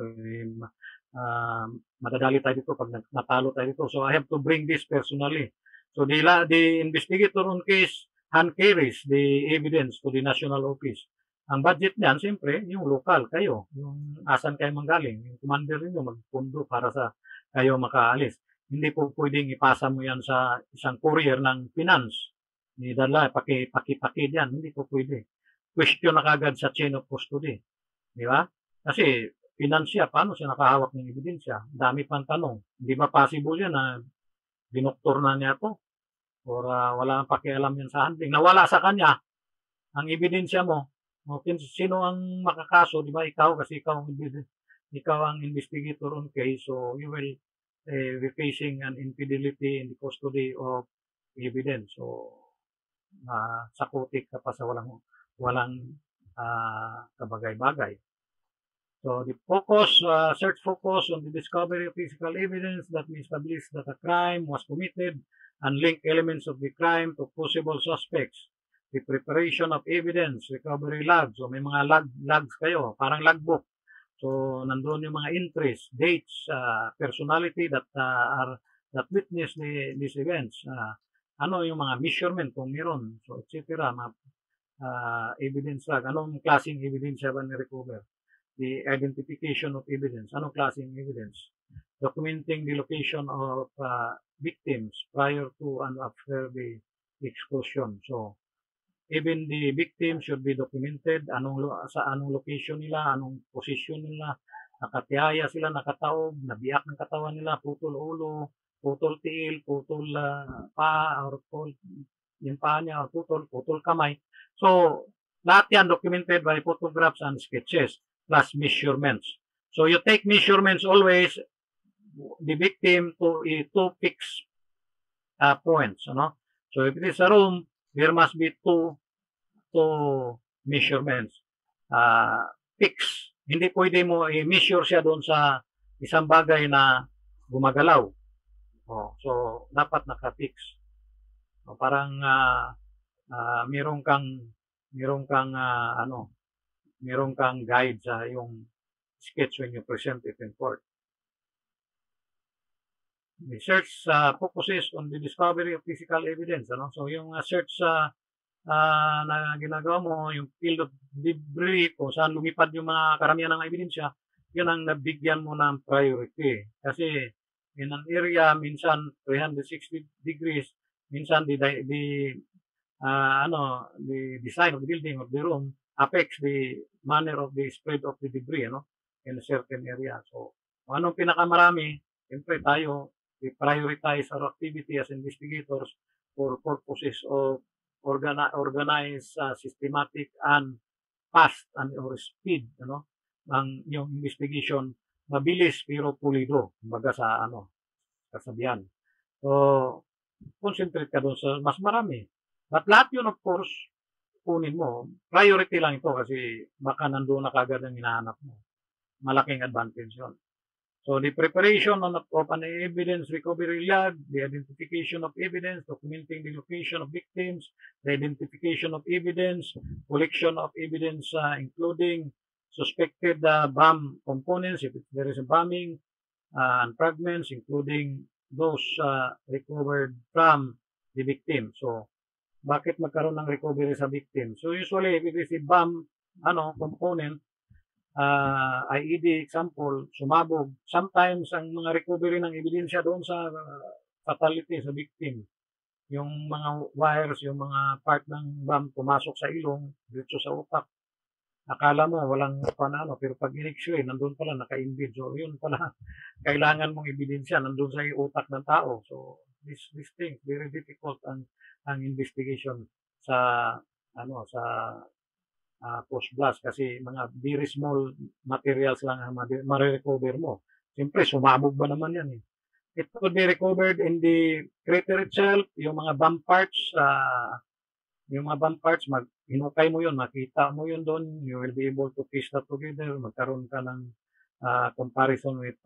[SPEAKER 6] Madadali tayo dito pag natalo tayo dito. So I have to bring this personally. So the investigator on case hand carries the evidence to the national office. Ang budget niyan, siyempre, yung local, kayo, yung asan kayo manggaling, yung commander niyo magpundo para sa kayo makaalis. Hindi po pwedeng ipasa mo yan sa isang courier ng finance. Dala, paki yan, hindi po pwede. Question na kagad sa chain of custody. Di ba? Kasi, finance siya, paano siya nakahawak ng ebidensya? Dami pang tanong. Hindi ba possible yan na dinoktor na niya to? Or wala pakialam yan sa handling. Nawala sa kanya ang ebidensya mo. Sino ang makakaso? Di ba? Ikaw, kasi ikaw ang investigator on case. So, you will be facing an infidelity in the custody of evidence. So, sakutik ka pa sa walang kabagay-bagay. So, the search focus on the discovery of physical evidence that may establish that a crime was committed and link elements of the crime to possible suspects. The preparation of evidence, recovery logs. So, may mga logs kayo, parang logbook. So, nandun yung mga entries, dates, personality that witness these events. Ano yung mga measurement kung meron. So, etc. Evidence log. Anong klaseng evidence ba ni-recover? The identification of evidence. Anong klaseng evidence? Documenting the location of victims prior to and after the explosion. So, even the victims should be documented, sa anong location nila, anong position nila, nakatihaya sila, nakataob, nabiyak ng katawan nila, putol ulo, putol tiil, putol paa, or yung paa niya, or putol kamay. So, lahat yan documented by photographs and sketches, plus measurements. So, you take measurements always, the victim to fixed points. So, if it is a room, there must be two measurements. Fix. Hindi pwede mo i-measure siya doon sa isang bagay na gumagalaw. So, dapat naka-fix. So, parang meron kang guide sa yung sketch when you present it in court. The search focuses on the discovery of physical evidence. So, yung search na ginagawa mo, yung field of debris, kung saan lumipad yung mga karamihan ng ebidensya, yun ang nabigyan mo ng priority. Kasi in an area, minsan 360 degrees, minsan the the design of the building of the room affects the manner of the spread of the debris, in a certain area. So, kung anong pinakamarami, siyempre tayo, we prioritize our activity as investigators for purposes of organized, systematic, and fast and or speed, ng yung investigation, mabilis pero pulido, kumbaga sa kasabihan. So, concentrate ka doon sa mas marami. But lahat yun, of course, kunin mo. Priority lang ito kasi baka nandoon na kagad ang hinahanap mo. Malaking advantage yun. So, the preparation of an evidence recovery log, the identification of evidence, documenting the location of victims, the identification of evidence, collection of evidence, including suspected bomb components, if there is a bombing, and fragments, including those recovered from the victim. So, bakit magkaroon ng recovery sa victim? So, usually, if it is a bomb component, IED example, sumabog. Sometimes, ang mga recovery ng ebidensya doon sa fatality sa victim, yung mga wires, yung mga part ng bomb pumasok sa ilong, dito sa utak. Akala mo, walang pero pag in-x-ray, nandun pala, naka-embed. So, yun pala, kailangan mong ebidensya, nandun sa utak ng tao. So, this thing, very difficult ang investigation sa post-blast kasi mga very small materials lang ang ma-recover mo. Siyempre, sumabog ba naman yan eh. It could be recovered in the crater itself, yung mga bomb parts, hinukay mo yun, makita mo yun doon, you will be able to piece that together, magkaroon ka ng comparison with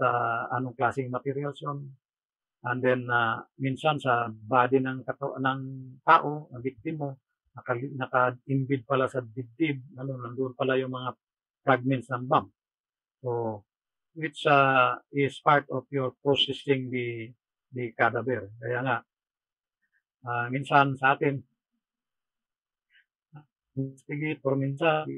[SPEAKER 6] anong klaseng materials yun. And then, minsan sa body ng tao, ang victim mo, naka-embed pala sa dibdib, nandun pala yung mga fragments ng bomb. So, which is part of your processing the cadaver. Kaya nga, minsan sa atin, investigator, minsan,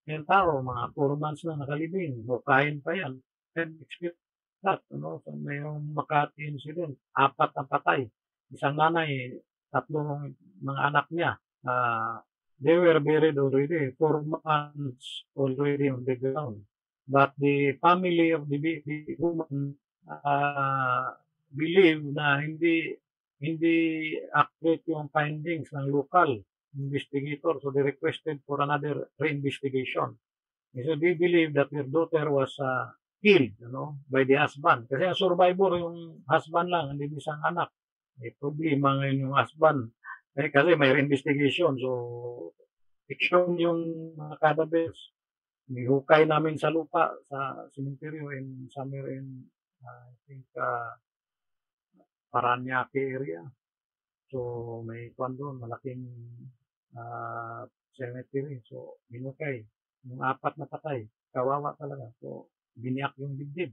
[SPEAKER 6] yung tao, mga 4 months na nakalibing, hukayin pa yan. And expect that, so mayroong Makati incident, 4 ang patay. Isang nanay, 3 mga anak niya, they were buried already, 4 months already on the ground. But the family of the woman believe na hindi accurate yung findings ng local investigator. So they requested for another re-investigation. So they believe that their daughter was killed, by the husband. Kasi ang survivor yung husband lang, hindi isang anak. May problema ngayon yung husband. Kasi may investigation. So, fiction yung mga cadavers. Nihukay namin sa lupa, sa cemetery somewhere in, I think, Paranaque area. So, may doon, malaking cemetery. So, hinukay. Yung 4 na patay. Kawawa talaga. So, biniyak yung dibdib.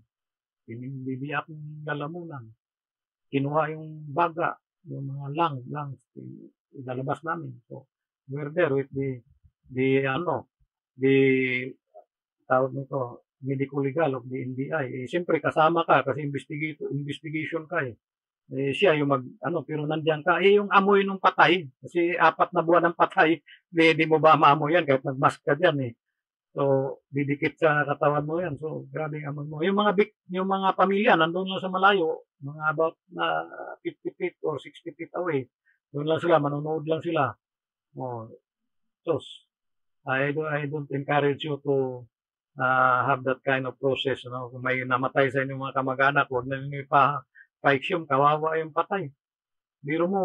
[SPEAKER 6] Biniyak yung lalamunan. Kinuha yung baga, yung mga lungs, ilalabas namin. So, we're there with the tawag nito, medical legal of the NBI. Siyempre, kasama ka kasi investigation ka eh. Siya yung pero nandiyan ka. Yung amoy ng patay, kasi 4 na buwan ng patay, di mo ba maamoy yan kahit nag-mask ka dyan eh. So, didikit sa katawan mo yan. So, grabe ang amoy mo. Yung mga pamilya, nandun lang sa malayo, mga about 50 feet or 60 feet away. Doon lang sila, manonood lang sila. So, I don't encourage you to have that kind of process. Kung may namatay sa inyong mga kamag-anak, huwag na ninyo pa-exhume, kawawa yung patay. Biro mo,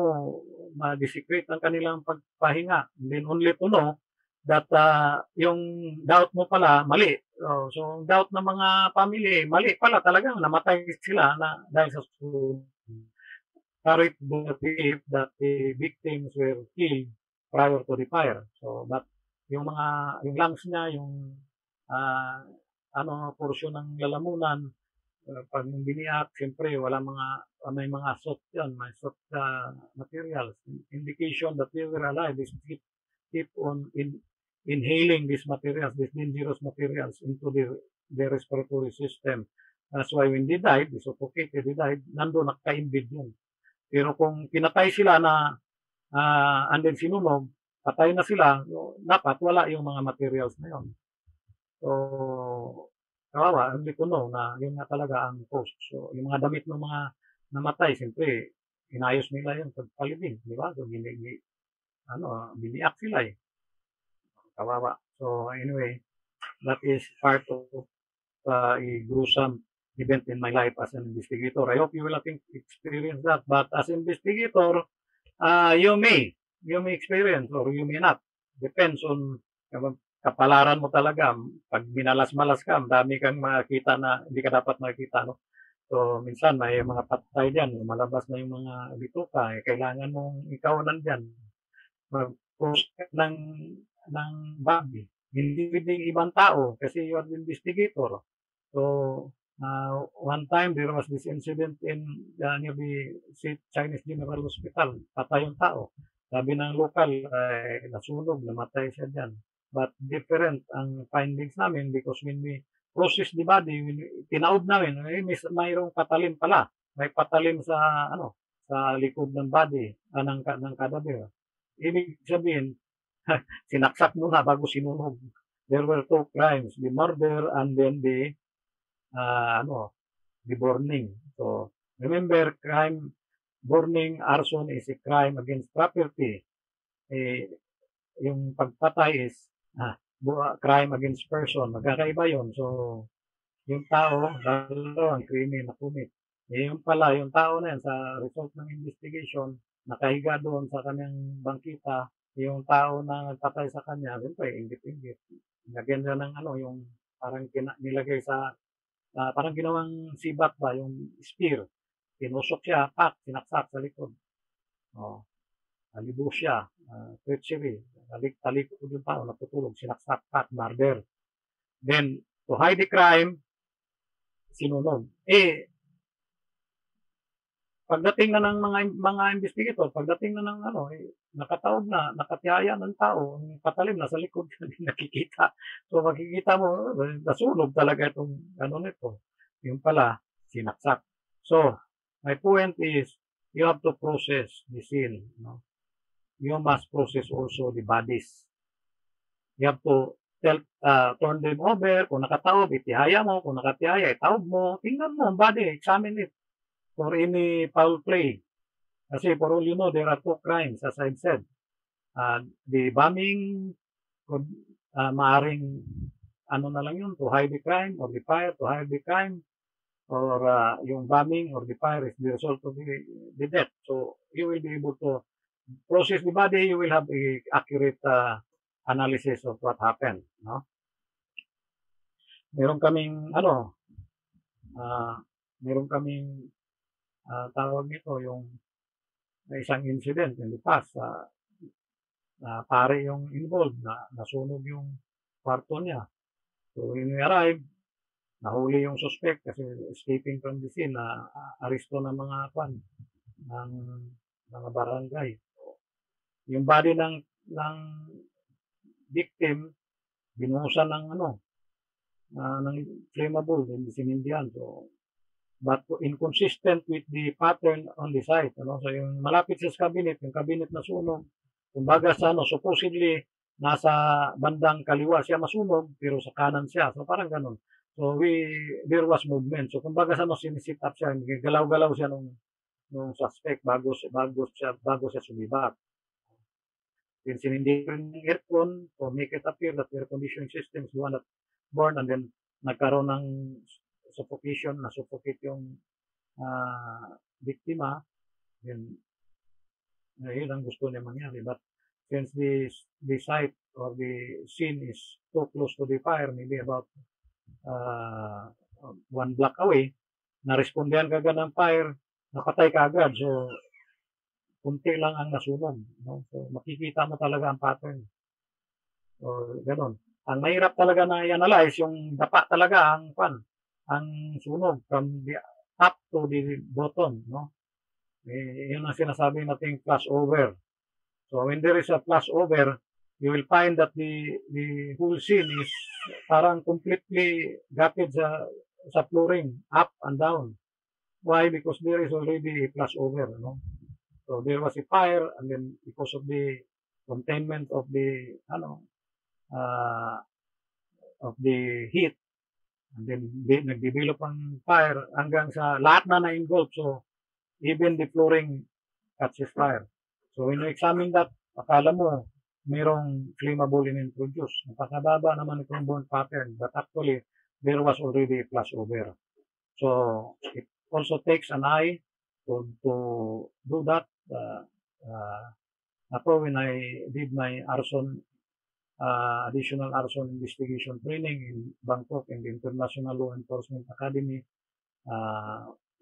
[SPEAKER 6] ma-desecrate ang kanilang pagpahinga. And then only to know that yung doubt mo pala, mali. So, ang doubt ng mga family, mali pala talagang namatay sila dahil sa current belief that the victims were killed prior to the fire. So, but yung lungs niya, yung portion ng lalamunan, pag biniyak, siyempre, may mga soot yan, may soot materials. Indication that they were alive is keep on inhaling these materials, these dangerous materials into their respiratory system. That's why when they died, they suffocated, they died, nandun nakaka-embed yun. Pero kung pinatay sila na and then sinunog, patay na sila, so, dapat wala yung mga materials na yun. So, kawawa, hindi ko know na yun nga talaga ang cost. So, yung mga damit ng mga namatay, siyempre, inayos nila yung pagpalibing, di ba? So, biniak sila eh. Kawawa. So, anyway, that is part of a gruesome event in my life as an investigator. I hope you will not experience that. But as an investigator, you may experience or you may not. Depends on kapalaran mo talaga. Pag minalas-malas ka, dami kang makita na hindi ka dapat makita. No? So, minsan may mga patay dyan, malabas na yung mga bituka. Kailangan mong ikaw nandyan. Mag-post ng body. Hindi pwedeng ibang tao kasi you are the investigator. So, one time there was this incident in near the Chinese General Hospital. Patay yung tao. Sabi ng local, nasunog, namatay siya dyan. But different ang findings namin because when we process the body, tinaob namin, mayroong patalim pala. May patalim sa sa likod ng body, ng kadaver. Ibig sabihin, sinaksak muna bago sinunog. There were two crimes, the murder and then the burning. So, remember, burning, arson is a crime against property. Yung pagpatay is crime against person. Magkakaiba yun. So, yung tao, ang krimen na kumit. Yung pala, yung tao na yan, sa result ng investigation, nakahiga doon sa kanyang bangkita, yung tao na nagpatay sa kanya, siyempre, inggit-inggit. Lagyan niya ng yung parang nilagay sa, parang ginawang sibat ba, yung spear. Tinusok siya, sinaksak sa likod. Alibo siya, treachery, talikod yung tao, natutulog, sinaksak, murder. Then, to hide the crime, sinunog. Pagdating na ng mga investigator, pagdating na ng nakataob na, nakatihaya ng tao, ang patalim na sa likod, hindi nakikita. So makikita mo, nasunog talaga itong nito. Yung pala, sinaksak. So, my point is, you have to process the scene. No? You must process also the bodies. You have to turn them over. Kung nakataob, itihaya mo. Kung nakatihaya, itaob mo. Tingnan mo ang body, examine it. For any foul play. Kasi for all you know, there are two crimes, as I've said. The bombing could maaring na lang yun, to hide the crime, or the fire to hide the crime, or yung bombing or the fire is the result of the death. So, you will be able to process the body, you will have a accurate analysis of what happened. No? Meron kaming, tawag nito yung isang incident in the past pare yung involved na nasunog yung kwarto niya. So when we arrived, nahuli yung suspect kasi escaping from the scene na aresto ng mga mga barangay. So, yung body ng victim binuhusan ng ng flammable and sinindihan. So but inconsistent with the pattern on the site. So yung malapit sa cabinet, yung cabinet na sunog, kumbaga sa supposedly nasa bandang kaliwa siya masunog, pero sa kanan siya. So parang ganun. So there was movement. So kumbaga sa sinisit up siya, galaw-galaw siya nung suspect bago siya sumibat. Then sinindi rin ng aircon to make it appear that air conditioning system is the one that burned, and then nagkaroon ng suffocation, na-suffocate yung biktima, then yun ang gusto niya mangyari. But since the site or the scene is too close to the fire, maybe about 1 block away, na-respondihan kagad ng fire, napatay kagad. So, kunti lang ang nasunog. No? So, makikita mo talaga ang pattern. So, ganun. Ang mahirap talaga na i-analyze, yung dapa talaga ang sunog from the top to the bottom, no? Yun ang sinasabi nating flashover. So when there is a flashover, you will find that the whole scene is parang completely gutted sa flooring, up and down. Why? Because there is already a flashover, no? So there was a fire, and then because of the containment of the uh, heat, and then nag-develop ang fire hanggang sa lahat na na-involved. So even the flooring catches fire. So when you examine that, akala mo mayroong flammable in-introduce. Napakababa naman itong burn pattern, but actually there was already a flashover. So it also takes an eye to do that. Ako, when I did my arson, additional arson investigation training in Bangkok in the International Law Enforcement Academy,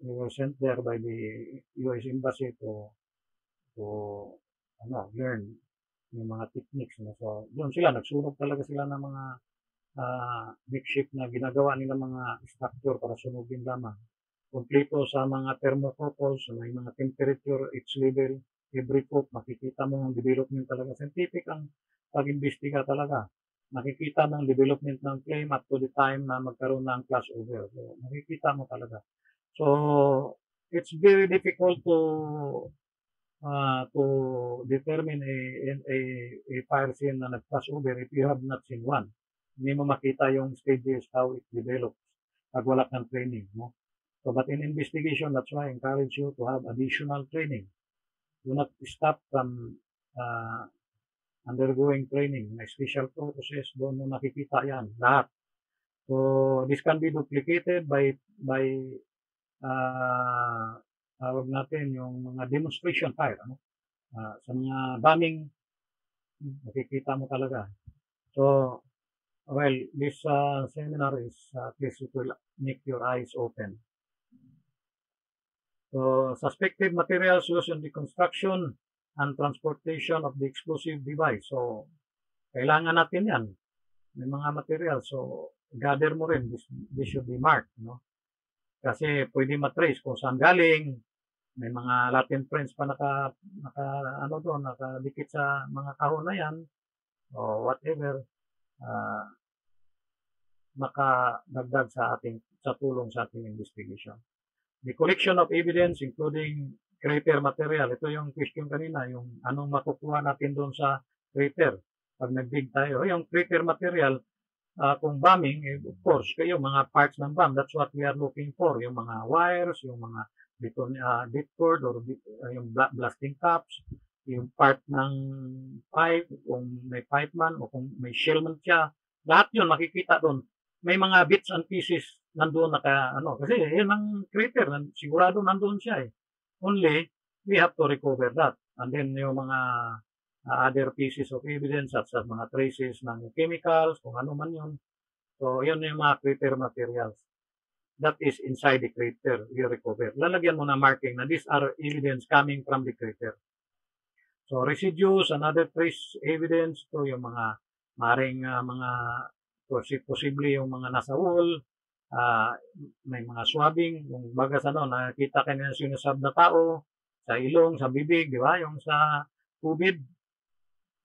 [SPEAKER 6] we were sent there by the US Embassy to learn yung mga techniques. So, doon sila, nagsunog talaga sila ng mga makeshift na ginagawa nila mga structure para sunugin lamang. Kompleto sa mga thermocouples, may mga temperature, each level, every coop, makikita mo ang development talaga. Scientific ang pag-imbestiga talaga. Makikita mo ang development ng flame up to the time na magkaroon ng flashover. So, makikita mo talaga. So, it's very difficult to determine a fire scene na nag-flashover if you have not seen one. Hindi mo makita yung stages, how it develops pag wala kang training. No? So, but in investigation, that's why I encourage you to have additional training. Do not stop from undergoing training. May special purposes, doon mo nakikita yan, lahat. So, this can be duplicated by tawag natin yung mga demonstration fire. Sa mga bombing, nakikita mo talaga. So, well, this seminar is at least it will make your eyes open. So, suspected materials used in the construction and transportation of the explosive device. So, kailangan natin yan. May mga materials. So, gather mo rin. This should be marked. No? Kasi pwede matrace kung saan galing. May mga Latin prints pa nakadikit sa mga kahon na yan. O whatever. Makadagdag sa tulong sa ating investigation. The collection of evidence including crater material. Ito yung question kanina, yung anong makukuha natin doon sa crater. Pag nag-dig tayo, yung crater material, kung bombing, of course, yung mga parts ng bomb, that's what we are looking for. Yung mga wires, yung mga bit cord, or yung blasting caps, yung part ng pipe, kung may pipe man, o kung may shell man siya, lahat yun makikita doon. May mga bits and pieces nandoon kasi yun ang crater, sigurado nandoon siya eh. Only, we have to recover that. And then yung mga other pieces of evidence such as mga traces ng chemicals, kung ano man yun. So, yun yung mga crater materials. That is inside the crater, we recover. Lalagyan mo na marking na these are evidence coming from the crater. So, residues and other trace evidence, to yung mga maring posible yung mga nasa wall, may mga swabbing, yung bagas nakita kayo na sinusab na tao, sa ilong, sa bibig, di ba? Yung sa tubig.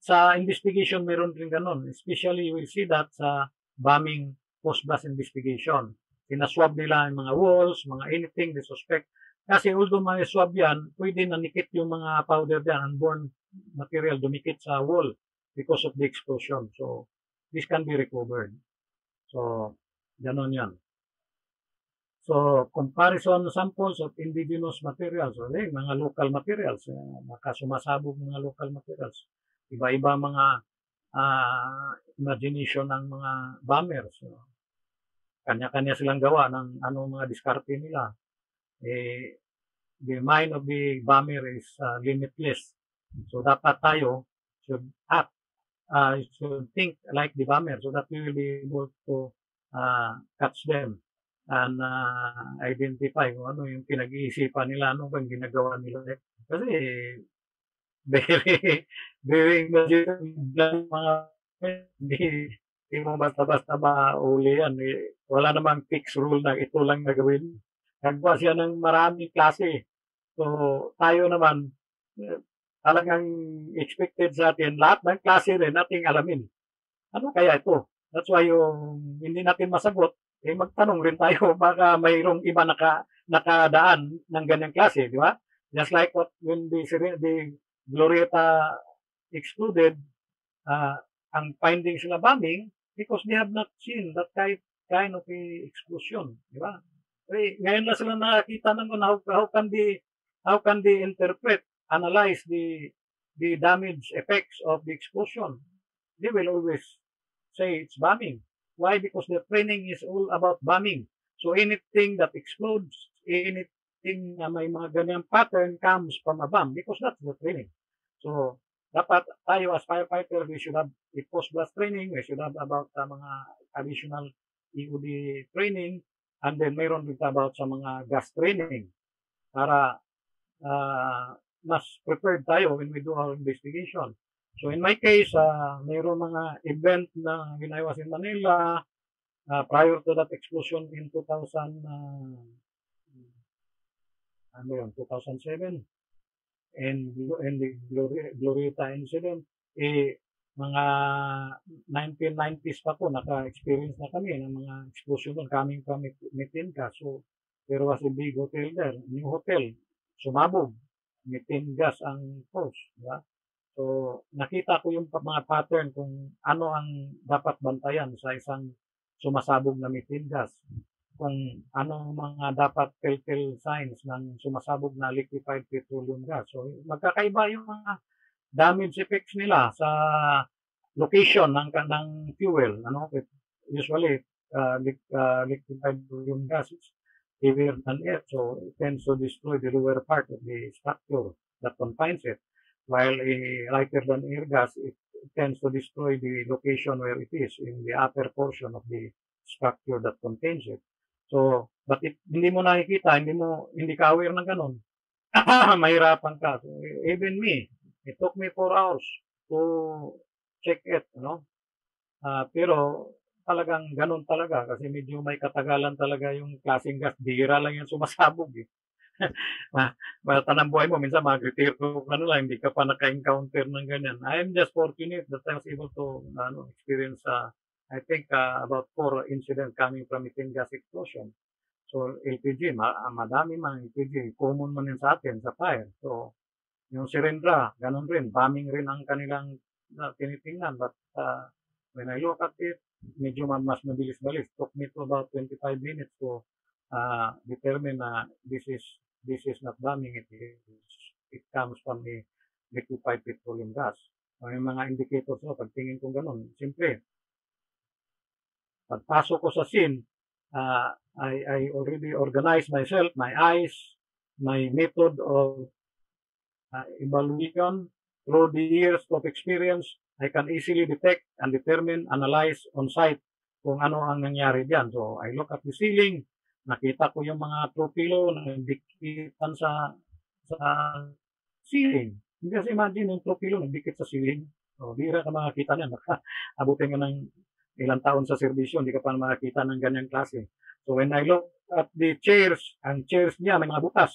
[SPEAKER 6] Sa investigation, meron rin ganun. Especially, you will see that sa bombing post-blast investigation. Sinaswab nila yung mga walls, mga anything they suspect. Kasi although may swab yan, pwede nanikit yung mga powder dyan, unborn material, dumikit sa wall because of the explosion. So, this can be recovered. So, ganun yan. So, comparison samples of indigenous materials, o mga local materials, makasumasabog mga local materials. Iba-iba mga imagination ng mga bombers. Kanya-kanya silang gawa ng mga diskarte nila. The mind of the bomber is limitless. So, dapat tayo should act, should think like the bomber so that we will be able to catch them and identify kung ano yung pinag-iisipan nila, ano bang ginagawa nila. Kasi, very imaginative mga hindi mo basta-basta mauli yan. Wala namang fixed rule na ito lang nagawin. Nagwa siya ng maraming klase. So, tayo naman, talagang expected sa atin, lahat ng klase rin nating alamin. Ano kaya ito? That's why yung hindi natin masagot, magtanong rin tayo, baka mayroong iba nakadaan ng ganyang klase, di ba? Just like what when the Glorieta excluded, ang findings nila bombing because they have not seen that kind of a exclusion, di ba? Ngayon na sila nakakita ng how can they interpret, analyze the damage effects of the explosion. They will always say it's bombing. Why? Because the training is all about bombing. So anything that explodes, anything na may mga ganyang pattern comes from a bomb because that's the training. So dapat tayo as firefighters, we should have a post-blast training, we should have about mga additional EOD training, and then mayroon din about sa mga gas training para mas prepared tayo when we do our investigation. So in my case, mayroon mga event na when I was in Manila, prior to that explosion in 2007, and the Glorieta incident, mga 1990s pa po, naka-experience na kami ng mga explosion coming from Mitinka. So, there was a big hotel there, new hotel, sumabog, methane gas ang cause. Diba? So, nakita ko yung mga pattern kung ano ang dapat bantayan sa isang sumasabog na methane gas. Kung ano mga dapat telltale signs ng sumasabog na liquefied petroleum gas. So, magkakaiba yung mga damage effects nila sa location ng fuel. Usually, liquefied petroleum gas is heavier than air, so it tends to destroy the lower part of the structure that confines it. While a lighter than air gas, it tends to destroy the location where it is in the upper portion of the structure that contains it. So, but if hindi mo nakikita, hindi ka aware ng ganun, mahirapan ka. So, even me, it took me 4 hours to check it, pero talagang ganun talaga kasi medyo may katagalan talaga yung klaseng gas. Bihira lang yung sumasabog eh. Tanang buhay mo, minsan mag-retire ka lang, hindi ka pa naka-encounter ng ganyan. I am just fortunate that I was able to experience I think about 4 incidents coming from methane gas explosion. So LPG, madami mga LPG, common man yun sa atin, sa fire. So yung Sirendra, ganun rin, bombing rin ang kanilang tinitingnan. But when I look at it, medyo mas mabilis-balis. Took me to about 25 minutes to determine na this is not bombing. It comes from the liquefied petroleum gas. May mga indicators pagtingin ko ganun. Siyempre, pagpasok ko sa scene, I already organized myself, my eyes, my method of evaluation. Through the years of experience, I can easily detect and determine, analyze on site kung ano ang nangyari diyan. So, I look at the ceiling, nakita ko yung mga throw pillow na dikitan sa ceiling. Hindi kasi imagine yung throw pillow nagdikit sa ceiling. So, bira ka makakita niyan. Abutin ka ng ilang taon sa serbisyo, hindi ka pa makakita ng ganyang klase. So when I look at the chairs, ang chairs niya may mga butas.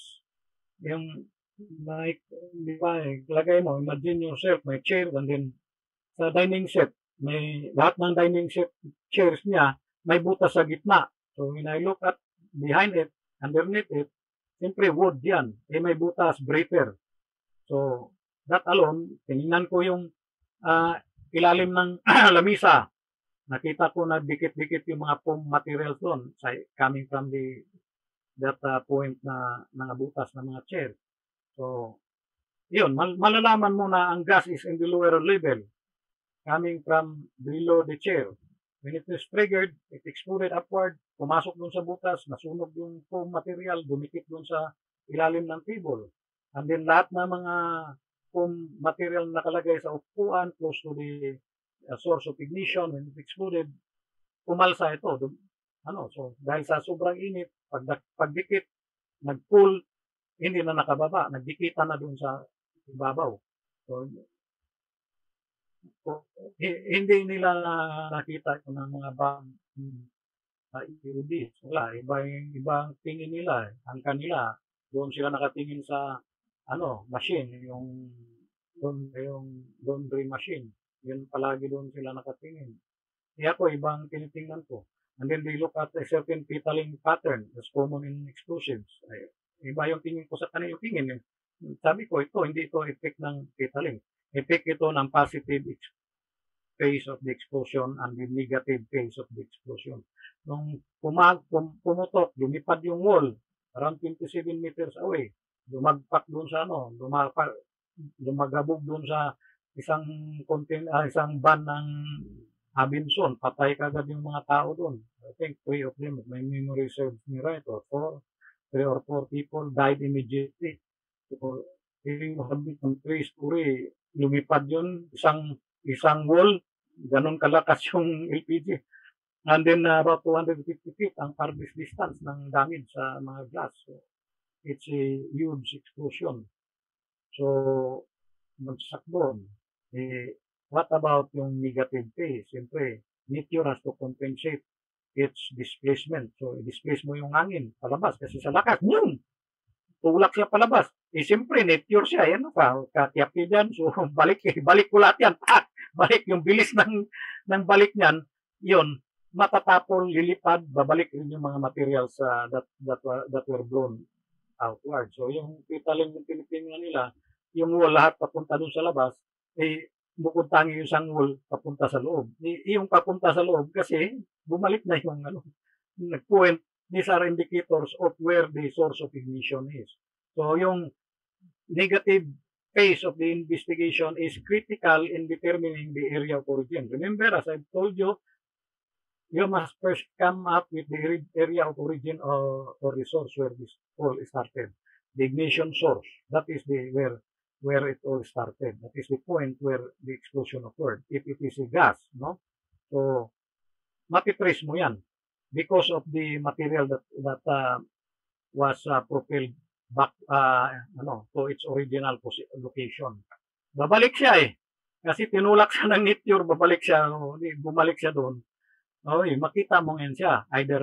[SPEAKER 6] Yung di ba, lagay mo, imagine yourself, may chair, and then sa dining set, lahat ng dining set chairs niya, may butas sa gitna. So when I look at behind it, underneath it, siyempre wood yan. May butas, breather. So that alone, tinignan ko yung ilalim ng lamisa. Nakita ko na dikit-dikit yung mga foam materials doon coming from that point na mga butas na mga chair. So, yun, malalaman mo na ang gas is in the lower level coming from below the chair. When it is triggered, it exploded upward, pumasok doon sa butas, nasunog yung foam material, dumikit doon sa ilalim ng table. And then lahat na mga foam material nakalagay sa upuan close to the source of ignition, when it exploded, pumalsa ito. So, dahil sa sobrang init, pagdikit, nag-pull, hindi na nakababa, nagdikita na doon sa ibabaw. So, hindi nila nakita ito ng mga EOD. Wala, ibang tingin nila. Ang kanila, doon sila nakatingin sa machine, yung laundry machine. Yun palagi doon sila nakatingin. Ako, ibang tinitingnan ko. And then they look at a certain petaling pattern that's common in explosives. Iba yung tingin ko sa kanila tingin. Sabi ko, hindi ito effect ng Petalink. Effect ito ng positive phase of the explosion and the negative phase of the explosion. Nung pumutok, lumipad yung wall, around 27 meters away, lumagpak doon sa lumagabog doon sa isang van ng Abinson, patay kagad yung mga tao doon. I think 3 of them, my memory serves me right, or 3 or 4 people died immediately. So, yung habit ng 3-story, lumipad yun, isang wall, ganun kalakas yung LPG. And then about 250 feet ang farthest distance ng damage sa mga glass. So, it's a huge explosion. So, magsak doon. What about yung negative phase? Siyempre, meteor has to compensate its displacement. So, i-displace mo yung hangin palabas kasi sa lakas, tulak siya palabas. Siyempre, meteor siya. Yan katiyak yan. So, balik ko lahat yan. Balik yung bilis ng balik niyan. Yun, matatapol, lilipad, babalik rin yung mga materials that were blown outward. So, yung pitaling ng tinitingnan nila, yung wall lahat papunta doon sa labas, bukod tangi yung isang wall papunta sa loob. Yung papunta sa loob kasi bumalik na yung nag-point. These are indicators of where the source of ignition is. So yung negative phase of the investigation is critical in determining the area of origin. Remember, as I've told you, you must first come up with the area of origin or the source where this all started. The ignition source. That is where it all started. That is the point where the explosion occurred. If it is a gas, no? So, matitrace mo yan because of the material that was propelled back to its original location. Babalik siya kasi tinulak siya ng meteor, bumalik siya doon. Makita mo yan siya. Either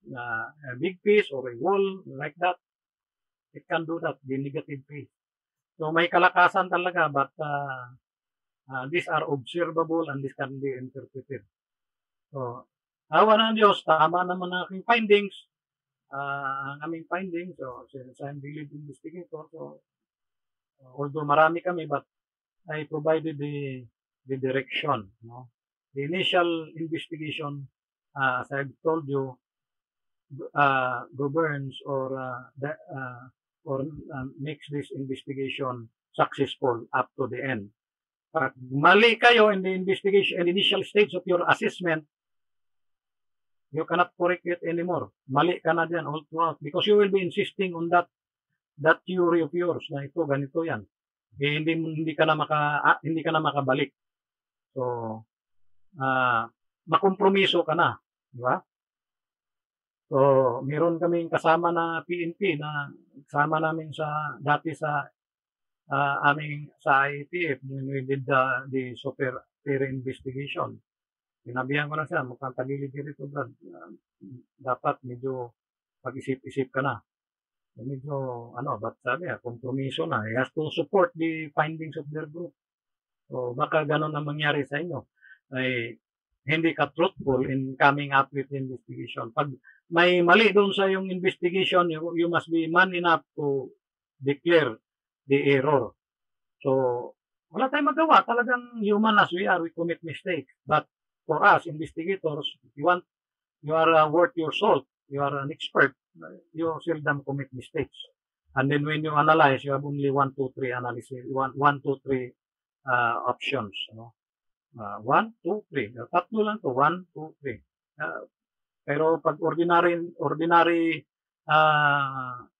[SPEAKER 6] a big piece or a wall like that. It can do that, the negative phase. So may kalakasan talaga, but these are observable and this can be interpreted. So, awa ng Diyos, tama naman ang aking findings. Ang aming findings, so since I'm the lead investigator, so although marami kami, but I provided the direction. No? The initial investigation, as I've told you, governs or makes this investigation successful up to the end. Pag mali kayo in the investigation, in the initial stage of your assessment, you cannot correct it anymore. Mali ka na dyan all throughout because you will be insisting on that theory of yours na ito, ganito yan. Hindi ka na makabalik. So, makompromiso ka na. Di ba? So, meron kaming kasama na PNP na kasama namin dati sa IATF when we did the super investigation. Sinabihan ko na siya, mukhang tagilid dito, Brad. Dapat medyo pag-isip-isip ka na. Medyo, but sabi, kompromiso na. He has to support the findings of their group. So, baka ganun ang mangyari sa inyo. Ay, hindi ka truthful in coming up with investigation. Pag may mali doon sa yung investigation, you must be man enough to declare the error. So, wala tayong magawa. Talagang human as we are, we commit mistakes. But for us, investigators, you are worth your salt. You are an expert. You seldom commit mistakes. And then when you analyze, you have only 1, 2, 3 analysis. 1, 2, 3 options. 1, 2, 3. Tatlo lang to. 1, 2, 3. Pero pag ordinary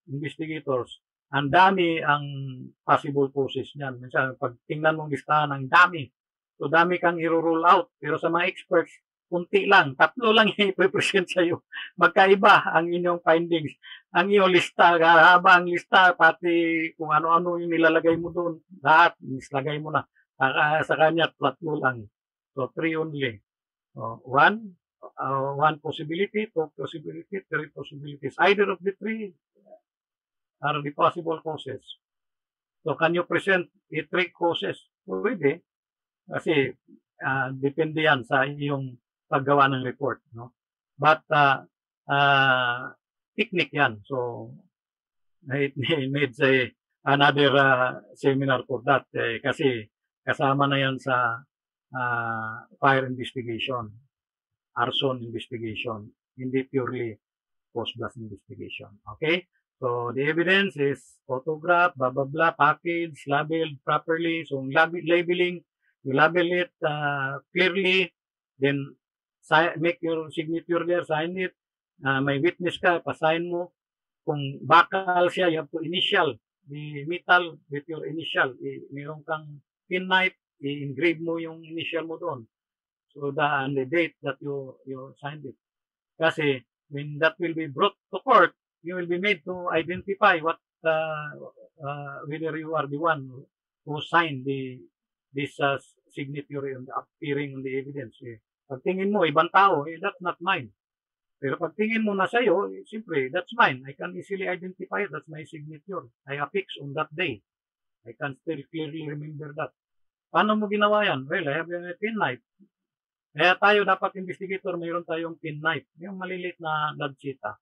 [SPEAKER 6] investigators, ang dami ang possible causes niyan. Minsan, pag tingnan mong listahan, ang dami. So, dami kang i-rule out. Pero sa mga experts, kunti lang. 3 lang yung i-present sa'yo. Magkaiba ang inyong findings. Ang iyong lista, haba ang lista, pati kung ano-ano yung nilalagay mo doon. Lahat, nislagay mo na. Sa kanya, 3 lang. So, 3 only. So, 1 possibility, 2 possibility, 3 possibilities. Either of the 3 are the possible causes. So, can you present 3 causes? Pwede. Kasi, depende yan sa iyong paggawa ng report. No? But, technique yan. So, it needs a another seminar for that. Kasi kasama na yan sa fire investigation, arson investigation, hindi purely post-blast investigation. Okay? So, the evidence is photograph, blah, blah, blah, package, labeled properly. So, labeling, you label it clearly, then make your signature there, sign it. May witness ka, pasign mo. Kung bakal siya, you have to initial the metal with your initial. Meron kang pin knife, i-engrave mo yung initial mo doon. So, and the date that you signed it. Kasi, when that will be brought to court, you will be made to identify what whether you are the one who signed this signature appearing on the evidence. Pag tingin mo, ibang tao, that's not mine. Pero pag tingin mo na sa'yo, siyempre, that's mine. I can easily identify it. That's my signature. I affix on that day. I can still clearly remember that. Paano mo ginawa yan? Well, I have a pin knife. Kaya tayo, dapat investigator, mayroon tayong pin knife. Yung maliliit na ladsita.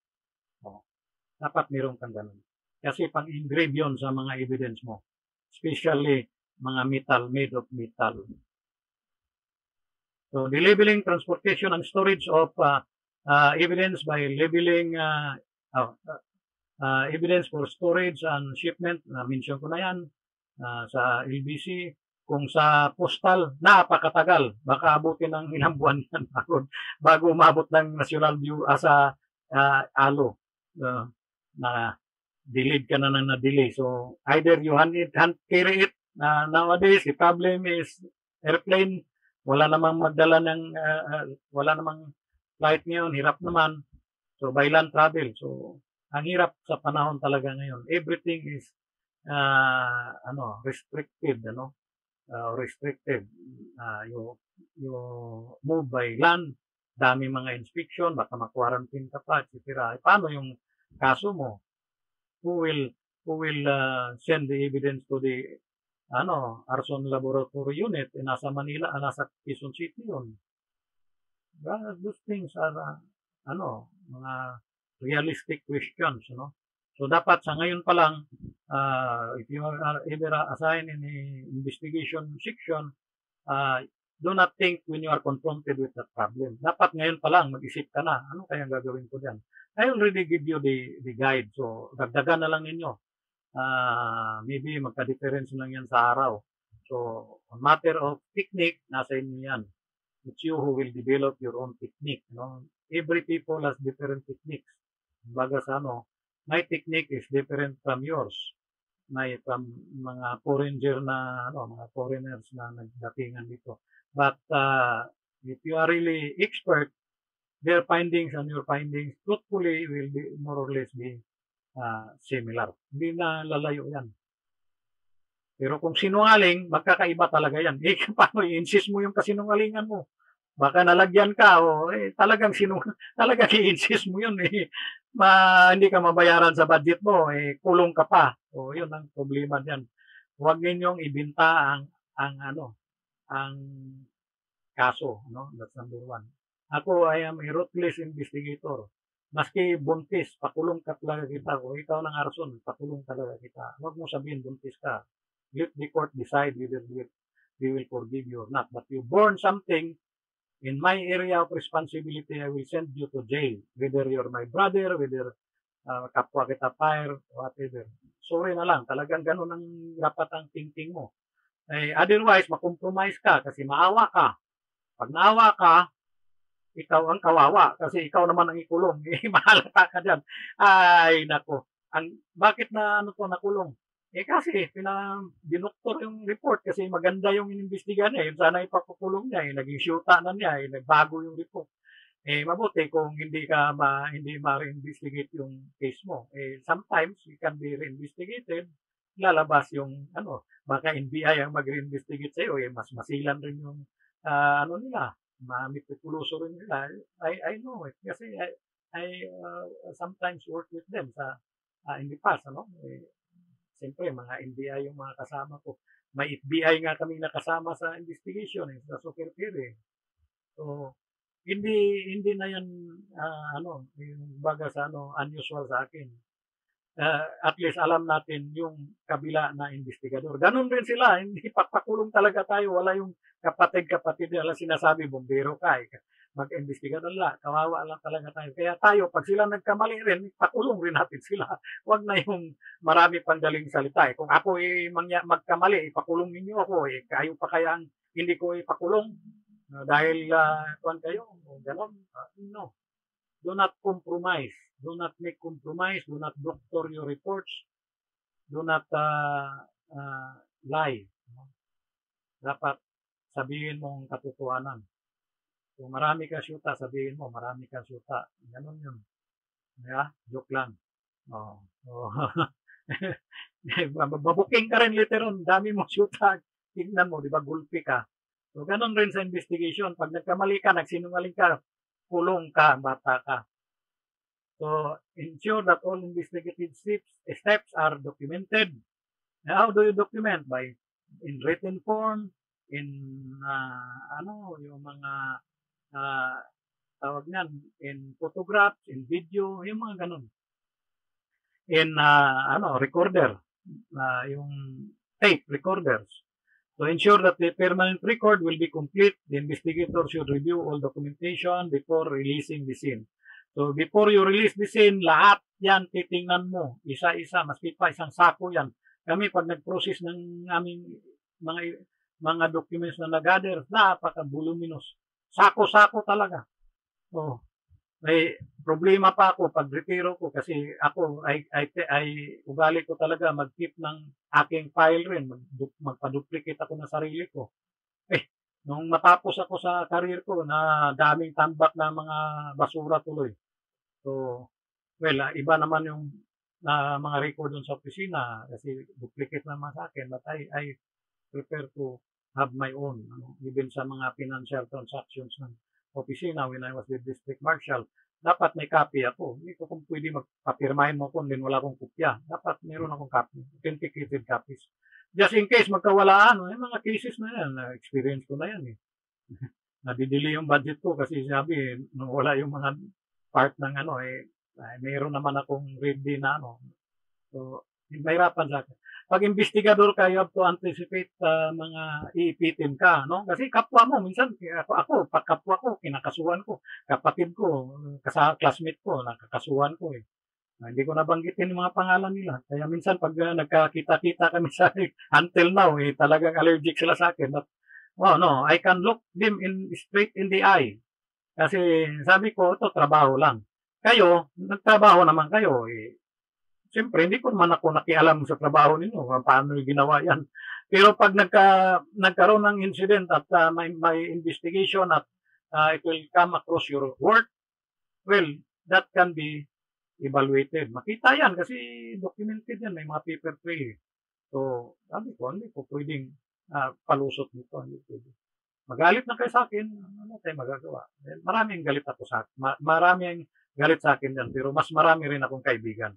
[SPEAKER 6] Dapat mayroon kang ganun. Kasi pang-engrave yun sa mga evidence mo. Especially mga metal, made of metal. So, the labeling, transportation, and storage of evidence by labeling evidence for storage and shipment. Mention ko na yan sa LBC. Kung sa postal, napakatagal. Baka abutin ng ilang buwan yan bago umabot ng National View sa ALO. Na delayed ka na na-delay. So, either you hand carry it. Nowadays, the problem is airplane. Wala namang magdala ng, wala namang flight ngayon. Hirap naman. So, by land travel. So, ang hirap sa panahon talaga ngayon. Everything is, restricted, restricted. You move by land. Dami mga inspection. Baka ma-quarantine ka pa, etc. Paano yung kaso mo? Who will send the evidence to the arson laboratory unit nasa Manila, nasa Quezon City yun. Those things are mga realistic questions, So dapat sa ngayon pa lang, if you are ever assigned in a investigation section, do not think when you are confronted with that problem. Dapat ngayon pa lang mag-isip ka na, ano kayang gagawin ko diyan? I already give you the guide, so dagdagan na lang ninyo. Maybe magka-difference lang yan sa araw. So, on matter of technique, nasa inyo yan. It's you who will develop your own technique. Every people has different techniques. Baga sa my technique is different from yours. From mga mga foreigners na nagdatingan dito. But if you are really expert, their findings and your findings truthfully will be more or less be similar. Hindi na lalayo yan. Pero kung sinungaling, magkakaiba talaga yan. Paano i-insist mo yung kasinungalingan mo? Baka nalagyan ka talagang i-insist mo yun hindi ka mabayaran sa budget mo, kulong ka pa. Yun ang problema diyan. Huwag ninyong ibinta ang kaso, That's number one. Ako, I am a ruthless investigator. Maski buntis, pakulong ka talaga kita. O ikaw ng arson, pakulong talaga kita. Huwag mo sabihin buntis ka. Let the court decide whether they will forgive you or not. But you born something, in my area of responsibility, I will send you to jail. Whether you're my brother, whether kapwa kita fire, whatever. Sorry na lang. Talagang ganun ang dapat ang thinking mo. Otherwise, makompromise ka kasi maawa ka. Pag naawa ka, ikaw ang kawawa kasi ikaw naman ang ikulong. Mahalata ka dyan. Ay, nako. Bakit na nakulong? Kasi dinoktor yung report kasi maganda yung inimbestigahan niya. Sana ipakukulong niya. Naging syuta na niya. Nagbago yung report. Mabuti kung hindi ma-reinvestigate yung case mo. Sometimes it can be reinvestigated. Lalabas yung baka NBI ang mag-reinvestigate sa'yo. Mas masilan rin yung nila. Mamipikuloso rin nila. I know it. Kasi I sometimes work with them in the past, Siyempre, mga NBI yung mga kasama ko. May FBI nga kami nakasama sa investigation, sa Superpire. So, hindi na yan, yung baga sa unusual sa akin. at least alam natin yung kabila na investigador. Ganun rin sila, hindi papakulong talaga tayo, wala yung kapatid nila sinasabi, bombero ka, mag-investigador lang, kawawa lang talaga tayo. Kaya tayo, pag sila nagkamali rin, pakulong rin natin sila. Huwag na yung marami pang daling salita. Kung ako magkamali, ipakulong ninyo ako, kayo pa kaya hindi ko ipakulong dahil kuwan kayo, ganon. No. Do not compromise. Do not make compromise. Do not doctor your reports. Do not lie. Dapat sabihin mo ang katotohanan. Kung marami ka syuta, sabihin mo, marami ka syuta. Ganon yun. Yeah? Joke lang. Oh. Babuking ka rin later on. Dami mo syuta. Tignan mo, di ba, gulpi ka. So, ganon rin sa investigation. Pag nagkamali ka, nagsinungaling ka, kulong ka, bata ka. So, ensure that all investigative steps are documented. Now, how do you document? By in written form, in yung mga tawag niyan, in photographs, in video, yung mga ganun. In recorder, yung tape recorders. To ensure that the permanent record will be complete, the investigator should review all documentation before releasing the scene. So, before you release the scene, lahat yan titingnan mo, isa-isa, maski pa isang sako yan. Kami, pag nag-process ng aming mga documents na nag-gather, napaka-voluminous. Sako-sako talaga. So, may problema pa ako pag retiro ko kasi ako ay ugali ko talaga mag-keep ng aking file rin, magpa-duplicate ako ng sarili ko. Nung matapos ako sa career ko na daming tambak na mga basura tuloy. So, well, iba naman yung mga record dun sa opisina kasi duplicate naman sa akin, but I prefer to have my own, even sa mga financial transactions ng opisina when I was the district marshal. Dapat may copy ako. Hindi ko kung pwede magpapirmahin mo kung din wala akong kopya. Dapat meron akong copy, authenticated copies. Just in case magkawalaan, mga cases na yan, experience ko na yan eh. Nadidili yung budget ko kasi sabi, nung wala yung mga part ng mayroon naman akong ready na So, mahirapan sa akin. Pag investigador ka, you have to anticipate mga iipitin ka, no? Kasi kapwa mo, minsan, pag kapwa ko, kinakasuhan ko. Kapatid ko, classmate ko, nakakasuhan ko eh. Hindi ko nabanggitin yung mga pangalan nila. Kaya minsan, pag nagkakita-kita kami sa until now, talagang allergic sila sa akin. But, no, I can look them straight in the eye. Kasi sabi ko, ito, trabaho lang. Kayo, nagtrabaho naman kayo, siyempre, hindi ko naman ako nakialam sa trabaho ninyo, paano yung ginawa yan. Pero pag nagkaroon ng incident at may investigation at it will come across your work, well, that can be evaluated. Makita yan kasi documented yan, may mga paper trail. So, sabi ko, hindi ko pwedeng palusot nito. Hindi pwede. Magalit na kayo sa akin, ano tayo magagawa? Maraming galit ako sa akin. Maraming galit sa akin yan, pero mas marami rin akong kaibigan.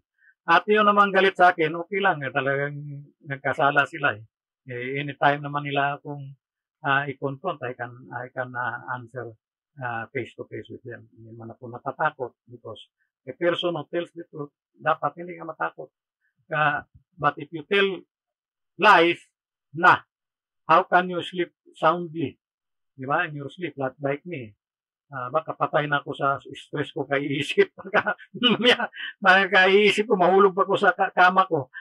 [SPEAKER 6] At yun naman galit sa akin, okay lang. Talagang nagkasala sila. Anytime naman nila akong i-confront, I can answer face to face with them. Hindi man ako natatakot because a person who tells the truth, dapat hindi ka matakot. But if you tell lies, how can you sleep soundly? Di ba? In your sleep, not like me. Baka patay na ako sa stress ko, kaiisip. Kaiisip ko, mahulog pa ko sa kama ko.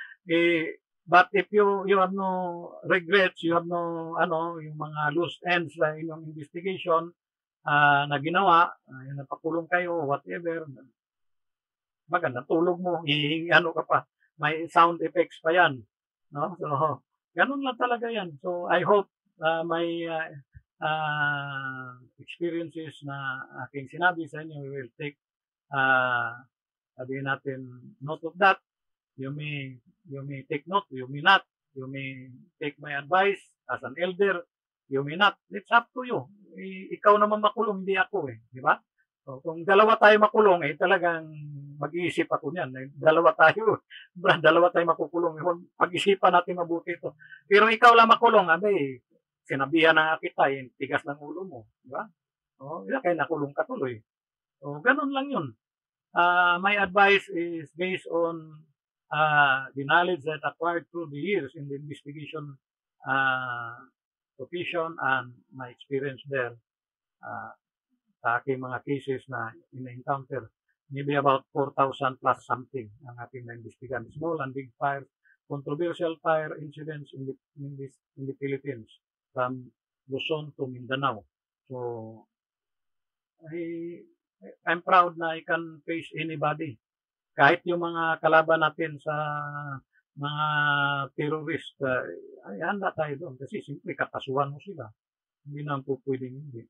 [SPEAKER 6] But if you have no regrets, you have no, yung mga loose ends sa inyong investigation na ginawa, napakulong kayo, whatever, maganda, tulog mo, ka pa, may sound effects pa yan. No? So, ganun lang talaga yan. So, I hope may experiences na aking sinabi sa inyo, we will take sabihin natin note of that. You may take note, you may not. You may take my advice as an elder, you may not. It's up to you. Ikaw naman makulong, hindi ako di ba? So, kung dalawa tayo makulong, talagang mag-iisip ako niyan. Dalawa tayo makukulong. Pag-isipan natin mabuti ito. Pero ikaw lang makulong, sinabihan na kita, tigas ng ulo mo. Di ba? Kaya nakulong ka tuloy. So, ganun lang yun. My advice is based on the knowledge that acquired through the years in the investigation profession and my experience there sa aking mga cases na in-encounter, maybe about 4,000 plus something ang ating na-investigan. Small and big fires, controversial fire incidents in the Philippines from Luzon to Mindanao. So, I'm proud na I can face anybody. Kahit yung mga kalaban natin sa mga terrorist, ay handa tayo doon. Kasi simple, kakasuhan mo sila. Hindi naman po pwedeng hindi.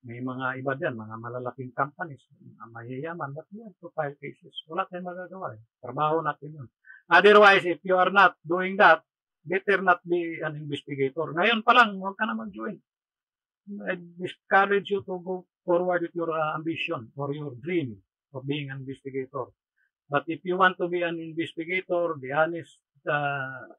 [SPEAKER 6] May mga iba dyan, mga malalaking companies, mayayaman, but we have to file cases. Wala tayong magagawa. Trabaho natin yun. Otherwise, if you are not doing that, better not be an investigator. Ngayon pa lang, huwag ka na mag-join. I discourage you to go forward with your ambition or your dream of being an investigator. But if you want to be an investigator, the honest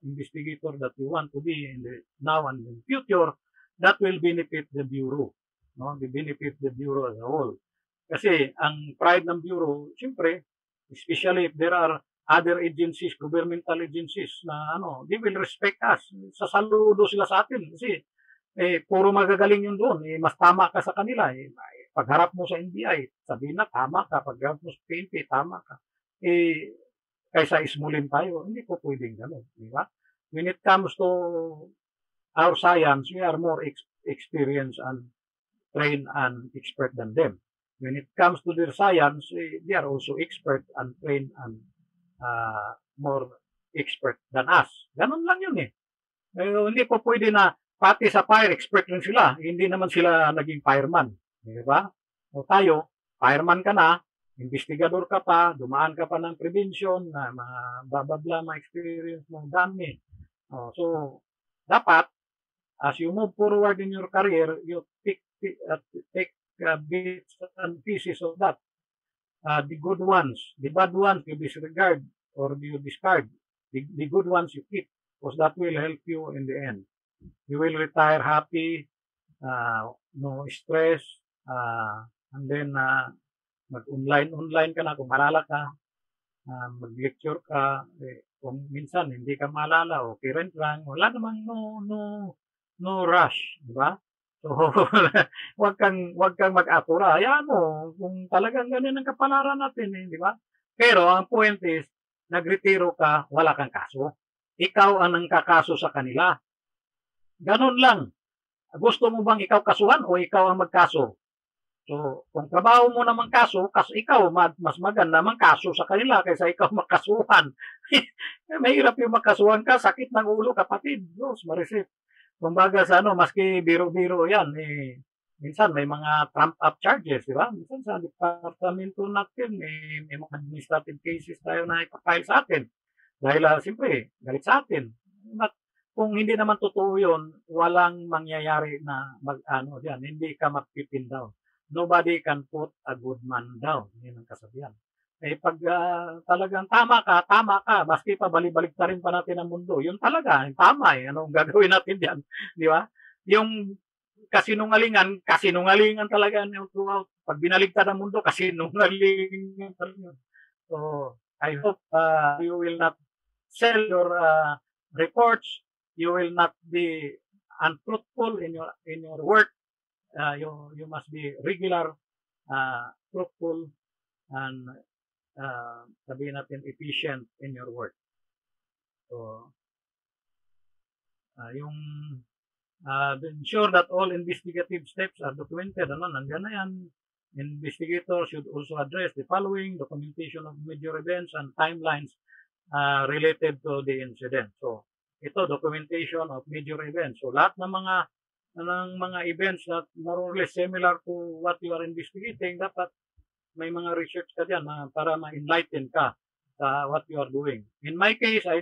[SPEAKER 6] investigator that you want to be in the now and in the future, that will benefit the Bureau. No? They benefit the Bureau as a whole. Kasi ang pride ng Bureau, siyempre, especially if there are other agencies, governmental agencies na they will respect us. Sasaludo sila sa atin kasi puro magagaling yun doon. Mas tama ka sa kanila. Pagharap mo sa NBI, sabihin na tama ka. Pagharap mo sa PNP, tama ka. Kaysa ismulin tayo, hindi po pwedeng gano'n. Di ba? When it comes to our science, we are more experienced and trained and expert than them. When it comes to their science, they are also expert and trained and more expert than us. Ganun lang yun eh. Hindi po pwede na pati sa fire expert rin sila. Hindi naman sila naging fireman. Di ba? O tayo, fireman ka na, investigador ka pa, dumaan ka pa ng prevention, na mga bababla, mga experience mo, dami. So, dapat, as you move forward in your career, you take bits and pieces of that. The good ones, the bad ones, you disregard or you discard. The good ones you keep, because that will help you in the end. You will retire happy, no stress, and then mag-online ka na kung malala ka, mag-lecture ka, kung minsan hindi ka malala, okay rin lang, wala namang no rush, di ba? So, wag kang mag-apura. Hayaan mo, kung talagang ganyan ang kapalaran natin, di ba? Pero ang point is, nagretiro ka, wala kang kaso. Ikaw ang nangkakaso sa kanila. Ganun lang. Gusto mo bang ikaw kasuhan o ikaw ang magkaso? So, kung trabaho mo naman kaso ikaw, mas maganda mang kaso sa kanila kaysa ikaw makasuhan. Mahirap yung makasuhan ka, sakit ng ulo, kapatid. Diyos, marisip. Kumbaga sa maski biro-biro yan, minsan may mga trump-up charges, di ba? Minsan sa departamento natin, may mga administrative cases tayo na ipapile sa atin. Dahil, siyempre, galit sa atin. But, kung hindi naman totoo yun, walang mangyayari na yan, hindi ka magpipin down. Nobody can put a good man down. Yan ang kasabihan. Pag talagang tama ka, maski pa balik ta rin pa natin ang mundo. Yun talaga, yung tama eh. Anong gagawin natin diyan, di ba? Yung kasinungalingan talaga yung throughout. Pag binaligtad ang mundo, kasinungalingan talaga. So, I hope you will not sell your reports. You will not be untruthful in your work. You must be regular, truthful, and sabihin natin efficient in your work. So, ensure that all investigative steps are documented. Nandiyan na yan. Investigators should also address the following: documentation of major events and timelines related to the incident. So, ito, documentation of major events. So, lahat ng mga events that more or less similar to what you are investigating, dapat may mga research ka dyan para ma-enlighten ka sa what you are doing. In my case, I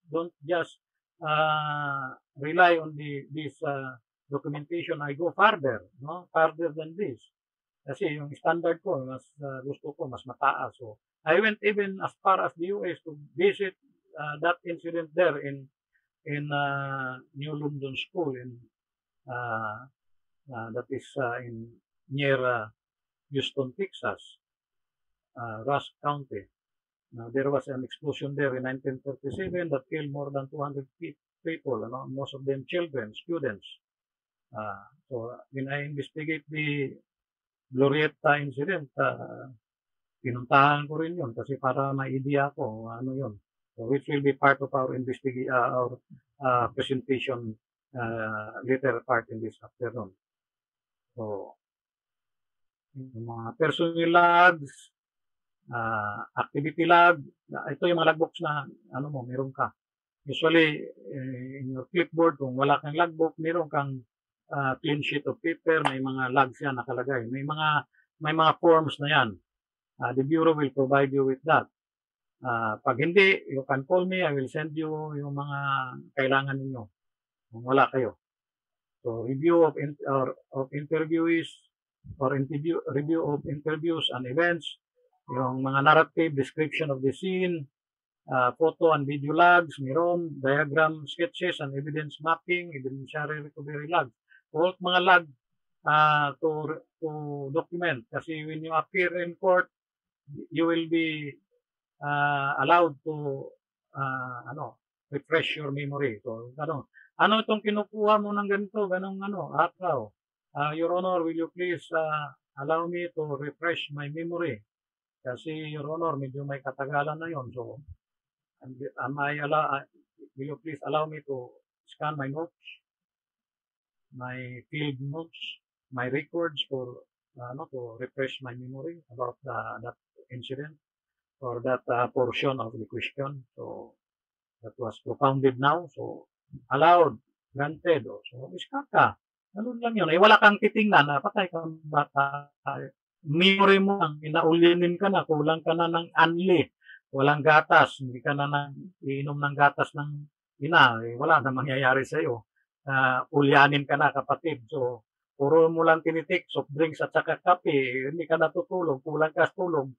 [SPEAKER 6] don't just rely on this documentation. I go farther than this. Kasi yung standard ko, gusto ko mas mataas. So, I went even as far as the US to visit that incident there in New London School that is near Houston, Texas, Rusk County. Now, there was an explosion there in 1937 that killed more than 200 people, most of them children, students. So when I investigate the Glorieta incident, pinuntahan ko rin yun kasi para ma-idea ko ano yun. So, which will be part of our presentation later part in this afternoon. So, yung mga personnel logs, activity log, ito yung mga logbooks na meron ka. Usually, in your clipboard, kung wala kang logbook, meron kang clean sheet of paper, may mga logs yan nakalagay. May mga forms na yan. The Bureau will provide you with that. Pag hindi, you can call me, I will send you yung mga kailangan ninyo kung wala kayo. So, review of interviews or review of interviews and events, yung mga narrative description of the scene, photo and video logs, meron, diagram sketches and evidence mapping, evidentiary recovery logs. All mga log to document. Kasi when you appear in court, you will be allowed to refresh your memory. So, ano itong kinukuha mo ng ganito, ganong araw? Your Honor, will you please allow me to refresh my memory? Kasi, Your Honor, medyo may katagalan na yon. So, will you please allow me to scan my notes, my field notes, my records to refresh my memory about that incident or that portion of the question. So, that was propounded now. So, allowed, granted. So, iskat ka. Ganun lang yun. Wala kang titingnan. Patay kang bata. Memory mo lang. Inaulinin ka na. Kulang ka na ng anli. Walang gatas. Hindi ka na iinom ng gatas ng ina. Wala na mangyayari sa'yo. Ulyanin ka na, kapatid. So, puro mo lang tinitik, soft drinks at saka kape. Hindi ka natutulog. Kulang ka sa tulog.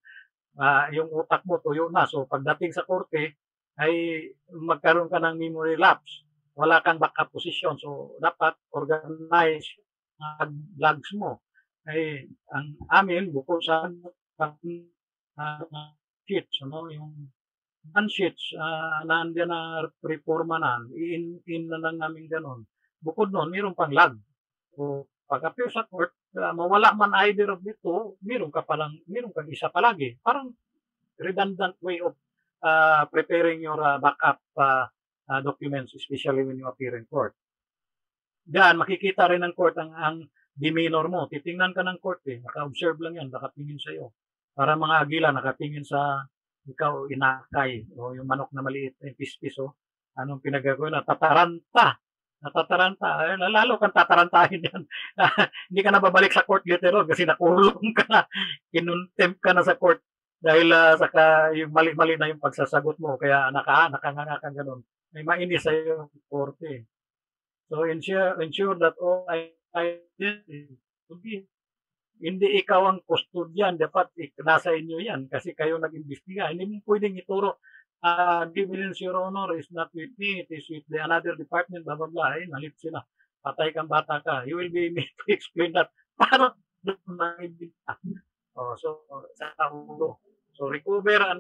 [SPEAKER 6] Yung utak mo tuyo na. So, pagdating sa korte, ay magkaroon ka ng memory lapse. Wala kang backup position. So, dapat organize ang logs mo. Ay, ang amin, bukod sa sheets, yung sheets, nandiyan na reforma na, in na lang namin ganun. Bukod nun, mayroon pang log. So, pag-appear sa court, mawala man either of dito, mayroon kang isa palagi. Parang redundant way of preparing your backup documents, especially when you appear in court. Diyan, makikita rin ng court ang demeanor mo. Titingnan ka ng court naka-observe lang yan, nakatingin sa'yo. Para mga agila, nakatingin sa ikaw, inakay, o yung manok na maliit, yung pispis, anong pinagagawin na, natataranta, lalo kang tatarantahin yan. Hindi ka na babalik sa court later on kasi nakulong ka na, kinontempt ka na sa court dahil saka yung mali-mali na yung pagsasagot mo, kaya nakanganga ka ganun. May mainis sa iyo korte. So ensure that all hindi ikaw ang custodian, dapat nasa inyo yan kasi kayo nag-imbestiga. Hindi mo pwedeng ituro, evidence, Your Honor, is not with me, it is with the another department, blah, blah, blah. Nalit sila. Patay kang bata ka. You will be made to explain that. Para So, recover and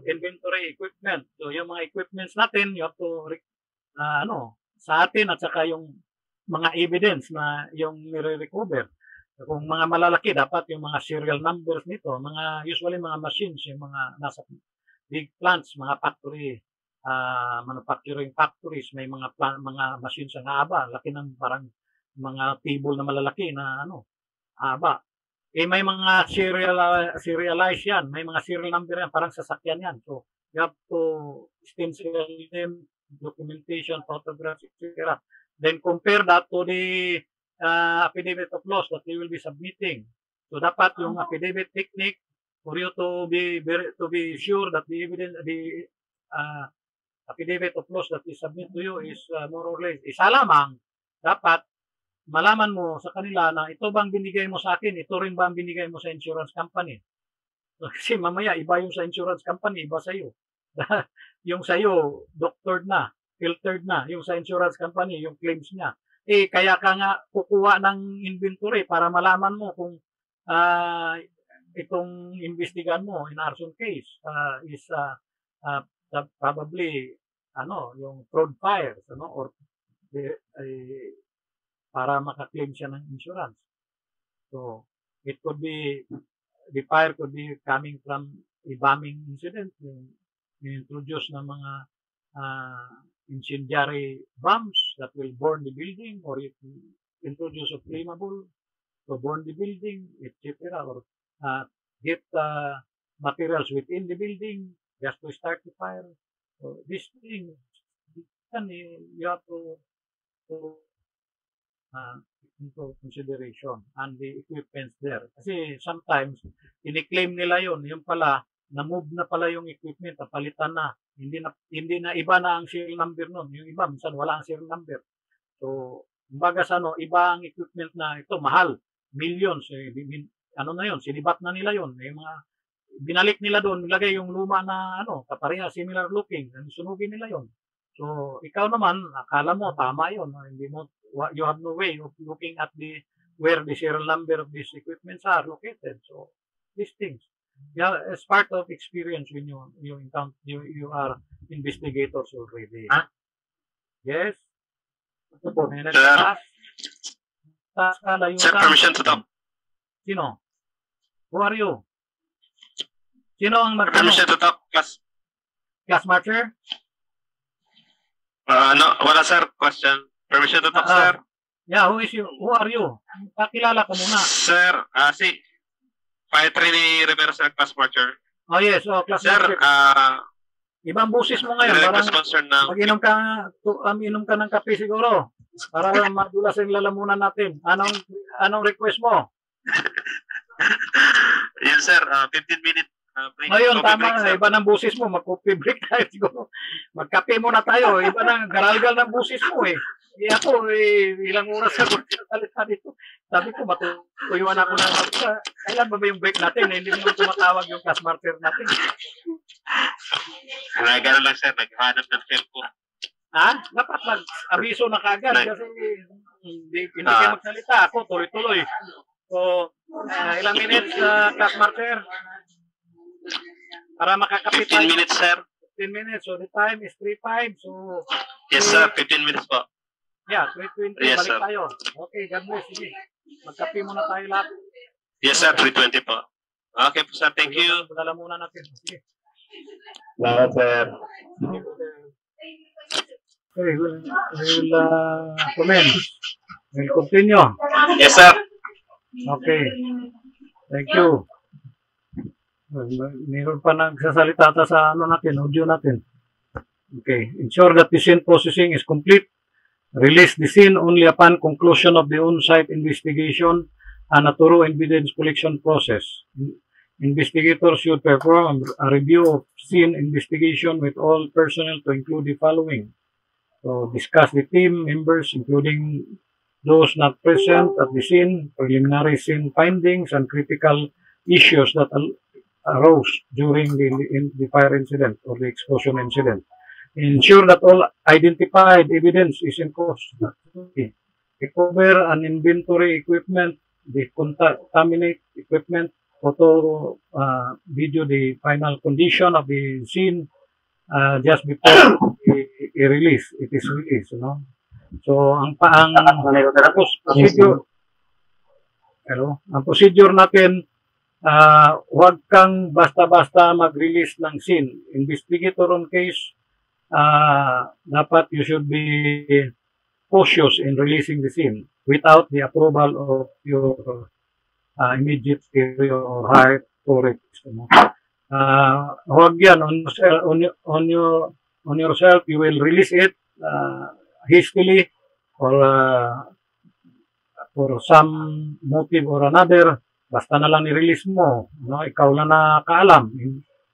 [SPEAKER 6] inventory equipment. So, yung mga equipments natin, you have to, sa atin at saka yung mga evidence na yung nire-recover. Kung mga malalaki, dapat yung mga serial numbers nito, usually mga machines, yung mga nasa big plants, mga factory, manufacturing factories, may mga machines ang haba, laki ng parang mga table na malalaki na haba. May mga serialize yan, may mga serial number yan, parang sasakyan yan. So, you have to stencil them, documentation, photographs, etc. Then compare that to the affidavit of loss that you will be submitting. So, dapat yung affidavit technique for you to be sure that the evidence, the affidavit of loss that is submit to you is more or less isa lamang. Dapat malaman mo sa kanila na ito bang binigay mo sa akin, ito rin ba ang binigay mo sa insurance company. Kasi mamaya iba yung sa insurance company, iba sa iyo. Yung sa iyo doctored na, filtered na, yung sa insurance company, yung claims niya. Kaya ka nga kukuha ng inventory para malaman mo kung itong imbestigahan mo in arson case is probably yung fraud fires, or para makaklaim siya ng insurance. So, it could be, the fire could be coming from a bombing incident, yung introduce ng mga incendiary bombs that will burn the building, or it introduce a flammable to burn the building, etc. Or get materials within the building just to start the fire. So, these things, you have to into consideration and the equipment there. Kasi sometimes, ini-claim nila yung pala, na-move na pala yung equipment, napalitan na. Hindi na iba na ang serial number nun. Yung iba, minsan wala ang serial number. So, kumbaga iba ang equipment na ito, mahal, millions. Na yun, sinibat na nila yun. Yung mga, binalik nila doon, nilagay yung luma na, kapareha, similar looking, sunugin nila yun. So, ikaw naman, akala mo, tama yun. Hindi mo, you have no way of looking at where the serial number of these equipments are located. So, these things. Yeah, as part of experience when you encounter, you are investigators already.
[SPEAKER 3] Huh?
[SPEAKER 6] Yes?
[SPEAKER 3] Sir. Sir, permission to talk.
[SPEAKER 6] Sino? Who are you? Sino ang
[SPEAKER 3] Permission to talk, class.
[SPEAKER 6] Class marcher?
[SPEAKER 3] No, wala sir, question. Permission to talk, sir.
[SPEAKER 6] Yeah, who is you? Who are you? Pakilala ka muna.
[SPEAKER 3] Sir, si Paitrini Rivera, sir, class marcher.
[SPEAKER 6] Oh yes, class
[SPEAKER 3] Sir,
[SPEAKER 6] marcher. Ibang busis mo ngayon. Parang mag-inom ka ng kape siguro. Para madulas yung lalamunan natin. Anong request mo?
[SPEAKER 3] Yes, sir. 15-minute break.
[SPEAKER 6] Ayun, tama
[SPEAKER 3] break,
[SPEAKER 6] na. Iba ng busis mo. Mag-coffee break tayo siguro. Magkape muna tayo. Iba ng garalgal ng busis mo eh. Ako, ilang oras ako salita dito. Sabi ko, matuyuan ako na. Kailan ba yung break natin? Hindi mo tumatawag yung class marker natin.
[SPEAKER 3] Gano'n lang, sir. Naghanap ng tempo.
[SPEAKER 6] Dapat mag-abiso na kagad kasi hindi kayo magsalita. Ako, tuloy-tuloy. So, ilang minutes, class marker? Para makakapit
[SPEAKER 3] 15 minutes, sir.
[SPEAKER 6] 15 minutes. So, the time is 3:05. So,
[SPEAKER 3] yes, sir. 15 minutes po.
[SPEAKER 6] Yeah, 3:20.
[SPEAKER 3] Yes,
[SPEAKER 6] balik
[SPEAKER 3] sir.
[SPEAKER 6] tayo. Okay, God bless. Sige. Magkape muna tayo lahat.
[SPEAKER 3] Yes, sir. 3:20 po. Okay po, sir. Thank you.
[SPEAKER 6] Padala muna natin. Sige.
[SPEAKER 3] Salamat, sir.
[SPEAKER 6] Okay, we'll commence. We'll continue.
[SPEAKER 3] Yes, sir.
[SPEAKER 6] Okay. Thank you. Meron pa nagsasalita sa audio natin. Okay. Ensure that the scene processing is complete. Release the scene only upon conclusion of the on-site investigation and a thorough evidence collection process. Investigators should perform a review of scene investigation with all personnel to include the following. So, discuss the team members, including those not present at the scene, preliminary scene findings, and critical issues that arose during the fire incident or the explosion incident. Ensure that all identified evidence is in custody. Recover and inventory equipment, the contaminate equipment, photo, video the final condition of the scene just before i-release. It is released, So, ang procedure natin, huwag kang basta-basta mag-release ng scene. Investigator on case, dapat you should be cautious in releasing the scene without the approval of your immediate superior or higher authorities. Huwag yan on yourself, you will release it hastily or for some motive or another, basta na lang i-release mo, ikaw lang nakaalam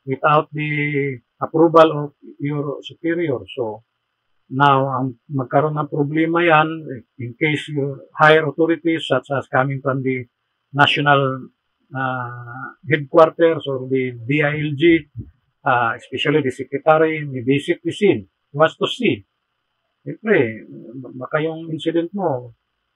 [SPEAKER 6] without the approval of your superior. So, now, magkaroon ng problema yan in case your higher authorities such as coming from the national headquarters or the DILG, especially the secretary, may visit the scene, wants to see. Siyempre, baka yung incident mo,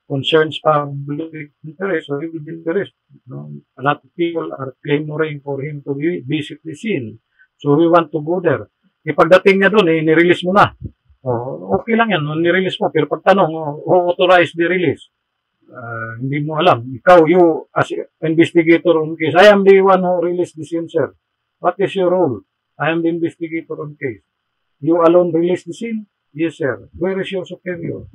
[SPEAKER 6] concerns public interest or public interest. A lot of people are clamoring for him to visit the scene. So we want to go there. Pagdating niya doon, nirelease mo na. Okay lang yan, nirelease mo. Pero pagtanong, who authorized the release? Hindi mo alam. Ikaw, you, as investigator on case, I am the one who released the scene, sir. What is your role? I am the investigator on case. You alone released the scene? Yes, sir. Where is your superior?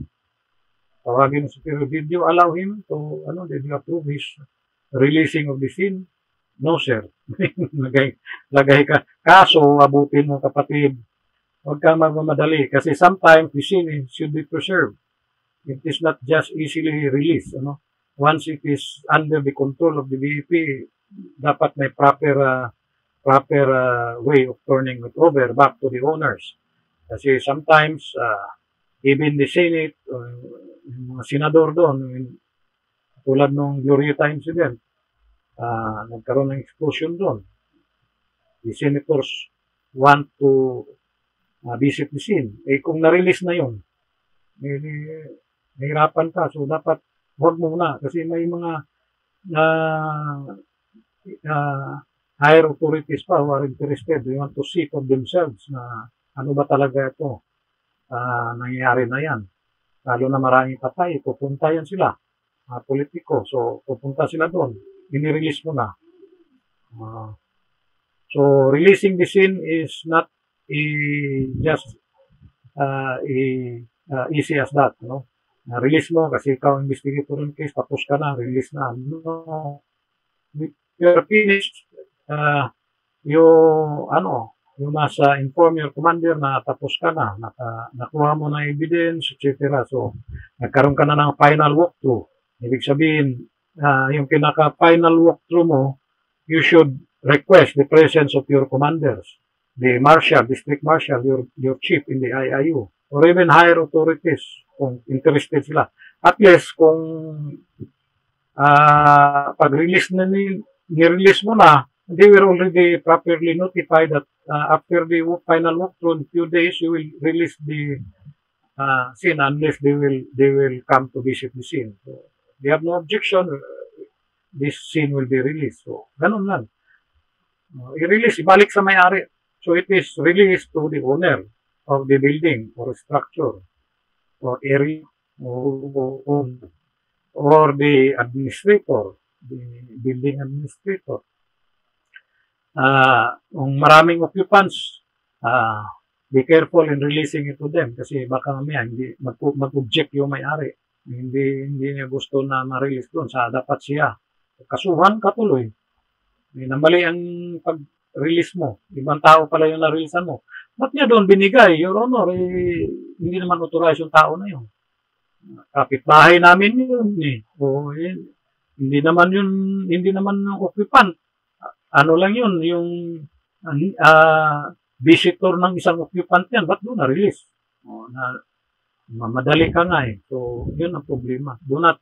[SPEAKER 6] Tawagin ng superior. Did you allow him to, did you approve his releasing of the scene? No, sir. lagay ka. Kaso, abutin mo, kapatid. Huwag ka magmamadali. Kasi sometimes the scene should be preserved. It is not just easily released. Once it is under the control of the DEP, dapat may proper way of turning it over back to the owners. Kasi sometimes, even the Senate, yung mga senador doon, tulad ng Glorieta incident, nagkaroon ng explosion doon. The senators want to visit the scene. Kung na-release na yun, nahirapan ka. So, dapat huwag muna. Kasi may mga higher authorities pa who are interested. They want to see for themselves na ano ba talaga ito. Nangyayari na yan. Lalo na maraming patay. Pupunta yan sila. Politiko. So, pupunta sila doon. Inirelease mo na. So, releasing the scene is not just easy as that. Na-release mo kasi ikaw investigator in case, tapos ka na, release na. No. You're finished, you must inform your commander na tapos ka na, nakuha mo na evidence, etc. So, nagkaroon ka na ng final walkthrough. Ibig sabihin, yung pinaka-final walkthrough mo, you should request the presence of your commanders, the marshal, district marshal, your chief in the IIU, or even higher authorities, kung interested sila. At least, kung pag-release na ni-release mo na, they were already properly notified that after the final walkthrough in a few days, you will release the scene unless they will come to visit the scene. So, they have no objection, this scene will be released. So, ganun lang. I-release, ibalik sa may-ari. So, it is released to the owner of the building or structure or area or the administrator, the building administrator. Kung maraming occupants, be careful in releasing it to them kasi baka mamaya mag-object yung may-ari. Hindi niya gusto na ma-release doon. Dapat siya. Kasuhan ka tuloy. Namali ang pag-release mo. Ibang tao pala yung na-releasean mo. Ba't niya doon binigay? Your Honor, hindi naman authorize yung tao na yun. Kapitbahay namin yun hindi naman yung occupant. Ano lang yun, yung visitor ng isang occupant yan, ba't doon na-release? Madali ka nga eh. So, yun ang problema. Do not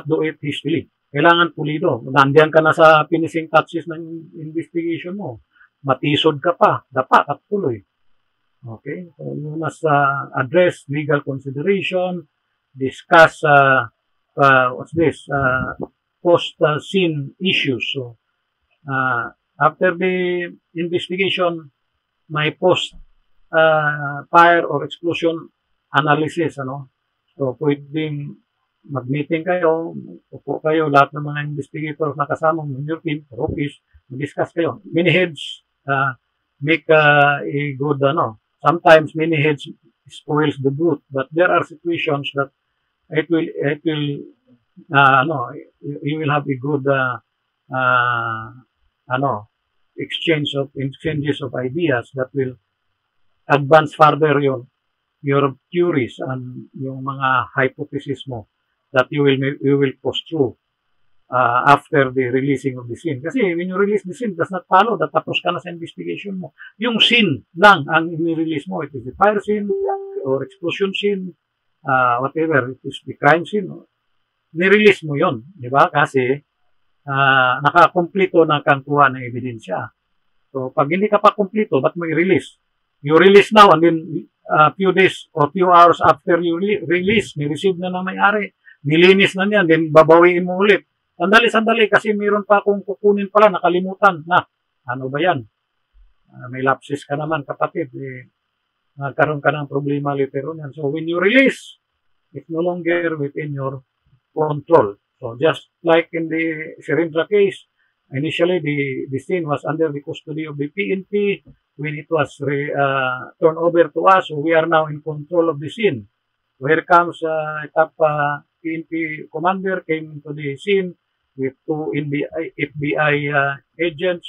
[SPEAKER 6] do it hastily. Kailangan pulido. Nandiyan ka na sa finishing touches ng investigation mo. Matisod ka pa. Dapat at tuloy. Okay? So, you must address legal consideration, discuss post-scene issues. So, after the investigation, may post-fire or explosion analysis. So, pwedeng mag-meeting kayo, upo kayo, lahat ng mga investigators na kasama mo in your team, or office, mag-discuss kayo. Many heads make a good, sometimes many heads spoils the broth, but there are situations that you will have a good, exchanges of ideas that will advance further your theories and yung mga hypothesis mo that you will post through after the releasing of the scene. Kasi when you release the scene, does not follow that tapos ka na sa investigation mo. Yung scene lang ang i-release mo. It is the fire scene or explosion scene, whatever. It is the crime scene. Ni-release mo yon, di ba? Kasi nakakomplito na kang kuha ng ebidensya. So, pag hindi ka pa kumplito, ba't mo i-release? You release now and then few days or few hours after you release, ni-receive na ng may-ari, nilinis na niyan, then babawiin mo ulit. Sandali, kasi mayroon pa akong kukunin pala, nakalimutan. Ano ba yan? May lapses ka naman, kapatid. Nagkaroon ka ng problema later on yan. So, when you release, it's no longer within your control. So, just like in the Sirindra case, initially, the scene was under the custody of the PNP. When it was turned over to us, so we are now in control of the scene. Here comes top PNP commander came to the scene with 2 FBI agents,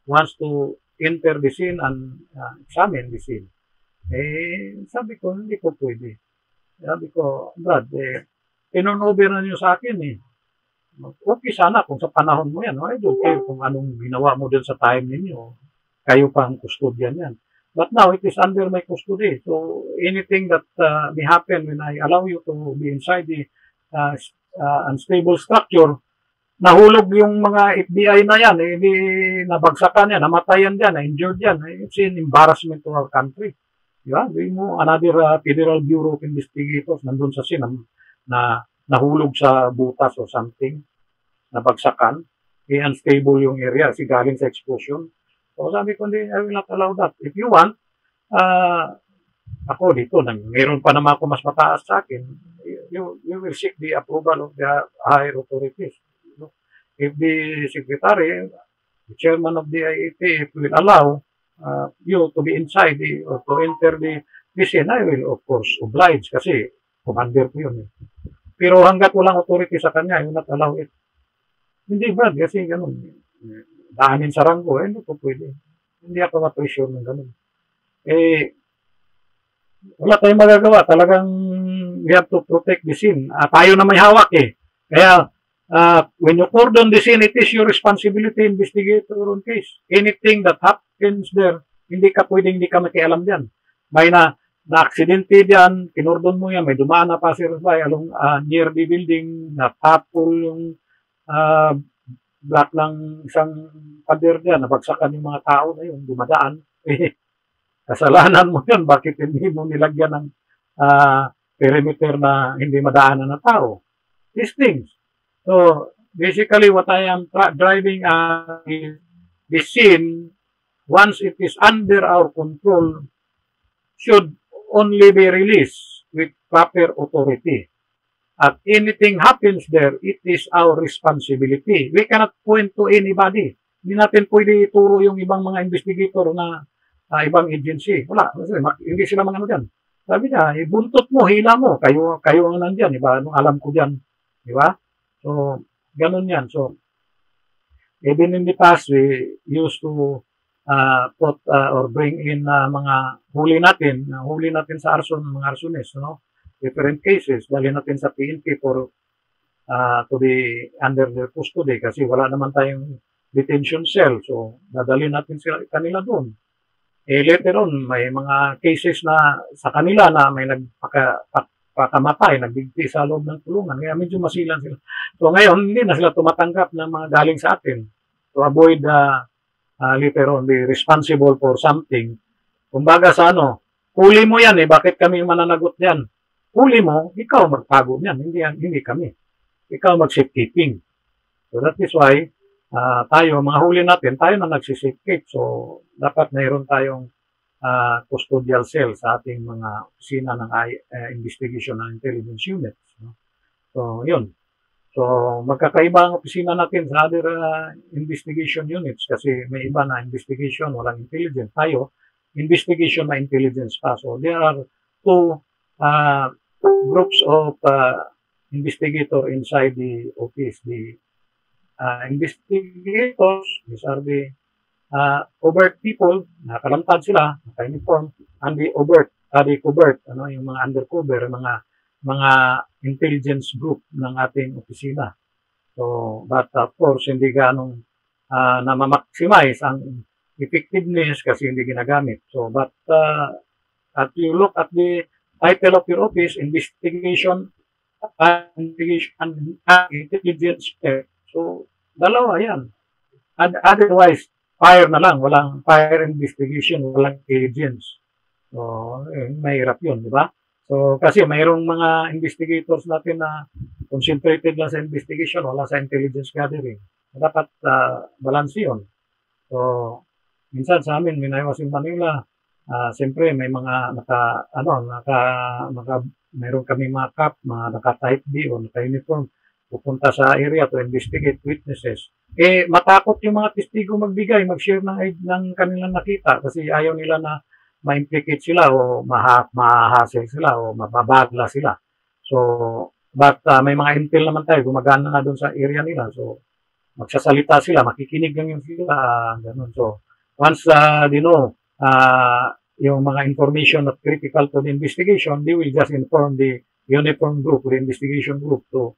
[SPEAKER 6] wants to enter the scene and examine the scene. Sabi ko, hindi ko pwede. Sabi ko, Brad, tinurn over na niyo sa akin Okay sana kung sa panahon mo yan. I don't care kung anong ginawa mo dun sa time ninyo. Kayo pa ang custodian yan. But now, it is under my custody. So, anything that may happen when I allow you to be inside the unstable structure, nahulog yung mga FBI na yan, nabagsakan yan, namatayan yan, na-injured yan. It's an embarrassment to our country. Diba? Mo, another Federal Bureau of Investigators nandun sa scene na nahulog sa butas or something, nabagsakan, unstable yung area kasi galing sa explosion. So sabi ko, I will not allow that. If you want, ako dito, mayroon pa naman ako mas mataas sa akin, you will seek the approval of the higher authorities. If the secretary, the chairman of the IATF will allow you to be inside or to enter the scene, I will of course oblige kasi commander ko yun. Pero hanggat walang authority sa kanya, I will not allow it. Hindi, Brad, kasi ganun. Daanin sa ranggo, hindi po pwede. Hindi ako ma-pressure ng ganun. Wala tayong magagawa. Talagang we have to protect the scene. Tayo na may hawak Kaya, when you cordon the scene, it is your responsibility, investigator on case. Anything that happens there, hindi ka makialam dyan. May na-aksidente dyan, kinordon mo yan, may dumaan na passersby along near the building, natapol yung block ng isang pader dyan, nabagsakan yung mga tao na yun, dumadaan. Kasalanan mo yun, bakit hindi mo nilagyan ng perimeter na hindi madaanan ng tao? These things. So, basically what I am driving is the scene, once it is under our control, should only be released with proper authority. At anything happens there, it is our responsibility. We cannot point to anybody. Hindi natin pwede ituro yung ibang mga investigator na ibang agency. Wala. Hindi sila mga ano dyan. Sabi niya, buntot mo, hila mo. Kayo ang nandyan. Diba? Anong alam ko dyan. Diba? So, ganun yan. So, even in the past, we used to put or bring in mga huli natin sa arson, mga arsones, different cases, dali natin sa PNP for to be under their custody kasi wala naman tayong detention cell. So, dadali natin kanila doon. Later on, may mga cases na sa kanila na may nagpakamatay, nagbigti sa loob ng kulungan. Kaya medyo masilan sila. So, ngayon, hindi na sila tumatanggap ng mga galing sa atin to avoid later on be responsible for something. Kumbaga sa huli mo yan bakit kami mananagot yan? Huli mo, ikaw magtago niyan, hindi kami. Ikaw mag-safekeeping. So that is why tayo, mga huli natin, tayo na nagsisafekeep. So dapat mayroon tayong custodial cell sa ating mga opisina ng investigation and intelligence units. So yun. So magkakaiba ang opisina natin sa other investigation units kasi may iba na investigation, walang intelligence. Tayo, investigation na intelligence pa. So there are two groups of investigator inside the office. The investigators, these are the overt people, nakalantad sila, naka-uniform, and the overt, the covert, yung mga undercover, mga intelligence group ng ating opisina. So, but of course, hindi ganong na-maximize ang effectiveness kasi hindi ginagamit. So, but at you look at the title of your office, investigation and intelligence. So, dalawa yan. Otherwise, fire na lang. Walang fire investigation, walang intelligence. So, mahirap yun, di ba? So, kasi mayroong mga investigators natin na concentrated lang sa investigation, wala sa intelligence gathering. Dapat balance yun. So, minsan sa amin, when I was in Manila, siyempre may mga mayroon kami mga CAP, mga naka-type B o naka-uniform, pupunta sa area to investigate witnesses. Matakot yung mga testigo magbigay, mag-share ng kanilang nakita kasi ayaw nila na ma-implicate sila o mahasel sila o mababagla sila. So, but may mga intel naman tayo, gumagana na doon sa area nila. So, magsasalita sila, makikinig lang yung sila, ganun. So, once yung mga information not critical to the investigation, they will just inform the uniform group, the investigation group to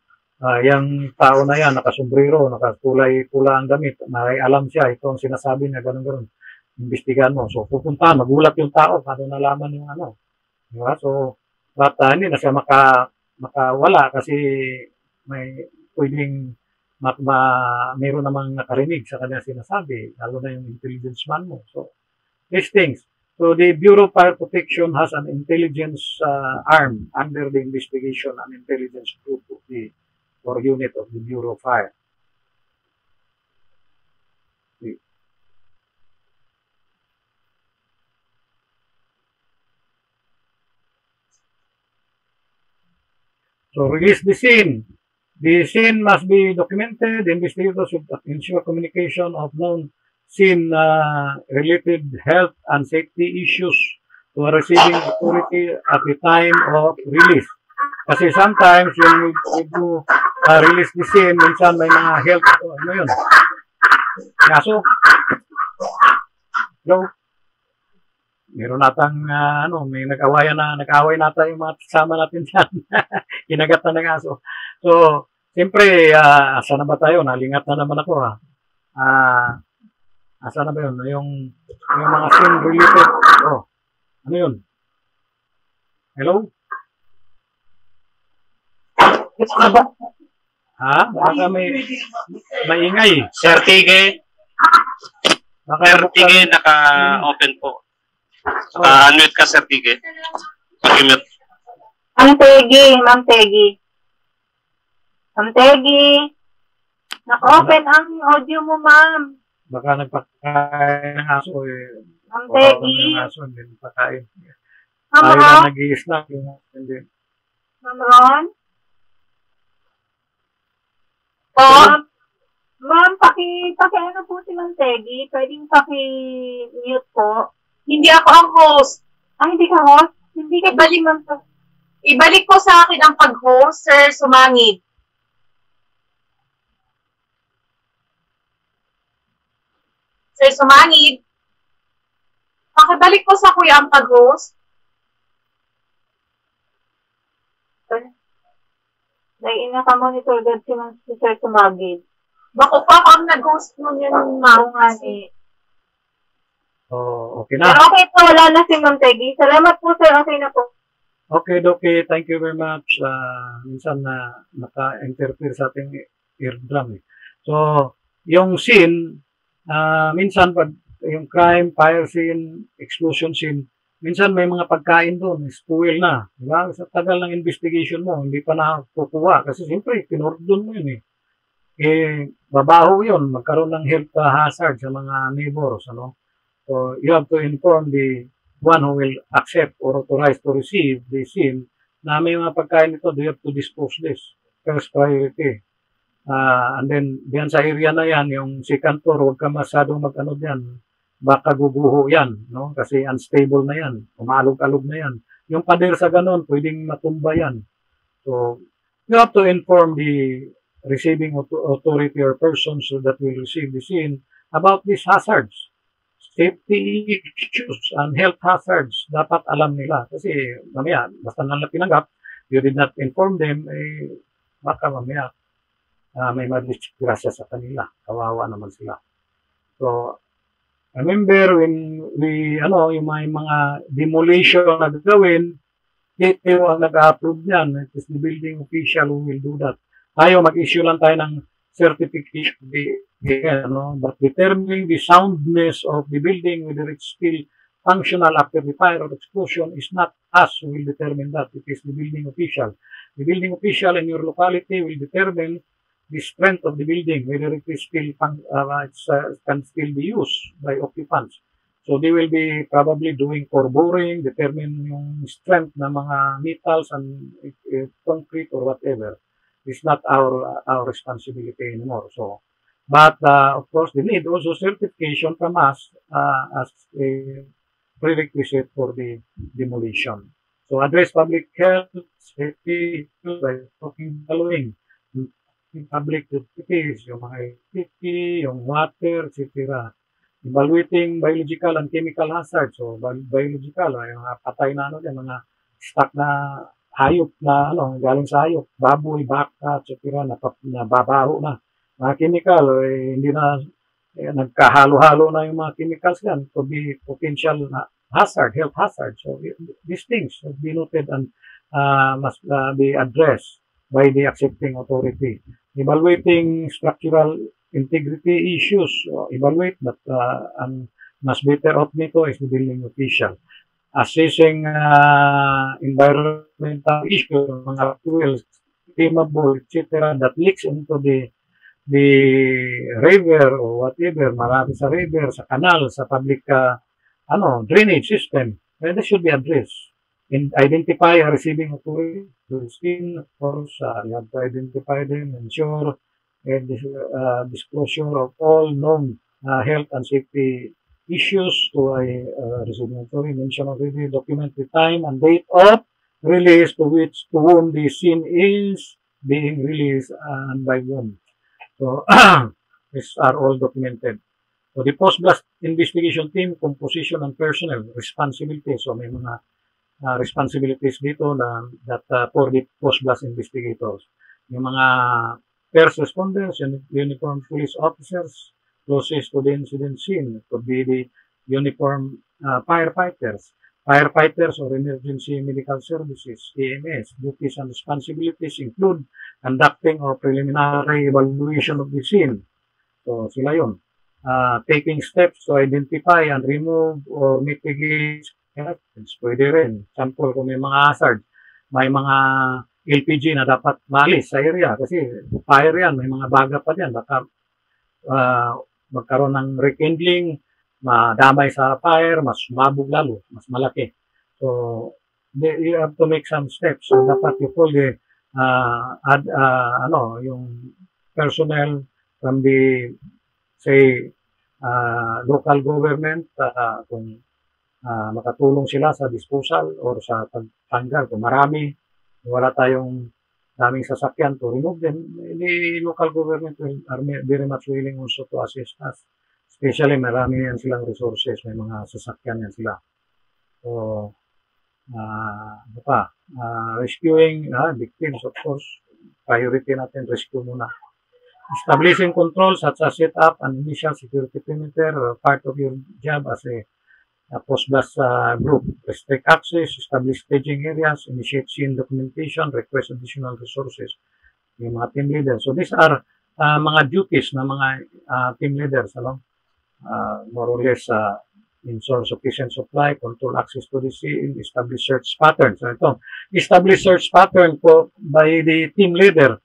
[SPEAKER 6] yung tao na yan, nakasombrero, nakakulay-pula ang damit, may alam siya, ito ang sinasabi niya, ganun-ganun. Imbestigahan mo. So, pupunta, magulat yung tao, paano nalaman yung ano. Diba? So, but hindi na siya makawala kasi may pwedeng mayroon namang nakarinig sa kanya sinasabi, lalo na yung intelligence man mo. So, these things. So, the Bureau of Fire Protection has an intelligence arm under the investigation and intelligence group of the or unit of the Bureau of Fire. So, release the scene. The scene must be documented. The investigators should ensure communication of known scene-related health and safety issues to a receiving authority at the time of release. Kasi sometimes when we do release the scene, minsan may mga health, ano yun? Kaso, hello? Meron natang, may nag-away nata yung mga kasama natin dyan. Kinagat na ng aso. So, siyempre, asa na ba tayo? Nalingat na naman ako, asa na ba yun? Yung mga scene-related, ano yun? Hello? Baka may ingay.
[SPEAKER 3] Sir Tige, naka-open po. Naka-unmute ka, Sir Tige. Pag-mute.
[SPEAKER 4] Ma'am Tegi. Ma'am Tegi. Naka-open ang audio mo, ma'am.
[SPEAKER 6] Baka nagpakain ng aso eh.
[SPEAKER 4] Ma'am Tegi.
[SPEAKER 6] Ng aso, hindi nagpakain.
[SPEAKER 4] Ma'am
[SPEAKER 6] Tayo
[SPEAKER 4] Ron.
[SPEAKER 6] na nag-i-snack.
[SPEAKER 4] Ma'am Ron. Ma'am, ano po si Ma'am Tegi? Pwedeng paki-mute po.
[SPEAKER 7] Hindi ako ang host.
[SPEAKER 4] Hindi ka host? Hindi ka
[SPEAKER 7] Ibalik-
[SPEAKER 4] Ma'am.
[SPEAKER 7] Ibalik ko sa akin ang pag-host, Sir Sumangid. Sir Sumangid, pakibalik ko sa kuya ang pag-host.
[SPEAKER 4] Naiina ka monitor agad si Sir Sumagid.
[SPEAKER 7] Bako pa ako ang nag-host nun yun, ma'am.
[SPEAKER 4] Kasi.
[SPEAKER 6] Okay na.
[SPEAKER 4] Pero okay po, wala na si Ma'am Tegi. Salamat po, sir. Okay na po.
[SPEAKER 6] Okay. Thank you very much. Minsan na naka-interfere sa ating eardrum. So, yung scene, minsan pag yung crime, fire scene, explosion scene, minsan may mga pagkain doon, spoil na. Diba? Sa tagal ng investigation mo, hindi pa nakukuha. Kasi siyempre, pinordon mo yun eh. Babaho yun, magkaroon ng health hazard sa mga neighbors. So, you have to inform the one who will accept or authorize to receive the scene na may mga pagkain ito, they have to dispose this. First priority. And then, diyan sa area na yan, yung second floor, huwag ka masyadong mag-ano diyan. Baka guguho yan, no? Kasi unstable na yan. Umalog-alog na yan. Yung pader sa ganon, pwedeng matumba yan. So, you have to inform the receiving authority or persons that will receive the scene about these hazards. Safety issues and health hazards, dapat alam nila. Kasi mamaya, basta nalang pinanggap, you did not inform them, baka mamaya may madisgrasya sa kanila. Kawawa naman sila. So, remember when yung may mga demolition na gagawin, ito ang nag-approve niyan. It is the building official who will do that. Tayo, mag-issue lang tayo ng certification, but determining the soundness of the building, whether it's still functional after the fire or explosion, is not us who will determine that. It is the building official. The building official in your locality will determine the strength of the building, whether it is still can still be used by occupants. So they will be probably doing core boring, determine yung strength ng mga metals and concrete or whatever. It's not our responsibility anymore. So, but of course, they need also certification from us as a prerequisite for the demolition. So, address public health, safety by talking following public utilities, yung mga electricity, yung water, etc. Evaluating biological and chemical hazards. So, biological, yung mga patay na yung mga stock na hayop na galing sa hayop, baboy, baka, etc. Nababaho na. Mga chemical, hindi na nagkahalo-halo na yung mga chemicals yan. Could be potential hazard, health hazard. So, these things should be noted and must be addressed by the accepting authority. Evaluating structural integrity issues, evaluate, but and mas better off nito is the building official. Assessing environmental issues, mga fuels, flammable, etc. that leaks into the river or whatever, marami sa river, sa canal, sa public drainage system. And this should be addressed. Identify a receiving authority, of course, you have to identify them, ensure disclosure of all known health and safety issues to a receiving authority. Mention already, document the time and date of release to whom the scene is being released and by whom. So, these are all documented. So, the post-blast investigation team, composition and personnel, responsibility. So, may mga responsibilities dito that for the post-blast investigators. Yung mga first responders, uniformed police officers closest to the incident scene. It could be the uniformed firefighters or emergency medical services, EMS. Duties and responsibilities include conducting or preliminary evaluation of the scene. So, sila yun. Taking steps to identify and remove or mitigate hazards. Pwede rin. Sample, kung may mga hazard, may mga LPG na dapat maalis sa area kasi fire yan, may mga baga pa dyan. Baka magkaroon ng rekindling, madamay sa fire, mas sumabog lalo, mas malaki. So, you have to make some steps. So, dapat you call the yung personnel from the, say, local government, kung makatulong sila sa disposal or sa pagtanggal. Kung marami, wala tayong daming sasakyan to remove them, the local government are very much willing also to assist us. Especially, marami yan silang resources, may mga sasakyan yan sila. So, rescuing victims, of course, priority natin, rescue muna. Establishing controls such as set up an initial security perimeter, part of your job as a post-blast group. Restrict access, establish staging areas, initiate scene documentation, request additional resources. Yung mga team leaders. So these are mga duties ng mga team leaders, more or less ensure sufficient supply, control access to the scene, establish search patterns. So ito, establish search pattern by the team leader.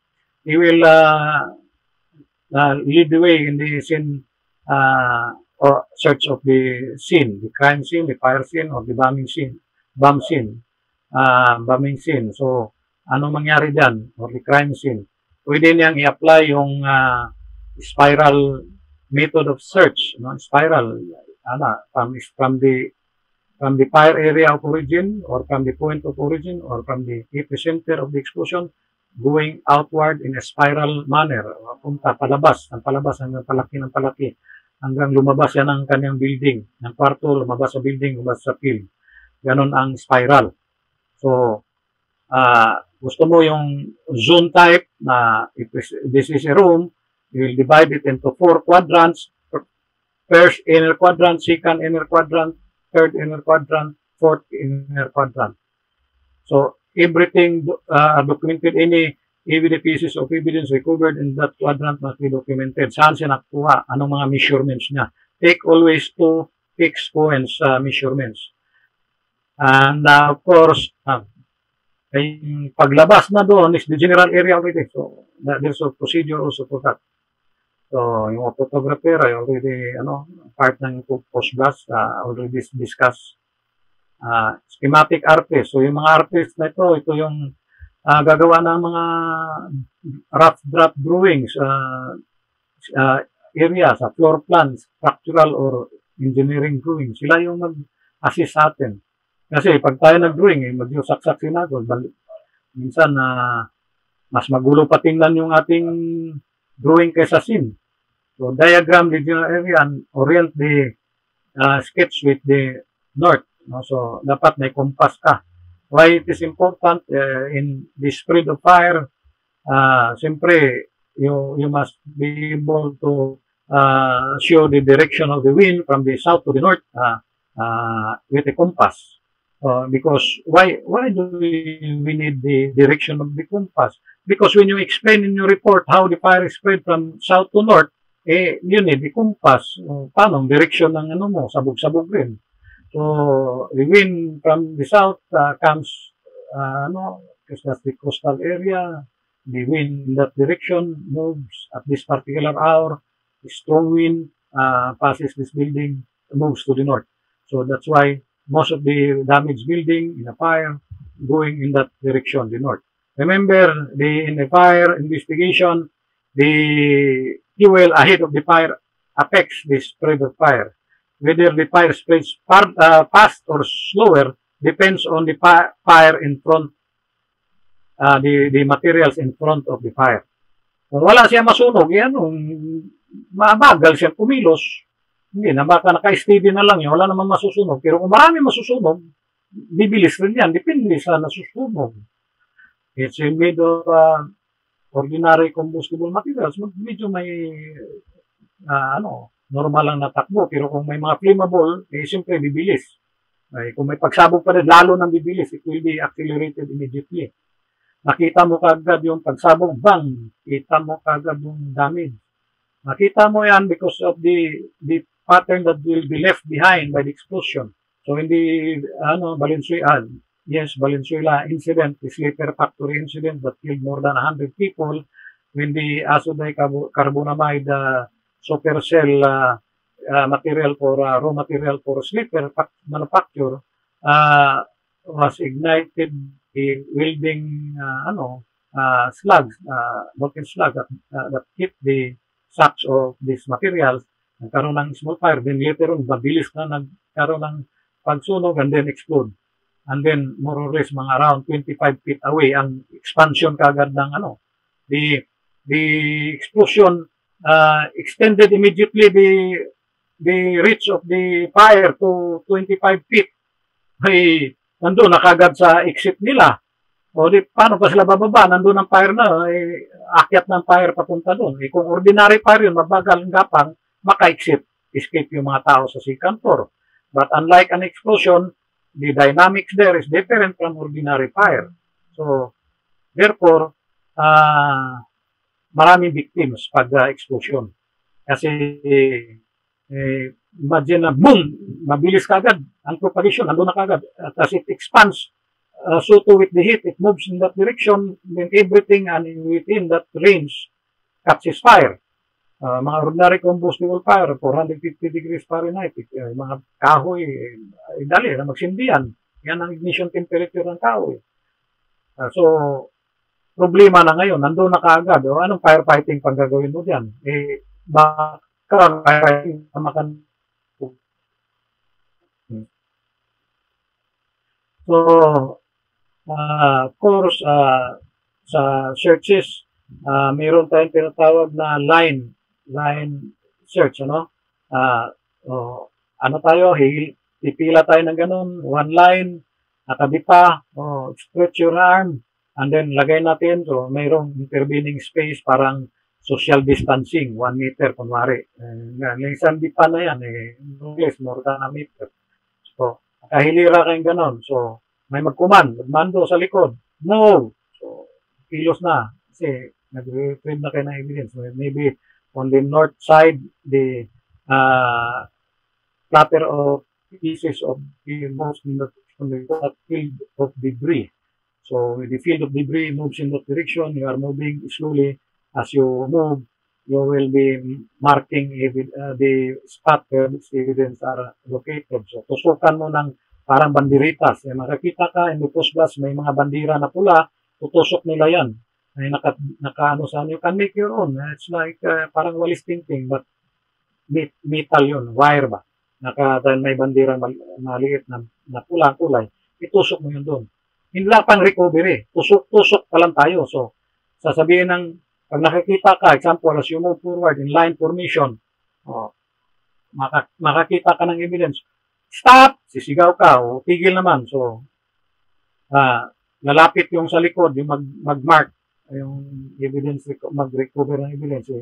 [SPEAKER 6] He will lead the way in the scene or search of the scene, the crime scene, the fire scene, or the bombing scene. So, ano mangyari dyan? Or the crime scene. Pwede niyang i-apply yung spiral method of search, spiral, from the fire area of origin, or from the point of origin, or from the epicenter of the explosion, going outward in a spiral manner. Punta, palabas hanggang palaki ng palaki. Hanggang lumabas yan ang kanyang building. Ng kwarto, lumabas sa building, lumabas sa field. Ganon ang spiral. So, gusto mo yung zone type na if this is a room, you will divide it into 4 quadrants. First inner quadrant, second inner quadrant, third inner quadrant, fourth inner quadrant. So, everything documented, any pieces of evidence recovered in that quadrant must be documented. Saan siya nakuha? Anong mga measurements niya? Take always 2 fixed points measurements. And of course, Ay, paglabas na doon is the general area already. So, there's a procedure also for that. So, yung photographer ay already, part ng post blast, already discussed. Schematic artist. So, yung mga artist na ito yung gagawa ng mga rough draft drawings, area sa floor plans, structural or engineering drawing. Sila yung mag-assist sa atin. Kasi pag tayo nag-drawing, mag-saksak sinagol, minsan mas magulo pa tingnan yung ating drawing kaysa scene. So, diagram the general area and orient the sketch with the north. No? So, dapat may compass ka. Why it is important in the spread of fire, siyempre, you must be able to show the direction of the wind from the south to the north with a compass. Because why do we need the direction of the compass? Because when you explain in your report how the fire is spread from south to north, you need the compass. Paano? Direction ng sabog-sabog rin. So, the wind from the south comes, because that's the coastal area. The wind in that direction moves at this particular hour. The strong wind passes this building, moves to the north. So, that's why most of the damaged building in a fire going in that direction, the north. Remember, in a fire investigation, the fuel ahead of the fire affects the spread of fire. Whether the fire spreads fast or slower depends on the fire in front, the materials in front of the fire. Kung wala siya masunog, mabagal siya kumilos. Hindi na, baka naka-steady na lang yun, wala naman masusunog. Pero kung marami masusunog, bibilis rin yan. Depende sa nasusunog. It's made of ordinary combustible materials. Medyo may, normal lang natakbo. Pero kung may mga flammable, siyempre bibilis. Kung may pagsabog pa rin, lalo nang bibilis, it will be accelerated immediately. Nakita mo kagad yung pagsabog, bang, kita mo kagad yung damage. Nakita mo yan because of the pattern that will be left behind by the explosion. So in the Valenzuela incident, the sleeper factory incident that killed more than 100 people, when the azodicarbonamide supercell material for raw material for sleeper manufacture was ignited, the welding slugs, molten slugs that hit the sacks of these materials. Nagkaroon ng small fire, then later on, mabilis na nagkaroon ng pagsunog and then explode. And then, more or less, mga around 25 feet away, ang expansion kagad ng the explosion extended immediately the reach of the fire to 25 feet. Nandun na kagad sa exit nila. O paano pa sila bababa? Nandun ang fire na, akyat ng fire papunta doon. Kung ordinary fire yun, mabagal ang gapang, escape yung mga tao sa second floor. But unlike an explosion, the dynamics there is different from ordinary fire. So, therefore, maraming victims pag explosion. Kasi, imagine na boom, mabilis kagad ang propagation, nandun na kagad. As it expands, so too with the heat, it moves in that direction, then everything within that range catches fire. Mga ordinary combustible fire, 450 degrees Fahrenheit, mga kahoy, dali na magsindihan. Yan ang ignition temperature ng kahoy. So, problema na ngayon, nandun na kaagad. Anong firefighting pang gagawin mo dyan? Baka firefighting makan. So, of course, sa searches, mayroon tayong tinatawag na line search, tayo, pipila tayo ng ganun, one line, natabi pa, stretch your arm, and then lagay natin, so mayroong intervening space, parang social distancing, 1 meter, kunwari. Minsan di pa na yan, more than a meter. So, nakahilira kayong ganun, so, may magmando sa likod, no! So, kilos na, kasi nag-retrieve na kayo ng evidence, maybe on the north side, the clutter of pieces of the most on the field of debris. So the field of debris moves in that direction. You are moving slowly. As you move, you will be marking the spot where these evidence are located. So tusukan mo ng parang banderitas. Makakita ka in the post bus, may mga bandira na pula, tutusok nila yan. Ay naka ano saan, you can make your own. It's like parang walis tingting, but metal yun, wire ba? Dahil may bandira maliit na pula kulay, itusok mo yun doon. Hindi lang pang recovery. Tusok pa lang tayo. So, sasabihin ng, pag nakikita ka, example, as you move forward in line formation, makakita ka ng evidence, stop! Sisigaw ka, o tigil naman. So, lalapit yung sa likod, yung mag-mark, yung evidence, mag-recover ng evidence,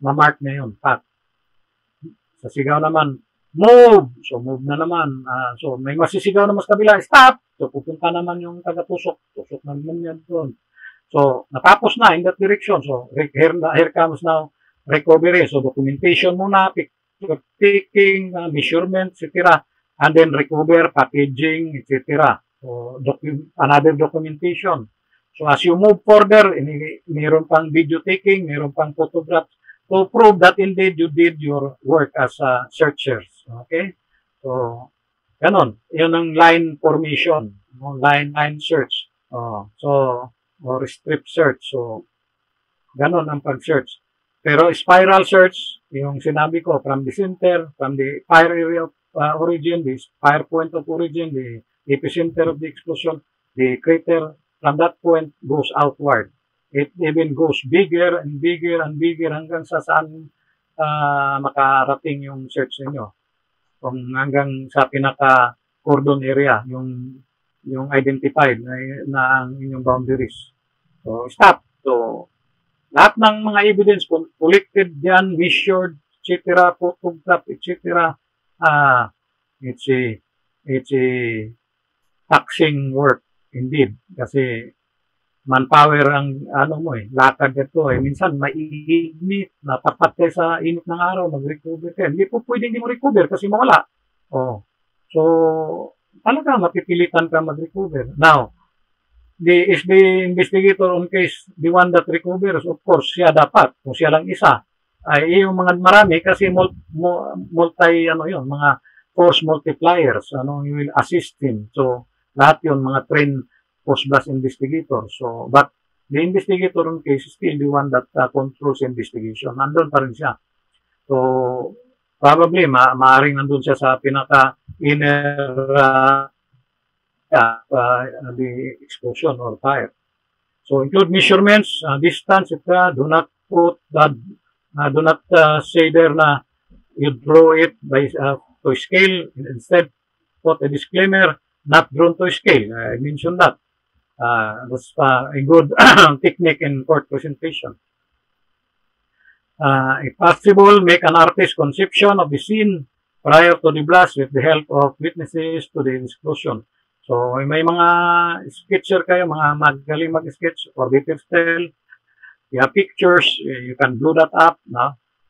[SPEAKER 6] ma-mark na yun, pat. Sa sigaw naman, move! So, move na naman. So, may masisigaw naman sa kabila, stop! So, pupunta naman yung taga-tusok. Tusok naman yan doon. So, natapos na in that direction. So, here comes now recovery. So, documentation muna, picture taking, measurement, etc. And then recover, packaging, etc. So, another documentation. So, as you move further, mayroon pang video taking, mayroon pang photographs to prove that indeed you did your work as searchers. Okay? So, ganon. Yun ang line formation. Line search. Or strip search. So, ganon ang pag-search. Pero spiral search, yung sinabi ko, from the center, from the fire area of origin, the fire point of origin, the epicenter of the explosion, the crater, from that point goes outward. It even goes bigger and bigger and bigger hanggang sa saan makarating yung search ninyo. Kung hanggang sa pinaka-cordon area, yung identified na ang inyong boundaries. So, stop. So, lahat ng mga evidence collected yan, measured, etc., photograph, etc., it's a taxing work indeed. Kasi manpower ang lakad ito minsan mainit, napapatay sa init ng araw, mag-recover ka. Hindi po pwedeng hindi mo recover kasi mawala. So, talaga mapipilitan ka mag-recover. Now, is the investigator on case the one that recovers? Of course, siya dapat. Kung siya lang isa. Ay, yung mga marami kasi mga force multipliers, you will assist him. So, lahat yun, mga trained post-blast investigator. So, but the investigator on case is still the one that controls investigation. Nandun pa rin siya. So, probably, maaaring nandun siya sa pinaka-inner the explosion or fire. So, include measurements, distance, etc. Do not say there na you draw it by to scale. Instead, put a disclaimer, not drawn to scale. I mentioned that. That's a good technique in court presentation. If possible, make an artist's conception of the scene prior to the blast with the help of witnesses to the explosion. So, may mga sketcher kayo, mga magaling mag-sketch or detail style. You have pictures, you can blow that up.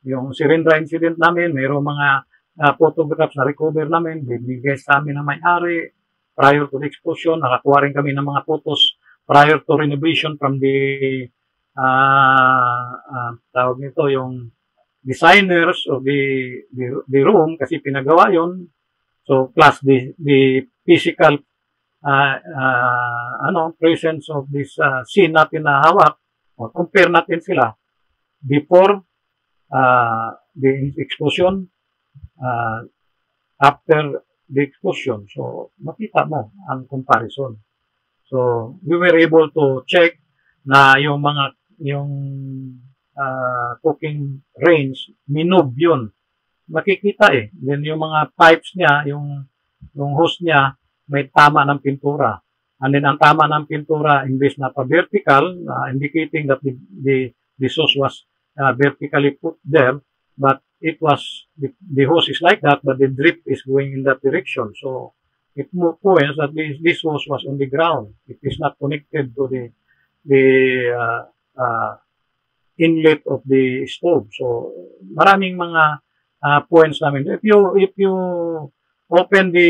[SPEAKER 6] Yung Sirindra incident namin, mayroong mga photographs na recover namin, binigay sa amin na may-ari prior to the explosion. Nakakuha rin kami ng mga photos prior to renovation from the tawag nito yung designers of the room kasi pinagawa yon. So, plus the physical presence of this scene natin na hawak, o compare natin sila before the explosion, after the explosion. So, makita mo ang comparison. So, we were able to check na yung cooking range, minove yun. Makikita Then yung mga pipes niya, yung hose niya, may tama ng pintura. And then ang tama ng pintura, imbes na pa-vertical, indicating that the sauce was vertically put there, but it was, the hose is like that, but the drip is going in that direction. So, it points that this hose was on the ground. It is not connected to the inlet of the stove. So, maraming mga points namin. If you open the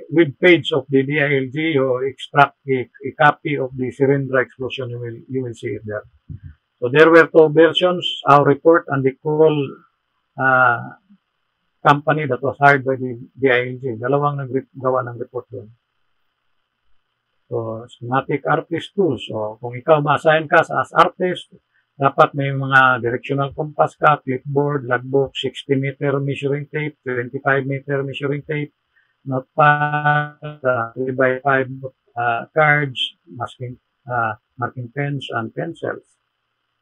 [SPEAKER 6] web page of the DILG or extract a copy of the Sirindra explosion, you will see it there. So there were two versions, our report and the call company that was hired by the DILG. Dalawang naggawa ng report doon. So, schematic artist tools. So, kung ikaw ma-assign ka as artist, dapat may mga directional compass ka, clipboard, logbook, 60-meter measuring tape, 25-meter measuring tape, notepad, 3x5 cards, marking pens, and pencils.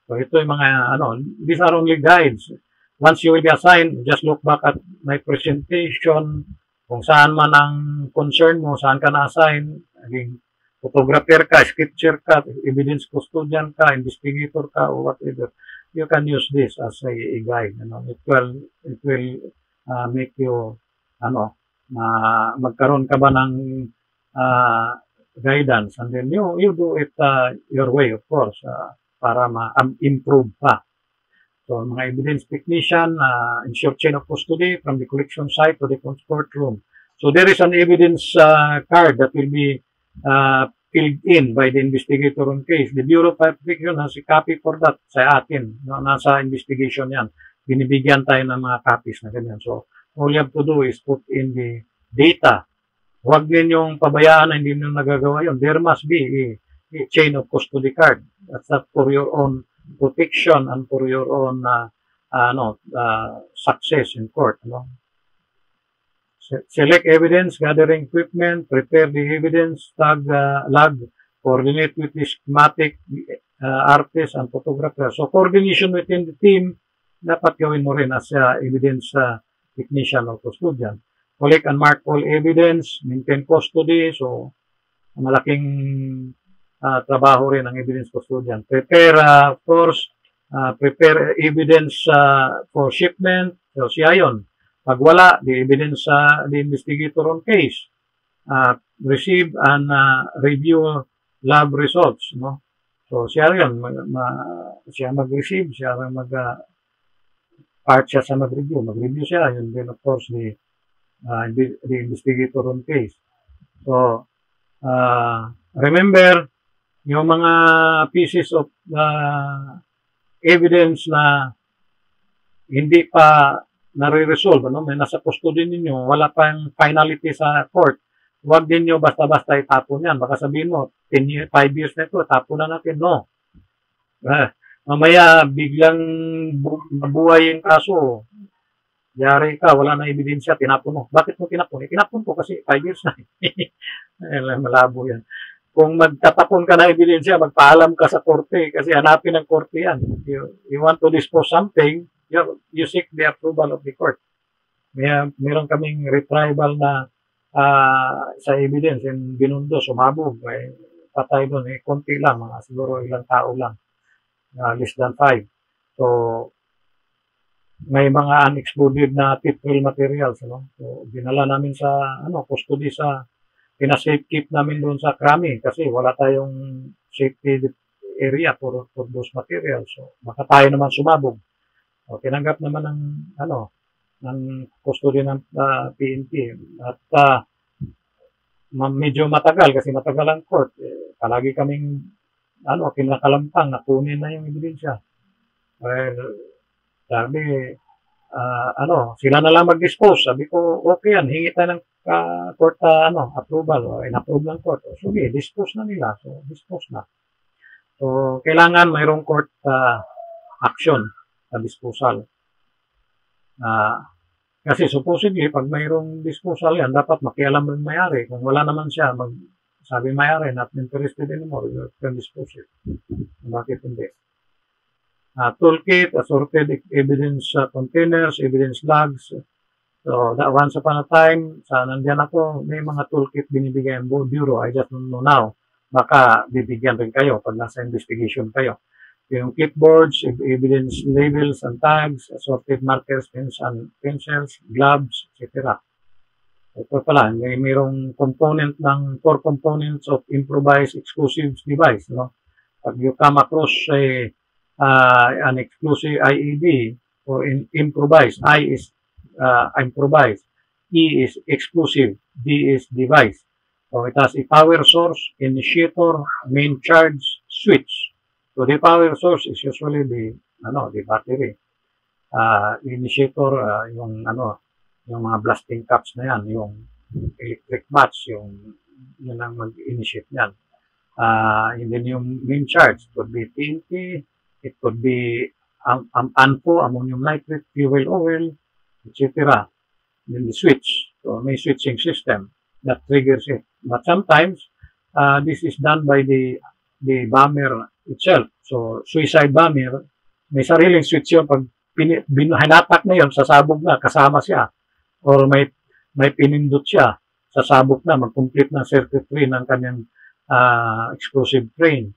[SPEAKER 6] So, ito yung mga, these are only guides. Once you will be assigned, just look back at my presentation, kung saan man ang concern mo, saan ka na-assign, naging photographer ka, sketcher ka, evidence custodian ka, investigator ka, or whatever. You can use this as a guide. It will make you, magkaroon ka ba ng guidance, and then you do it your way, of course, para ma-improve pa. So, mga evidence technician, ensure chain of custody from the collection site to the courtroom. So, there is an evidence card that will be filled in by the investigator on case. The Bureau of Protection has a copy for that sa atin. Nasa investigation yan. Binibigyan tayo ng mga copies na ganyan. So, all you have to do is put in the data. Huwag din yung pabayaan na hindi nyo nagagawa yun. There must be a chain of custody card. That's not for your own protection and for your own success in court. Select evidence, gathering equipment, prepare the evidence, log, coordinate with the schematic artist and photographer. So, coordination within the team, dapat gawin mo rin as evidence technician or custodian. Collect and mark all evidence, maintain custody. So, malaking trabaho rin ang evidence custodian. Prepare, of course, prepare evidence for shipment. So, siya yun. Pag wala, the evidence the investigator on case, receive and review lab results, So, siya yun, siya mag-receive, siya part siya sa mag-review. Mag-review siya, yun din, of course, the investigator on case. So, remember, yung mga pieces of evidence na hindi pa nare-resolve, may nasa custody ninyo, wala pang finality sa court, huwag din nyo basta-basta itapon yan. Baka sabihin mo, 5 years na ito, tapon na natin. No. Mamaya, biglang nabuhay yung kaso, yari ka, wala na ebidensya, tinapon mo. Bakit mo tinapon? Tinapon ko kasi 5 years na. Malabo yan. Kung magtatapon ka na ebidensya, magpaalam ka sa korte kasi hanapin ng korte yan. You want to dispose something, you seek the approval of the court. Meron kaming retrieval na sa evidence in Binondo, sumabog, patay doon, konti lang, mga siguro ilang tao lang, less than 5. So, may mga unexploded na petrol materials, So, dinala namin sa, custody sa, pina-safe keep namin doon sa Krami kasi wala tayong safety area for those materials. So, baka tayo naman sumabog. O, tinanggap naman ng custody ng PNP. At medyo matagal kasi matagal ang court. Palagi kaming kinakalampang na kunin na yung ebidensya. Well, sabi, sila na lang mag-dispose. Sabi ko, okay yan, hingi tayo ng court approval. In-approve ng court. So, okay, dispose na nila. So, dispose na. So, kailangan mayroong court action sa disposal. Kasi supposedly, pag mayroong disposal yan, dapat makialam rin may-ari. Kung wala naman siya, sabi may-ari, not interested anymore, you can dispose it. Bakit hindi? Toolkit, assorted evidence containers, evidence logs. So, once upon a time, nandiyan ako, may mga toolkit binibigay ang Bureau. I just don't know now. Baka bibigyan rin kayo pag nasa investigation kayo. Yung clipboards, evidence labels and tags, assorted markers, pens and pencils, gloves, etc. Ito pala, mayroong component ng 4 components of improvised exclusive device. Pag you come across an exclusive IED or improvised, I is improvised, E is exclusive, D is device. So it has a power source, initiator, main charge, switch. So the power source is usually the battery. Initiator, yung mga blasting caps na yan, yung electric match, yun ang mag-initiate yan. And then yung main charge, it could be TNT, it could be ANFO, ammonium nitrate, fuel oil, etc. Then the switch, so may switching system that triggers it. But sometimes, this is done by the bomber itself. So, suicide bomber, may sariling switch yun. Pag hinatak na yun, sasabog na, kasama siya. Or may pinindot siya, sasabog na, mag-complete ng circuitry ng kanyang explosive train.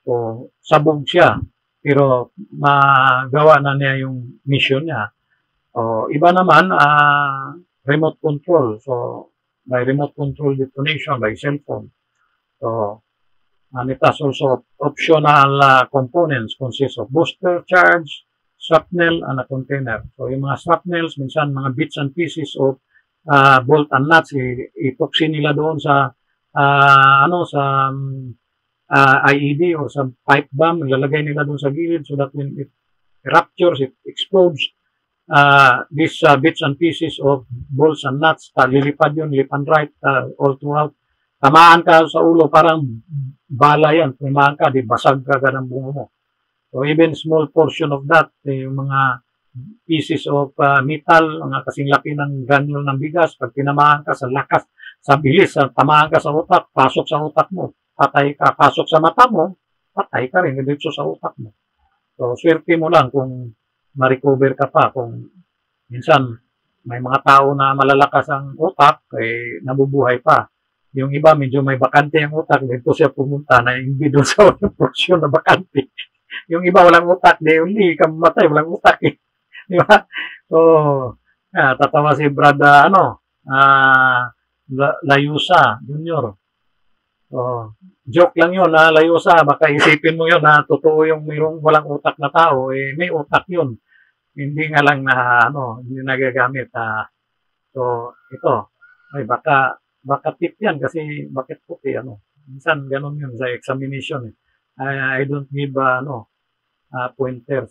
[SPEAKER 6] So, sabog siya. Pero, magawa na niya yung mission niya. O, iba naman, remote control. So, by remote control detonation by cell phone. So, and it has also optional components consist of booster charge, shrapnel, and a container. So, yung mga shrapnels, minsan mga bits and pieces of bolt and nuts, ipoxy nila doon sa IED or sa pipe bomb, ilalagay nila doon sa gilid so that when it ruptures, it explodes. These bits and pieces of bolts and nuts, lilipad yun, left and right, all throughout. Tamaan ka sa ulo, parang bala yan. Tamaan ka, di basag ka ng bungo mo. So, even small portion of that, yung mga pieces of metal, mga kasing laki ng granule ng bigas, pag tinamaan ka sa lakas, sa bilis, tamaan ka sa utak, pasok sa utak mo, patay ka. Pasok sa mata mo, patay ka rin, dito sa utak mo. So, swerte mo lang kung ma-recover ka pa. Kung minsan, may mga tao na malalakas ang utak, nabubuhay pa. Yung iba, medyo may bakante ang utak, dito siya pumunta na hindi doon sa walang porsyon na bakante. Yung iba, walang utak, hindi ka mamatay, walang utak eh. Di ba? So, tatawa si Brad, Layusa Junior. So, joke lang yun, Layusa, baka isipin mo yun na totoo yung mayroong walang utak na tao, may utak yun. Hindi nga lang na, hindi nagagamit. So, ito, baka tip yan kasi bakit puti, minsan ganun yun sa examination. I don't give, pointers,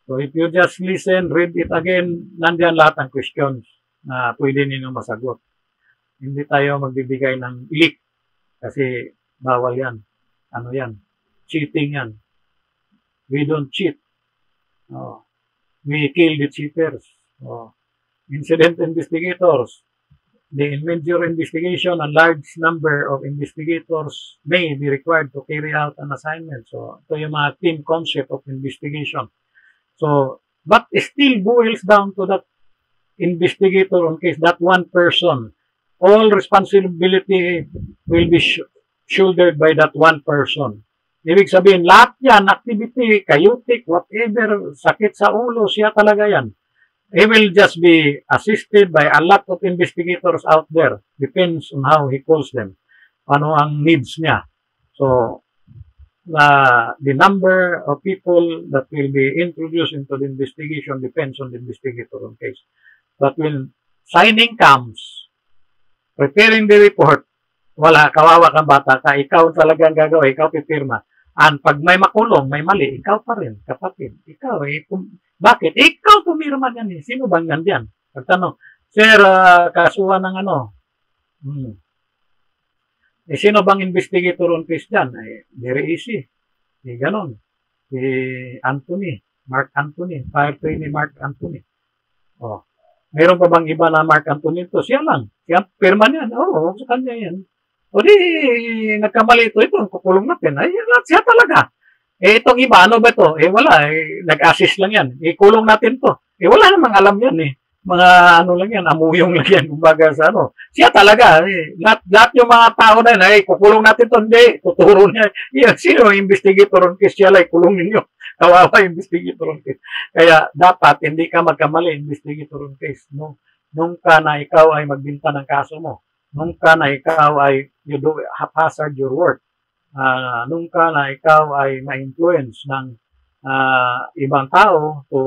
[SPEAKER 6] So, if you just listen, read it again, nandiyan lahat ng questions na pwede ninyo masagot. Hindi tayo magbibigay ng leak kasi bawal yan. Yan? Cheating yan. We don't cheat. We kill the cheaters. Incident investigators. The major investigation, a large number of investigators may be required to carry out an assignment. So, ito yung mga team concept of investigation. So, but it still boils down to that investigator on case, that one person. All responsibility will be shouldered by that one person. Ibig sabihin, lahat yan, activity, chaotic, whatever, sakit sa ulo, siya talaga yan. He will just be assisted by a lot of investigators out there. Depends on how he calls them. Ano ang needs niya. So, the number of people that will be introduced into the investigation depends on the investigator on case. But when signing comes, preparing the report, wala, kawawa kang bata ka, ikaw talagang gagawin, ikaw pipirma. And pag may makulong, may mali, ikaw pa rin, kapatid. Ikaw, bakit? Ikaw pumirma yan eh. Sino bang nandiyan? Pagtanong, sir, kasuhan ng sino bang investigator on case dyan? Very easy. Ganon. Si Anthony, Mark Anthony, fire trainee Mark Anthony. Meron pa bang iba na Mark Anthony ito? Siya lang. Siya, pirma niyan. Sa kanya yan. O di, nagkamali ito, kukulong natin. Siya talaga. Itong iba, ano ba ito? Wala, nag-assist lang yan. Kulong natin to. Wala namang alam yan Mga lang yan, amuyong lang yan. Kumbaga sa Siya talaga. Lahat yung mga tao na yan, kukulong natin to. Hindi, tuturo niya. Sino yung investigator on case? Siya lang, kulong ninyo. Kawawa investigator on case. Kaya dapat, hindi ka magkamali investigator on case. Nung ka na ikaw ay magbinta ng kaso mo. Nung ka na ikaw ay you do haphazard your work. Nung ka na ikaw ay ma-influence ng ibang tao to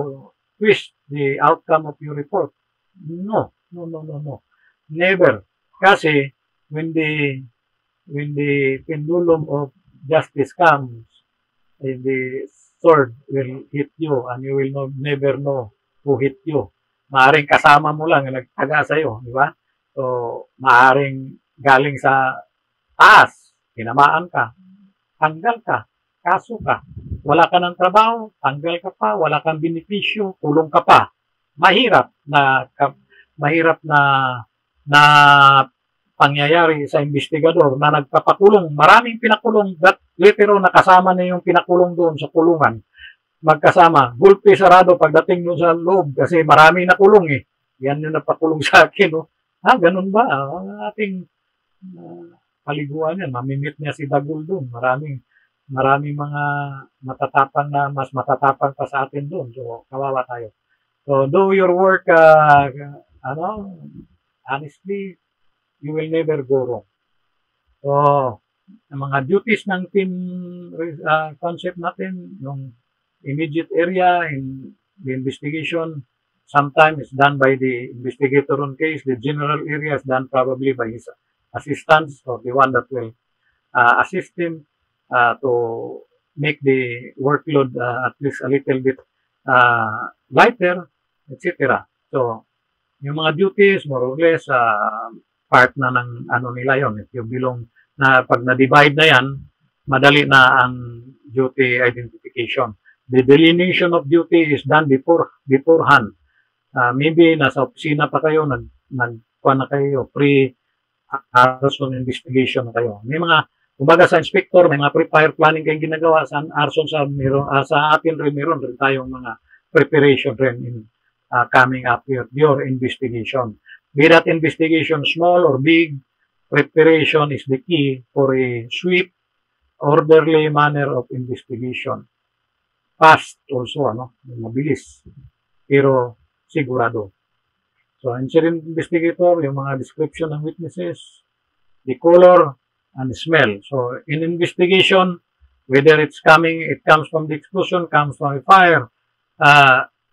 [SPEAKER 6] twist the outcome of your report. No. Never. Kasi when the pendulum of justice comes, the sword will hit you and you will never know who hit you. Maaring kasama mo lang yung nagtaga sa'yo, di ba? So, maaring galing sa taas, tinamaan ka, tanggal ka, kaso ka, wala ka ng trabaho, tanggal ka pa, wala kang benepisyo, kulong ka pa. Mahirap na pangyayari sa investigador na nagpapakulong. Maraming pinakulong, that litero nakasama na yung pinakulong doon sa kulungan. Magkasama, gulpe sarado pagdating doon sa loob kasi marami nakulong eh. Yan yung napakulong sa akin. No? Ganun ba? Ang ating paliguan yan. Mamimit niya si Dagul doon. Maraming mga matatapang na mas matatapang pa sa atin doon. So, kawawa tayo. So, do your work, honestly, you will never go wrong. So, ang mga duties ng team concept natin, yung immediate area in the investigation, sometimes it's done by the investigator on case. The general area is done probably by his assistants or the one that will assist him to make the workload at least a little bit lighter, etc. So, yung mga duties, more or less, part na ng ano nila yon. If you belong na pag na-divide na yan, madali na ang duty identification. The delineation of duty is done beforehand. Maybe nasa opisina pa kayo, nagkuha na kayo, pre-arson investigation na kayo. May mga, kumbaga sa inspector, may mga pre-fire planning kayong ginagawa sa arson sa atin rin, meron rin tayong mga preparation rin in coming up with your investigation. Be that investigation small or big, preparation is the key for a swift, orderly manner of investigation. Fast also, mabilis, pero sigurado. So, incident investigator, yung mga description ng witnesses, the color, and the smell. So, in investigation, whether it comes from the explosion, comes from a fire,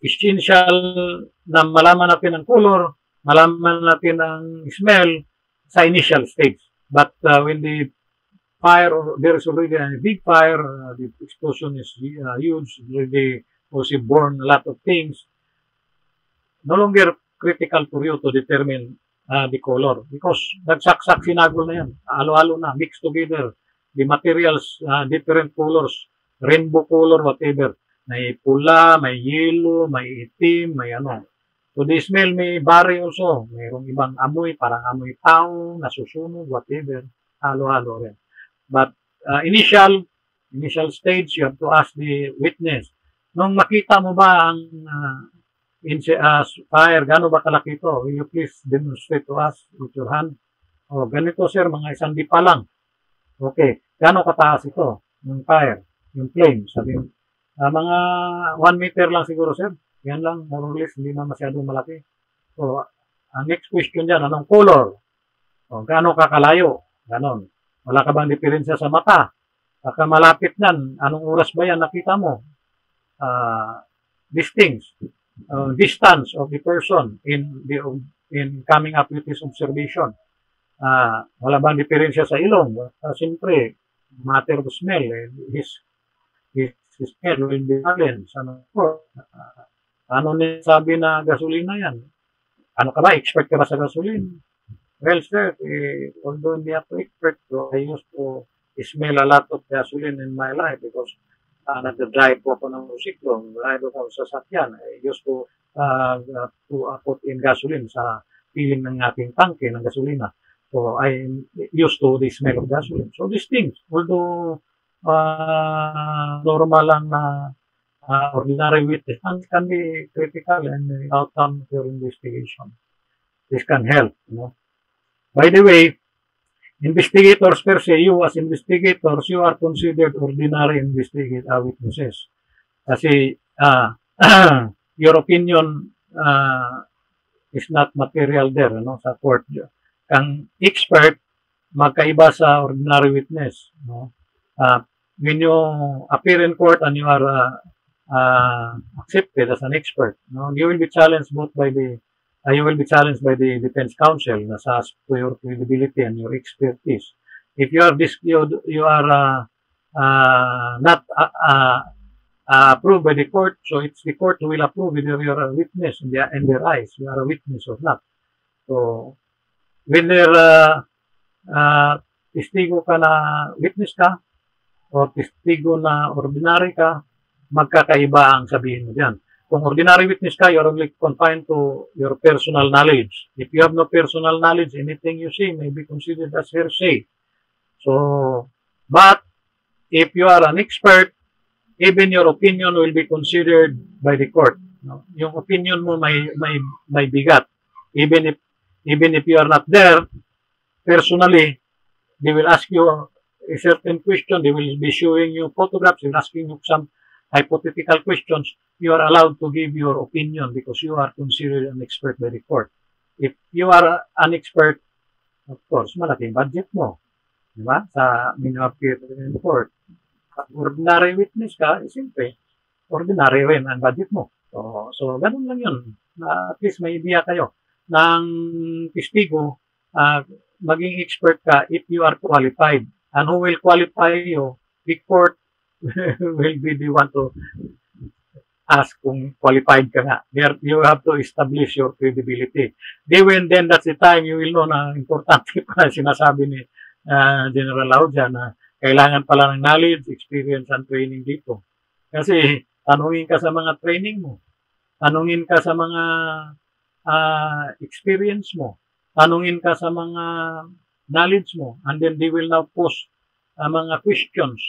[SPEAKER 6] essential na malaman natin ang color, malaman natin ang smell sa initial stage. But when the fire, or there is already a big fire, the explosion is huge, already also born a lot of things, no longer critical for you to determine the color because nagsaksak sinagol na yan, halo-halo na, mixed together, the materials, different colors, rainbow color, whatever, may pula, may yellow, may itim, may ano. So, the smell may vary also. Mayroong ibang amoy, parang amoy tao, nasusunog, whatever. Halo-halo rin. But initial stage, you have to ask the witness. Nung makita mo ba ang fire, gano'n ba kalaki ito? Will you please demonstrate to us with your hand? O, ganito sir, mga isang di pa lang. Okay. Gano'n kataas ito? Yung fire, yung flame. Sabi mga 1 meter lang siguro sir. Yan lang, more or less, hindi na masyadong malaki. So, ang next question dyan, anong color? O, gaano kakalayo? Ganon. Wala ka bang diferensya sa mata? Baka malapit nan, anong oras ba yan nakita mo? These things, distance of the person in coming up with his observation. Wala bang diferensya sa ilong? Siyempre, matter of smell. His smell will be balanced. Ano sabi na gasolina yan? Ano ka ba? Expert ka ba sa gasolina? Well, sir, although hindi ako expert, so I used to smell a lot of gasoline in my life because nag-drive po ako ng motorsiklo, drive ako sa sasakyan. I used to put in gasoline sa filling ng ating tangke ng gasolina. So, I used to the smell of gasoline. So, these things, although normal lang na ordinary witness can be critical and the outcome of your investigation. This can help, By the way, investigators per se, you as investigators, you are considered ordinary witnesses. Kasi your opinion is not material there, sa court. Kang expert, magkaiba sa ordinary witness, when you appear in court and you are accepted as an expert, you will be challenged both by the you will be challenged by the defense counsel na sa to your credibility and your expertise. If you are you are not approved by the court, so it's the court who will approve whether you are a witness in their eyes, you are a witness or not. So, whether testigo ka na witness ka o testigo na ordinary ka, magkakaiba ang sabihin mo diyan. Kung ordinary witness ka, you're only confined to your personal knowledge. If you have no personal knowledge, anything you say may be considered as hearsay. So, but if you are an expert, even your opinion will be considered by the court. No? Yung opinion mo may bigat. Even if you are not there, personally, they will ask you a certain question. They will be showing you photographs and asking you some hypothetical questions. You are allowed to give your opinion because you are considered an expert by the court. If you are an expert, of course, malaking budget mo. Diba? Sa minor-appear in court. Pag ordinary witness ka, siyempre, ordinary rin ang budget mo. So ganun lang yun. At least may idea kayo ng testigo, maging expert ka if you are qualified. And who will qualify you? The court will be the one to ask kung qualified ka nga. There, you have to establish your credibility. Then that's the time you will know na importante pa sinasabi ni General Laudia na kailangan pala ng knowledge, experience, and training dito. Kasi tanungin ka sa mga training mo, tanungin ka sa mga experience mo, tanungin ka sa mga knowledge mo, and then they will now post mga questions,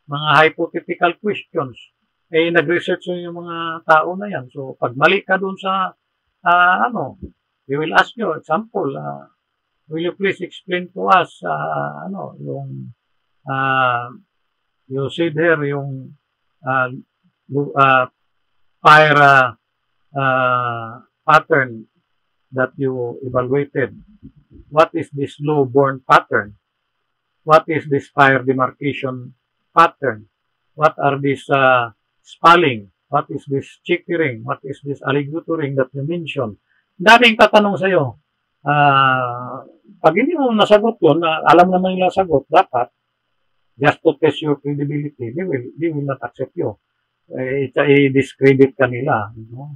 [SPEAKER 6] mga hypothetical questions. Nag-research yung mga tao na yan. So, pag mali ka dun sa, they will ask you, example, will you please explain to us, you said there, yung fire pattern that you evaluated. What is this low-born pattern? What is this fire demarcation pattern? What are these spalling? What is this chickering? What is this alligatoring that you mentioned? Daming tatanong sa'yo. Pag hindi mo nasagot yun, alam naman yung nasagot, dapat, just to test your credibility, they will not accept you. I-discredit ka nila. No?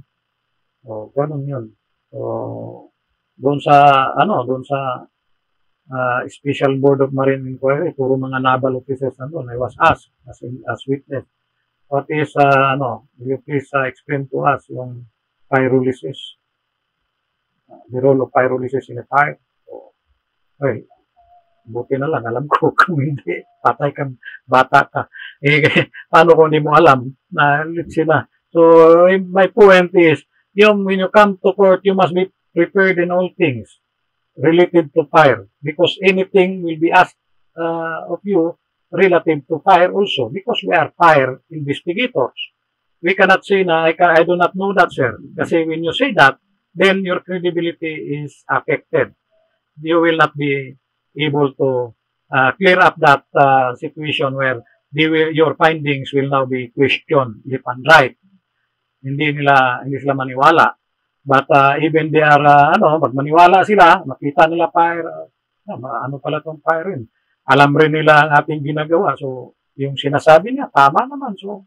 [SPEAKER 6] So, ganun yun. So, doon sa Special Board of Marine Inquiry, puro mga naval officers na doon. I was asked as witness. What is, will you please explain to us yung pyrolysis? The role of pyrolysis in a fire? So, well, buti na lang, alam ko kung hindi, patay kang bata ka. Paano kung hindi mo alam? Sila. So, my point is, when you come to court, you must be prepared in all things related to fire, because anything will be asked of you relative to fire also, because we are fire investigators. We cannot say na, I do not know that, sir. Kasi when you say that, then your credibility is affected. You will not be able to clear up that situation where your findings will now be questioned left and right. Hindi sila maniwala. But even they are, pag maniwala sila, makita nila fire, ano pala tong fire rin. Alam rin nila ang ating ginagawa. So, yung sinasabi niya, tama naman. So,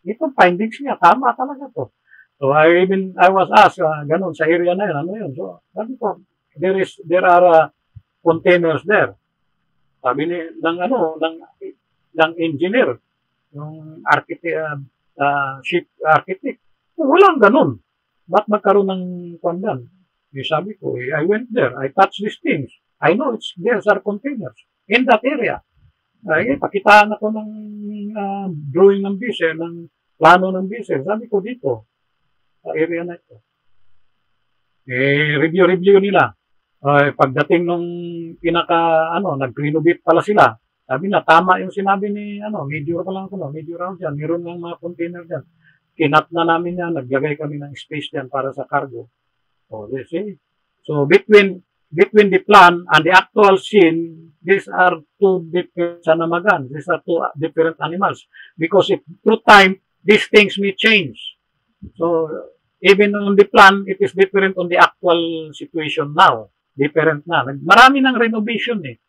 [SPEAKER 6] itong findings niya, tama talaga to. So, I was asked, ganun, sa area na yun, ano yun. So, sabi ko, there are containers there. Sabi ng engineer, yung architect, ship architect, walang ganun. Ba't magkaroon ng kwandan? Sabi ko, I went there, I touched these things. I know there's are containers in that area. Pakitaan ako ng drawing ng vessel, ng plano ng vessel. Sabi ko dito, sa area na ito. Review nila. Pagdating nung nag-renovate pala sila. Sabi na, tama yung sinabi ni, Major Raul dyan, meron ng mga container dyan. Kinat na namin yan, naglagay kami ng space dyan para sa cargo. So, between the plan and the actual scene, these are two different sanamagan. These are two different animals. Because through time, these things may change. So, even on the plan, it is different on the actual situation now. Different na. Marami ng renovation eh.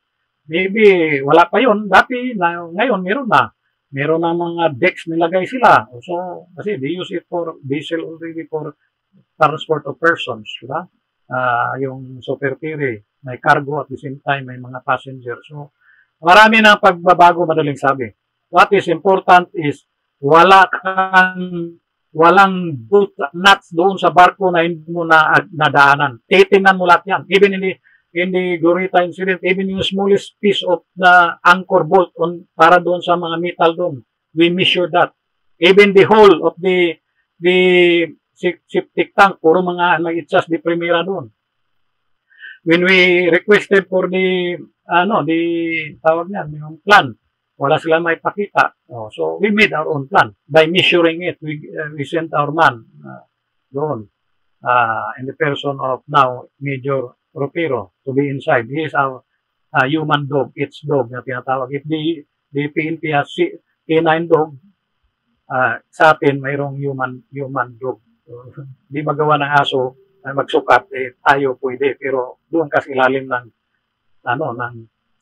[SPEAKER 6] Maybe wala pa yun. Dati, ngayon meron na. Meron na mga decks nilagay sila. So, kasi they use it for diesel already for transport of persons. Diba? Yung super ferry, may cargo at the same time, may mga passengers. So, marami na pagbabago, madaling sabi. What is important is, walang bolt nuts doon sa barko na hindi mo na nadaanan. Titingnan mo lahat yan. Even in the Glorieta incident, even yung smallest piece of the anchor bolt para doon sa mga metal doon, we measure that. Even the hole of the septic tank, puro mga nag-adjust di primera doon. When we requested for the tawag niyan, yung plan, wala sila may pakita. So, we made our own plan. By measuring it, we sent our man doon in the person of now Major Ropero to be inside. He is our human dog, its dog na tinatawag. If the PNP has canine dog, sa atin mayroong human dog. So, di magawa ng aso na magsukat, tayo pwede. Pero doon kasi ilalim ng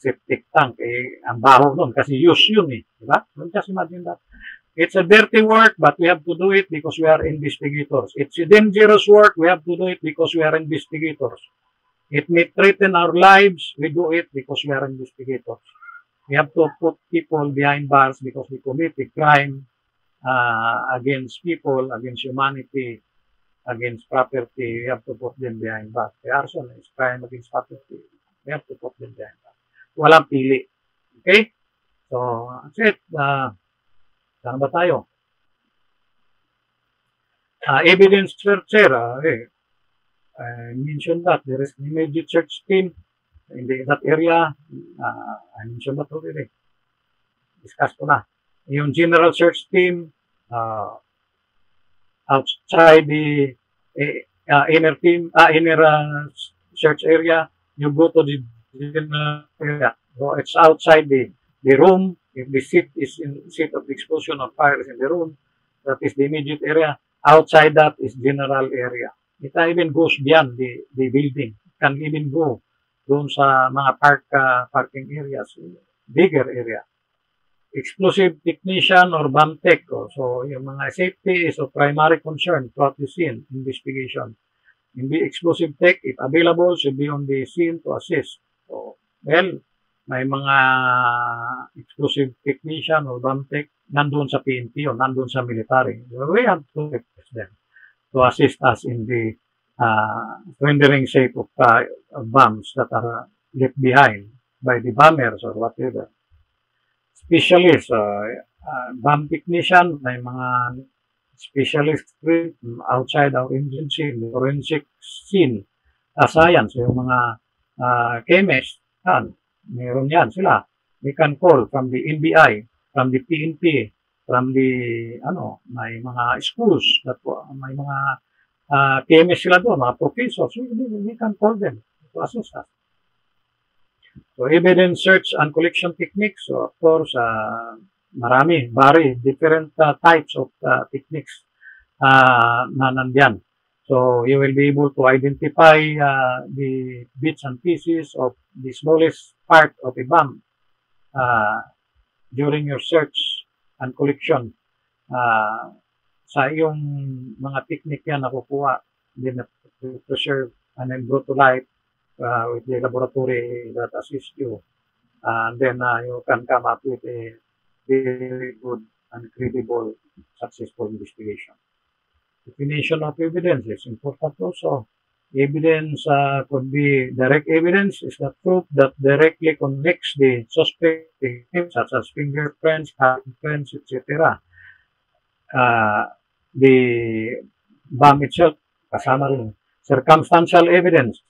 [SPEAKER 6] septic tank, ang baho nun, kasi use yun diba? Just imagine that. It's a dirty work, but we have to do it because we are investigators. It's a dangerous work, we have to do it because we are investigators. It may threaten our lives, we do it because we are investigators. We have to put people behind bars because we commit a crime against people, against humanity, against property. We have to put them behind bars. The arson is crime against property. We have to put them behind bars. Walang pili. Okay? So, that's it. Saan ba tayo? Evidence searcher. I mentioned that there is an immediate search team in that area. I mentioned that already. Discuss ko na. Yung general search team outside the inner search area, you go to the area. So it's outside the room. If the seat of the explosion of fire is in the room, that is the immediate area. Outside that is general area. It even goes beyond the building. It can even go doon sa mga parking areas, bigger area. Explosive technician or bomb tech. So yung mga safety is of primary concern throughout the scene investigation. In the explosive tech, if available, should be on the scene to assist. So, well, may mga explosive technician or bomb tech nandun sa PNP o nandun sa military. We have to request them to assist us in the rendering safe of bombs that are left behind by the bombers or whatever. Specialist, bomb technician, may mga specialist outside our agency, forensic scene, science, yung mga chemists, meron yan sila. We can call from the NBI, from the PNP, from the, may mga schools, may mga chemists sila doon, mga professors, we can call them to assist us. So, evidence search and collection techniques, so of course, marami, different types of techniques na nandyan. So, you will be able to identify the bits and pieces of the smallest part of a bomb during your search and collection. Sa iyong mga technique yan nakukuha, then preserve and then brought to life with the laboratory that assists you. And then you can come up with a very good and credible, successful investigation. Definition of evidence is important also. Evidence could be direct evidence is the proof that directly connects the suspect, such as fingerprints, handprints, etc. The bomb itself, kasama rin. Circumstantial evidence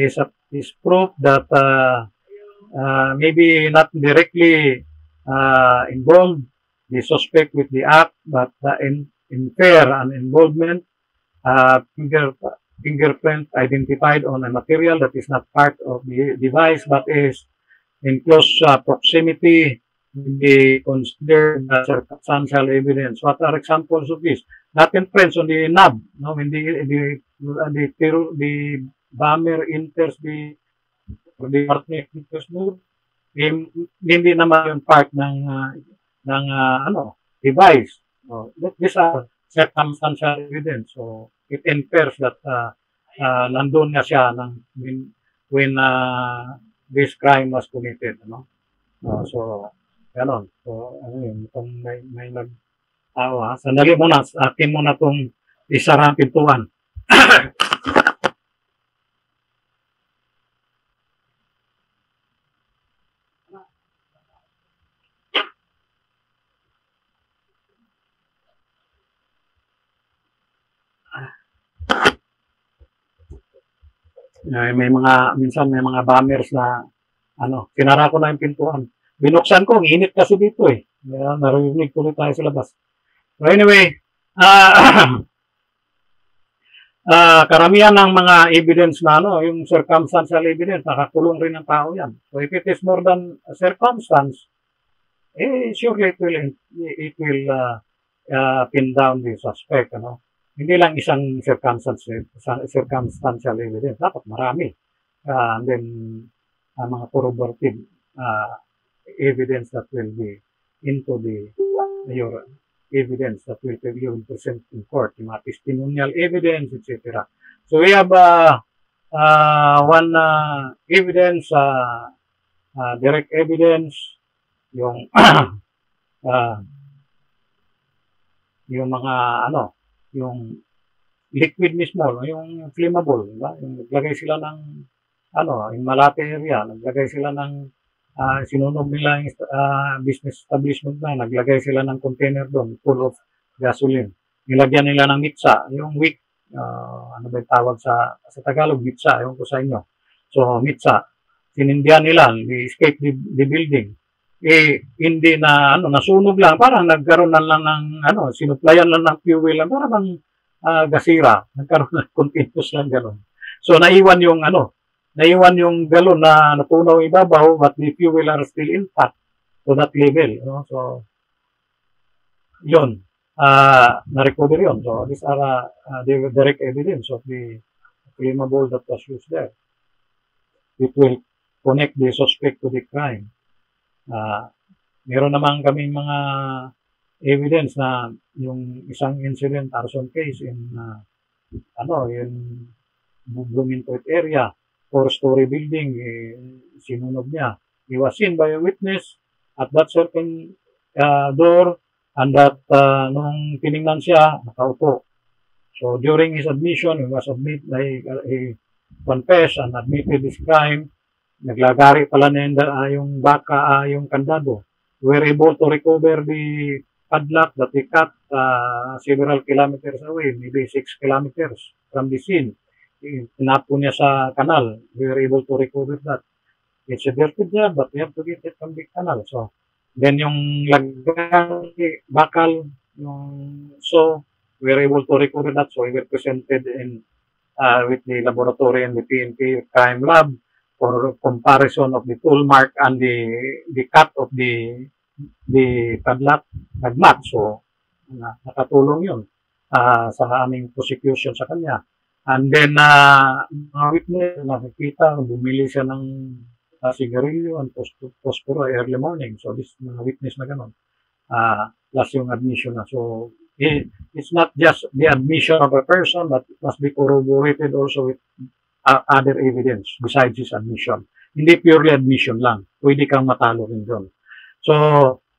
[SPEAKER 6] is proof that maybe not directly involved the suspect with the act, but infer an involvement. Fingerprint identified on a material that is not part of the device but is in close proximity be considered as circumstantial evidence. What are examples of this? Natin friends on the NAB, no, when the bomber enters the partner interest move, hindi naman yung part ng device. So, these are circumstantial evidence. So it infers that nandun nga siya when this crime was committed, no? So ganon. So ano yun, itong may nagtawa. Sandali muna, akin muna itong isara ang pintuan. Minsan may mga bombers na sinara ko na yung pintuan. Binuksan ko, ang init kasi dito eh. Narinig tuloy tayo sa labas. So anyway, karamihan ng mga evidence na yung circumstantial evidence, nakakulong rin ng tao yan. So if it is more than a circumstance, surely it will pin down the suspect, Hindi lang isang circumstantial evidence, dapat marami. And then, mga corroborative evidence that will be into your evidence that will be present in court, yung mga testimonial evidence, etc. So we have one evidence, direct evidence, yung yung mga yung liquid mismo, yung flammable, diba? Yung naglagay sila ng yung Malate area, naglagay sila ng sinunog nila yung business establishment na, naglagay sila ng container doon full of gasoline. Nilagyan nila ng mitsa, yung wick, ano ba yung tawag sa Tagalog, mitsa, yung ko sa inyo. So, mitsa, sinindihan nila, they escape the building. Hindi na, nasunog lang, parang nagkaroon na lang ng, sinuplayan lang ng fuel lang, parang gasira, nagkaroon ng continuous lang gano'n. So, naiwan yung galon na natunaw ibabaw, but the fuel are still intact to that level. So, yun, na-recover yun. So, these are the direct evidence of the flammable that was used there. It will connect the suspect to the crime. Meron naman kaming mga evidence na yung isang incident, arson case in Bloomington area, 4-story building, sinunog niya. He was seen by a witness at that certain door, and that nung tinignan siya, nakaupo. So during his admission, he confessed and admitted his crime. Naglagari pala na yung baka, yung kandado. We were able to recover the padlock that he cut several kilometers away, maybe 6 kilometers from the scene. Tinapo niya sa kanal. We were able to recover that. It's a dirty job, but we have to get it from the canal. So, then yung lagay, bakal, so we were able to recover that. So, we were presented with the laboratory and the PNP crime lab for comparison of the tool mark and the cut of the padlock nag-match. So, nakatulong yun sa aming prosecution sa kanya. And then, mga witness, nakikita, bumili siya ng sigarilyo and posporo early morning. So, this mga witness na gano'n. Plus yung admission na. So, it's not just the admission of a person, but it must be corroborated also with other evidence besides his admission. Hindi purely admission lang. Pwede kang matalo rin doon. So,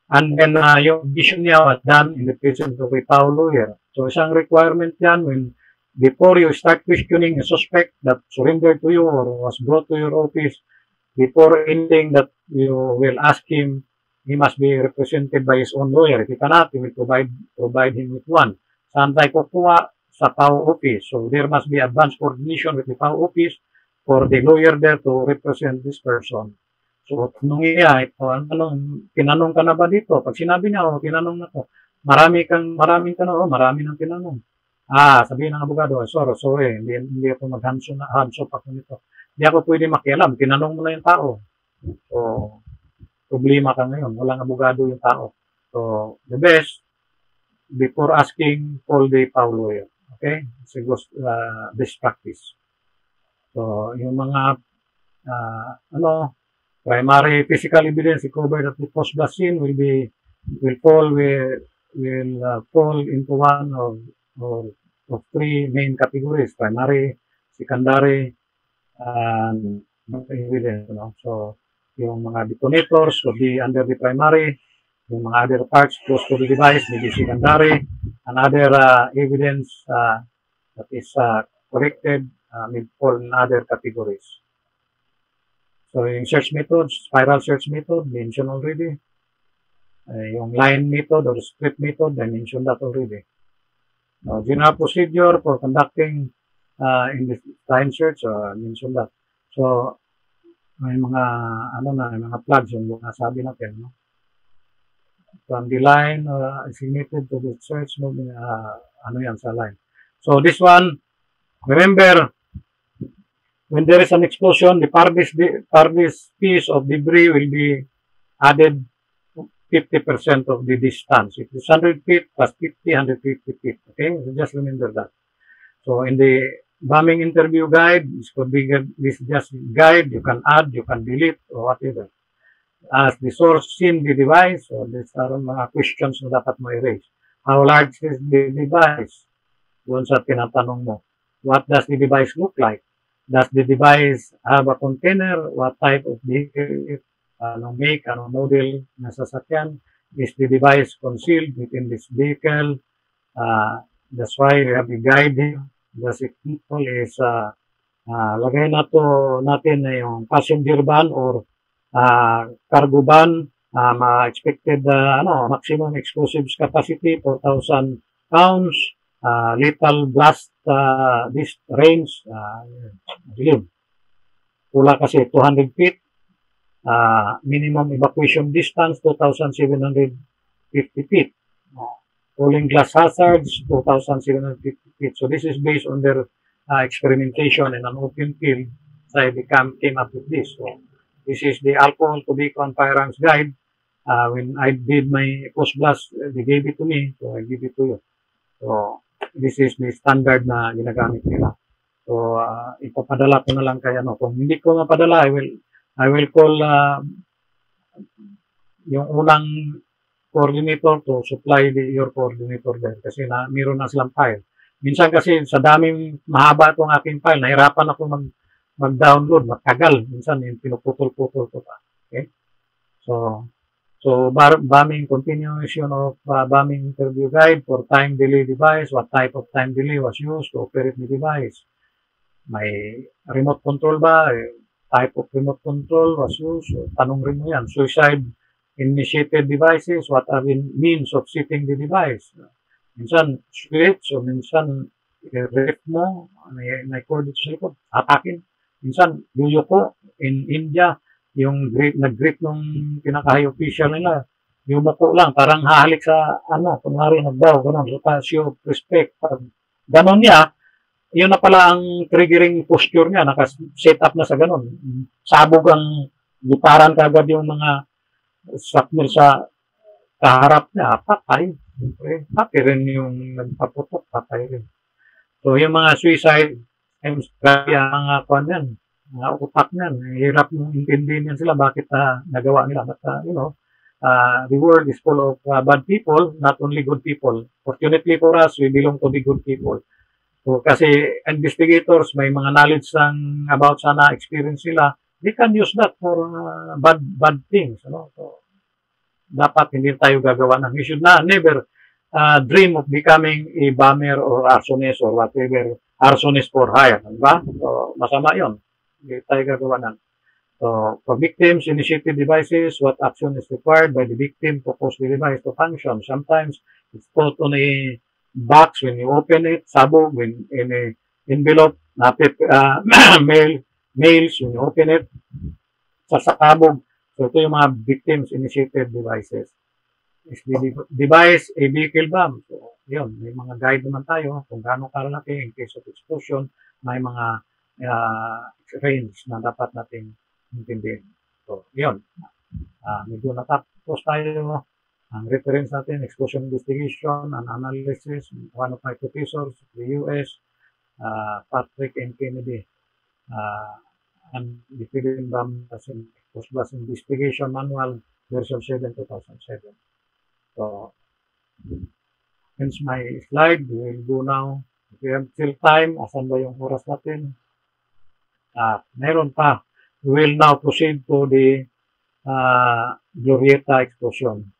[SPEAKER 6] and then yung admission niya was done in the presence of a trial lawyer. So, isang requirement yan when before you start questioning a suspect that surrendered to you or was brought to your office, before anything that you will ask him, he must be represented by his own lawyer. If he cannot, you will provide him with one. Saan tayo kukuha? Sa PAO office. So, there must be advanced coordination with the PAO office for the lawyer there to represent this person. So, tanongin niya, tinanong ka na ba dito? Pag sinabi niya, tinanong na to. Maraming tanong, marami nang tinanong. Sabihin ng abogado, sorry, hindi ako hands up ako nito. Hindi ako pwede makialam, tinanong mo na yung tao. So, problema ka ngayon, walang abogado yung tao. So, the best, before asking, call the PAW lawyer. Okay? It's a best practice. So, yung mga, primary physical evidence recovered at the post-blast scene will fall into one of three main categories: primary, secondary, and evidence. So, yung mga detonators will be under the primary, yung mga other parts close to the device may be secondary, and other evidence that is collected may fall in other categories. So, yung search method, spiral search method, mentioned already. Yung line method or script method, I mentioned that already. General procedure for conducting in the line search, mentioned that. So, may mga, may mga plugs yung nasabi natin, no? From the line, assignated to the search, yan sa line. So, this one, remember, when there is an explosion, the farthest piece of debris will be added 50% of the distance. It is 100 feet plus 50, 150 feet. Okay? So just remember that. So in the bombing interview guide, this is just guide. You can add, you can delete, or whatever. As the source seen the device, so these are mga questions na dapat mo i-raise. How large is the device? Doon sa tinatanong mo. What does the device look like? Does the device have a container? What type of vehicle? Anong make, anong model na sasakyan? Is the device concealed within this vehicle? That's why we have a guide here. The example is, lagay natin na yung passenger van or cargo van, expected maximum explosives capacity 4,000 pounds, lethal blast this range, pula kasi 200 feet, minimum evacuation distance 2,750 feet, falling glass hazards 2,750 feet. So this is based on their experimentation in an open field. So they came up with this. So this is the alcohol, tobacco, and firearms guide. When I did my post-blast, they gave it to me, so I give it to you. So this is the standard na ginagamit nila. So ipapadala ko na lang kay Kung hindi ko mapadala, I will call yung unang coordinator to supply your coordinator there kasi meron na silang file. Minsan kasi sa daming mahaba itong aking file, nahirapan ako mag-download, matagal. Minsan yung pinuputol-putol ko pa. Okay? So bombing continuation of bombing interview guide for time delay device. What type of time delay was used to operate the device? May remote control ba? Type of remote control was used? Tanong rin mo yan. Suicide initiated devices. What are the means of setting the device? Minsan switch o minsan ref mo. May coordinates sa likod. Atakin. Minsan yuyuko in India. Yung nag-greet nung pinaka-high official nila, yung muko lang, parang hahalik sa, kunwari nagdaw, gano'n, so show of respect. Gano'n niya, yun na pala ang triggering posture niya, naka-set up na sa gano'n. Sabog ang liparan kagad yung mga shrapnel sa kaharap niya, patay. Patay rin yung nagpaputok, patay rin. So yung mga suicide, mga kwan yan, mga utak niyan, hirap mong intindihin yan sila bakit nagawa nila. But, the world is full of bad people, not only good people. Fortunately for us, we belong to the good people. So, kasi investigators, may mga knowledge about sana experience nila, they can use that for bad things. So, dapat hindi tayo gagawa we should never dream of becoming a bomber or arsonist or whatever, arsonist for hire. Diba? So, masama yun. Hindi tayo gagawa ng. So, for victims, initiated devices, what action is required by the victim to cause the device to function? Sometimes, it's put on a box when you open it, sabog, when in a envelope, mails, when you open it, sasakabog. So, ito yung mga victims, initiated devices. Is the device a vehicle bomb? So, yun, may mga guide naman tayo kung gaano kalaki in case of explosion, may mga range na dapat nating intindihin. So, yun. Medyo natapos tayo. Ang reference natin, explosion investigation and analysis, one of my professors, the US, Patrick and Kennedy, and the Philippine Post-Blast Investigation Manual, version 7, 2007. So, hence my slide, we will go now. If we have still time, asan ba yung oras natin? Meron pa. We will now proceed to the Glorieta explosion.